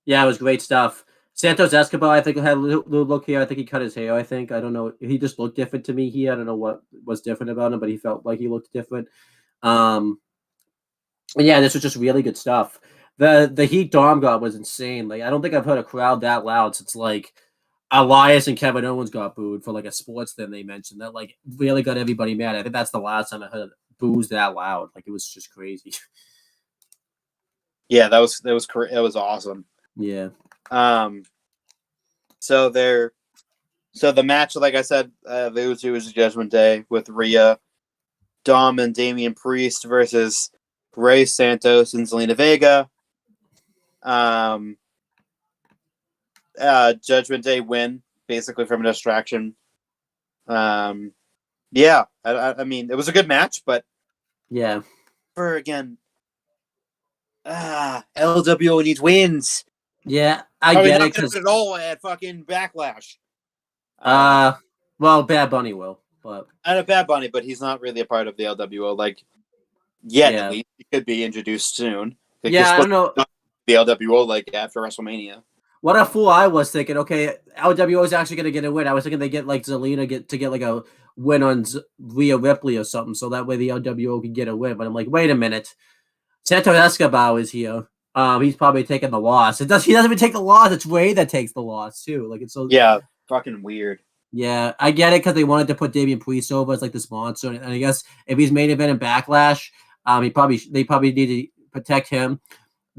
Yeah, it was great stuff. Santos Escobar, I think, had a little look here. I think he cut his hair. I don't know. He just looked different to me here. I don't know what was different about him, but he felt like he looked different. And yeah, this was just really good stuff. The heat Dom got was insane. Like, I don't think I've heard a crowd that loud since like Elias and Kevin Owens got booed for like a sports thing they mentioned. That like really got everybody mad. I think that's the last time I heard boos that loud. Like, it was just crazy. Yeah, that was awesome. Yeah. So the match, like I said, those two was Judgment Day with Rhea, Dom and Damian Priest versus Rey Santos and Zelina Vega. Judgment Day win basically from a distraction. Yeah, I mean, it was a good match, but yeah, for again, LWO needs wins. Yeah, I Probably get not it gonna because put it all at fucking Backlash. well, Bad Bunny will, but Not a Bad Bunny, but he's not really a part of the LWO like yet. Yeah. At least he could be introduced soon. Like, yeah, I don't know. The LWO like after WrestleMania. What a fool I was thinking. Okay, LWO is actually gonna get a win. I was thinking they get like Zelina to get like a win on Rhea Ripley or something, so that way the LWO can get a win. But I'm like, wait a minute, Santos Escobar is here. He's probably taking the loss. He doesn't even take the loss. It's Ray that takes the loss too. Like, it's so fucking weird. Yeah, I get it because they wanted to put Damian Priest over as like the sponsor, and I guess if he's main event in Backlash, they probably need to protect him.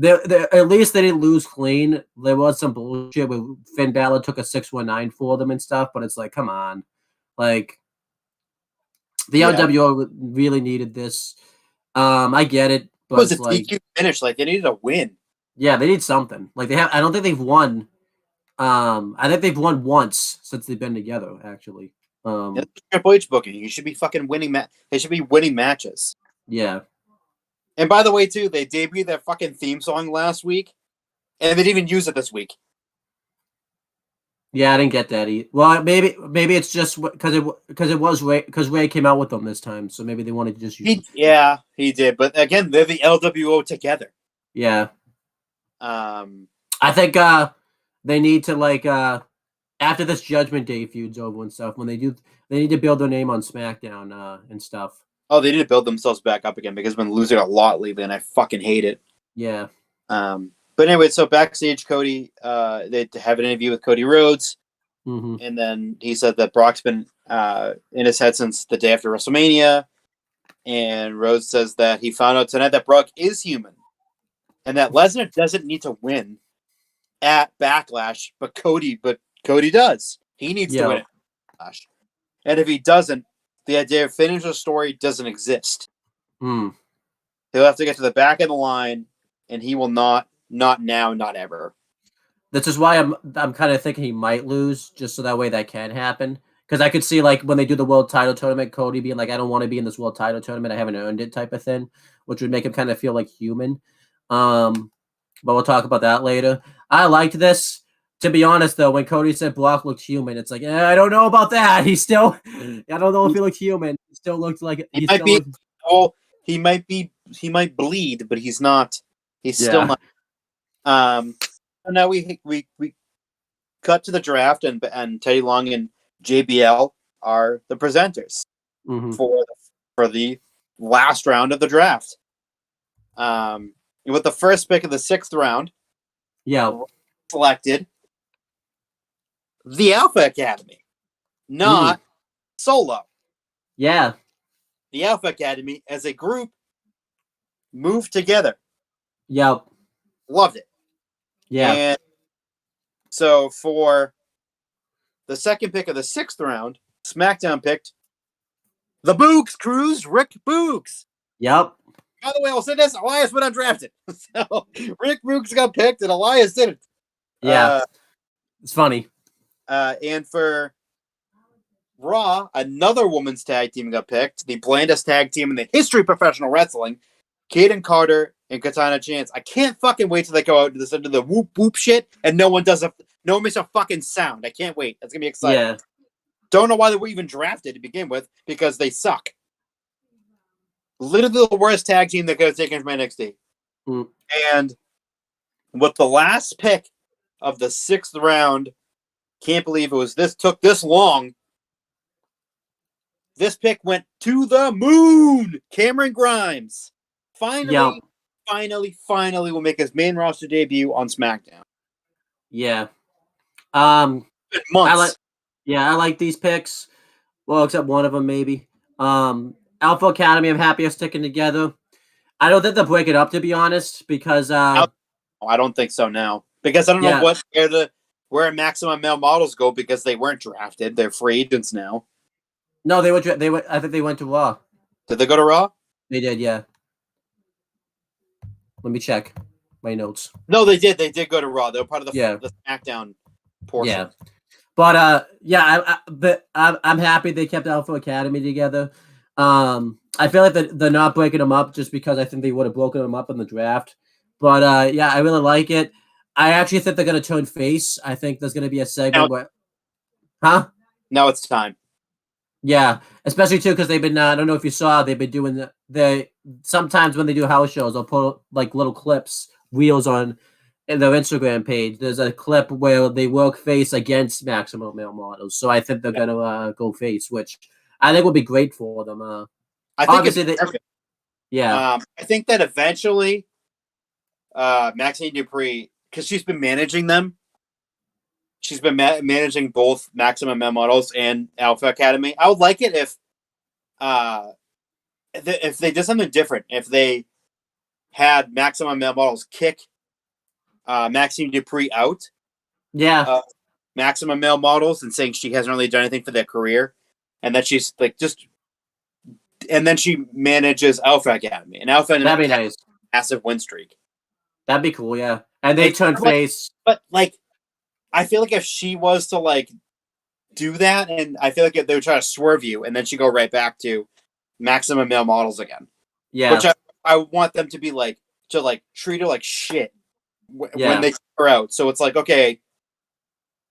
At least they didn't lose clean. There was some bullshit where Finn Balor took a 619 for them and stuff, but it's like, come on, like the LWO really needed this. I get it, but It was it's a like DQ finish. Like, they needed a win. Yeah, they need something. Like they have. I don't think they've won. I think they've won once since they've been together. Actually, That's Triple H booking. You should be fucking winning. They should be winning matches. Yeah. And by the way, too, they debuted their fucking theme song last week, and they didn't even use it this week. Yeah, I didn't get that either. Well, maybe it's just because it was Ray, because Ray came out with them this time, so maybe they wanted to just use. He did, but again, they're the LWO together. Yeah. I think they need to like after this Judgment Day feud's over and stuff. When they need to build their name on SmackDown and stuff. Oh, they need to build themselves back up again because they've been losing a lot lately, and I fucking hate it. Yeah. But anyway, so backstage, Cody, they have an interview with Cody Rhodes, and then he said that Brock's been in his head since the day after WrestleMania, and Rhodes says that he found out tonight that Brock is human, and that Lesnar doesn't need to win at Backlash, but Cody does. He needs to win at Backlash, and if he doesn't, the idea of finishing the story doesn't exist. He'll have to get to the back of the line, and he will not now, not ever. This is why I'm kind of thinking he might lose, just so that way that can happen. Because I could see like when they do the world title tournament, Cody being like, "I don't want to be in this world title tournament. I haven't earned it," type of thing, which would make him kind of feel like human. But we'll talk about that later. I liked this. To be honest, though, when Cody said Brock looked human, it's like, I don't know about that. I don't know if he looked human. He still looked like he might bleed, but he's not. He's still not. Now we cut to the draft, and Teddy Long and JBL are the presenters for the last round of the draft. With the first pick of the 6th round, selected the Alpha Academy, not Solo. Yeah. The Alpha Academy as a group moved together. Yep. Loved it. Yeah. And so for the second pick of the 6th round, SmackDown picked the Boogs Crew's Rick Boogs. Yep. by the way, I'll say this: Elias went undrafted. So Rick Brooks got picked, and Elias didn't. Yeah, it's funny. And for Raw, another women's tag team got picked, the blandest tag team in the history of professional wrestling. Kaden Carter and Katana Chance. I can't fucking wait till they go out to the whoop whoop shit, and no one makes a fucking sound. I can't wait. That's gonna be exciting. Yeah. Don't know why they were even drafted to begin with, because they suck. Literally the worst tag team that could have taken from NXT. Mm. And with the last pick of the 6th round, can't believe took this long. This pick went to the moon. Cameron Grimes finally will make his main roster debut on SmackDown. Yeah. Months. I like these picks. Well, except one of them maybe. Alpha Academy, I'm happy are sticking together. I don't think they'll break it up, to be honest, because I don't think so now. Because I don't know where Maximum Male Models go, because they weren't drafted. They're free agents now. No, they were. I think they went to Raw. Did they go to Raw? They did, yeah. Let me check my notes. No, they did. They did go to Raw. They were part of the SmackDown portion. Yeah. But I'm happy they kept Alpha Academy together. I feel like they're not breaking them up just because I think they would have broken them up in the draft. But I really like it. I actually think they're gonna turn face. I think there's gonna be a segment where, Now it's time. Yeah, especially too because they've been. I don't know if you saw. They've been doing they sometimes when they do house shows, they'll put like little clips, reels on in their Instagram page. There's a clip where they work face against Maximum Male Models. So I think they're gonna go face, which I think would be great for them. I think it's perfect. Yeah. I think that eventually, Maxine Dupree, because she's been managing them. She's been managing both Maximum Male Models and Alpha Academy. I would like it if they did something different. If they had Maximum Male Models kick Maxine Dupree out. Yeah. Maximum Male Models, and saying she hasn't really done anything for their career, and that she's like and then she manages Alpha Academy, and Alpha That'd be nice. Massive win streak. That'd be cool, yeah. And they turn face. But I feel like if she was to do that, and I feel like if they would try to swerve you, and then she go right back to Maximum Male Models again. Yeah. Which I want them to be to treat her like shit when they take her out. So it's okay,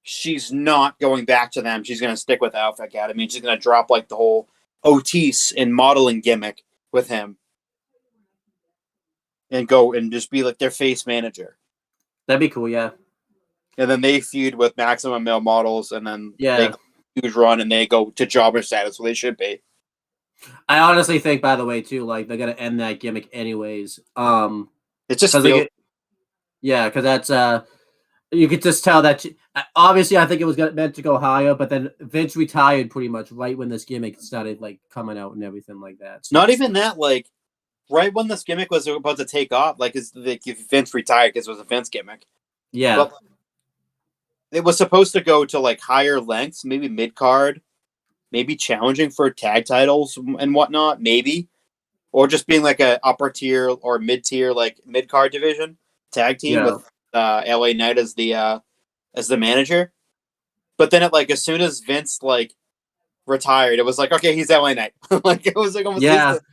she's not going back to them. She's going to stick with Alpha Academy. And she's going to drop the whole Otis and modeling gimmick with him. And go and just be their face manager. That'd be cool, yeah. And then they feud with Maximum Male Models, and then they go huge run, and they go to jobber status where they should be. I honestly think, by the way, too, they're gonna end that gimmick anyways. It's just because that's you could just tell that obviously I think it was meant to go higher, but then Vince retired pretty much right when this gimmick started coming out and everything like that. So not even that, right when this gimmick was about to take off, if Vince retired because it was a Vince gimmick. Yeah. But it was supposed to go to higher lengths, maybe mid-card, maybe challenging for tag titles and whatnot, maybe. Or just being a upper tier or mid-tier, mid-card division tag team with LA Knight as the manager. But then as soon as Vince retired, it was okay, he's LA Knight. It was almost instant.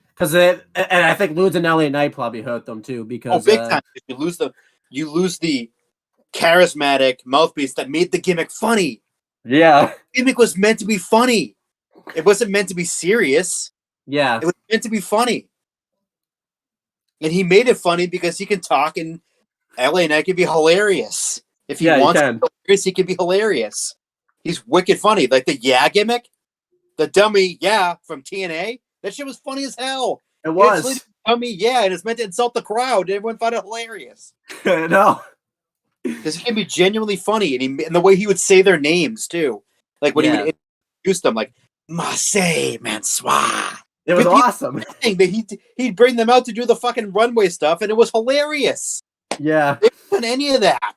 Because and I think losing LA Knight probably hurt them too, because big time. You lose the charismatic mouthpiece that made the gimmick funny. Yeah. The gimmick was meant to be funny. It wasn't meant to be serious. Yeah. It was meant to be funny. And he made it funny because he can talk, and LA Knight can be hilarious. If he wants to be hilarious, he can be hilarious. He's wicked funny. The gimmick, the dummy from TNA, that shit was funny as hell. It was. Dummy and it's meant to insult the crowd. Everyone found it hilarious. No. Because he can be genuinely funny, and the way he would say their names too, when he would introduce them, Marseille Mansoir. It was awesome. He'd bring them out to do the fucking runway stuff, and it was hilarious. Yeah, they didn't do any of that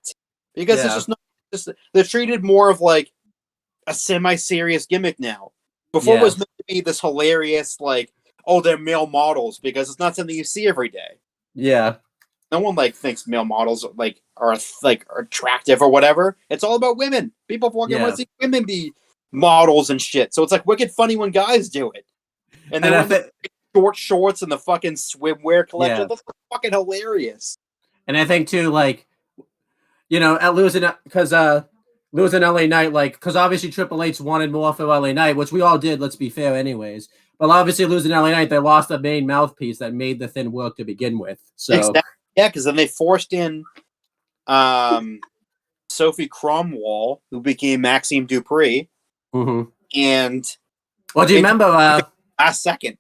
because it's just they're treated more of a semi-serious gimmick now. Before it was meant to be this hilarious oh, they're male models because it's not something you see every day. Yeah. No one like thinks male models are attractive or whatever. It's all about women. People fucking want to see women be models and shit. So it's like wicked funny when guys do it. And they wear the short shorts and the fucking swimwear collection. That's fucking hilarious. And I think too, like, you know, at losing LA Knight, like, because obviously Triple H wanted more for LA Knight, which we all did. Let's be fair, anyways. But obviously losing LA Knight, they lost the main mouthpiece that made the thing work to begin with. So exactly. Yeah, because then they forced in Sophie Cromwell, who became Maxime Dupree. Mm-hmm. And well, do you remember last second?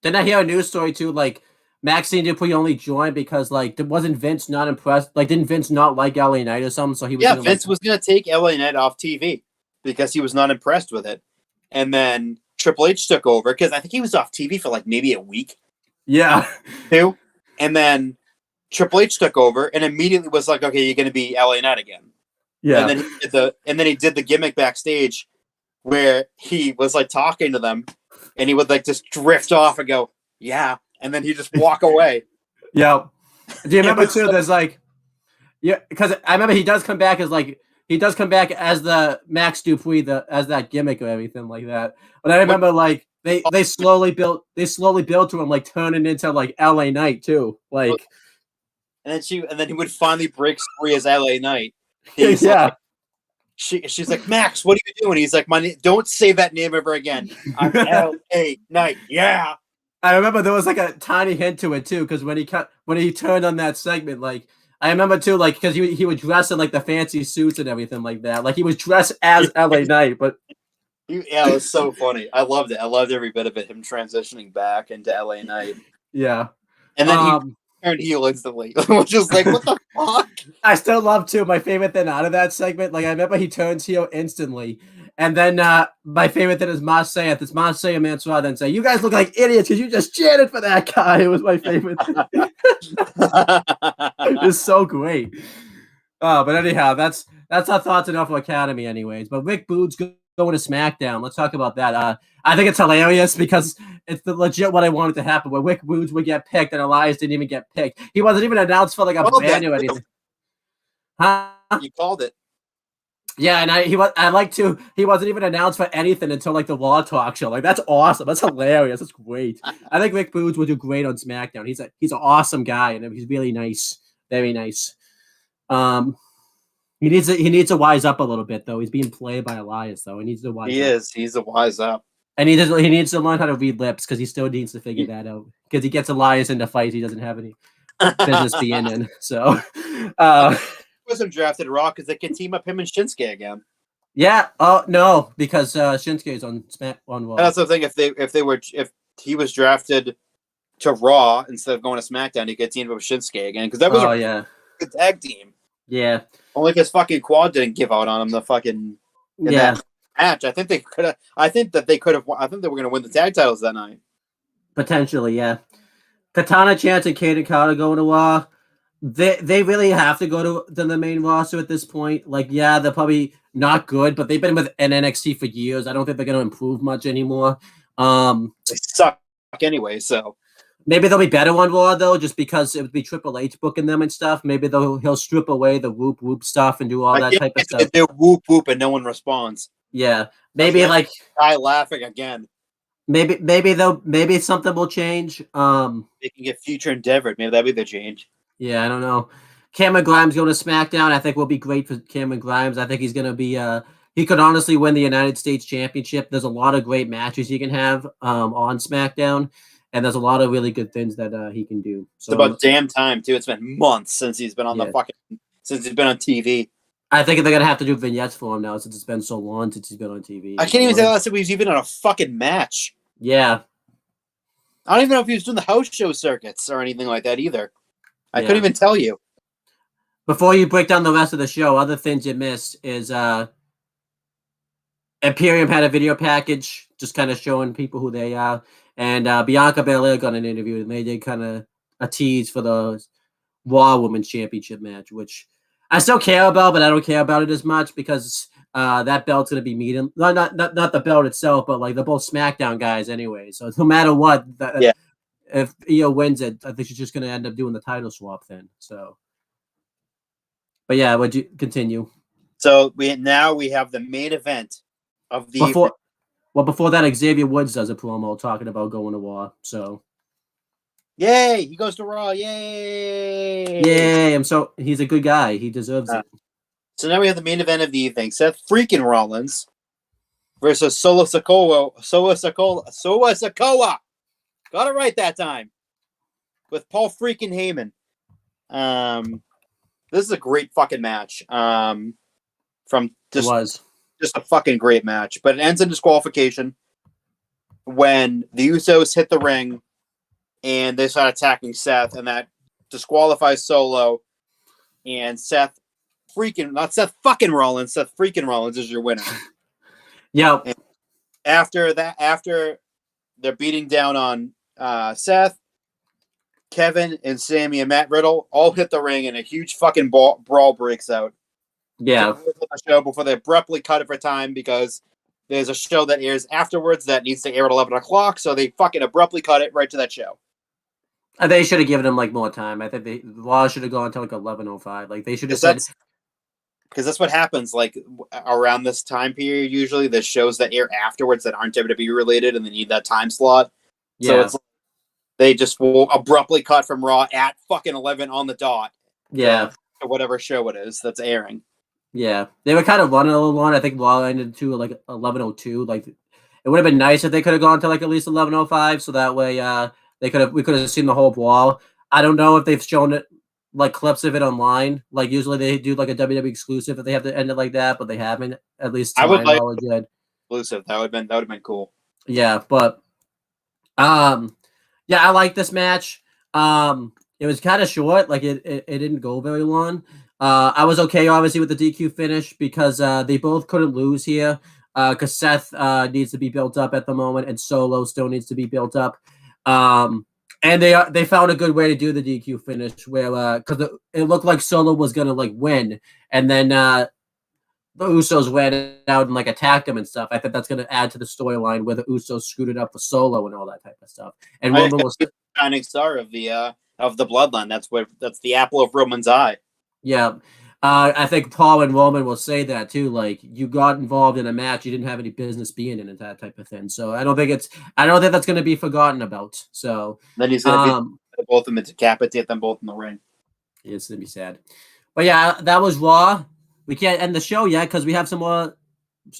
Didn't I hear a news story too? Like Maxime Dupree only joined because like wasn't Vince not impressed? Like didn't Vince not like LA Knight or something? So he was Vince was gonna take LA Knight off TV because he was not impressed with it. And then Triple H took over because I think he was off TV for like maybe a week. Yeah. Two. And then Triple H took over and immediately was like, okay, you're gonna be LA Knight again. Yeah. And then he did the gimmick backstage where he was like talking to them and he would like just drift off and go, yeah, and then he just walk away. Yeah. Do you remember too? There's like, yeah, because I remember he does come back as the Max Dupree, as that gimmick or everything like that. But I remember like they slowly built to him like turning into like LA Knight too, like. And then he would finally break free as LA Knight. Yeah. Like, she's like, Max, what are you doing? He's like, don't say that name ever again. I'm LA Knight. Yeah. I remember there was like a tiny hint to it too, because when he turned on that segment, like I remember too, like because he would dress in like the fancy suits and everything like that. Like he was dressed as LA Knight, but yeah, it was so funny. I loved it. I loved every bit of it. Him transitioning back into LA Knight. Yeah. And then he turned heel instantly, which is like, what the fuck? I still love too. My favorite thing out of that segment, like I remember he turns heel instantly, and then my favorite thing is Marseille. It's Marseille and Mansoor then say, "You guys look like idiots because you just chanted for that guy." It was my favorite. It's so great. But anyhow, that's our thoughts on Alpha Academy, anyways. But Rick Boone's going to SmackDown. Let's talk about that. I think it's hilarious because it's the legit what I wanted to happen. Where Rick Boone's would get picked and Elias didn't even get picked. He wasn't even announced for like a brand or anything. Huh? You called it. Yeah, and he wasn't even announced for anything until like the Raw talk show. Like that's awesome. That's hilarious. That's great. I think Rick Boone's would do great on SmackDown. He's an awesome guy and he's really nice. Very nice. He needs to wise up a little bit though. He's being played by Elias though. He needs to wise up. He's a wise up. And he needs to learn how to read lips because he still needs to figure that out. Because he gets Elias into fights he doesn't have any business being in. So wasn't drafted Raw because they can team up him and Shinsuke again. Yeah. Oh no, because Shinsuke is on Raw. That's the thing. If he was drafted to Raw instead of going to SmackDown, he could team up with Shinsuke again because that was a good tag team. Yeah. Only because fucking Quad didn't give out on him that match. I think they could have. I think that they could have. I think they were going to win the tag titles that night. Potentially, yeah. Katana Chance and Kaden Carter going to Raw. They really have to go to the main roster at this point. Like, yeah, they're probably not good, but they've been with an NXT for years. I don't think they're going to improve much anymore. They suck anyway, so maybe they'll be better on Raw though, just because it would be Triple H booking them and stuff. Maybe he'll strip away the whoop whoop stuff and do all that type of stuff. They're whoop whoop and no one responds. Yeah, maybe like guy laughing again. Maybe something will change. They can get future endeavored. Maybe that'll be the change. Yeah, I don't know. Cameron Grimes going to SmackDown. I think will be great for Cameron Grimes. I think he's going to be. He could honestly win the United States Championship. There's a lot of great matches he can have on SmackDown, and there's a lot of really good things that he can do. So, it's about damn time too. It's been months since he's been on since he's been on TV. I think they're gonna have to do vignettes for him now since it's been so long since he's been on TV. I can't even tell us if he's even on a fucking match. Yeah. I don't even know if he was doing the house show circuits or anything like that either. I couldn't even tell you. Before you break down the rest of the show, other things you missed is Imperium had a video package just kind of showing people who they are. And Bianca Belair got an interview and they did kind of a tease for the Raw Women's Championship match, which I still care about, but I don't care about it as much because that belt's gonna be meeting not the belt itself, but like they're both SmackDown guys anyway. So no matter what, Yeah. if Io wins it, I think she's just gonna end up doing the title swap then. So, but yeah, would you continue? So we have the main event of the evening. Before that, Xavier Woods does a promo talking about going to Raw. So, yay, he goes to Raw. Yay! yay! He's a good guy. He deserves it. So now we have the main event of the evening: Seth freaking Rollins versus Solo Sikoa. Got it right that time. With Paul freaking Heyman. This is a great fucking match. Just a fucking great match, but it ends in disqualification when the Usos hit the ring and they start attacking Seth, and that disqualifies Solo. And Seth freaking Rollins is your winner. Yeah. After they're beating down on Seth, Kevin and Sammy and Matt Riddle all hit the ring, and a huge fucking brawl breaks out. Yeah. The show before they abruptly cut it for time because there's a show that airs afterwards that needs to air at 11 o'clock, so they fucking abruptly cut it right to that show. They should have given him like more time. I think the Raw should have gone until like 11:05. Like they should have said, because that's what happens like around this time period. Usually, the shows that air afterwards that aren't WWE related and they need that time slot. Yeah. So it's they just will abruptly cut from Raw at fucking 11 on the dot. Yeah, to whatever show it is that's airing. Yeah, they were kind of running a little long. I think Raw ended to like 11:02. Like it would have been nice if they could have gone to like at least 11:05, so that way we could have seen the whole brawl. I don't know if they've shown it like clips of it online. Like usually they do like a WWE exclusive if they have to end it like that, but they haven't. At least I would like exclusive. That would have been cool. Yeah, but yeah, I like this match. It was kind of short. Like it didn't go very long. I was okay, obviously, with the DQ finish because they both couldn't lose here. Because Seth needs to be built up at the moment, and Solo still needs to be built up. And they found a good way to do the DQ finish, where because it looked like Solo was gonna like win, and then the Usos ran out and like attacked him and stuff. I think that's gonna add to the storyline where the Usos screwed it up for Solo and all that type of stuff. And Roman was the shining star of the bloodline. That's the apple of Roman's eye. Yeah. I think Paul and Roman will say that too. Like, you got involved in a match you didn't have any business being in, and that type of thing. So I don't think that's going to be forgotten about. So then he's going to both of them and decapitate them both in the ring. It's going to be sad. But yeah, that was Raw. We can't end the show yet because we have some more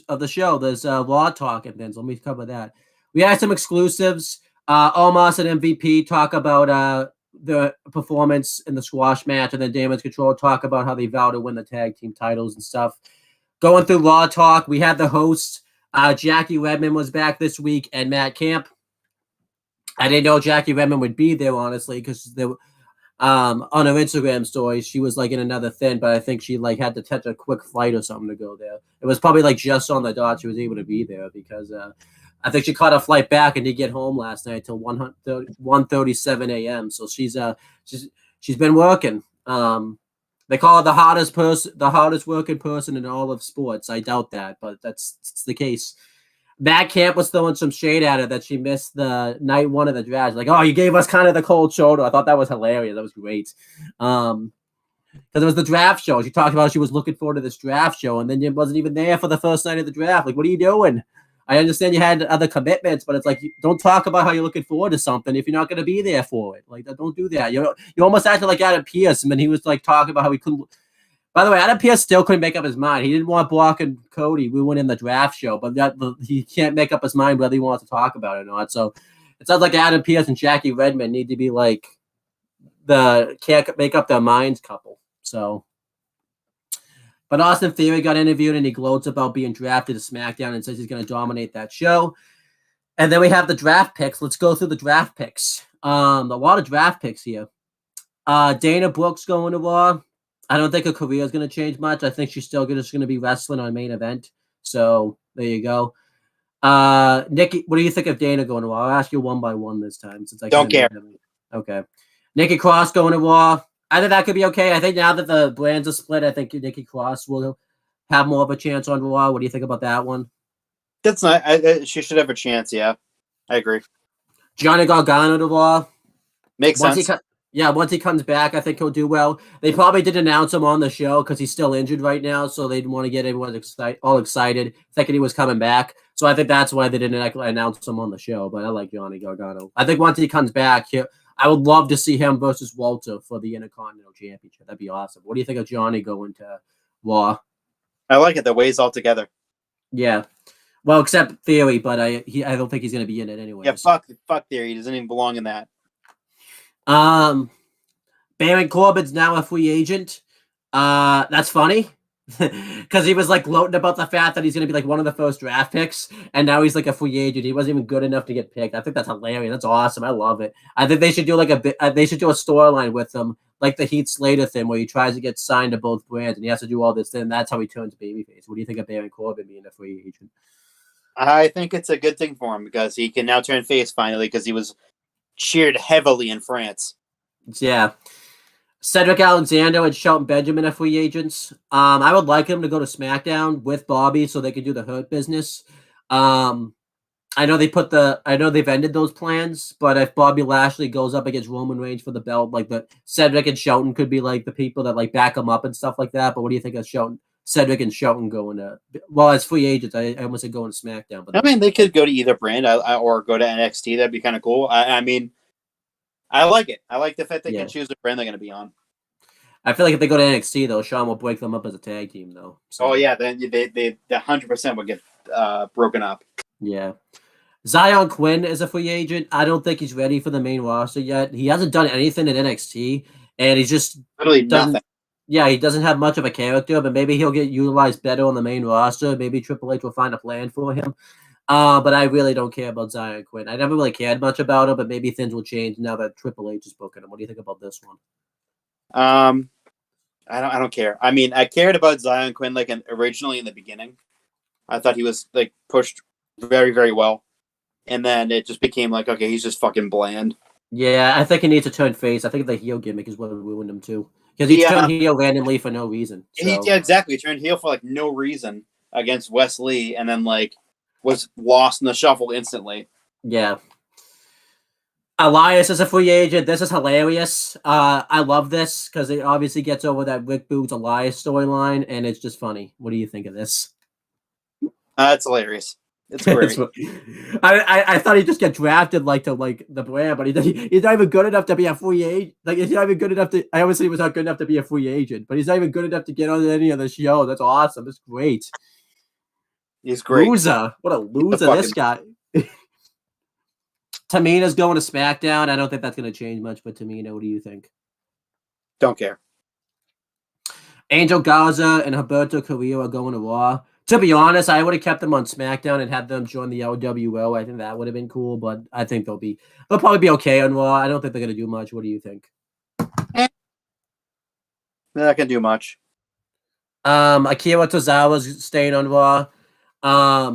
of the show. There's Raw talk and things. Let me cover that. We had some exclusives. Omos and MVP talk about the performance in the squash match, and then Damage Control talk about how they vow to win the tag team titles and stuff. Going through Raw talk, we had the host, Jackie Redmond was back this week, and Matt Camp. I didn't know Jackie Redmond would be there, honestly, because they on her Instagram story, she was like in another thing, but I think she like had to catch a quick flight or something to go there. It was probably like just on the dot she was able to be there because I think she caught a flight back and did get home last night till 1:37 a.m. So she's been working. They call her the hardest working person in all of sports. I doubt that, but that's the case. Matt Camp was throwing some shade at her that she missed the night one of the draft. Like, oh, you gave us kind of the cold shoulder. I thought that was hilarious. That was great. Because it was the draft show. She talked about she was looking forward to this draft show, and then you wasn't even there for the first night of the draft. Like, what are you doing? I understand you had other commitments, but it's like, don't talk about how you're looking forward to something if you're not going to be there for it. Like, don't do that. You almost acted like Adam Pearce, and he was like talking about how he couldn't. By the way, Adam Pearce still couldn't make up his mind. He didn't want Brock and Cody. We went in the draft show, but he can't make up his mind whether he wants to talk about it or not. So it sounds like Adam Pearce and Jackie Redmond need to be like the can't make up their minds couple. So. But Austin Theory got interviewed, and he gloats about being drafted to SmackDown and says he's going to dominate that show. And then we have the draft picks. Let's go through the draft picks. A lot of draft picks here. Dana Brooks going to Raw. I don't think her career is going to change much. I think she's still just going to be wrestling on main event. So there you go. Nikki, what do you think of Dana going to Raw? I'll ask you one by one this time since I don't care. Okay. Nikki Cross going to Raw. I think that could be okay. I think now that the brands are split, I think Nikki Cross will have more of a chance on Raw? What do you think about that one? That's not. She should have a chance. Yeah, I agree. Johnny Gargano to Raw. Makes sense. Once he comes back, I think he'll do well. They probably didn't announce him on the show because he's still injured right now, so they didn't want to get everyone all excited thinking he was coming back. So I think that's why they didn't announce him on the show. But I like Johnny Gargano. I think once he comes back, I would love to see him versus Walter for the Intercontinental Championship. That'd be awesome. What do you think of Johnny going to Raw? I like it. The ways all together. Yeah. Well, except Theory, but I don't think he's going to be in it anyway. Yeah, fuck Theory. He doesn't even belong in that. Baron Corbin's now a free agent. That's funny because he was like gloating about the fact that he's going to be like one of the first draft picks, and now he's like a free agent. He wasn't even good enough to get picked. I think that's hilarious. That's awesome. I love it. I think they should do like they should do a storyline with him, like the Heath Slater thing, where he tries to get signed to both brands, and he has to do all this. Then that's how he turns babyface. What do you think of Baron Corbin being a free agent? I think it's a good thing for him because he can now turn face finally because he was cheered heavily in France. Yeah. Cedric Alexander and Shelton Benjamin are free agents. I would like him to go to SmackDown with Bobby so they can do the Hurt business. I know they've ended those plans, but if Bobby Lashley goes up against Roman Reigns for the belt, like the Cedric and Shelton could be like the people that like back him up and stuff like that. But what do you think of Cedric and Shelton going to? Well, as free agents, I almost said going to SmackDown. But I mean, they could go to either brand or go to NXT. That'd be kind of cool. I mean, I like it. I like the fact they can choose the brand they're going to be on. I feel like if they go to NXT, though, Shawn will break them up as a tag team, though. So. Oh, yeah. Then they 100% would get broken up. Yeah. Zion Quinn is a free agent. I don't think he's ready for the main roster yet. He hasn't done anything in NXT, and he's just literally nothing. Yeah, he doesn't have much of a character, but maybe he'll get utilized better on the main roster. Maybe Triple H will find a plan for him. But I really don't care about Zion Quinn. I never really cared much about him, but maybe things will change now that Triple H is booking him. What do you think about this one? I don't care. I mean, I cared about Zion Quinn like originally in the beginning. I thought he was like pushed very, very well. And then it just became like, okay, he's just fucking bland. Yeah, I think he needs to turn face. I think the heel gimmick is what ruined him too. Because he turned heel randomly for no reason. So. Yeah, exactly. He turned heel for like no reason against Wes Lee and then like was lost in the shuffle instantly. Yeah. Elias is a free agent. This is hilarious. I love this because it obviously gets over that Rick Boogs Elias storyline, and it's just funny. What do you think of this? It's hilarious. It's great. I thought he'd just get drafted like to like the brand, but he's not even good enough to be a free agent. Like he's not even good enough to. I always say he was not good enough to be a free agent, but he's not even good enough to get on any of the show. That's awesome. That's great. He's great. Loser. What a loser this guy. Tamina's going to SmackDown. I don't think that's going to change much, but Tamina, what do you think? Don't care. Angel Garza and Humberto Carrillo are going to Raw. To be honest, I would have kept them on SmackDown and had them join the LWO. I think that would have been cool, but I think they'll probably be okay on Raw. I don't think they're going to do much. What do you think? They're not going to do much. Akira Tozawa's staying on Raw. I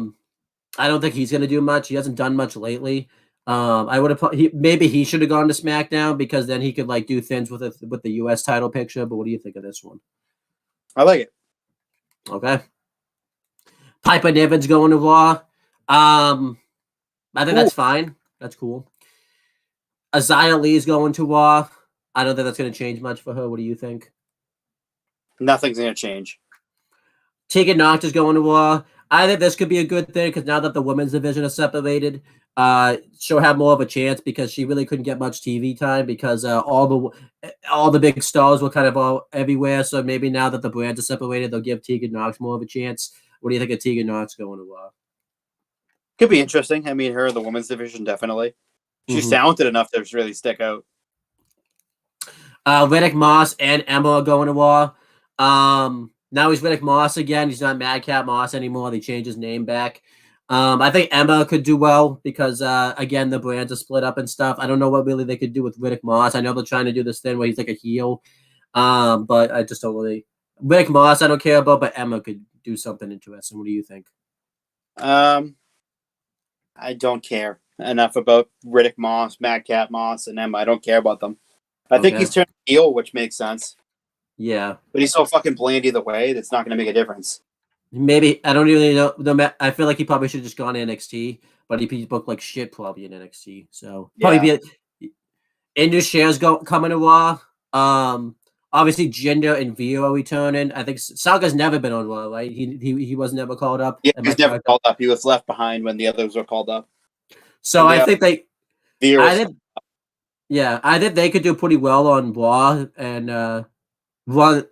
don't think he's going to do much. He hasn't done much lately. I would have maybe he should have gone to SmackDown because then he could like do things with the US title picture. But what do you think of this one? I like it. Okay. Piper Niven's going to Raw. I think that's fine. That's cool. Azia Lee's going to Raw. I don't think that's going to change much for her. What do you think? Nothing's going to change. Tegan Nox is going to Raw. I think this could be a good thing because now that the women's division is separated, she'll have more of a chance because she really couldn't get much TV time because all the big stars were kind of all everywhere. So maybe now that the brands are separated, they'll give Tegan Nox more of a chance. What do you think of Tegan Nox going to Raw? Could be interesting. I mean, her in the women's division, definitely. She's talented enough to really stick out. Riddick Moss and Emma are going to Raw. Now he's Riddick Moss again. He's not Madcap Moss anymore. They changed his name back. I think Emma could do well because, again, the brands are split up and stuff. I don't know what really they could do with Riddick Moss. I know they're trying to do this thing where he's like a heel, but I just don't really. Riddick Moss, I don't care about, but Emma could do something interesting. What do you think? I don't care enough about Riddick Moss, Madcap Moss, and Emma. I don't care about them. I think he's turned heel, which makes sense. Yeah. But he's so fucking bland either way, that's not going to make a difference. Maybe I don't even know. I feel like he probably should have just gone to NXT, but he booked like shit probably in NXT. So probably Yeah. be Indus shares coming to Raw. Obviously Jinder and Vio are returning. I think Saga's never been on Raw, right? He was never called up. Yeah, Am I he's never correct? called up. He was left behind when the others were called up. So And I they think they, I Veer's think, yeah, I think they could do pretty well on Raw and run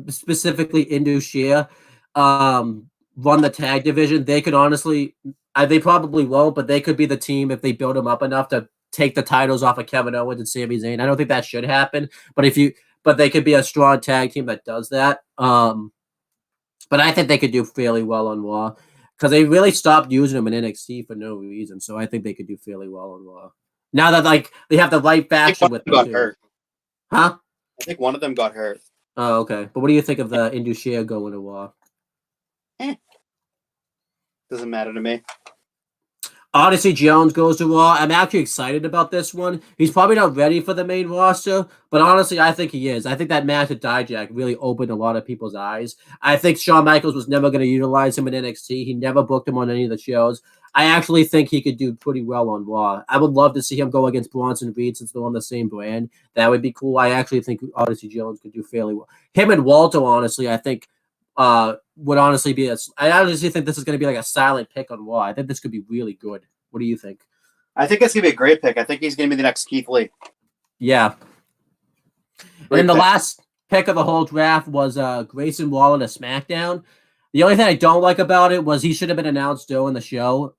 specifically Indus share, run the tag division. They could honestly, they probably won't, but they could be the team if they build them up enough to take the titles off of Kevin Owens and Sami Zayn. I don't think that should happen, but they could be a strong tag team that does that. But I think they could do fairly well on Raw because they really stopped using them in NXT for no reason. So I think they could do fairly well on Raw now that like they have the right I think faction one with of them them got too. hurt. Huh? I think one of them got hurt. Oh, okay. But what do you think of the Indus share going to Raw? Doesn't matter to me. Odyssey Jones goes to Raw. I'm actually excited about this one. He's probably not ready for the main roster, but honestly, I think he is. I think that match at Dijak really opened a lot of people's eyes. I think Shawn Michaels was never going to utilize him in NXT. He never booked him on any of the shows. I actually think he could do pretty well on Raw. I would love to see him go against Bronson Reed since they're on the same brand. That would be cool. I actually think Odyssey Jones could do fairly well. Him and Walter, honestly, I think would honestly be I honestly think this is going to be like a silent pick on Raw. I think this could be really good. What do you think? I think it's gonna be a great pick. I think he's gonna be the next Keith Lee. Yeah. Great And the pick. last pick of the whole draft was Grayson Waller to SmackDown. The only thing I don't like about it was he should have been announced during the show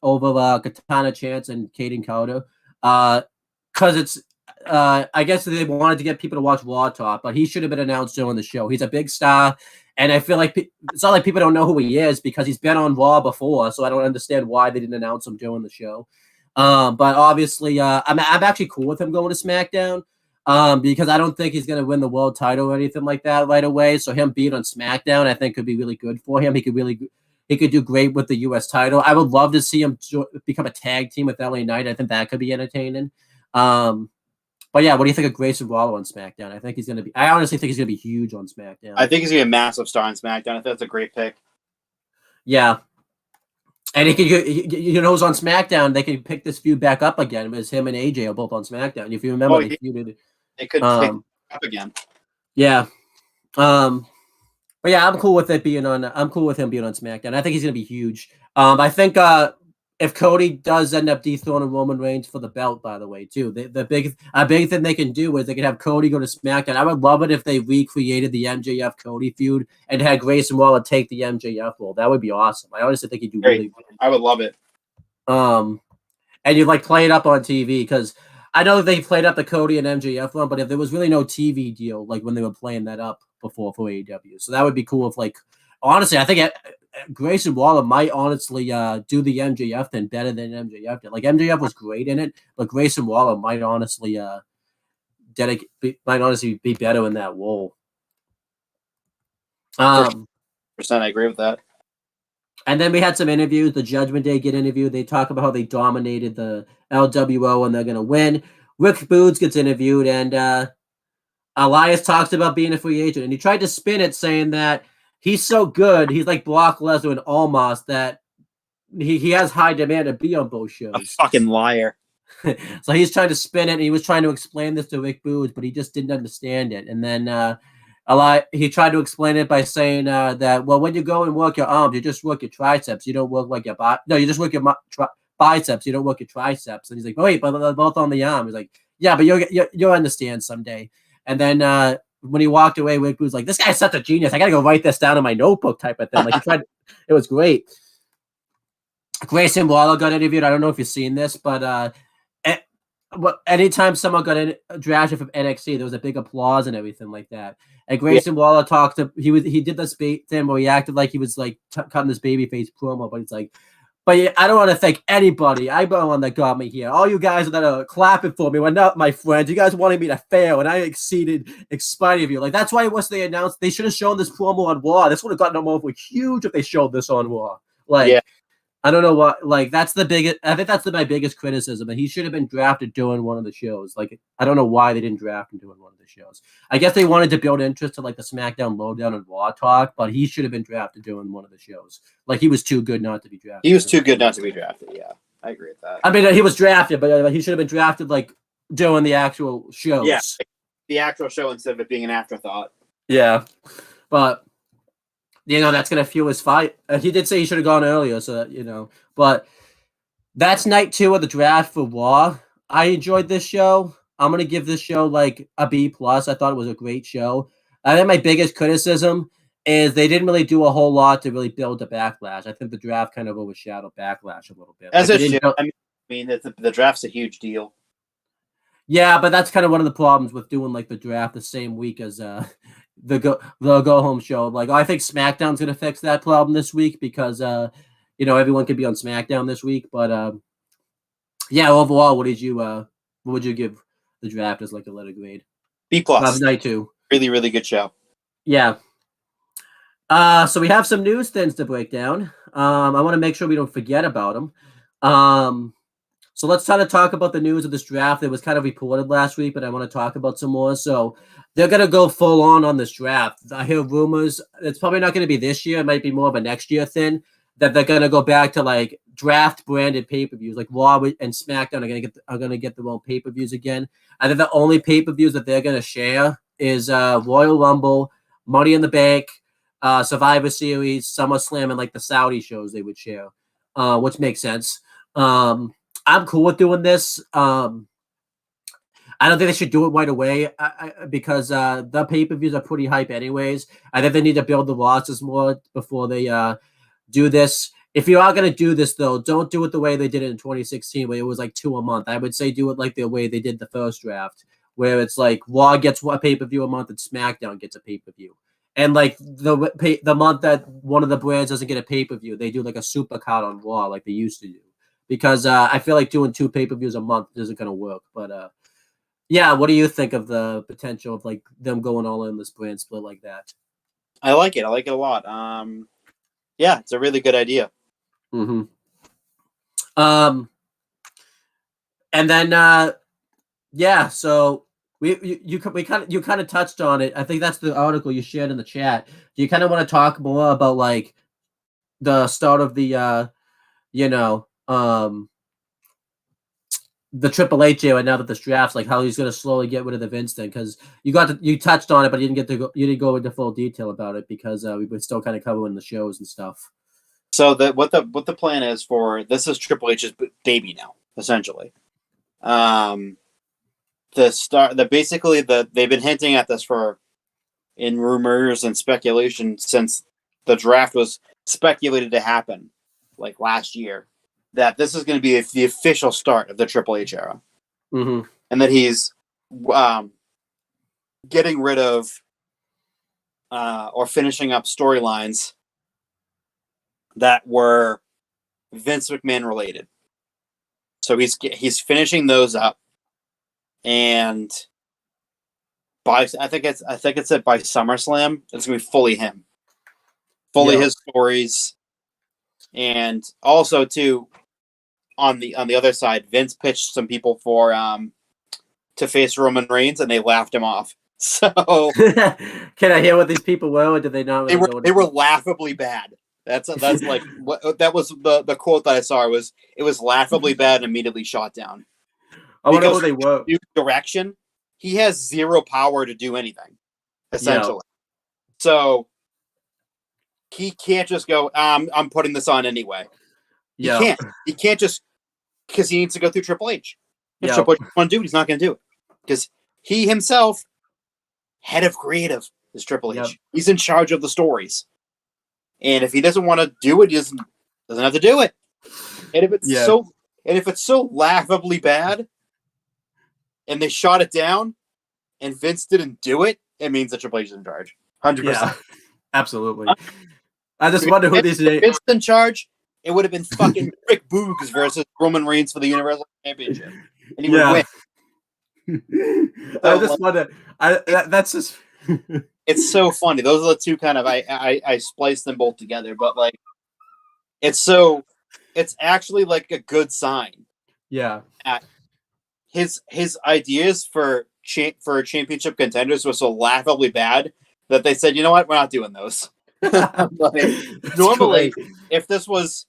over Katana Chance and Kaden Carter. Because it's I guess they wanted to get people to watch Raw Talk, but he should have been announced during the show. He's a big star, and I feel like it's not like people don't know who he is because he's been on Raw before, so I don't understand why they didn't announce him during the show. But obviously, I'm actually cool with him going to SmackDown because I don't think he's going to win the world title or anything like that right away. So him being on SmackDown, I think could be really good for him. He could do great with the U.S. title. I would love to see him become a tag team with LA Knight. I think that could be entertaining. But yeah, what do you think of Grayson Waller on SmackDown? I think he's going to be. I honestly think he's going to be huge on SmackDown. I think he's gonna be a massive star on SmackDown. I think that's a great pick. Yeah. And he could, who's on SmackDown, they can pick this feud back up again because him and AJ are both on SmackDown. If you remember, they feuded. They could pick it up again. Yeah. But yeah, I'm cool with it being on. I'm cool with him being on SmackDown. I think he's gonna be huge. I think if Cody does end up dethroning Roman Reigns for the belt, by the way, too, the big thing they can do is they can have Cody go to SmackDown. I would love it if they recreated the MJF Cody feud and had Grayson Waller take the MJF role. That would be awesome. I honestly think he'd do really good. I would love it. And you like play it up on TV because I know they played up the Cody and MJF one, but if there was really no TV deal, like when they were playing that up before for AEW, so that would be cool. If like honestly, I think Grayson Waller might honestly do the MJF thing better than MJF did. Like MJF was great in it, but Grayson Waller might honestly be better in that role. Percent, I agree with that. And then we had some interviews. The Judgment Day get interviewed. They talk about how they dominated the LWO and they're going to win. Rick Boogs gets interviewed, and Elias talks about being a free agent. And he tried to spin it saying that he's so good. He's like Brock Lesnar and Almost that he has high demand to be on both shows. A fucking liar. So he's trying to spin it. And he was trying to explain this to Rick Boogs, but he just didn't understand it. And then he tried to explain it by saying that, well, when you go and work your arms, you just work your triceps. You don't work like your you just work your biceps. You don't work your triceps. And he's like, oh, wait, but they're both on the arm. He's like, yeah, but you'll understand someday. And then when he walked away, Rick was like, this guy's such a genius. I got to go write this down in my notebook type of thing. Like he tried. It was great. Grayson Waller got interviewed. I don't know if you've seen this, but anytime someone got drafted from NXT, there was a big applause and everything like that. And Grayson Waller talked to he did this thing where he acted like he was like cutting this babyface promo, but it's like, but yeah, I don't want to thank anybody. I'm the one that got me here. All you guys that are clapping for me were not my friends. You guys wanted me to fail, and I exceeded in spite of you. Like that's why once they announced, they should have shown this promo on Raw. This would have gotten them over huge if they showed this on Raw. Like, I don't know what, like, that's the biggest, I think that's my biggest criticism. And he should have been drafted doing one of the shows. Like, I don't know why they didn't draft him doing one of the shows. I guess they wanted to build interest to, like, the SmackDown Lowdown and Raw Talk, but he should have been drafted doing one of the shows. Like, he was too good not to be drafted. He was too good not to be drafted, yeah. I agree with that. I mean, he was drafted, but he should have been drafted, like, doing the actual shows. Yeah, the actual show instead of it being an afterthought. Yeah. But, that's going to fuel his fight. He did say he should have gone earlier, so, but that's night 2 of the draft for Raw. I enjoyed this show. I'm going to give this show, like, a B+. I thought it was a great show. I think my biggest criticism is they didn't really do a whole lot to really build the Backlash. I think the draft kind of overshadowed Backlash a little bit. As it should. I mean, the draft's a huge deal. Yeah, but that's kind of one of the problems with doing, like, the draft the same week as the go home show. Like, I think SmackDown's gonna fix that problem this week because everyone could be on SmackDown this week. But yeah, overall, what would you give the draft as, like, a letter grade? B+. Night 2. Really, really good show. Yeah. So we have some news things to break down. I want to make sure we don't forget about them. So let's try to talk about the news of this draft. It was kind of reported last week, but I want to talk about some more. So they're going to go full on this draft. I hear rumors. It's probably not going to be this year. It might be more of a next year thing that they're going to go back to, like, draft branded pay-per-views. Like Raw and SmackDown are going to get their own pay-per-views again. I think the only pay-per-views that they're going to share is Royal Rumble, Money in the Bank, Survivor Series, SummerSlam, and, like, the Saudi shows they would share, which makes sense. I'm cool with doing this. I don't think they should do it right away because the pay-per-views are pretty hype anyways. I think they need to build the rosters more before they do this. If you are going to do this, though, don't do it the way they did it in 2016, where it was like 2 a month. I would say do it like the way they did the first draft, where it's like Raw gets a pay-per-view a month and SmackDown gets a pay-per-view. And, like, the month that one of the brands doesn't get a pay-per-view, they do, like, a super card on Raw like they used to do. Because I feel like doing 2 pay-per-views a month isn't going to work. But, yeah, what do you think of the potential of, like, them going all in this brand split like that? I like it. I like it a lot. Yeah, it's a really good idea. Mm-hmm. And then, yeah, so you kind of touched on it. I think that's the article you shared in the chat. Do you kind of want to talk more about, like, the start of the, the Triple H era now that this draft's, like, how he's going to slowly get rid of the Vince thing? Because you touched on it, but you didn't go into full detail about it because we were still kind of covering the shows and stuff. So what the plan is for this is Triple H's baby now, essentially. They've been hinting at this in rumors and speculation since the draft was speculated to happen, like, last year, that this is going to be the official start of the Triple H era. Mm-hmm. And that he's getting rid of or finishing up storylines that were Vince McMahon related. So he's finishing those up, and I think it's said by SummerSlam it's gonna be fully him, his stories, and also too on the other side, Vince pitched some people for to face Roman Reigns, and they laughed him off. So can I hear what these people were, or did they not? Really they were laughably bad. That's like what that was the quote that I saw was it was laughably bad and immediately shot down. I wonder what they were. Direction, he has zero power to do anything, essentially. Yeah. So he can't just go, I'm putting this on anyway. Yeah. He can't just because he needs to go through Triple H. If Triple H wants to do it, he's not going to do it because he himself, head of creative, is Triple H. Yep. He's in charge of the stories. And if he doesn't want to do it, he doesn't have to do it. And if it's so laughably bad, and they shot it down, and Vince didn't do it, it means that Triple H is in charge. 100%. Yeah, absolutely. I just wonder who these Vince is in charge. It would have been fucking Rick Boogs versus Roman Reigns for the Universal Championship, and he would win. I just wonder. That's just. It's so funny. Those are the two kind of I spliced them both together, but like it's so it's actually like a good sign. Yeah. His ideas for championship contenders were so laughably bad that they said, you know what, we're not doing those. Normally, if this was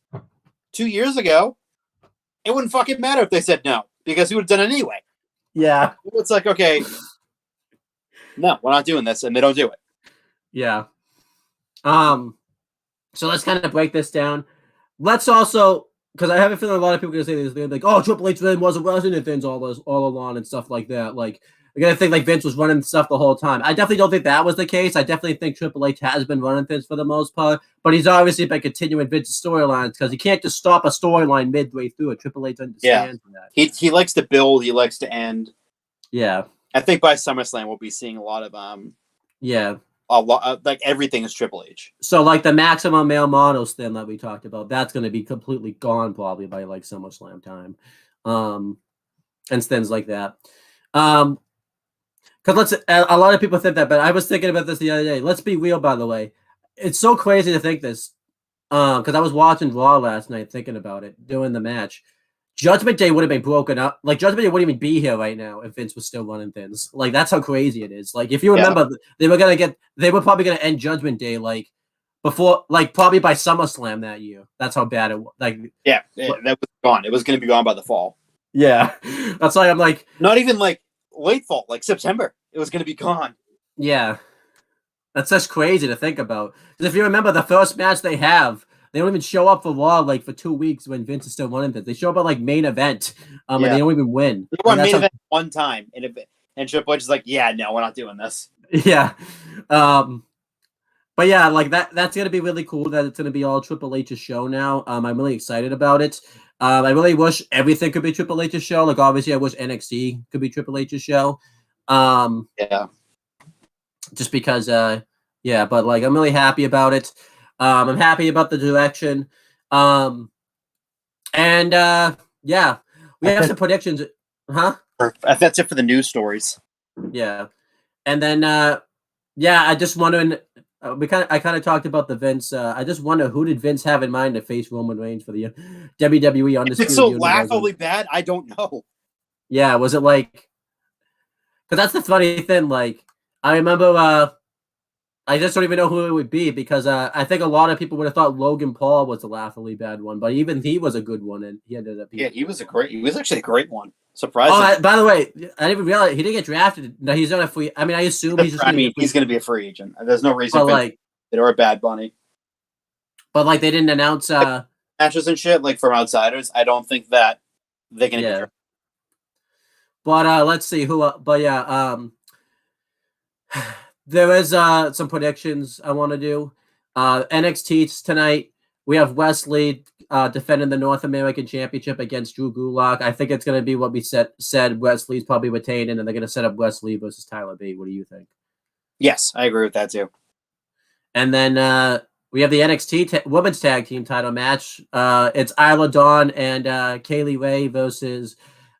2 years ago, it wouldn't fucking matter if they said no because he would have done it anyway. Yeah. It's like, okay, no, we're not doing this, and they don't do it. Yeah. So let's kind of break this down. Let's also, because I have a feeling a lot of people are gonna say this, they're like, "Oh, Triple H then wasn't Vince all along and stuff like that." Like, I gotta think like Vince was running stuff the whole time. I definitely don't think that was the case. I definitely think Triple H has been running things for the most part, but he's obviously been continuing Vince's storylines because he can't just stop a storyline midway through it. Triple H understands that. He likes to build. He likes to end. Yeah. I think by SummerSlam we'll be seeing a lot of a lot like everything is Triple H. So like the maximum male models thing that we talked about, that's going to be completely gone probably by like SummerSlam time, and things like that. Because a lot of people think that, but I was thinking about this the other day. Let's be real, by the way. It's so crazy to think this. Because I was watching Raw last night, thinking about it, doing the match. Judgment Day would have been broken up. Like Judgment Day wouldn't even be here right now if Vince was still running things. Like that's how crazy it is. Like if you remember, they were probably gonna end Judgment Day like before, like probably by SummerSlam that year. That's how bad it was. Like that was gone. It was gonna be gone by the fall. Yeah, that's why I'm like not even like late fall, like September. It was gonna be gone. Yeah, that's just crazy to think about. Because if you remember, the first match they have. They don't even show up for Raw like for 2 weeks when Vince is still running things. They show up at like main event, and they don't even win. They won main event one time, and Triple H is like, "Yeah, no, we're not doing this." Yeah, but yeah, like that's gonna be really cool that it's gonna be all Triple H's show now. I'm really excited about it. I really wish everything could be Triple H's show. Like obviously, I wish NXT could be Triple H's show. Just because, but like I'm really happy about it. I'm happy about the direction. We have some predictions. Huh? That's it for the news stories. Yeah. And then, I just wondering, I kind of talked about the Vince. I just wonder who did Vince have in mind to face Roman Reigns for the WWE Undisputed It's so laughably bad. I don't know. Yeah. Was it like, because that's the funny thing. Like, I remember, I just don't even know who it would be because I think a lot of people would have thought Logan Paul was a laughably bad one, but even he was a good one, and he ended up. He was actually a great one. Surprising. Oh, by the way, I didn't even realize he didn't get drafted. No, he's not a free. I mean, I assume he's just. He's going to be a free agent. There's no reason. Or a Bad Bunny. But like, they didn't announce matches and shit like from outsiders. I don't think that they can. Yeah. But let's see who. There is some predictions I want to do. NXT tonight. We have Wesley defending the North American Championship against Drew Gulak. I think it's going to be what we said. Wesley's probably retained, and then they're going to set up Wesley versus Tyler Bate. What do you think? Yes, I agree with that too. And then we have the NXT Women's Tag Team title match. It's Isla Dawn and Kaylee Ray versus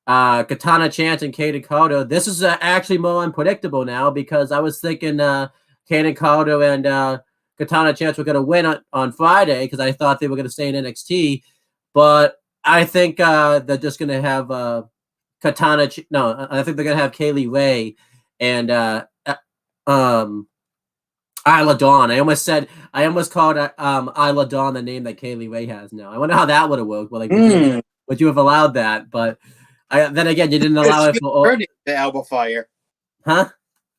Katana Chance and Kaden Carter. This is actually more unpredictable now because I was thinking Kaden Carter and Katana Chance were going to win on Friday because I thought they were going to stay in NXT, but I think they're just going to have I think they're going to have Kaylee Ray and Isla Dawn. I almost called Isla Dawn the name that Kaylee Ray has now. I wonder how that would have worked. Well, like, would you have allowed that? But then again, you didn't allow it for her name to Alba Fire. Huh?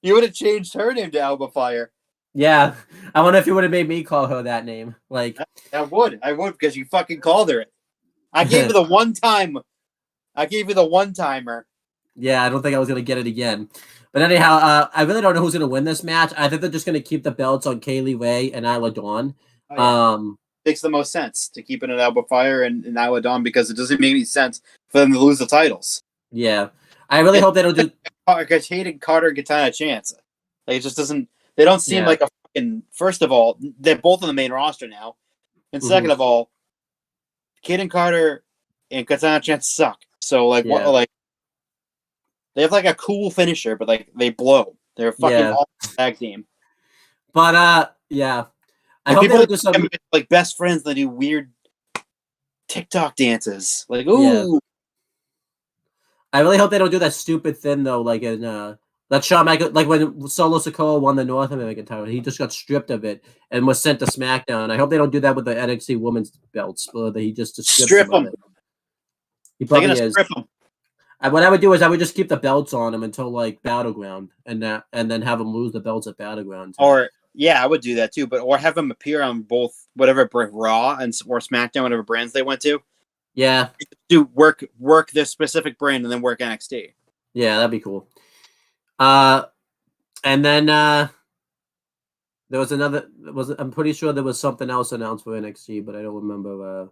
You would have changed her name to Alba Fire. Yeah. I wonder if you would have made me call her that name. Like I would because you fucking called her it. I gave you the one time. I gave you the one-timer. Yeah, I don't think I was gonna get it again. But anyhow, I really don't know who's gonna win this match. I think they're just gonna keep the belts on Kaylee Ray and Isla Dawn. Makes the most sense to keep it at Alba Fire and Isla Dawn because it doesn't make any sense for them to lose the titles. Yeah, I really hope they don't do. Hayden Carter and Katana Chance. Like it just doesn't. They don't seem like a fucking. First of all, they're both on the main roster now, and second of all, Hayden Carter and Katana Chance suck. So like what? Like they have like a cool finisher, but like they blow. They're a fucking awful tag team. But yeah. I hope people they do some like best friends. They do weird TikTok dances. Like, Yeah. ooh. I really hope they don't do that stupid thing though, like in that Shawn Michaels, like when Solo Sikoa won the North American title, he just got stripped of it and was sent to SmackDown. I hope they don't do that with the NXT Women's belts, or that he just strips Strip them of them. it. He They're probably gonna is. strip them. What I would do is I would just keep the belts on him until like Battleground, and then have him lose the belts at Battleground. Or yeah, I would do that too. But or have them appear on both whatever Raw and or SmackDown, whatever brands they went to. Yeah, Do work this specific brand and then work NXT. yeah, that'd be cool. And then there was another. I'm pretty sure there was something else announced for NXT, but I don't remember.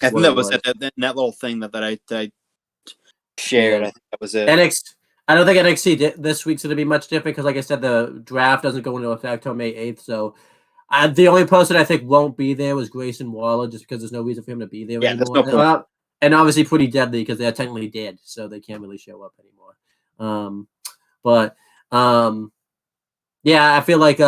I think that was it. That little thing that I shared. Yeah. I think that was it. NXT. I don't think NXT this week's going to be much different because, like I said, the draft doesn't go into effect until May 8th. So the only person I think won't be there was Grayson Waller, just because there's no reason for him to be there Yeah, there's anymore. no point. And obviously Pretty Deadly because they're technically dead, so they can't really show up anymore. Yeah, I feel like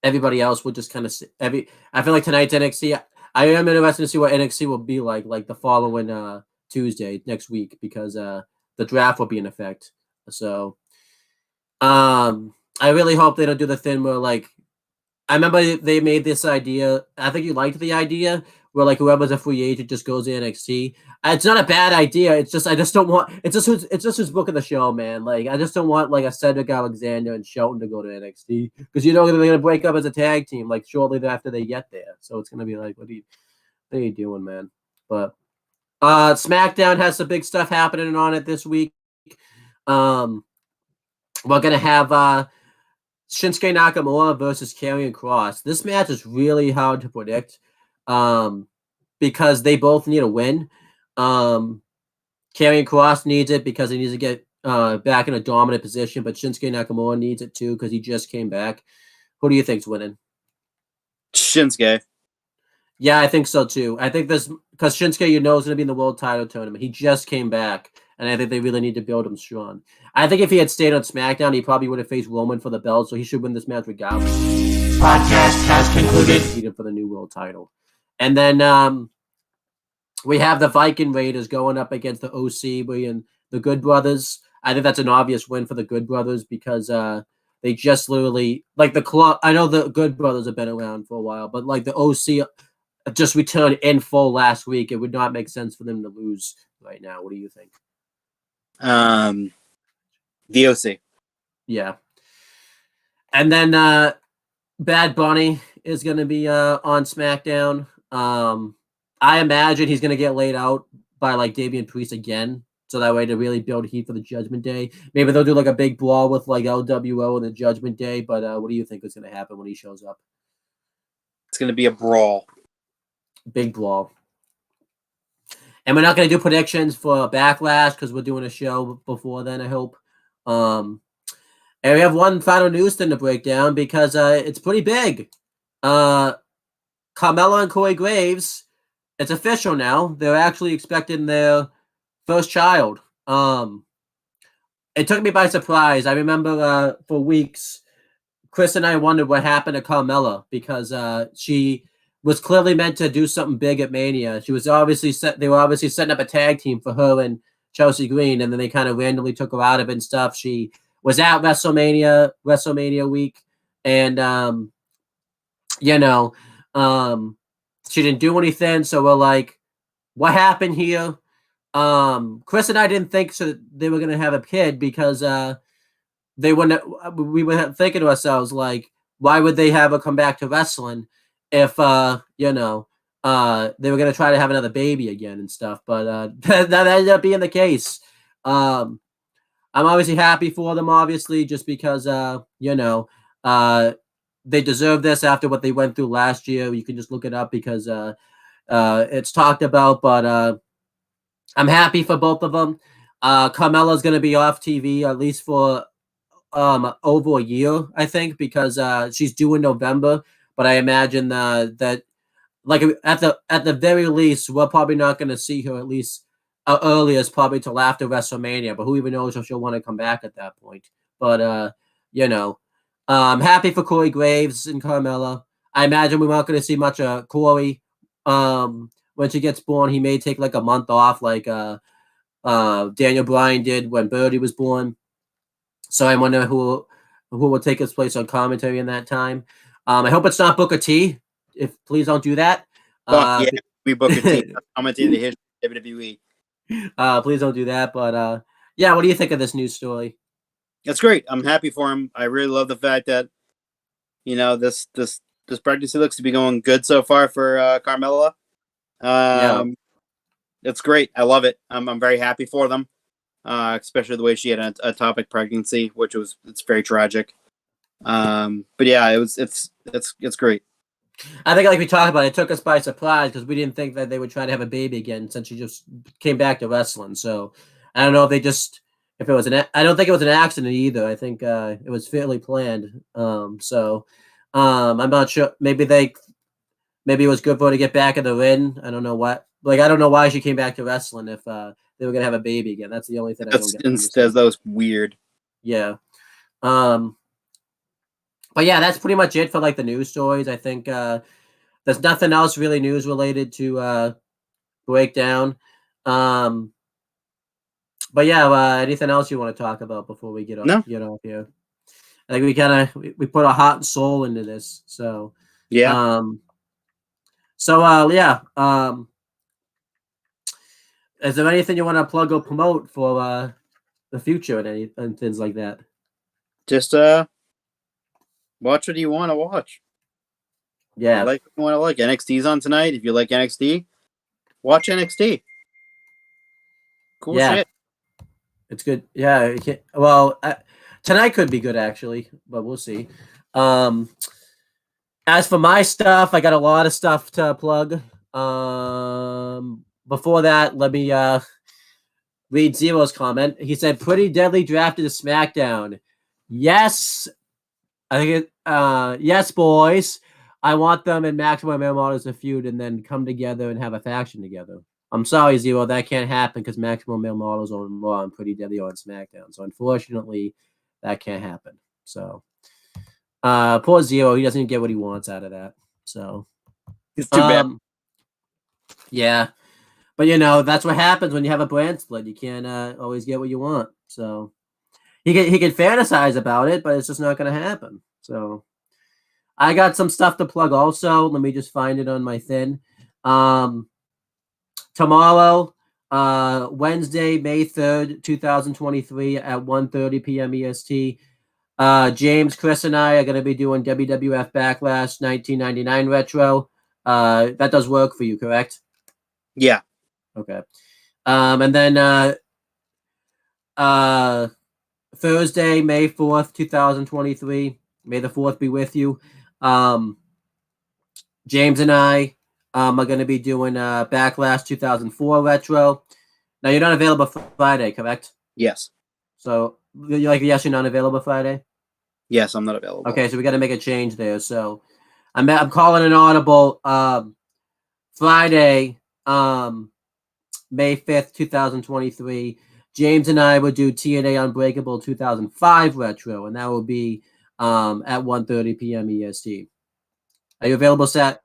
everybody else would just kind of I feel like tonight's NXT. I am interested to see what NXT will be like the following Tuesday next week because the draft will be in effect. So I really hope they don't do the thing where like I remember they made this idea. I think you liked the idea where like whoever's a free agent just goes to NXT. It's not a bad idea. It's just I just don't want. It's just who's booking the show, man. Like I just don't want like a Cedric Alexander and Shelton to go to NXT because you know they're gonna break up as a tag team like shortly after they get there. So it's gonna be like, what are you doing, man? But SmackDown has some big stuff happening on it this week. We're gonna have Shinsuke Nakamura versus Karrion Kross. This match is really hard to predict because they both need a win. Karrion Kross needs it because he needs to get back in a dominant position, but Shinsuke Nakamura needs it too because he just came back. Who do you think's winning? Shinsuke. Yeah, I think so too. I think this because Shinsuke, is going to be in the world title tournament. He just came back, and I think they really need to build him strong. I think if he had stayed on SmackDown, he probably would have faced Roman for the belt, so he should win this match regardless. Podcast has concluded. Beat for the new world title, and then we have the Viking Raiders going up against the OC and the Good Brothers. I think that's an obvious win for the Good Brothers because they just literally like the club. I know the Good Brothers have been around for a while, but like the OC just returned in full last week. It would not make sense for them to lose right now. What do you think? The OC. Yeah. And then Bad Bunny is going to be on SmackDown. I imagine he's going to get laid out by like Damian Priest again. So that way to really build heat for the Judgment Day. Maybe they'll do like a big brawl with like LWO and the Judgment Day. But what do you think is going to happen when he shows up? It's going to be a brawl. Big brawl. And we're not going to do predictions for Backlash because we're doing a show before then, I hope. And we have one final news thing to break down because it's pretty big. Carmella and Corey Graves, it's official now. They're actually expecting their first child. It took me by surprise. I remember for weeks, Chris and I wondered what happened to Carmella because she was clearly meant to do something big at Mania. She was obviously they were obviously setting up a tag team for her and Chelsea Green, and then they kind of randomly took her out of it and stuff. She was at WrestleMania week, and she didn't do anything. So we're like, what happened here? Chris and I didn't think so that they were gonna have a kid because we were thinking to ourselves like, why would they have her come back to wrestling if they were gonna try to have another baby again and stuff? But that ended up being the case. I'm obviously happy for them, obviously, just because they deserve this after what they went through last year. You can just look it up because it's talked about. But I'm happy for both of them. Carmella's gonna be off TV at least for over a year, I think, because she's due in November. But I imagine that like at the very least, we're probably not going to see her at least earliest probably till after WrestleMania. But who even knows if she'll want to come back at that point? But I'm happy for Corey Graves and Carmella. I imagine we're not going to see much of Corey when she gets born, he may take like a month off, like Daniel Bryan did when Birdie was born. So I wonder who will take his place on commentary in that time. I hope it's not Booker T. If please don't do that. Fuck yeah, we book a team. Commentating the history of WWE. Please don't do that. But yeah, what do you think of this news story? That's great. I'm happy for him. I really love the fact that this pregnancy looks to be going good so far for Carmella. It's great. I love it. I'm very happy for them, especially the way she had a topic pregnancy, it's very tragic. But yeah, it's great. I think, like we talked about, it took us by surprise because we didn't think that they would try to have a baby again since she just came back to wrestling. So I don't know if I don't think it was an accident either. I think it was fairly planned. I'm not sure. Maybe it was good for her to get back in the ring. I don't know what. Like, I don't know why she came back to wrestling if they were gonna have a baby again. That's the only thing I don't get. That was weird. Yeah. But yeah, that's pretty much it for like the news stories. I think there's nothing else really news related to break down. But yeah, anything else you want to talk about before we get off here? I think we put our heart and soul into this. So yeah. Is there anything you want to plug or promote for the future and things like that? Just watch what you want to watch. Yeah. Like what you want to like. NXT's on tonight. If you like NXT, watch NXT. Cool shit. It's good. Yeah. Tonight could be good actually, but we'll see. As for my stuff, I got a lot of stuff to plug. Before that, let me read Zero's comment. He said, "Pretty Deadly drafted to SmackDown." Yes, I think yes, boys. I want them and Maximum Male Models to feud and then come together and have a faction together. I'm sorry, Zero, that can't happen because Maximum Male Models on Raw and Pretty Deadly on SmackDown. So unfortunately, that can't happen. So poor Zero, he doesn't get what he wants out of that. So it's too bad. Yeah. But that's what happens when you have a brand split. You can't always get what you want. So he can fantasize about it, but it's just not going to happen. So I got some stuff to plug also. Let me just find it on my thing. Tomorrow, Wednesday, May 3rd, 2023 at 1:30 p.m. EST. James, Chris, and I are going to be doing WWF Backlash 1999 Retro. That does work for you, correct? Yeah. Okay. And then Thursday, May 4th, 2023. May the 4th be with you. James and I are going to be doing Backlash 2004 Retro. Now, you're not available Friday, correct? Yes. So, you're not available Friday? Yes, I'm not available. Okay, so we got to make a change there. So, I'm calling an audible Friday, May 5th, 2023. James and I will do TNA Unbreakable 2005 Retro, and that will be at 1:30 p.m. EST. Are you available, Sat?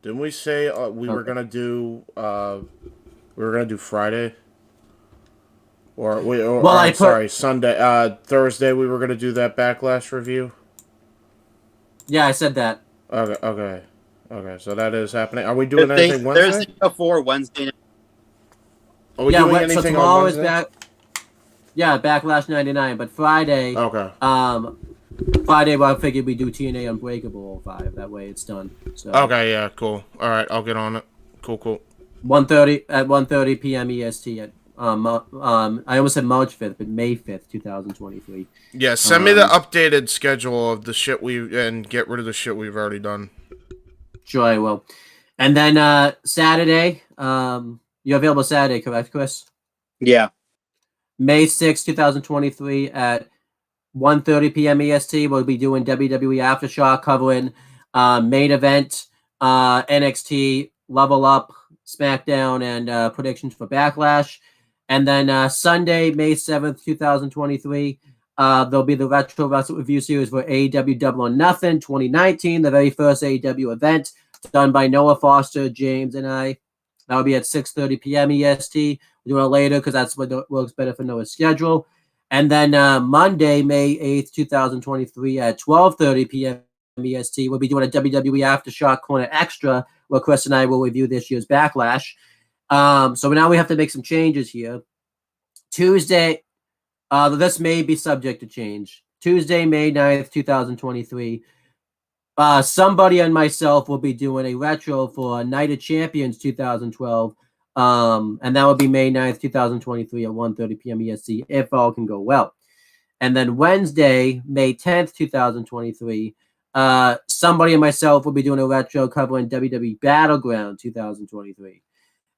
Didn't we say we were gonna do Friday? Sunday. Thursday we were gonna do that Backlash review. Yeah, I said that. Okay. So that is happening. Are we doing anything Wednesday? Thursday before Wednesday. Are we doing anything so tomorrow on Wednesday? Backlash 99, but Friday. Okay. Friday, I figured we do TNA Unbreakable 05. That way, it's done. So. Okay. Yeah. Cool. All right. I'll get on it. Cool. 1:30 p.m. EST at I almost said March 5th, but May 5th, 2023. Yeah. Send me the updated schedule of the shit and get rid of the shit we've already done. Sure, I will. And then Saturday, you're available Saturday, correct, Chris? Yeah. May 6th, 2023 at 1:30 p.m. EST. We'll be doing WWE Aftershock, covering main event, NXT, Level Up, SmackDown, and predictions for Backlash. And then Sunday, May 7th, 2023, There'll be the Retro Wrestling Review Series for AEW Double or Nothing 2019, the very first AEW event done by Noah Foster, James, and I. That'll be at 6:30 p.m. EST. We'll do it later because that's what works better for Noah's schedule. And then Monday, May 8th, 2023 at 12:30 p.m. EST, we'll be doing a WWE Aftershock Corner Extra where Chris and I will review this year's Backlash. So now we have to make some changes here. Tuesday, this may be subject to change. Tuesday, May 9th, 2023. Somebody and myself will be doing a retro for Night of Champions 2012. And that will be May 9th, 2023 at 1:30 p.m. EST, if all can go well. And then Wednesday, May 10th, 2023, somebody and myself will be doing a retro covering WWE Battleground 2023.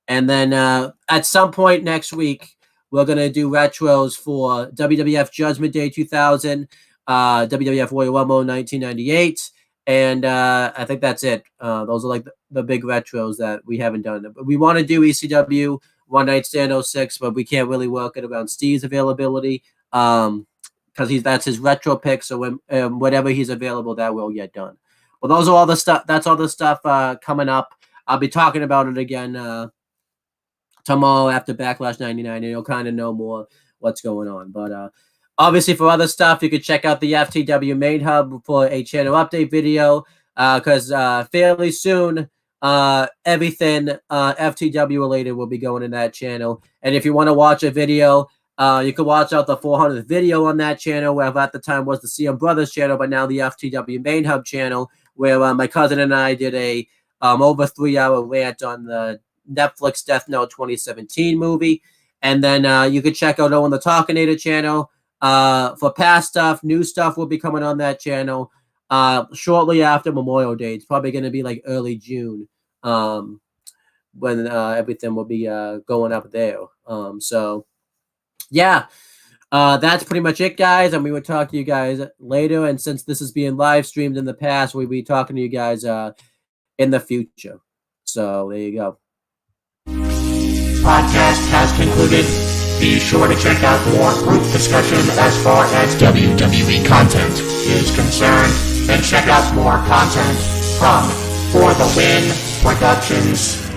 And then at some point next week, we're going to do retros for WWF Judgment Day 2000, WWF Royal Rumble 1998, and I think that's it. Those are like the big retros that we haven't done. But we want to do ECW One Night Stand 06, but we can't really work it around Steve's availability because that's his retro pick. So when, whatever he's available, that will get done. Well, those are all the stuff. That's all the stuff coming up. I'll be talking about it again tomorrow after Backlash 99, and you'll kind of know more what's going on. But obviously, for other stuff, you can check out the FTW Main Hub for a channel update video because fairly soon, everything FTW related will be going in that channel. And if you want to watch a video, you can watch out the 400th video on that channel, where at the time was the CM Brothers channel, but now the FTW Main Hub channel, where my cousin and I did a over 3-hour rant on the Netflix Death Note 2017 movie. And then you can check out on the Talkinator channel for past stuff. New stuff will be coming on that channel shortly after Memorial Day. It's probably going to be like early June when everything will be going up there. So yeah, that's pretty much it, guys. And we will talk to you guys later. And since this is being live streamed in the past, we'll be talking to you guys in the future. So there you go. Podcast has concluded. Be sure to check out more group discussion as far as WWE content is concerned, and check out more content from For the Win Productions.